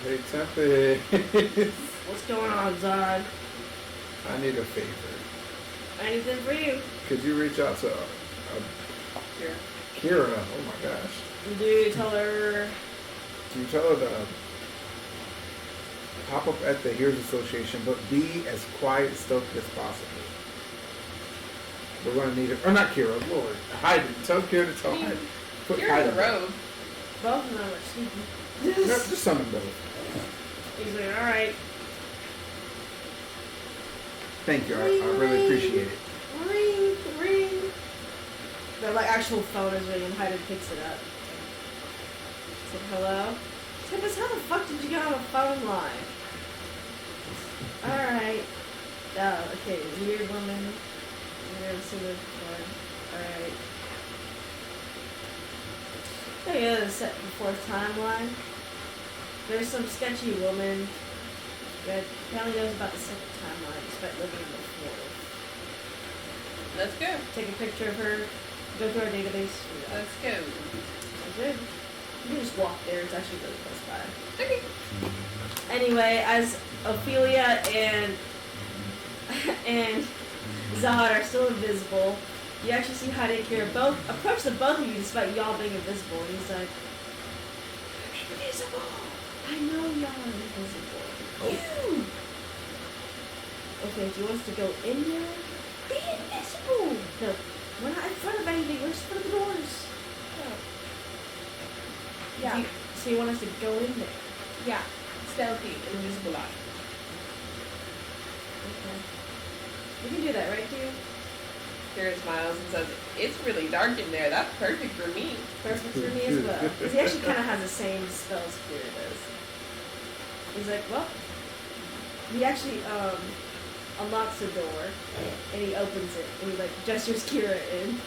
Hey, Tempest. What's going on, Zod? I need a favor. Anything for you? Could you reach out to Here. Kira? Oh my gosh. Do you tell her? Can you tell her to pop up at the Heroes Association, but be as quiet, stealthy as possible? We're gonna need it. Or not Kira, Lord. Hide it. Tell Kira to tell I mean, Hyde. Put You're Hyde in the in. road. Both of them are sleeping. No, just summon both. He's like, alright. Thank you. I really appreciate it. Ring, ring. The like actual phone is ringing. Hyde picks it up. Said hello. Tempest, how the fuck did you get on a phone line? Alright. Oh, okay. Weird woman. I've never seen her before. Alright. There you go, set the fourth timeline. There's some sketchy woman that apparently knows about the second timeline despite living in the fourth. Let's go. Take a picture of her, go through our database. Let's go. That's good. You can just walk there, it's actually really close by. Okay. Anyway, as Ophelia and Zod are still invisible, you actually see Hyde and Kira both approach the both of you despite y'all being invisible. And he's like, "You're invisible! I know y'all are invisible. You! Okay, do you want us to go in there? Be invisible! No, we're not in front of anything, we're just in front of the doors. Yeah. So you want us to go in there? Yeah. Stealthy, invisible eye. Okay. We can do that, right, dude? Kira smiles and says, "It's really dark in there. That's perfect for me." Perfect for me as well. Because he actually kind of has the same spells Kira does. He's like, well, he actually unlocks the door and he opens it and he like gestures Kira in.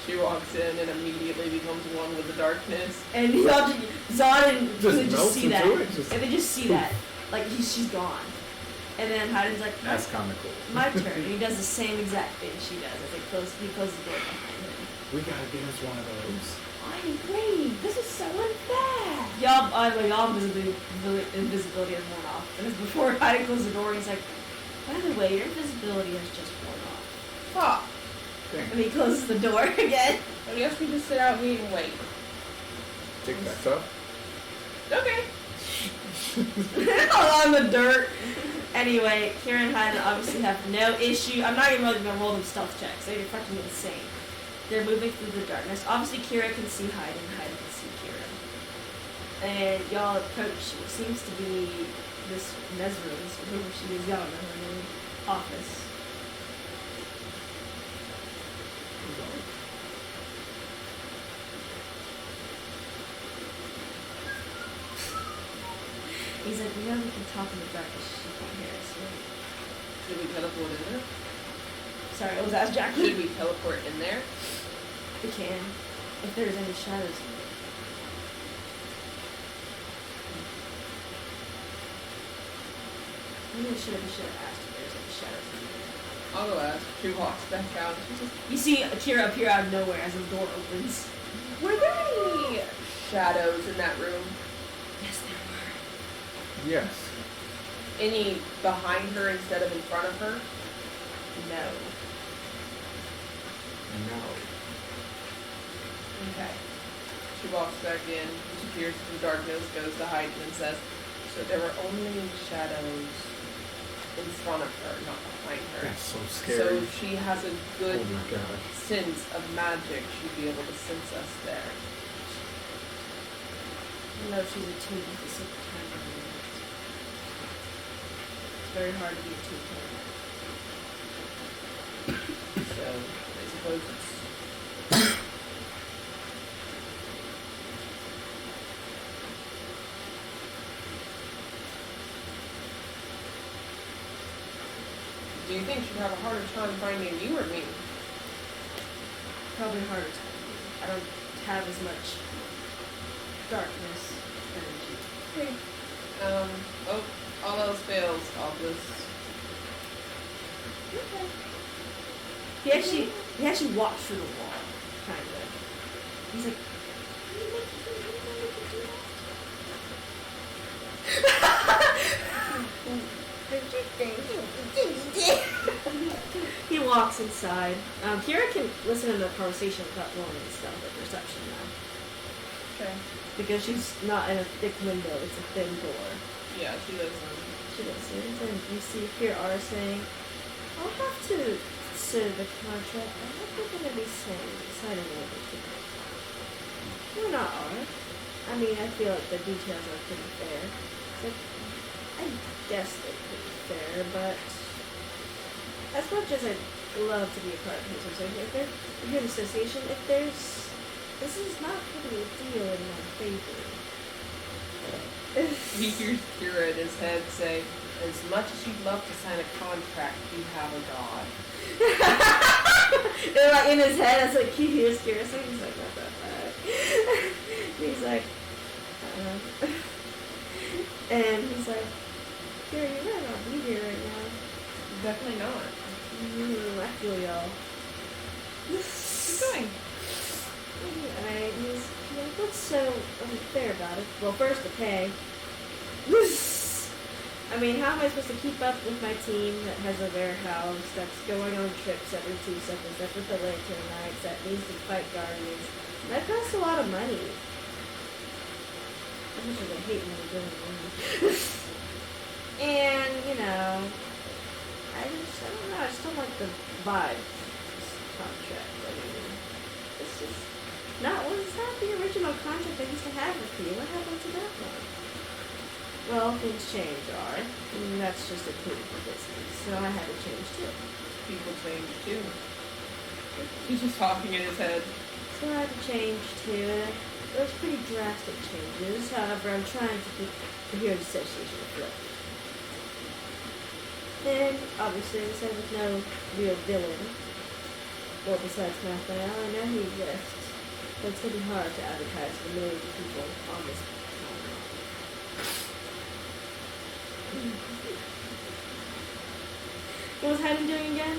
She walks in and immediately becomes one with the darkness. And y'all Zod and Just they just melts see into that. it, just- And they just see that. Like she's gone. And then Hayden's like, That's kind of cool. my turn. And he does the same exact thing she does. As he closes the door behind him. We gotta get us one of those. I agree. This is so unfair. Y'all, by the way, y'all invisibility has worn off. And before Hayden closes the door, he's like, by the way, your invisibility has just worn off. Fuck. And he closes the door again. I guess we just sit out here and wait. Take that up. Okay. On the dirt. Anyway, Kira and Hayden obviously have no issue. I'm not even really gonna roll them stealth checks. They're fucking insane. They're moving through the darkness. Obviously, Kira can see Hayden. Hayden can see Kira. And y'all approach what seems to be this Nesrose, whoever she is. Y'all don't know her name. Office. He's like, we know we can talk in the darkness. She can't hear us, right? Should we teleport in there? Sorry, what was that, Jacqueline? Should we teleport in there? We can, if there's any shadows. Maybe we should have asked if there's any shadows in there. I'll go ask. She walks back out. She says, You see Akira appear out of nowhere as the door opens. "Were there any shadows in that room? Yes, there were. Yes. Any behind her instead of in front of her?" No. No. Okay. She walks back in. She peers through the darkness, goes to Hayden and says, "So there were only shadows in front of her, not behind her. That's so So scary. if she has a good Oh my god. sense of magic, she'd be able to sense us there." No, she's attuned to the secret time of the world. It's very hard to be attuned to her. So I suppose it's Do you think she'd have a harder time finding you or me? Probably harder time. I don't have as much darkness energy. Okay. All else fails, I'll just... Okay. He actually walked through the wall, kind of. He's like, he walks inside. Kira can listen to the conversation without rolling stuff with perception now. Okay. Because she's not in a thick window, it's a thin door. Yeah, she doesn't. She listens, and you see here are saying, I'll have to consider the contract. I hope we're going to be signing over tonight. We're not are. I mean, I feel like the details are pretty fair. Like, I guess they're pretty fair, but as much as I'd love to be a part of his association, if you're an association, this is not really a deal in my favor. He hears Kira in his head say, as much as you'd love to sign a contract, you have a god. And like in his head, it's like he hears Kira saying, he's like, what the fuck? He's like, and he's like, Kira, you're really not be here right now. Definitely not. I feel y'all. Keep going. Alright, he's like, what's so unfair about it? Well, first, the pay. I mean, how am I supposed to keep up with my team that has a warehouse, that's going on trips every 2 seconds, that's with the lantern knights, that needs to fight guardians? That costs a lot of money. As much as I hate when they're doing money. And, you know, I don't know, I just don't like the vibe of this contract. I mean, it's just not the original contract I used to have with you. What happened to that one? Well, things change, and that's just a political business, so I had to change too. People change too. He's just talking in his head. So I had to change too. Those pretty drastic changes. However, I'm trying to keep the Heroes Association afloat. And obviously, I said with no real villain, well, besides Raphael, I know he exists, but it's gonna be hard to advertise for millions of people on this planet. What was Hayden doing again?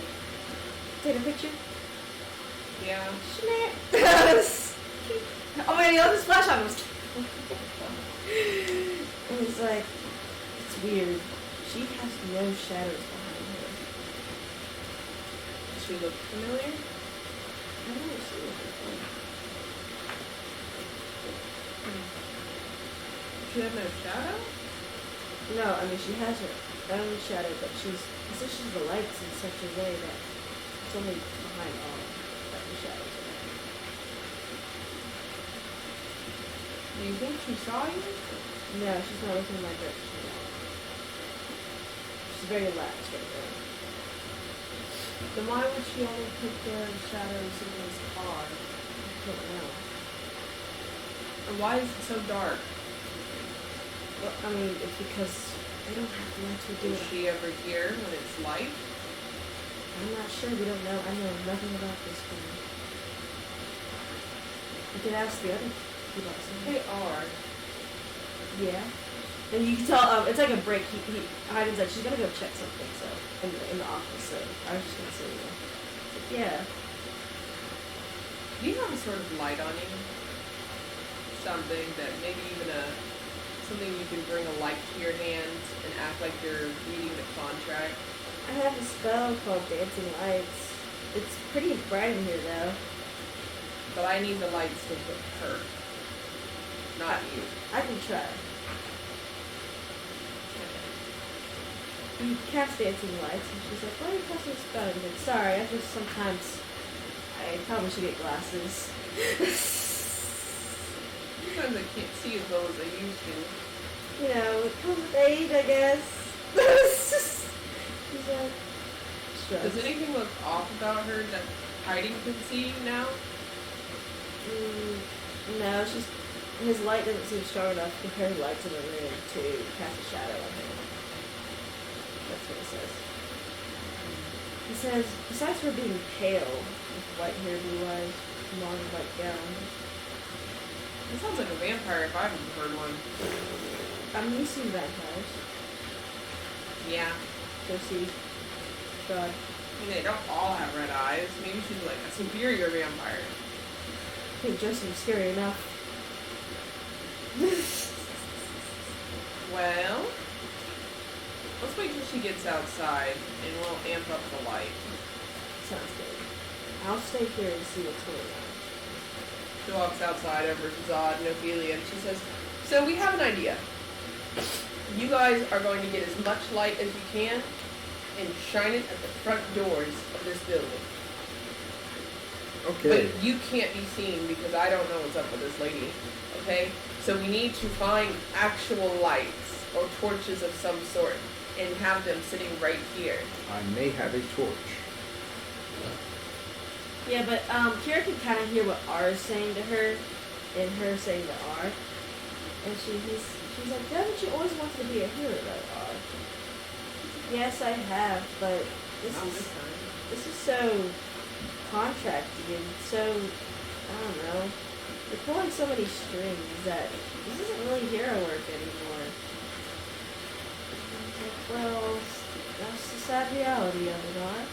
Take a picture? Yeah. Oh my god, he left his flash on. And he's like, it's weird. She has no shadows behind her. Does she look familiar? I've never seen her before. She has no shadow? No, I mean, she has her own shadow, but she positions the lights in such a way that it's only behind all that the shadows are. Do you think she saw you? No, she's not looking in my direction at all. She's very lax right there. Then why would she only put the shadows in his car? I don't know. And why is it so dark? Well, I mean, it's because they don't have the lights we do. Is she ever here when it's light? I'm not sure. We don't know. I know nothing about this one. You can ask the other people. They are. Yeah. And you can tell, it's like a break. Heiden's like, she's gonna go check something, so, in the office, so I was just gonna say, yeah. Do you have a sort of light on you? Something that maybe even something you can bring a light to your hand and act like you're reading the contract? I have a spell called Dancing Lights. It's pretty bright in here, though. But I need the lights to hit her, not you. I can try. You cast Dancing Lights, and she's like, why are you casting a spell? And I'm like, sorry, I just sometimes, I probably should get glasses. Sometimes I can't see as well as I used to. You know, it comes with age, I guess. She's like, shrugs. Does anything look off about her that Heidi can see now? No, his light doesn't seem strong enough compared to lights in the room to cast a shadow on him. That's what it says. says, besides her being pale, with white hair, blue eyes, long white gown. It sounds like a vampire if I've ever heard one. I mean, you've seen vampires. Yeah. Go see. God. I mean, they don't all have red eyes. Maybe she's like a superior vampire. I think Justin's scary enough. Well, let's wait till she gets outside and we'll amp up the light. Sounds good. I'll stay here and see what's going on. She walks outside over to Zod and Ophelia and she says, so we have an idea. You guys are going to get as much light as you can and shine it at the front doors of this building. Okay. But you can't be seen because I don't know what's up with this lady, okay? So we need to find actual lights or torches of some sort and have them sitting right here. I may have a torch. Yeah, but Kira can kind of hear what R is saying to her, and her saying to R. And she's like, haven't you always wanted to be a hero, though, R? Yes, I have, but Not this time. this is so contracty and so, I don't know, you're pulling so many strings that this isn't really hero work anymore. Well, that's the sad reality of it, R.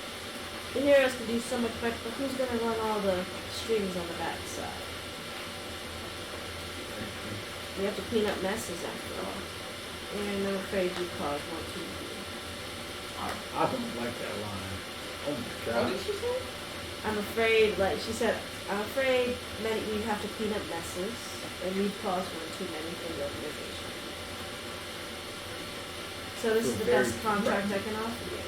The heroes can do so much better, but who's going to run all the strings on the backside? We have to clean up messes after all. And I'm afraid you caused one too many. I don't like that line. Oh my What god. did she say? I'm afraid, like she said, I'm afraid many we have to clean up messes, and we've caused one too many for the organization. So this is the Very best contract I can offer you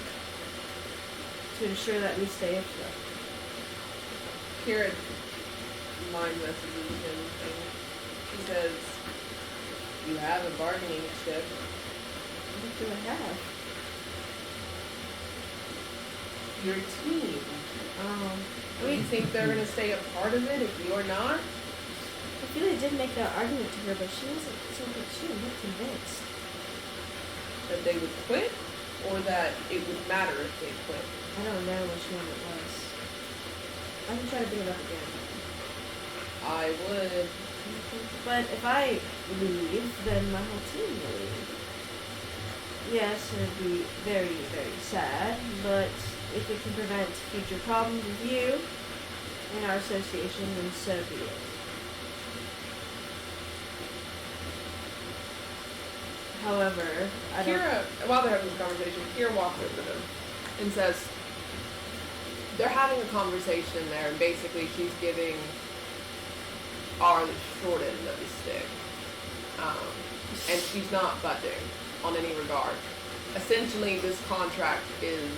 to ensure that we stay afloat. Kira mind messages him and she says, you have a bargaining chip. What do I have? Your team. I Do you mean, think they're gonna stay a part of it if you're not? Ophelia did make that argument to her, but she wasn't so she wasn't convinced. That they would quit? Or that it would matter if they quit? I don't know which one it was. I can try to bring it up again. I would. But if I leave, then my whole team will leave. Yes, it would be very, very sad, but if it can prevent future problems with you and our association, then so be it. However, I don't... Kira, while they're having this conversation, Kira walks over to them and says, they're having a conversation there, and basically she's giving R the short end of the stick. And she's not budging on any regard. Essentially, this contract is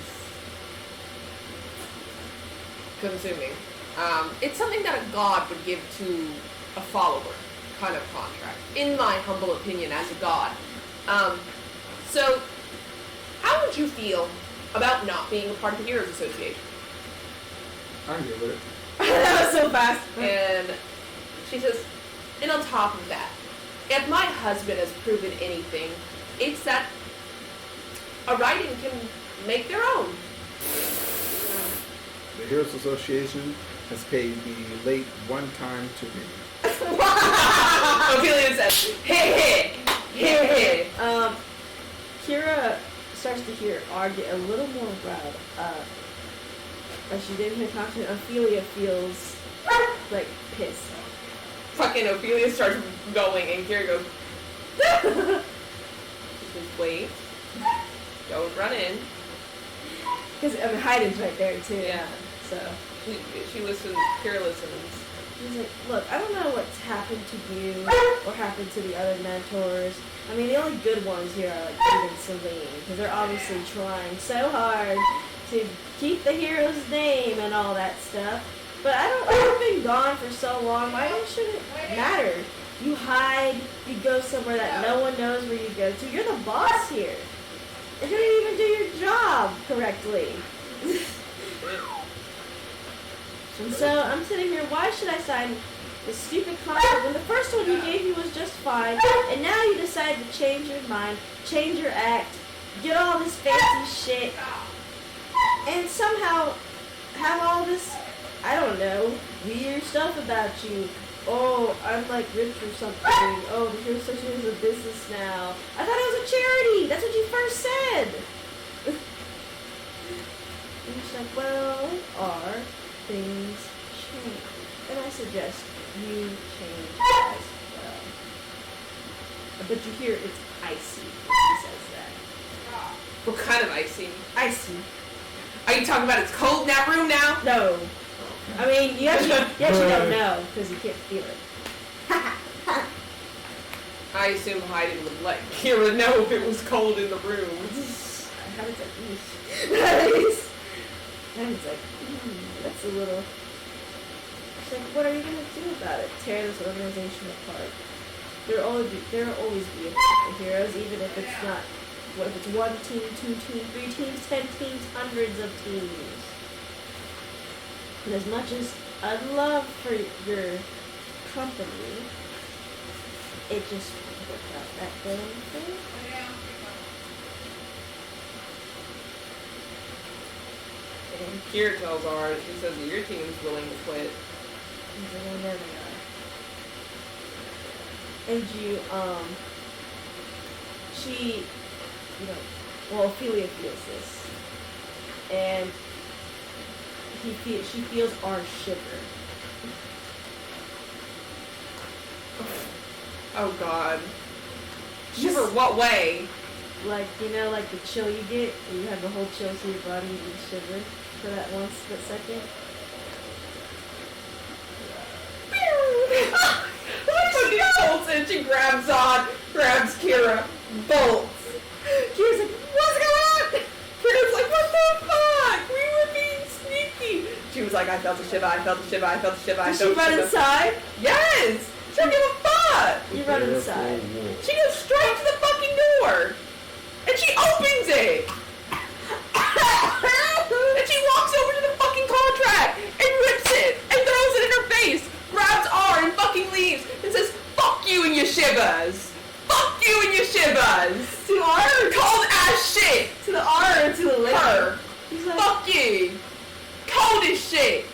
consuming. It's something that a god would give to a follower kind of contract, in my humble opinion as a god. So, how would you feel about not being a part of the Heroes Association? I'm here with it. That was so fast. And she says, and on top of that, if my husband has proven anything, it's that a writing can make their own. The Heroes Association has paid me late one time to me. Ophelia says, hey, hey, hey. Kira starts to hear R get a little more riled up. As she did in her conversation, Ophelia feels like pissed. Fucking Ophelia starts going, and Kira goes, she says, wait, don't run in. Because Hayden's right there too. Yeah. So She listens, Kira listens. he's like, look, I don't know what's happened to you or happened to the other mentors. I mean, the only good ones here are like Eve and Celine, because they're obviously trying so hard to keep the hero's name and all that stuff. But I've been gone for so long. Why should it matter? You hide, you go somewhere that no one knows where you go to. You're the boss here. You didn't even do your job correctly. And so I'm sitting here, why should I sign this stupid contract when the first one you gave me was just fine, and now you decide to change your mind, change your act, get all this fancy shit. and somehow have all this, I don't know, weird stuff about you. Oh, I'm like rich or something. Oh, you're such as a business now. I thought it was a charity. That's what you first said. And she's like, well, are things change? And I suggest you change as well. But you hear it's icy when she says that. What kind of icing? Icy. Are you talking about it's cold in that room now? No. I mean, you actually don't know because you can't feel it. I assume Hayden would let Kira know if it was cold in the room. Hayden's like, Hayden's like, that's a little. She's like, what are you gonna do about it? Tear this organization apart. There'll always be a group of heroes, even if it's not. What if it's 1 team, 2 teams, 3 teams, 10 teams, hundreds of teams? And as much as I'd love for your company, it just won't work out that damn thing. And Kira tells Art, she says that your team's willing to quit. And I know they are. And she, well, Ophelia feels this. And she feels Art shiver. Oh God. Shiver what way? Like, like the chill you get, and you have the whole chill to your body and you shiver for that 1 split second. She bolts and she grabs Kira, bolts. Kira's like, what's going on? Kira's like, what the fuck? We were being sneaky. She was like, I felt a shiver, I felt a shiver, I felt a shiver, I Does felt she a run shiver. inside? Yes! She don't give a fuck! You run inside. She goes straight to the fucking door! And she opens it! And she walks over to the fucking contract and rips it and throws it in her face, grabs R and fucking leaves and says, fuck you and your shivers! Fuck you and your shivers! To R? Cold as shit! To the R or to the left? Her! He's like, Fuck you! Cold as shit!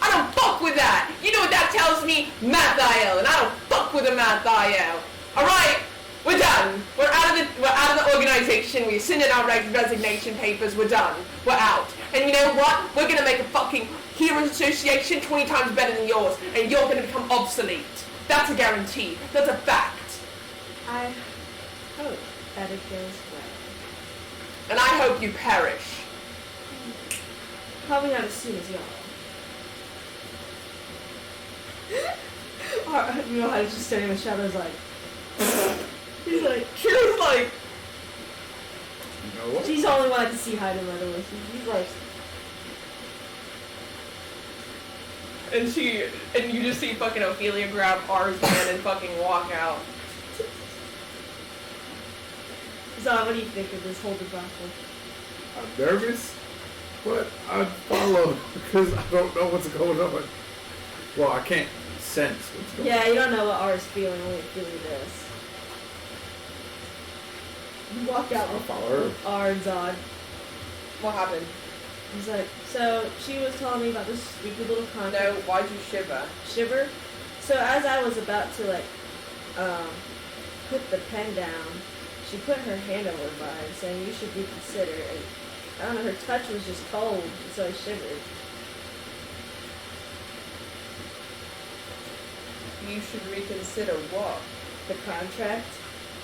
I don't fuck with that! You know what that tells me? Mathiel, and I don't fuck with a Mathiel. Alright? We're done. We're out of the organization. We sent in our resignation papers. We're done. We're out. And you know what? We're gonna make a fucking Heroes Association 20 times better than yours, and you're gonna become obsolete. That's a guarantee. That's a fact. I hope that it goes well. And I hope you perish. Probably not as soon as y'all. You know how he's just standing in the shadows like... He's like... Kira's like... You know what? She's the only one I can see hiding by the way. He's like... And you just see fucking Ophelia grab R's hand and fucking walk out. So what do you think of this whole debacle? I'm nervous, but I follow because I don't know what's going on. Well, I can't sense what's going on. Yeah, you don't know what R is feeling, only Ophelia does. You walk out I'll with follow her. R and Zod. What happened? He's like, so she was telling me about this stupid little contract. No, why'd you shiver? Shiver. So as I was about to put the pen down, she put her hand over mine, saying you should reconsider. And I don't know, her touch was just cold, so I shivered. You should reconsider what? The contract.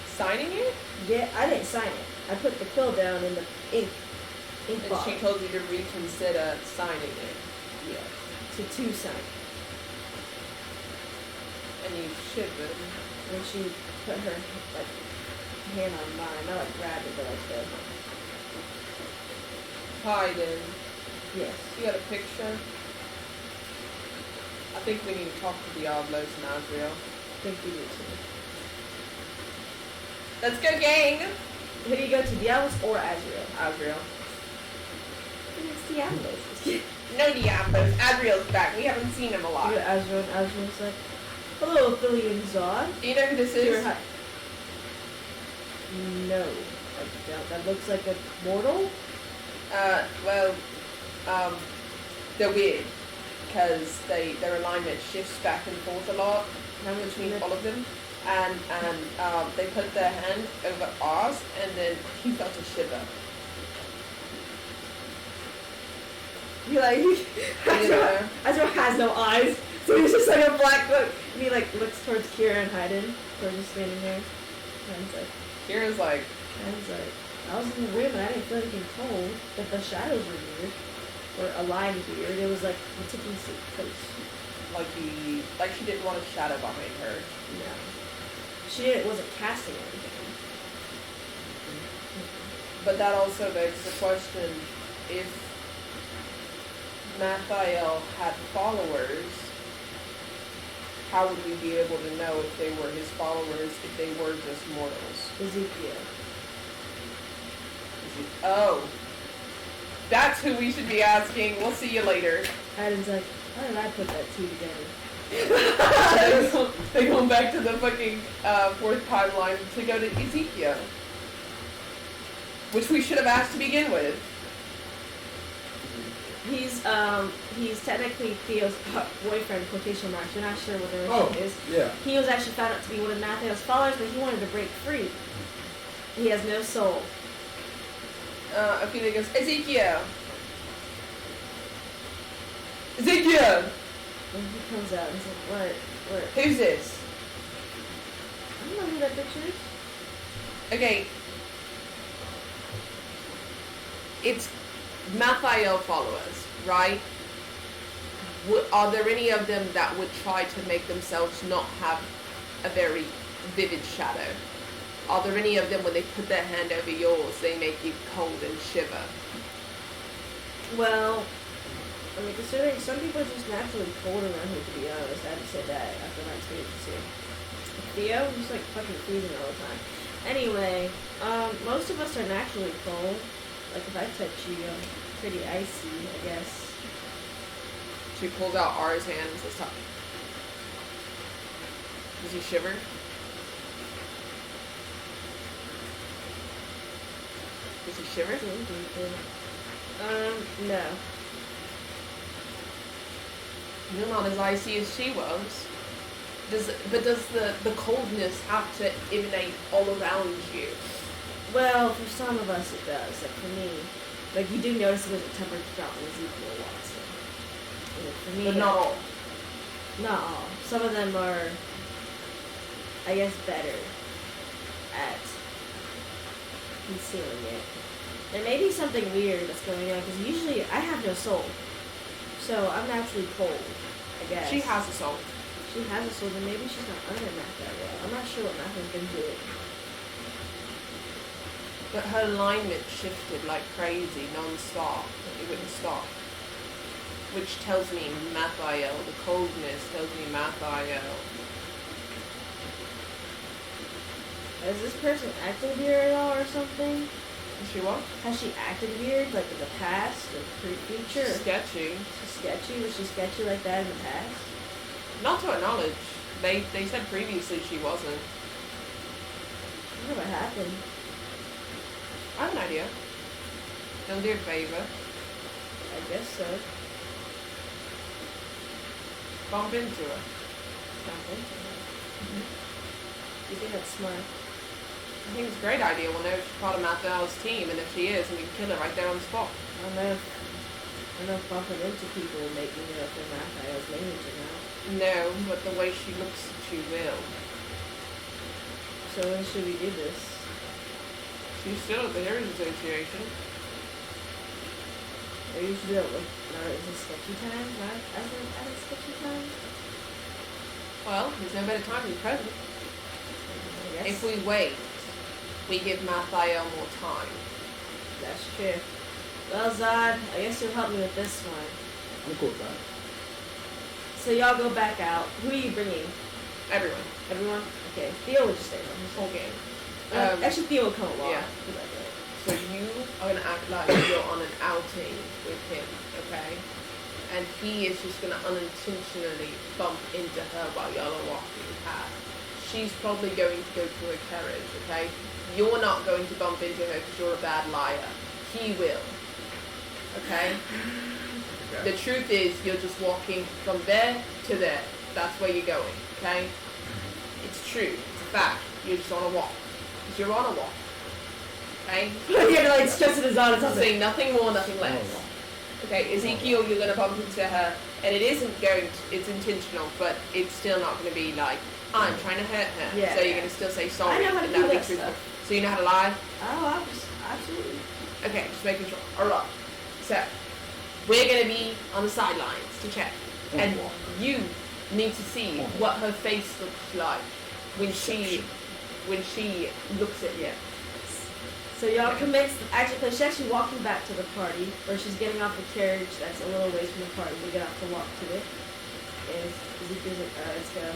Signing it? Yeah, I didn't sign it. I put the quill down in the ink And bottle. she told you to reconsider signing it. Yeah. To two sign. And you shivered. And she put her hand on mine, not grabbed it, but Hayden, yes. you got a picture? I think we need to talk to Diablos and Azrael. I think you do too. Let's go, gang! Who do you go to, Diablos or Azrael? Azrael. It's Diablos. No Diablos. Azrael's back. We haven't seen him a You lot. go to Azrael, and Azrael's like, hello, Ophelia and Zod. Do you know who this You're is? hi- No, I don't. That looks like a mortal. Well, they're weird because their alignment shifts back and forth a lot between all of them. And they put their hand over ours, and then he felt a shiver. He like Azrael has no eyes, so he's just like a black book. And he like looks towards Kira and Hayden, who are just standing there. And he's like, Kira's like, I was in the room and I didn't feel anything cold, but the shadows were weird, or aligned weird. It was like a ticking place. like she didn't want a shadow behind her. No, wasn't casting anything. But that also begs the question: if Mathiel had followers, how would we be able to know if they were his followers if they were just mortals? Ezekiel. Oh. That's who we should be asking. We'll see you later. Hayden's like, how did I put that two together? They go back to the fucking fourth timeline to go to Ezekiel. Which we should have asked to begin with. He's technically Theo's boyfriend, quotation marks. We're not sure what the relationship is. Yeah. He was actually found out to be one of Matthew's followers, but he wanted to break free. He has no soul. Ophelia goes, Ezekiel! Ezekiel! And he comes out and he's like, what? Who's this? I don't know who that picture is. Okay. It's Mathiel followers, right? Are there any of them that would try to make themselves not have a very vivid shadow? Are there any of them, when they put their hand over yours, they make you cold and shiver? Well, I mean, considering some people are just naturally cold around here, to be honest. I have to say that after my experiences here. Theo, he's like fucking freezing all the time. Anyway, most of us are naturally cold. Like, if I touch you, I'm pretty icy, I guess. She pulls out R's hand and says, "Stop." Does he shiver? Does he shiver? No. You're not as icy as she was. Does the coldness have to emanate all around you? Well, for some of us it does. Like for me, like you do notice there's a temperature drop in Ezekiel Watson. For me, But not all. Not all. Some of them are, I guess, better at concealing it. There may be something weird that's going on because usually I have no soul, so I'm naturally cold. I guess She has a soul. She has a soul, but maybe she's not under math that well. I'm not sure what math has been doing. But her alignment shifted like crazy, non-stop. It wouldn't stop. Which tells me Mathiel. The coldness tells me Mathiel. Has this person acted weird at all or something? Is she what? Has she acted weird, like in the past or future? Sketchy. She's sketchy? Was she sketchy like that in the past? Not to our knowledge. They said previously she wasn't. I wonder what happened. I have an idea. Don't do a favor. I guess so. Bump into her. Something. You think that's smart? I think it's a great idea. We'll know if she's part of Mathiel's team, and if she is, we can kill her right there on the spot. I don't know if bumping into people will make me know if they're Raphael's lineage or not. No, but the way she looks, she will. So when should we do this? She's still at the Heroes Association. Or you should do it with not as a sketchy time, not as a sketchy time? Well, there's no better time than the present. I guess. If we wait, we give Mathiel more time. That's true. Well, Zod, I guess you'll help me with this one. I'm cool with that. So y'all go back out. Who are you bringing? Everyone. Everyone? Okay. Theo will just stay on This whole game. actually, Theo will come along. yeah. So you are going to act like you're on an outing with him, okay? And he is just going to unintentionally bump into her while y'all are walking past. She's probably going to go to her carriage, okay? You're not going to bump into her because you're a bad liar. He will. Okay? Okay. The truth is, you're just walking from there to there. That's where you're going, okay? It's true. It's a fact. You're just on a walk. Because you're on a walk. Okay? You're like stressing his on or something. Say nothing more, nothing less. Okay, Ezekiel, you're going to bump into her, and it isn't going to, it's intentional, but it's still not going to be like, I'm trying to hurt her. Yeah. So you're going to still say sorry, I know how to and do that'll be that truthful. stuff. So you know how to lie? Oh, absolutely. Okay, just making sure. Alright. So, we're going to be on the sidelines to check. And you need to see what her face looks like when she looks at you. So y'all commence, actually, because she's actually walking back to the party, or she's getting off the carriage that's a little ways from the party to get off to walk to it. And Ezekiel's like, alright, let's go.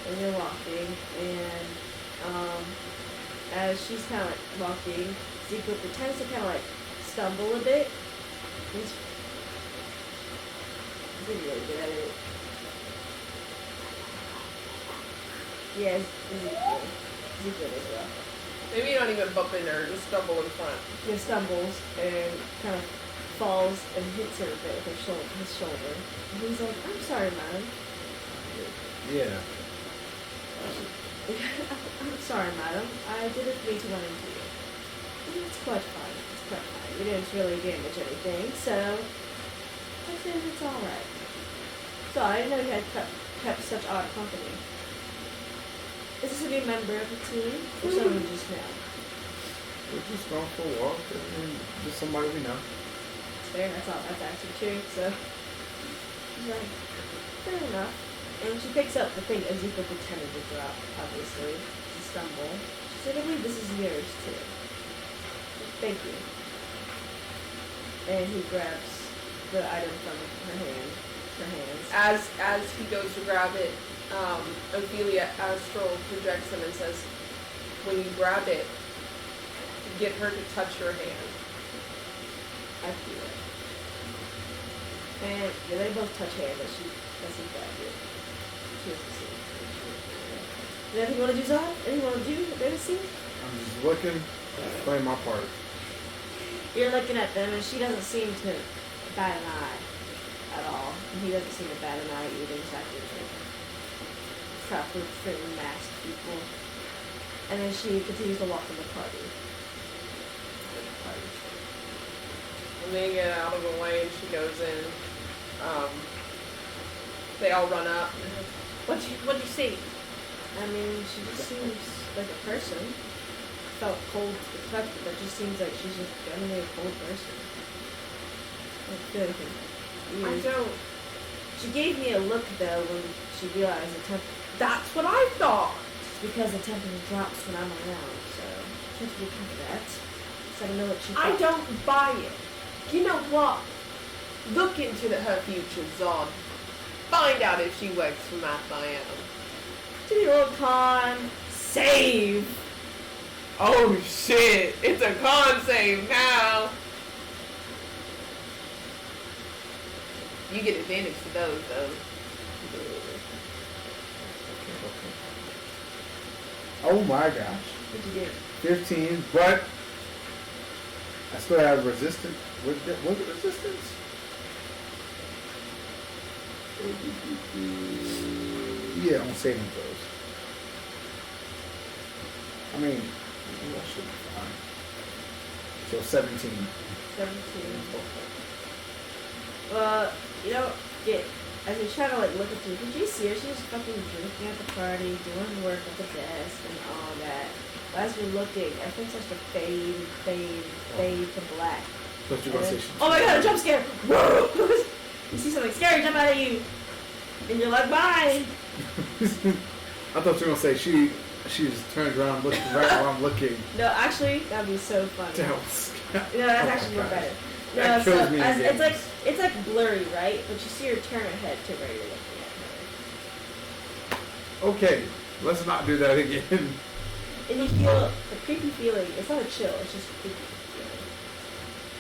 And you're walking, and as she's kind of like walking, Ezekiel pretends to kind of like stumble a bit. He's really good at it. Yeah, Ezekiel as well. Maybe you don't even bump into her, just stumble in front. He stumbles and kind of falls and hits her a bit with his shoulder. And he's like, I'm sorry, madam. Yeah. I'm sorry, madam. I didn't mean to run into you. It's quite fine. It's quite fine. You didn't really damage anything, so I think it's alright. So I didn't know you had kept such odd company. Is this a new member of the team? Or someone you just know? We're just going for a walk and just somebody we know. It's fair, that's actually true, so she's like, fair enough. And she picks up the thing Ezekiel pretended to drop, obviously, to stumble. She's like, I believe this is yours too. Thank you. And he grabs the item from her hands. As he goes to grab it, Ophelia astral projects him and says, when you grab it, get her to touch your hand. I feel it. And yeah, they both touch hands as she grab it. She doesn't see it. Anything you want to do, Zod? Anything you want to do? Baby see? I'm just looking, playing my part. You're looking at them, and she doesn't seem to bat an eye at all. And he doesn't seem to bat an eye either. Exactly the same. Proper, certain masked people. And then she continues to walk in the party. And they get out of the way and she goes in. They all run up. What'd you see? I mean, she just seems like a person. Felt cold to the touch, but that just seems like she's just generally a cold person. Like, good. I don't. She gave me a look, though, when she realized the temperature. That's what I thought. Because the temperature drops when I'm around, so she has to be careful of that. So I know what she I thought. don't buy it. You know what? Look into her future, Zod. Find out if she works for Mathiam. Do the old con save. Oh shit! It's a con save now. You get advantage to those, though. Oh my gosh. What'd you get? 15, but I still have resistance. Was it resistance? Yeah, on saving throws. I mean, that should be fine. So 17. 17. You don't get. As you're trying to like look at her, did you see her? She was fucking drinking at the party, doing work at the desk, and all that. But as you're looking, everything starts to fade to black. But you're gonna say she. Oh my god, a jump scare! Whoa! You see something scary jump out at you, and you're like, bye! I thought you were gonna say she just turned around looking right where I'm looking. No, actually, that'd be so funny. That was- No, that's actually more better. No, That so kills me in it's like blurry, right? But you see her turn her head to where you're looking at her. Okay, let's not do that again. And you feel the creepy feeling. It's not a chill. It's just a creepy feeling.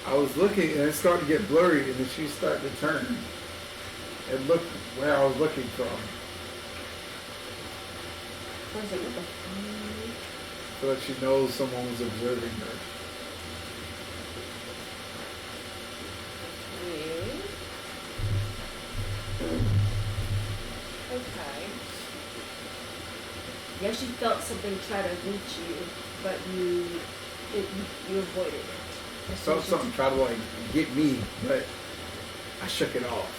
I was looking and it started to get blurry and then she started to turn and look where I was looking from. I was like, what the fuck? I feel like she knows someone was observing her. You actually felt something try to reach you, but you avoided it. I felt something try to like get me, but I shook it off.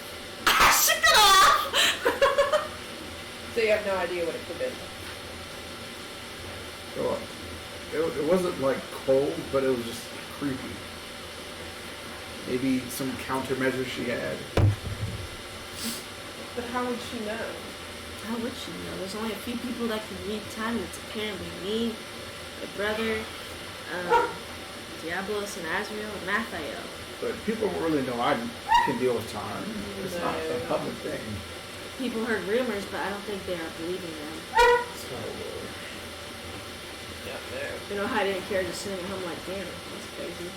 I shook it off! So you have no idea what it could be. So, it wasn't like cold, but it was just creepy. Maybe some countermeasure she had. But how would she know? How would she know? There's only a few people that can read time, and it's apparently me, your brother, Diablos and Azrael and Raphael. But people don't really know I can deal with time. It's not a public thing. People heard rumors, but I don't think they are believing them. So, Yeah, there. You know, Heidi and Kara just sitting at home like, damn, that's crazy.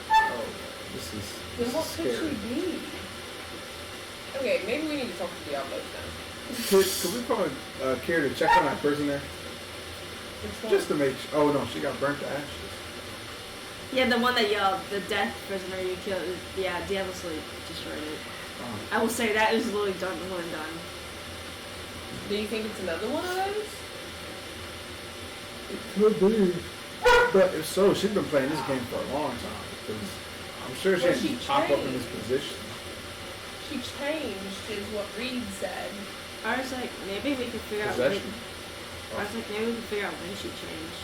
oh, this is Then what could scary. she be? Okay, maybe we need to talk to Diablos now. Could we probably care to check on that person there? Which one? Just to make sure. Oh no, she got burnt to ashes. Yeah, the one that yelled, the death prisoner you killed, yeah, Diablos destroyed it. Oh. I will say that is literally done, one and done. Do you think it's another one of those? It could be. But if so, she's been playing this game for a long time. Because I'm sure she Well, didn't she pop up in changed. this position. She changed, is what Reed said. I was like, maybe we could figure out when, Possession? I was like, maybe we could figure out when she changed.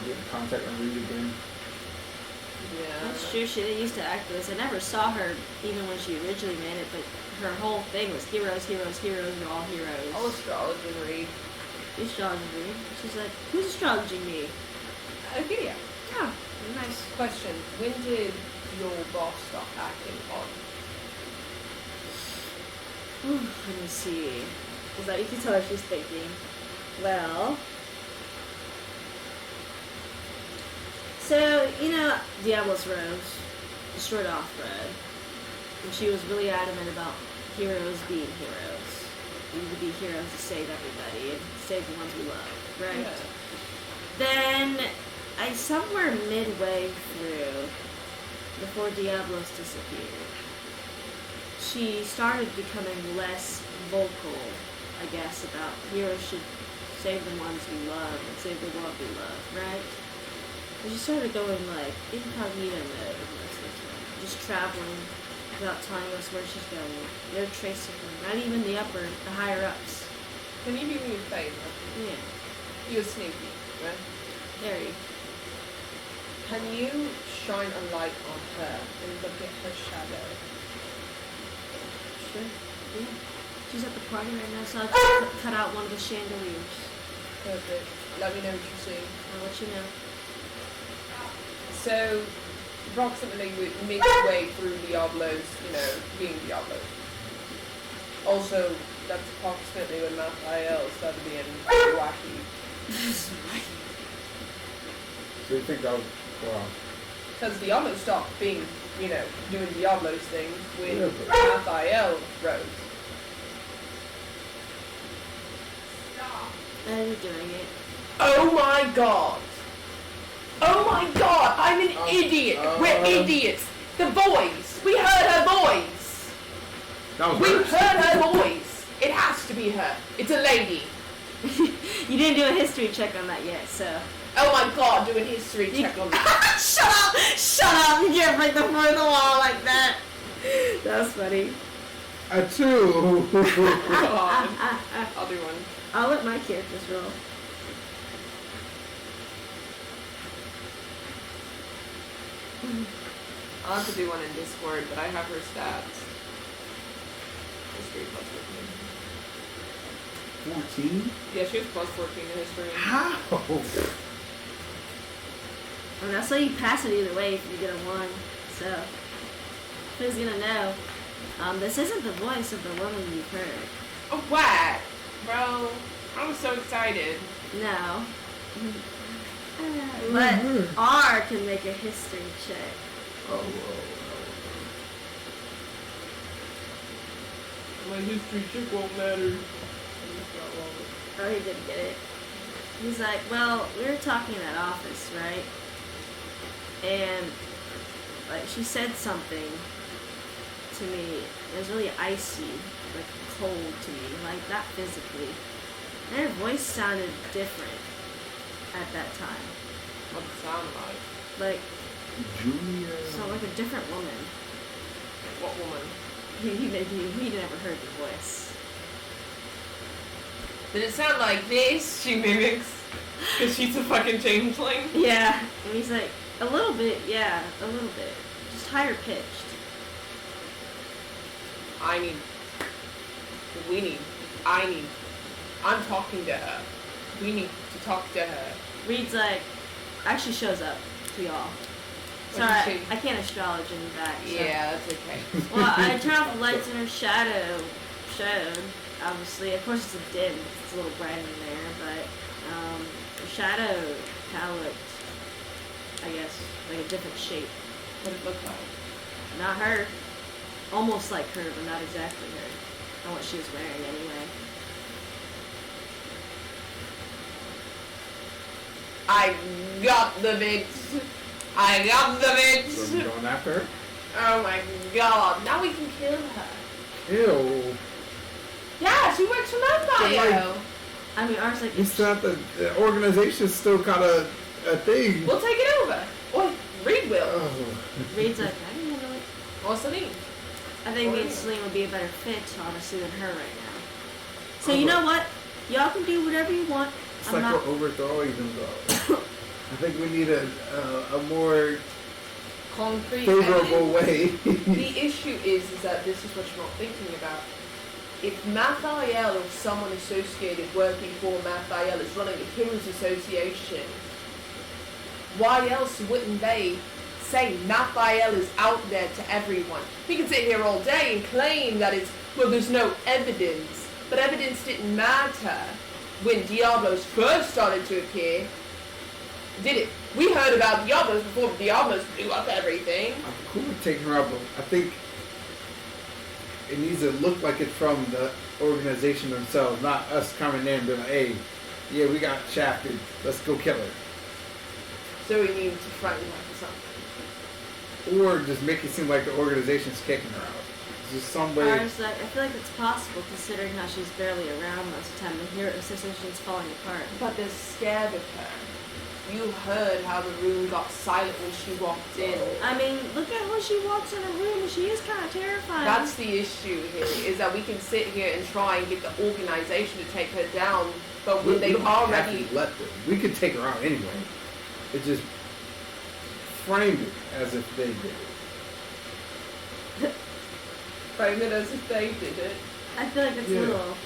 Get in contact and read again. Yeah. That's true, she didn't used to act this. I never saw her even when she originally made it, but her whole thing was heroes, heroes, heroes, you're all heroes. All astrology read. Astrology. She's like, who's astrologing me? Okay, yeah. Oh, nice. Question: when did your boss stop acting on? Let me see. Is that you can tell her she's thinking. Well, so you know, Diablos Rose destroyed Offred, and she was really adamant about heroes being heroes. We need to be heroes to save everybody and save the ones we love, right? Yeah. Then I somewhere midway through, before Diablos disappeared, she started becoming less vocal, I guess, about heroes should save the ones we love and save the world we love, right? And she started going like incognito mode most of the time, just traveling without telling us where she's going. No trace of her, not even the higher ups. Can you do me a favor? Yeah, You're sneaky, right? very. Can you shine a light on her and look at her shadow? Sure. Yeah. She's at the party right now, so I'll just cut out one of the chandeliers. Perfect. Let me know what you see. I'll let you know. So, approximately midway through Diablos, being Diablos. Also, that's approximately when Raphael started being wacky. So you think that was Because Diablo stopped being, doing Diablos things when Yeah, but- Raphael rose. I'm doing it. Oh my god! Oh my god! I'm an idiot! We're idiots! The voice! We heard her voice! that was We hers. heard her voice! It has to be her. It's a lady. You didn't do a history check on that yet, so. Oh my god, doing history check on that. Shut up! Shut up! You can't break the fourth wall like that. That was funny. I too. God. I'll do one. I'll let my characters roll. I'll have to do one in Discord, but I have her stats. History plus 14. 14? Yeah, she has plus 14 in history. How? And that's why you pass it either way if you get a 1. So, who's gonna know? This isn't the voice of the woman you've heard. Oh, what? Bro, I'm so excited. No. But R can make a history check. Oh, My history check won't matter. Oh, he didn't get it. He's like, well, we were talking in that office, right? And, like, she said something to me. It was really icy, like cold to me, like not physically. And her voice sounded different at that time. What it sound like? Like, Julia. so like a different woman. What woman? He never heard the voice. Did it sound like this? She mimics. Because she's a fucking changeling. Yeah, and he's like, a little bit, yeah, a little bit. Just higher pitched. I'm talking to her. We need to talk to her. Reed's like, actually shows up to y'all. What Sorry, did she- I can't astrology in the back. So. Yeah, that's okay. Well, I turned off the lights and her shadow showed. Obviously, of course, it's a dim. It's a little bright in there, but her shadow kind of looked, I guess, like a different shape. What did it look like? Not her. Almost like her, but not exactly her. Not what she was wearing anyway. I got the bitch. I got the So bitch. you going after her? Oh my god. Now we can kill her. Ew. Yeah, she works for Mafio. I mean, ours like, It's not the organization's still kind of a thing. We'll take it over. Or Reed will. Oh. Reed's like, I didn't know it. Or Celine. I think me and Celine would be a better fit, honestly, than her right now. So you know what? Y'all can do whatever you want. It's I'm like not. we're overthrowing them though. I think we need a more Concrete favorable evidence. way. The issue is that this is what you're not thinking about. If Mathiel or someone associated working for Mathiel is running a Heroes Association, why else wouldn't they say Mathiel is out there to everyone? We can sit here all day and claim that it's, well, there's no evidence, but evidence didn't matter when Diablos first started to appear. Did it? We heard about Diablos before Diablos blew up everything. I'm cool with taking her out, but I think it needs to look like it's from the organization themselves, not us coming in and being like, hey, yeah, we got shafted. Let's go kill her. So we need to frighten her for something. Or just make it seem like the organization's kicking her out. It's just some way. Ours, like, I feel like it's possible considering how she's barely around most of the time. The Hero Association's falling apart. But they're scared of her. You heard how the room got silent when she walked in. I mean, look at when she walks in a room and she is kind of terrifying. That's the issue here, is that we can sit here and try and get the organization to take her down, but when We they've don't have already... to let them. We could take her out anyway. It just framed it as if they did it. Frame it as if they did it. I feel like it's Yeah. a little.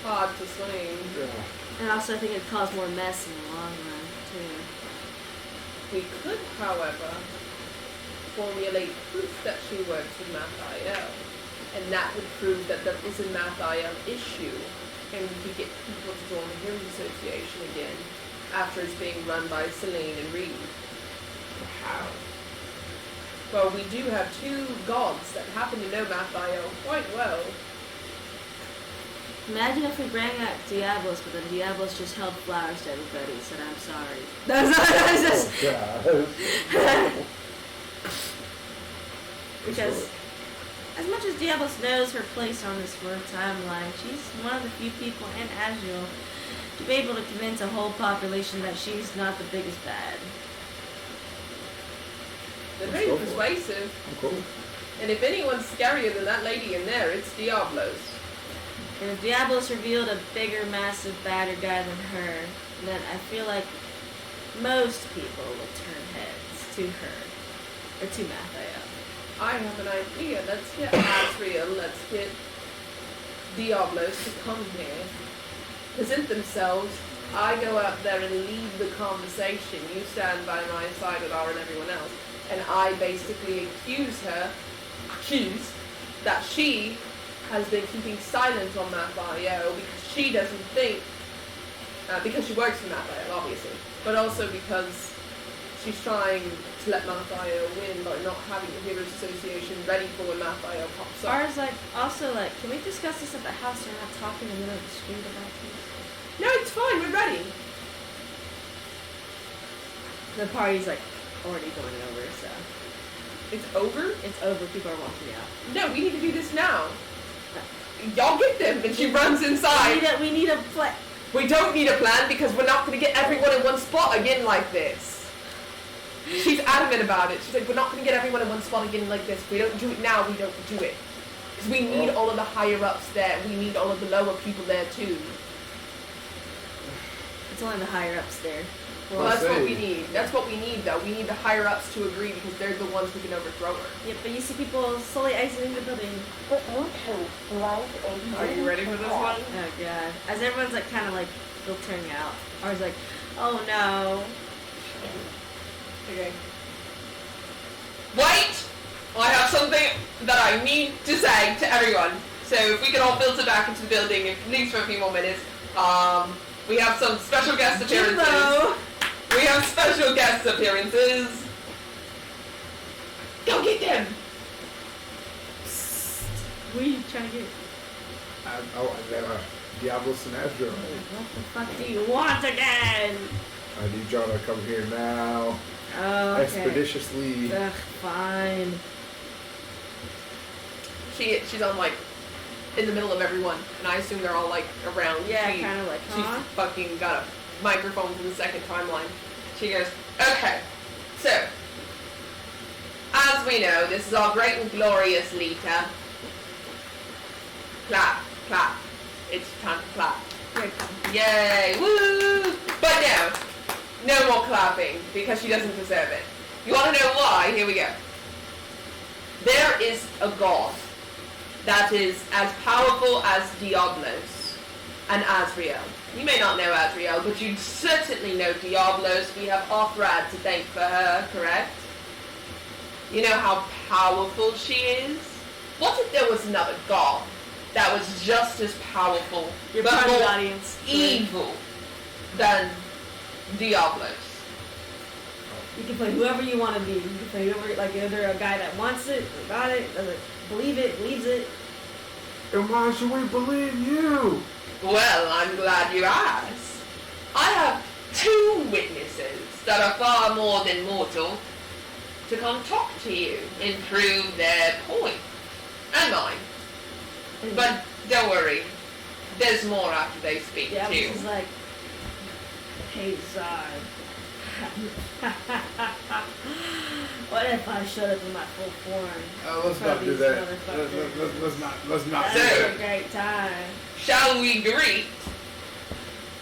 Hard to swing. Yeah. And also, I think it'd cause more mess in the long run, too. We could, however, formulate proof that she works with Mathiel, and that would prove that there is a Mathiel issue, and we could get people to join the Heroes Association again after it's being run by Celine and Reed. How? Well, we do have two gods that happen to know Mathiel quite well. Imagine if we bring out Diablos, but then Diablos just held flowers to everybody and said, I'm sorry. Oh, God. Because as much as Diablos knows her place on this world timeline, she's one of the few people in Azrael to be able to convince a whole population that she's not the biggest bad. They're very Let's go for it. persuasive, I'm cool. and if anyone's scarier than that lady in there, it's Diablos. And if Diablos revealed a bigger, massive, badder guy than her, then I feel like most people would turn heads to her. Or to Mathiel. I have an idea. Let's get Azrael, let's get Diablos to come here, present themselves. I go out there and lead the conversation. You stand by my side with R and everyone else. And I basically accuse that she has been keeping silent on Mathiel because she doesn't think, because she works for Mathiel, obviously, but also because she's trying to let Mathiel win by not having the Heroes Association ready for when Mathiel pops up. Ours, like, also, like, can we discuss this at the house? We're not talking in the middle of the street about this. No, it's fine, we're ready. The party's, like, already going over, so. It's over? It's over. People are walking out. No, we need to do this now. Y'all get them. And she runs inside. We need a plan. We don't need a plan because we're not going to get everyone in one spot again like this. She's adamant about it. She's like, we're not going to get everyone in one spot again like this. If we don't do it now, we don't do it. Because we need all of the higher-ups there. We need all of the lower people there, too. It's only the higher-ups there. Well, that's what we need. That's what we need, though. We need the higher-ups to agree because they're the ones who can overthrow her. Yeah, but you see people slowly exiting the building. Are you ready for this one? Oh, God. As everyone's, like, kind of, like, filtering out. I was like, oh, no. Okay. Wait! I have something that I need to say to everyone. So if we can all filter back into the building, at least for a few more minutes. We have some special guest appearances. Hello. We have special guest appearances. Go get them! Who are you trying to get? Diablos and Ezra. What the fuck do you want again? I need y'all to come here now. Oh, okay. Expeditiously. Ugh, fine. She's on like in the middle of everyone, and I assume they're all like around. Yeah, kind of like, She's huh? fucking got a microphone from the second timeline. She goes, okay, so as we know, this is our great and glorious Lita. Clap, clap. It's time to clap. Yay, woo! But no more clapping because she doesn't deserve it. You want to know why? Here we go. There is a god that is as powerful as Diablos and Azrael. You may not know Azrael, but you certainly know Diablos. We have Othrad to thank for her, correct? You know how powerful she is? What if there was another god that was just as powerful, Your but private more audience. evil than Diablos? You can play whoever you want to be. You can play whoever, like either a guy that wants it, or got it, doesn't believe it, believes it. And why should we believe you? Well, I'm glad you asked. I have 2 witnesses that are far more than mortal to come talk to you and prove their point. And mine. But don't worry. There's more after they speak Yeah, too. she's like, hey, Zod. What if I showed up in my full form? Let's not do that. Let's not do That's that. a great time. Shall we greet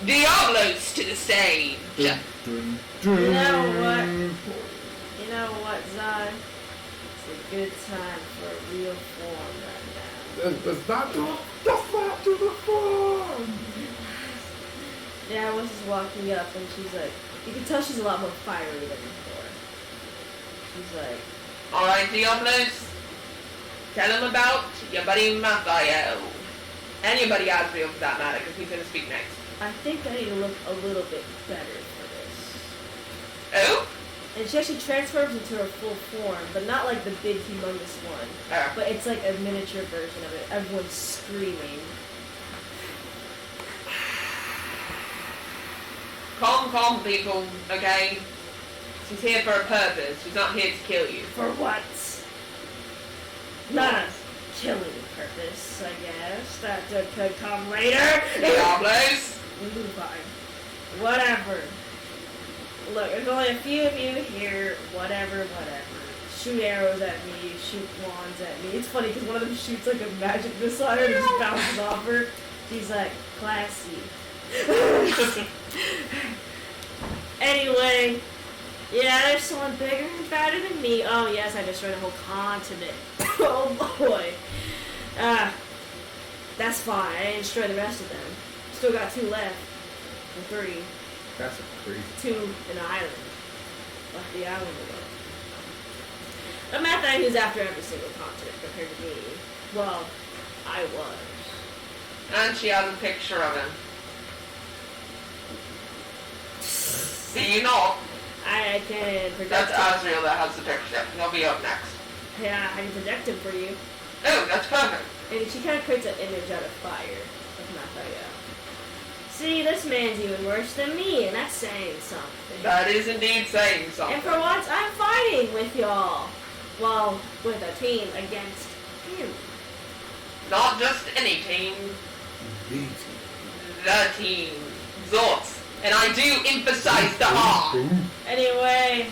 Diablos to the stage? You know what? You know what, Zod? It's a good time for real form right now. Let's not do the fun. Yeah, I was just walking up and she's like, you can tell she's a lot more fiery than before. She's like, Alright, Diablos. Tell him about your buddy Mathael. And your buddy Azrael for that matter, because he's going to speak next. I think I need to look a little bit better for this. Oh? And she actually transforms into her full form, but not like the big, humongous one. But it's like a miniature version of it. Everyone's screaming. Calm, people, okay? She's here for a purpose. She's not here to kill you. For what? Not a killing purpose, I guess. That could come later. Diablos? Fine. Whatever. Look, there's only a few of you here. Whatever. Shoot arrows at me. Shoot wands at me. It's funny because one of them shoots like a magic missile and just bounces off her. She's like, classy. Anyway, yeah, there's someone bigger and badder than me. Oh yes, I destroyed a whole continent. Oh boy. That's fine. I didn't destroy the rest of them. Still got 2 left. Or 3. That's crazy. 2 in an island. Left the island alone. But Matthew who's after every single continent compared to me. Well, I was. And she has a picture of him. Do you not? I can project That's him. Azrael that has the picture. He'll be up next. Yeah, I can project him for you. Oh, that's perfect. And she kind of creates an image out of fire. Of Matthew. See, this man's even worse than me, and that's saying something. That is indeed saying something. And for once, I'm fighting with y'all. well, with a team against him. Not just any team, the team. Zort. And I do emphasize the R. Anyway,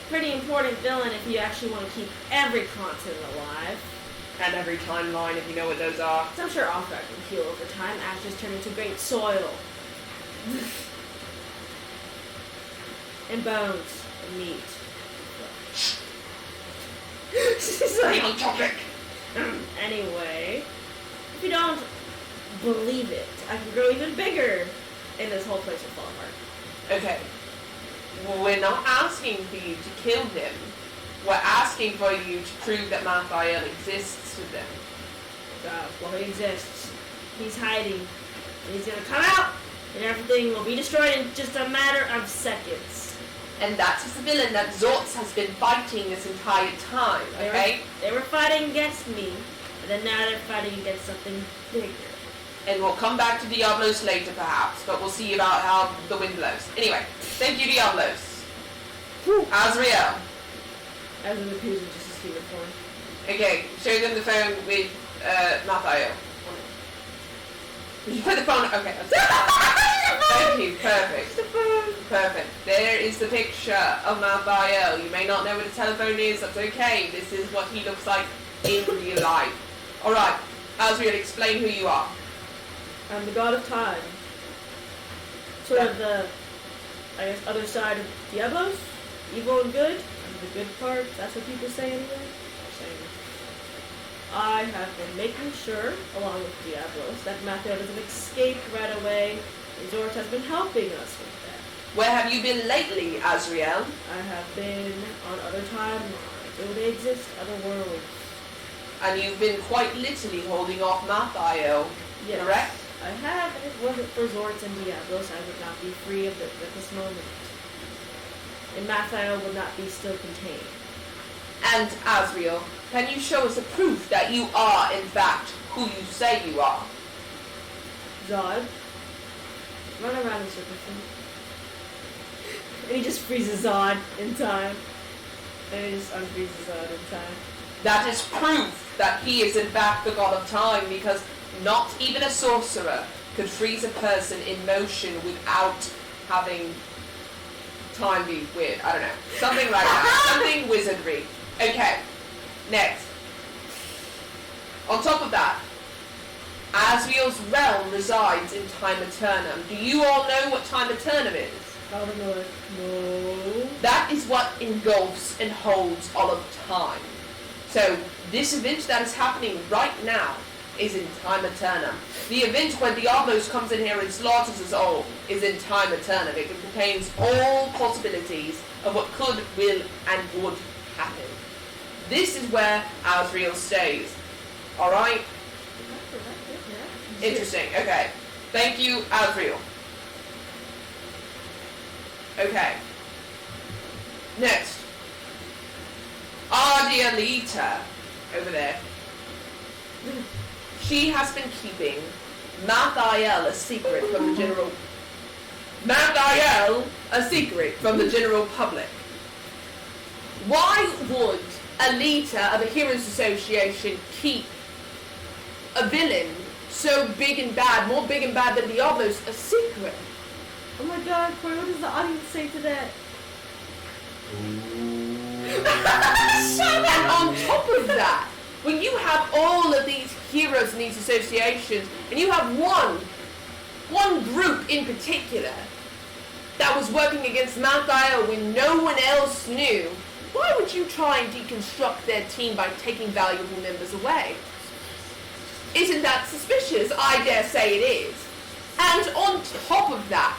pretty important villain if you actually want to keep every continent alive. And every timeline, if you know what those are. So I'm sure Alfred can heal over time. Ashes turn into great soil. And bones. And meat. She's like, On topic. anyway, if you don't believe it, I can grow even bigger, and this whole place will fall apart. Okay. Well, we're not asking for you to kill him. We're asking for you to prove that Raphael exists to them. Well, he exists. He's hiding. And he's gonna come out, and everything will be destroyed in just a matter of seconds. And that is the villain that Zortz has been fighting this entire time, okay? They were fighting against me, and then now they're fighting against something bigger. And we'll come back to Diablos later, perhaps, but we'll see about how the wind blows. Anyway, thank you, Diablos. Azriel. As in the Q's in just a stupid form. Okay, show them the phone with Raphael. You put the phone. Okay. Thank you. Perfect. Perfect. There is the picture of Raphael. You may not know what a telephone is. That's okay. This is what he looks like in real life. All right, Azriel, explain who you are. I'm the god of time. Sort of the, I guess, other side of Diablos. Evil and good. I'm the good part. That's what people say anyway. I have been making sure, along with Diablos, that Matthew doesn't escape right away. And Zort has been helping us with that. Where have you been lately, Azriel? I have been on other timelines. Though they exist, other worlds. And you've been quite literally holding off Raphael, Yes, correct? I have. If it wasn't for Zorts and Diablos, I would not be free of at this moment. And Mathiel would not be still contained. And Azriel, can you show us a proof that you are, in fact, who you say you are? Zod, run around in circles. And he just freezes Zod in time. And he just unfreezes Zod in time. That is proof that he is, in fact, the god of time, because not even a sorcerer could freeze a person in motion without having time be weird. I don't know. Something like that. Something wizardry. Okay. Next. On top of that, Azriel's realm resides in Time Eternum. Do you all know what Time Eternum is? I don't know. No. That is what engulfs and holds all of time. So, this event that is happening right now is in Time Eternum. The event when Diablos comes in here and slaughters us all is in Time Eternum. It contains all possibilities of what could, will, and would happen. This is where Azriel stays. Alright? Interesting. Okay. Thank you, Azriel. Okay. Next. Ardialita. Over there. She has been keeping Mathiel a secret from the general... Mathiel a secret from the general public. Why would a leader of a Heroes Association keep a villain so big and bad, more big and bad than Diablos, a secret? Oh my god, Corey, what does the audience say to that? And on top of that, when you have all of these heroes in these associations, and you have one group in particular that was working against Mathiel when no one else knew, why would you try and deconstruct their team by taking valuable members away? Isn't that suspicious? I dare say it is. And on top of that,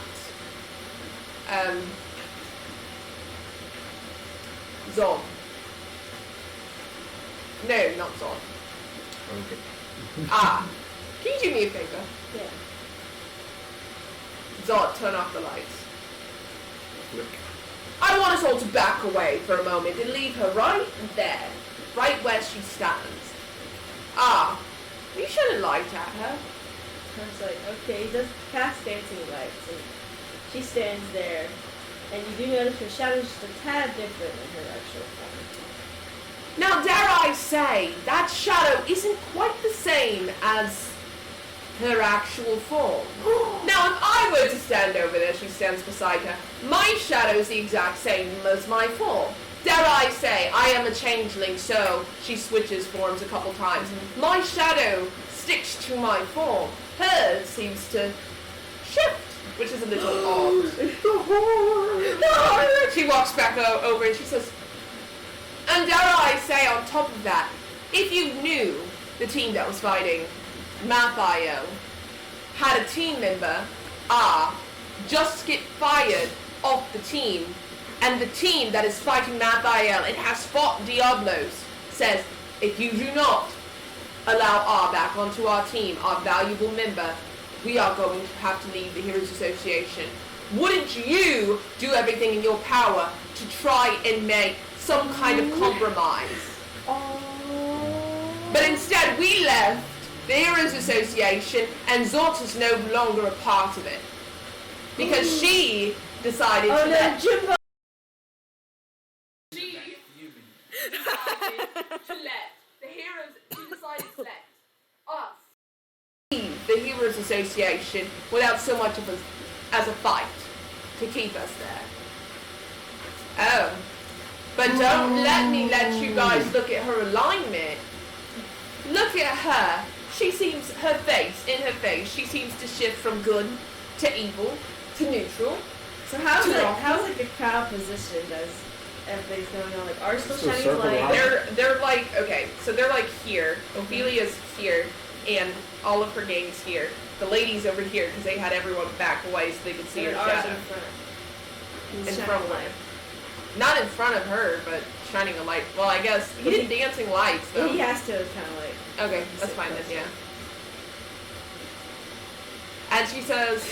Zon. No, not Zon. Okay. Can you do me a favor? Yeah. Zod, turn off the lights. Click. I want us all to back away for a moment and leave her right there, right where she stands. You shouldn't light at her. I was like, okay, he does cast dancing lights, and she stands there, and you do notice her shadow is just a tad different than her actual form. Now, dare I say, that shadow isn't quite the same as her actual form. Now, if I were to stand over there, she stands beside her, my shadow is the exact same as my form. Dare I say, I am a changeling, so she switches forms a couple times. My shadow sticks to my form. Hers seems to shift, which is a little odd. She walks back over and she says, and dare I say on top of that, if you knew the team that was fighting Mathaio had a team member, just get fired off the team, and the team that is fighting Mathaio and has fought Diablos says, if you do not allow R back onto our team, our valuable member, we are going to have to leave the Heroes Association. Wouldn't you do everything in your power to try and make some kind of compromise? But instead we left the Heroes Association and Zort is no longer a part of it. Because she decided to let Jimbo. She decided to let us leave the Heroes Association without so much of as a fight to keep us there. Oh. But don't let me let you guys look at her alignment. Look at her. She seems, in her face, she seems to shift from good to evil to neutral. So how's like the crowd positioned as everything's going on? Like, are still shining light? They're like, okay, so they're like here. Ophelia's here, and all of her gang's here. The ladies over here, because they had everyone back away so they could see her shadow. In front. In front of her. Not in front of her, but shining a light. Well, I guess he's dancing lights, though. He has to kind of like. Okay, that's fine then, yeah. And she says,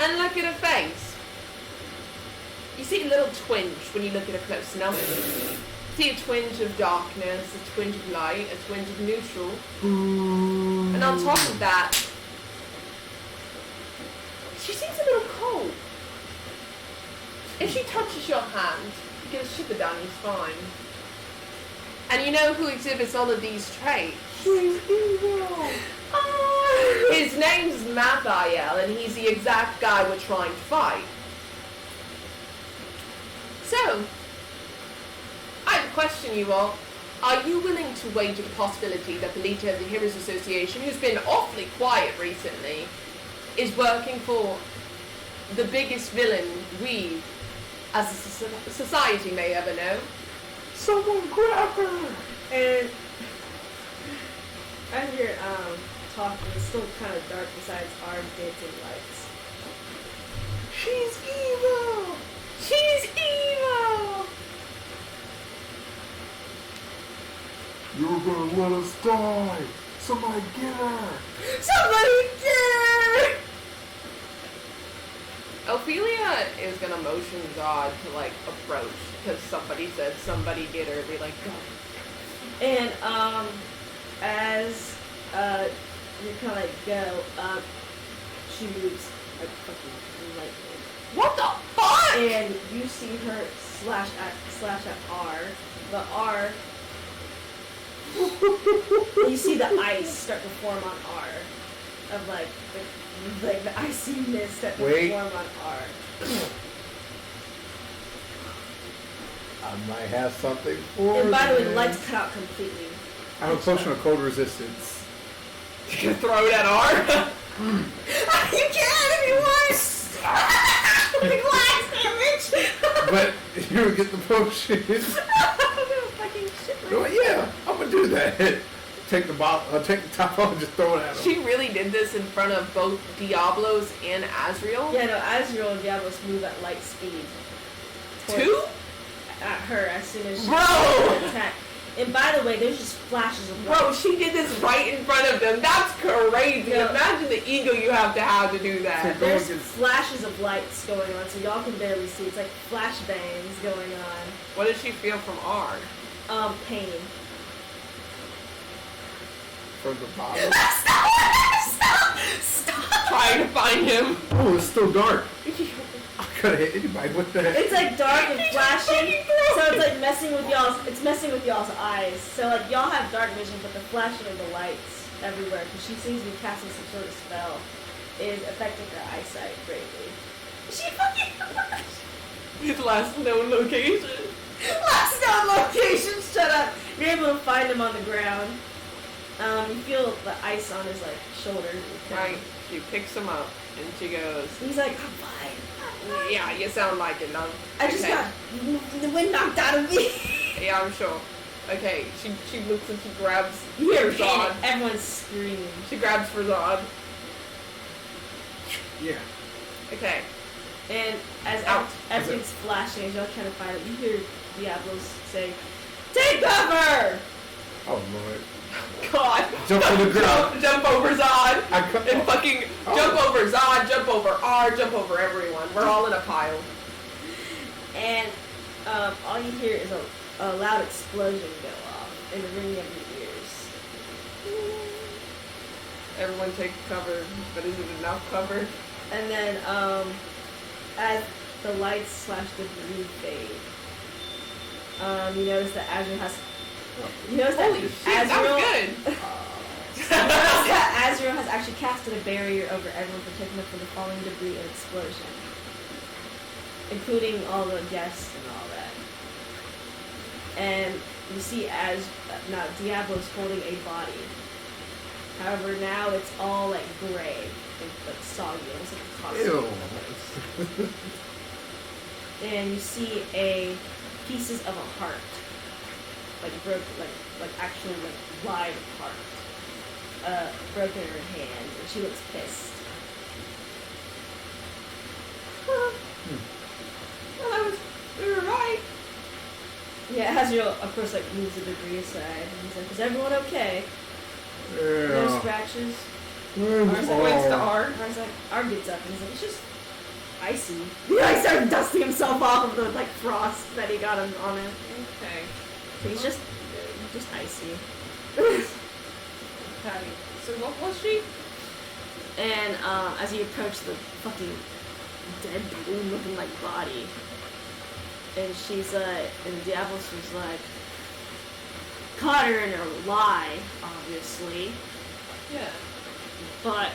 and look at her face. You see a little twinge when you look at her close enough. See a twinge of darkness, a twinge of light, a twinge of neutral. And on top of that, she seems a little cold. If she touches your hand, you get a shiver down your spine. And you know who exhibits all of these traits? She's evil. His name's Mathaio, and he's the exact guy we're trying to fight. So, I have a question, you all. Are you willing to wager the possibility that the leader of the Heroes Association, who's been awfully quiet recently, is working for the biggest villain we, as a society, may ever know? Someone grab her! And as you're talking, it's still kind of dark besides our dancing lights. She's evil! She's evil! You're gonna let us die! Somebody get her! Somebody get her! Ophelia is gonna motion God to like approach because somebody said somebody get her. Be like, go. And as you kind of like go up, she moves like fucking lightning. What the fuck? And you see her slash at R. The R. You see the ice start to form on R. Of like the icy mist start to form on R. I might have something for And by the way, the this. lights cut out completely. I have a potion of cold resistance. You can throw it at R. You can if you want. Glass damage. But you would get the potion. Fucking shit. Oh, yeah, I'm gonna do that. Take the bottle, take the top off and just throw it at him. She really did this in front of both Diablos and Azrael. Yeah, no, Azrael and Diablos move at light speed. Two? At her as soon as she Bro! attack. And by the way, there's just flashes of light. Bro, she did this right in front of them. That's crazy. Yeah. Imagine the ego you have to do that. There's flashes of lights going on, so y'all can barely see. It's like flashbangs going on. What does she feel from R? Pain. From the bottom. Stop! Trying to find him. Oh, it's still dark. could have hit anybody. What the heck? It's like dark and flashing, so it's like messing with y'all's eyes. So like y'all have dark vision, but the flashing of the lights everywhere, because she seems to be casting some sort of spell, is affecting her eyesight greatly. She fucking His last known location. last known location. Shut up. You're able to find him on the ground. You feel the ice on his like shoulders. Right. She picks him up and she goes, He's like, I'm fine. yeah, you sound like it, love. I just got the wind knocked out of me. Yeah, I'm sure. Okay, she looks and she grabs You hear for panic. Zod. Everyone's screaming. She grabs for Zod. Yeah. Okay. And as Out. everything's flashing, as y'all trying to find it, you hear Diablos say, "Take cover!" Oh lord. God. Jump on the ground. Jump over Zod. I And fucking jump over Zod, jump over R, jump over everyone. We're all in a pile. And all you hear is a loud explosion go off in the ringing of your ears. Everyone take cover, but is it enough cover? And then as the lights slash the green fade, you notice that Azrael has. You notice that Holy shit, that Azrael. was good. You notice that Azrael has actually casted a barrier over everyone, protecting them from the falling debris and explosion, including all the guests and all that. And you see now Diablo's holding a body. However, now it's all like gray and like soggy, almost like a costume. Ew. And you see pieces of a heart, like broken, like actually like live heart, broken in her hand, and she looks pissed. Well, we were right. Yeah, Azrael, of course, like moves the debris aside, and he's like, "Is everyone okay? No Yeah. scratches?" Points to R. I was like, R gets up and he's like, "It's just icy." He like started dusting himself off of the like frost that he got on him. Okay. So he's just icy. Okay. So what was she? And as you approach the fucking dead balloon looking like body, and she's and Diablos was like, caught her in her lie, obviously, Yeah. but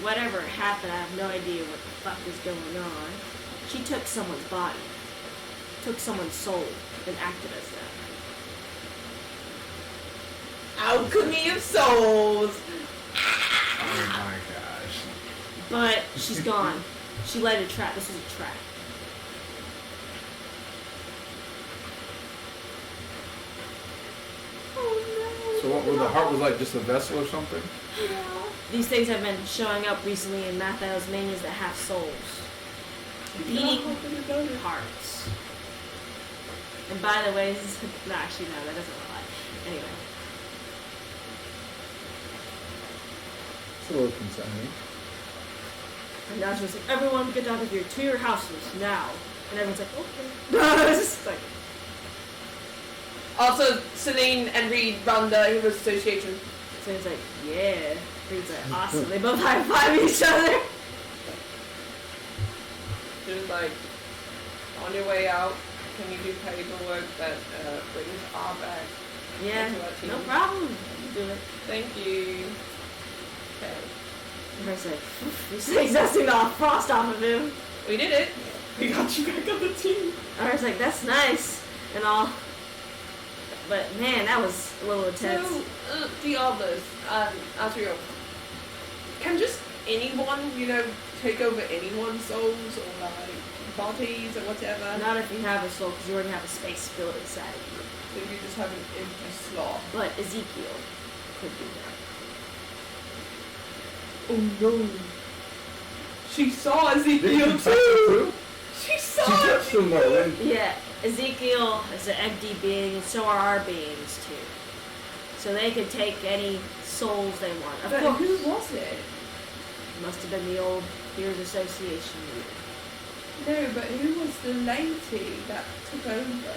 whatever happened, I have no idea what the fuck is going on. She took someone's body, took someone's soul, and acted as that. Alchemy of souls. Oh my gosh. But she's gone. She laid a trap. This was a trap. So what? The heart was like just a vessel or something? These things have been showing up recently in Matthew's manias that have souls. Beating hearts. And by the way, this is, no, actually no, that doesn't apply. Anyway. It's a little concerning. And now she's like, everyone get out of here to your houses now. And everyone's like, okay. It's just like, Also, Celine and Reed run the Heroes Association. so he's like, yeah. Reed's like, awesome. They both high five each other. She's like, on your way out, can you do paperwork that brings R back? Yeah, Into our team? no problem. You do it. Thank you. Okay. And he's like, he's exhausting the frost off of him. We did it. We got you back on the team. I was like, that's nice and all. But man, that was a little intense. So, Diablos, Azrael, can just anyone, take over anyone's souls or like bodies or whatever? Not if you have a soul, because you already have a space filled inside of you. So you just have an empty slot. But Ezekiel could do that. Oh no. She saw Did you Ezekiel touch it too! too? She She saw touched him though, didn't Yeah, Ezekiel is an empty being, and so are our beings too. So they can take any souls they want. Of But course, who was it? must have been the old Heroes Association leader. No, but who was the lady that took over?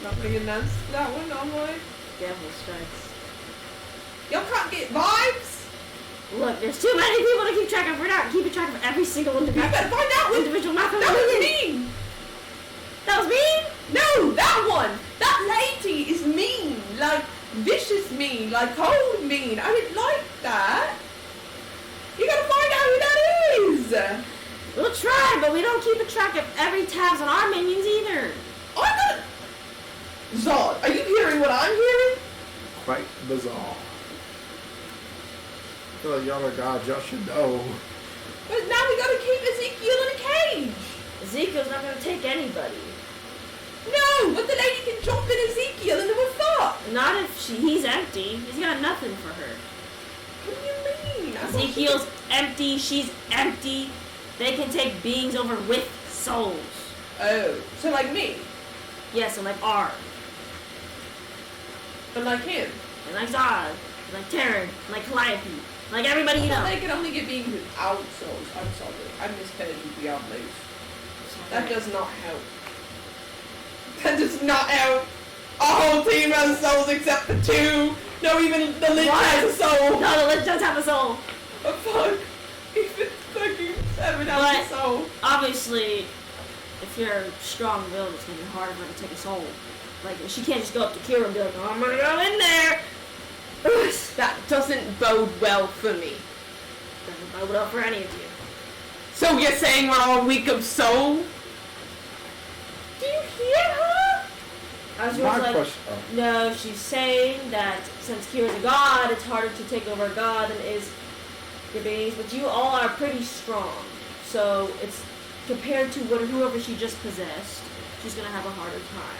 Not being announced that one online? Devil strikes. Y'all can't get vibes? Look, there's too many people to keep track of. We're not keeping track of every single You better find out what individual map. that was mean. That was mean? No, that one. That lady is mean. Like, vicious mean. Like, cold mean. I didn't like that. You gotta find out who that is. We'll try, but we don't keep a track of every tabs on our minions either. I'm not... Zod, are you hearing what I'm hearing? Quite bizarre. I feel like y'all are gods. Y'all should know. But now we gotta keep Ezekiel in a cage. Ezekiel's not gonna take anybody. No, but the lady can jump in Ezekiel and we're fucked. Not if he's empty. He's got nothing for her. What do you mean? Ezekiel's empty. She's empty. They can take beings over with souls. Oh, so like me, Yes, and like R, but like him. and like Zod, and like Terran, and like Calliope, like everybody you know. They can only get beings without souls. I'm sorry. I misheard you, Diablos. That does not help. That does not help. A whole team has souls except for 2. No, even the Lich has a soul. No, the Lich does have a soul. Oh, fuck. Even fucking 7 has a soul. Obviously, if you're strong-willed, it's gonna be harder for her to take a soul. Like, she can't just go up to Kira and be like, oh, I'm gonna go in there. That doesn't bode well for me. Doesn't bode well for any of you. So you're saying we're all weak of soul? Do you hear her? I was My like, question. Oh. no, she's saying that since Kira's a god, it's harder to take over a god than it is your beings, but you all are pretty strong. So it's compared to whoever she just possessed, she's gonna have a harder time.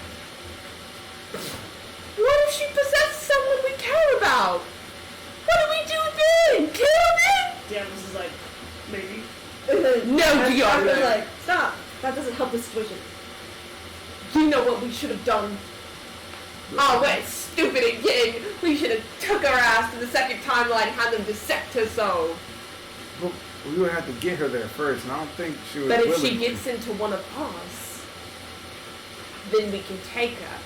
What if she possesses someone we care about? What do we do then? Kill them? Diablos is like, maybe. No, Diablo. Like, stop. That doesn't help the situation. You know what we should have done? Oh, we're stupid again. We should have took her ass to the second timeline and had them dissect her soul. Well, we would have to get her there first, and I don't think she was But if willing she to. gets into one of us, then we can take her.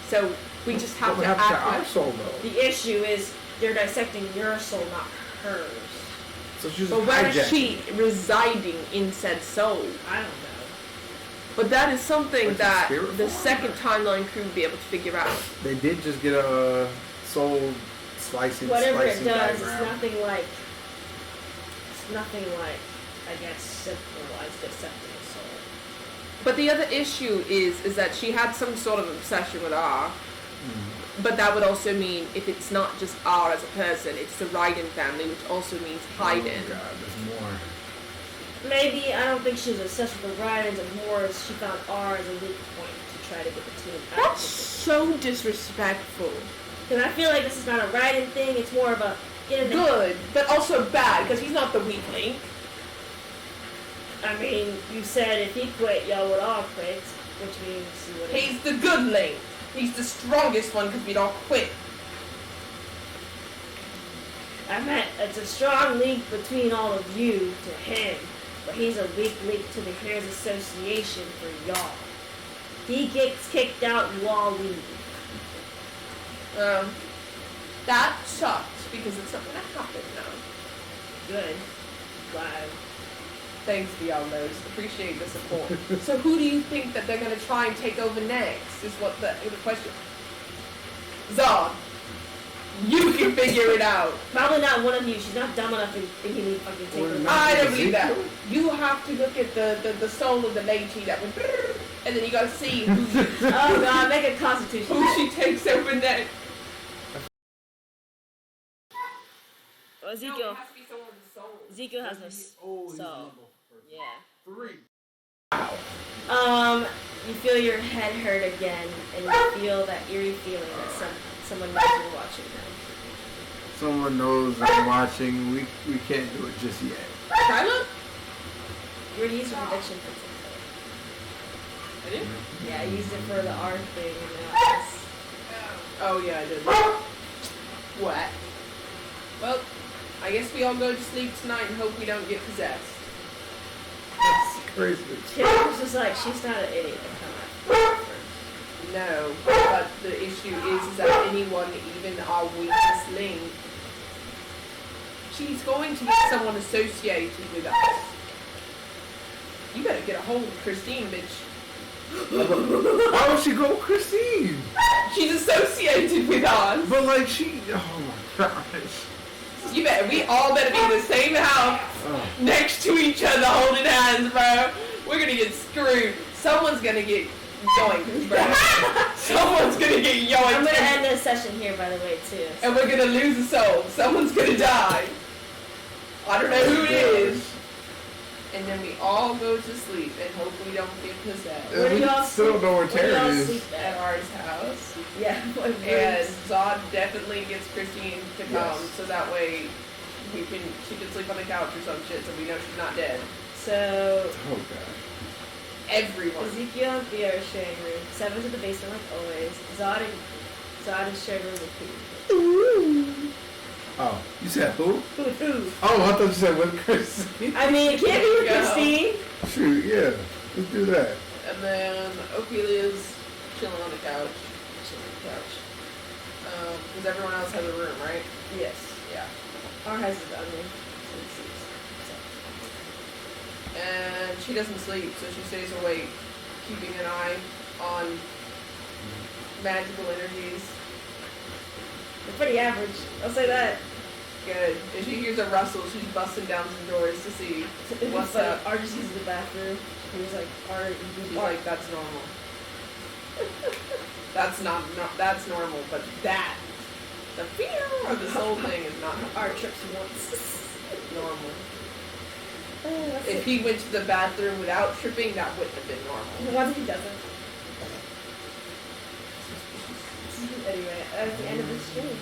So we just have What to happened to act our like... soul, though? The issue is they're dissecting your soul, not hers. So she's But where is hijacking. she residing in said soul? I don't know. But that is something Like a that spirit the form? second timeline crew would be able to figure out. They did just get a soul slicing Whatever it slicing does, diagram. it's nothing like, I guess, simple as dissecting a soul. But the other issue is that she had some sort of obsession with R. But that would also mean if it's not just R as a person, it's the Raiden family, which also means Haiden. Oh god, there's more. Maybe, I don't think she was obsessed with the Rydens, and more as she found R as a weak point to try to get the team out. That's so disrespectful. Because I feel like this is not a Raiden thing, it's more of a get in the... Good, but also bad, because he's not the weak link. I mean, you said if he quit, y'all would all quit, which means you would... He's the good link. He's the strongest one because we'd all quit. I meant it's a strong link between all of you to him, but he's a weak link to the Heroes Association for y'all. He gets kicked out, you all leave. That sucks because it's not going to happen now. Good. Glad. Thanks, Diablos. Appreciate the support. So who do you think that they're going to try and take over next is what the question. Zod, you can figure it out. Probably not one of you. She's not dumb enough to think he would fucking take her. I don't believe that. You have to look at the soul of the lady that would, and then you got to see who, Oh god, make a constitution. who she takes over next. Ezekiel. No, it has to be someone with a soul. Ezekiel has no soul. Yeah. 3. You feel your head hurt again, and you feel that eerie feeling that someone might be watching them. Someone knows I'm watching. We can't do it just yet. Tyler? You already used your prediction for something. I did? Yeah, I used it for the R thing in the office. Oh yeah, I did. What? Well, I guess we all go to sleep tonight and hope we don't get possessed. That's crazy. Kid was just like, she's not an idiot. Come on. No, but the issue is that anyone, even our weakest link, She's going to get someone associated with us. You better get a hold of Christine, bitch. Why would she go with Christine? She's associated with us. But like oh my gosh. You better, we all better be in the same house, next to each other, holding hands, bro. We're gonna get screwed. Someone's gonna get yoinked, bro. Someone's gonna get yoinked. I'm gonna end this session here, by the way, too. And we're gonna lose a soul. Someone's gonna die. I don't know who it is. And then we all go to sleep and hope we don't get possessed. Where do We y'all still sleep? know where Where do Terry y'all is. sleep At at? Art's house. Yeah. And Zod definitely gets Christine to come, Yes. so that way she can sleep on the couch or some shit, so we know she's not dead. So, Oh god. Everyone. Ezekiel and Theo are sharing room. Seven's in the basement like always. Zod is sharing room with Pete. Oh, you said who? Who? Oh, I thought you said with Christine. I mean, it can't be with Go. Christine. Shoot, yeah. Let's do that. And then Ophelia's chilling on the couch. Because everyone else has a room, right? Yes. Yeah. Our has his own room. So he sleeps. And she doesn't sleep, so she stays awake, keeping an eye on magical energies. They're pretty average. I'll say that. Good. If she hears a rustle, she's busting down some doors to see what's like, up. Art just uses the bathroom. He's like, Art, She's like, that's normal. That's that's normal, but that, the fear of this whole thing is not Art trips once. normal. That's If it. he went to the bathroom without tripping, that wouldn't have been normal. What if he doesn't? Anyway, that's the end of the stream.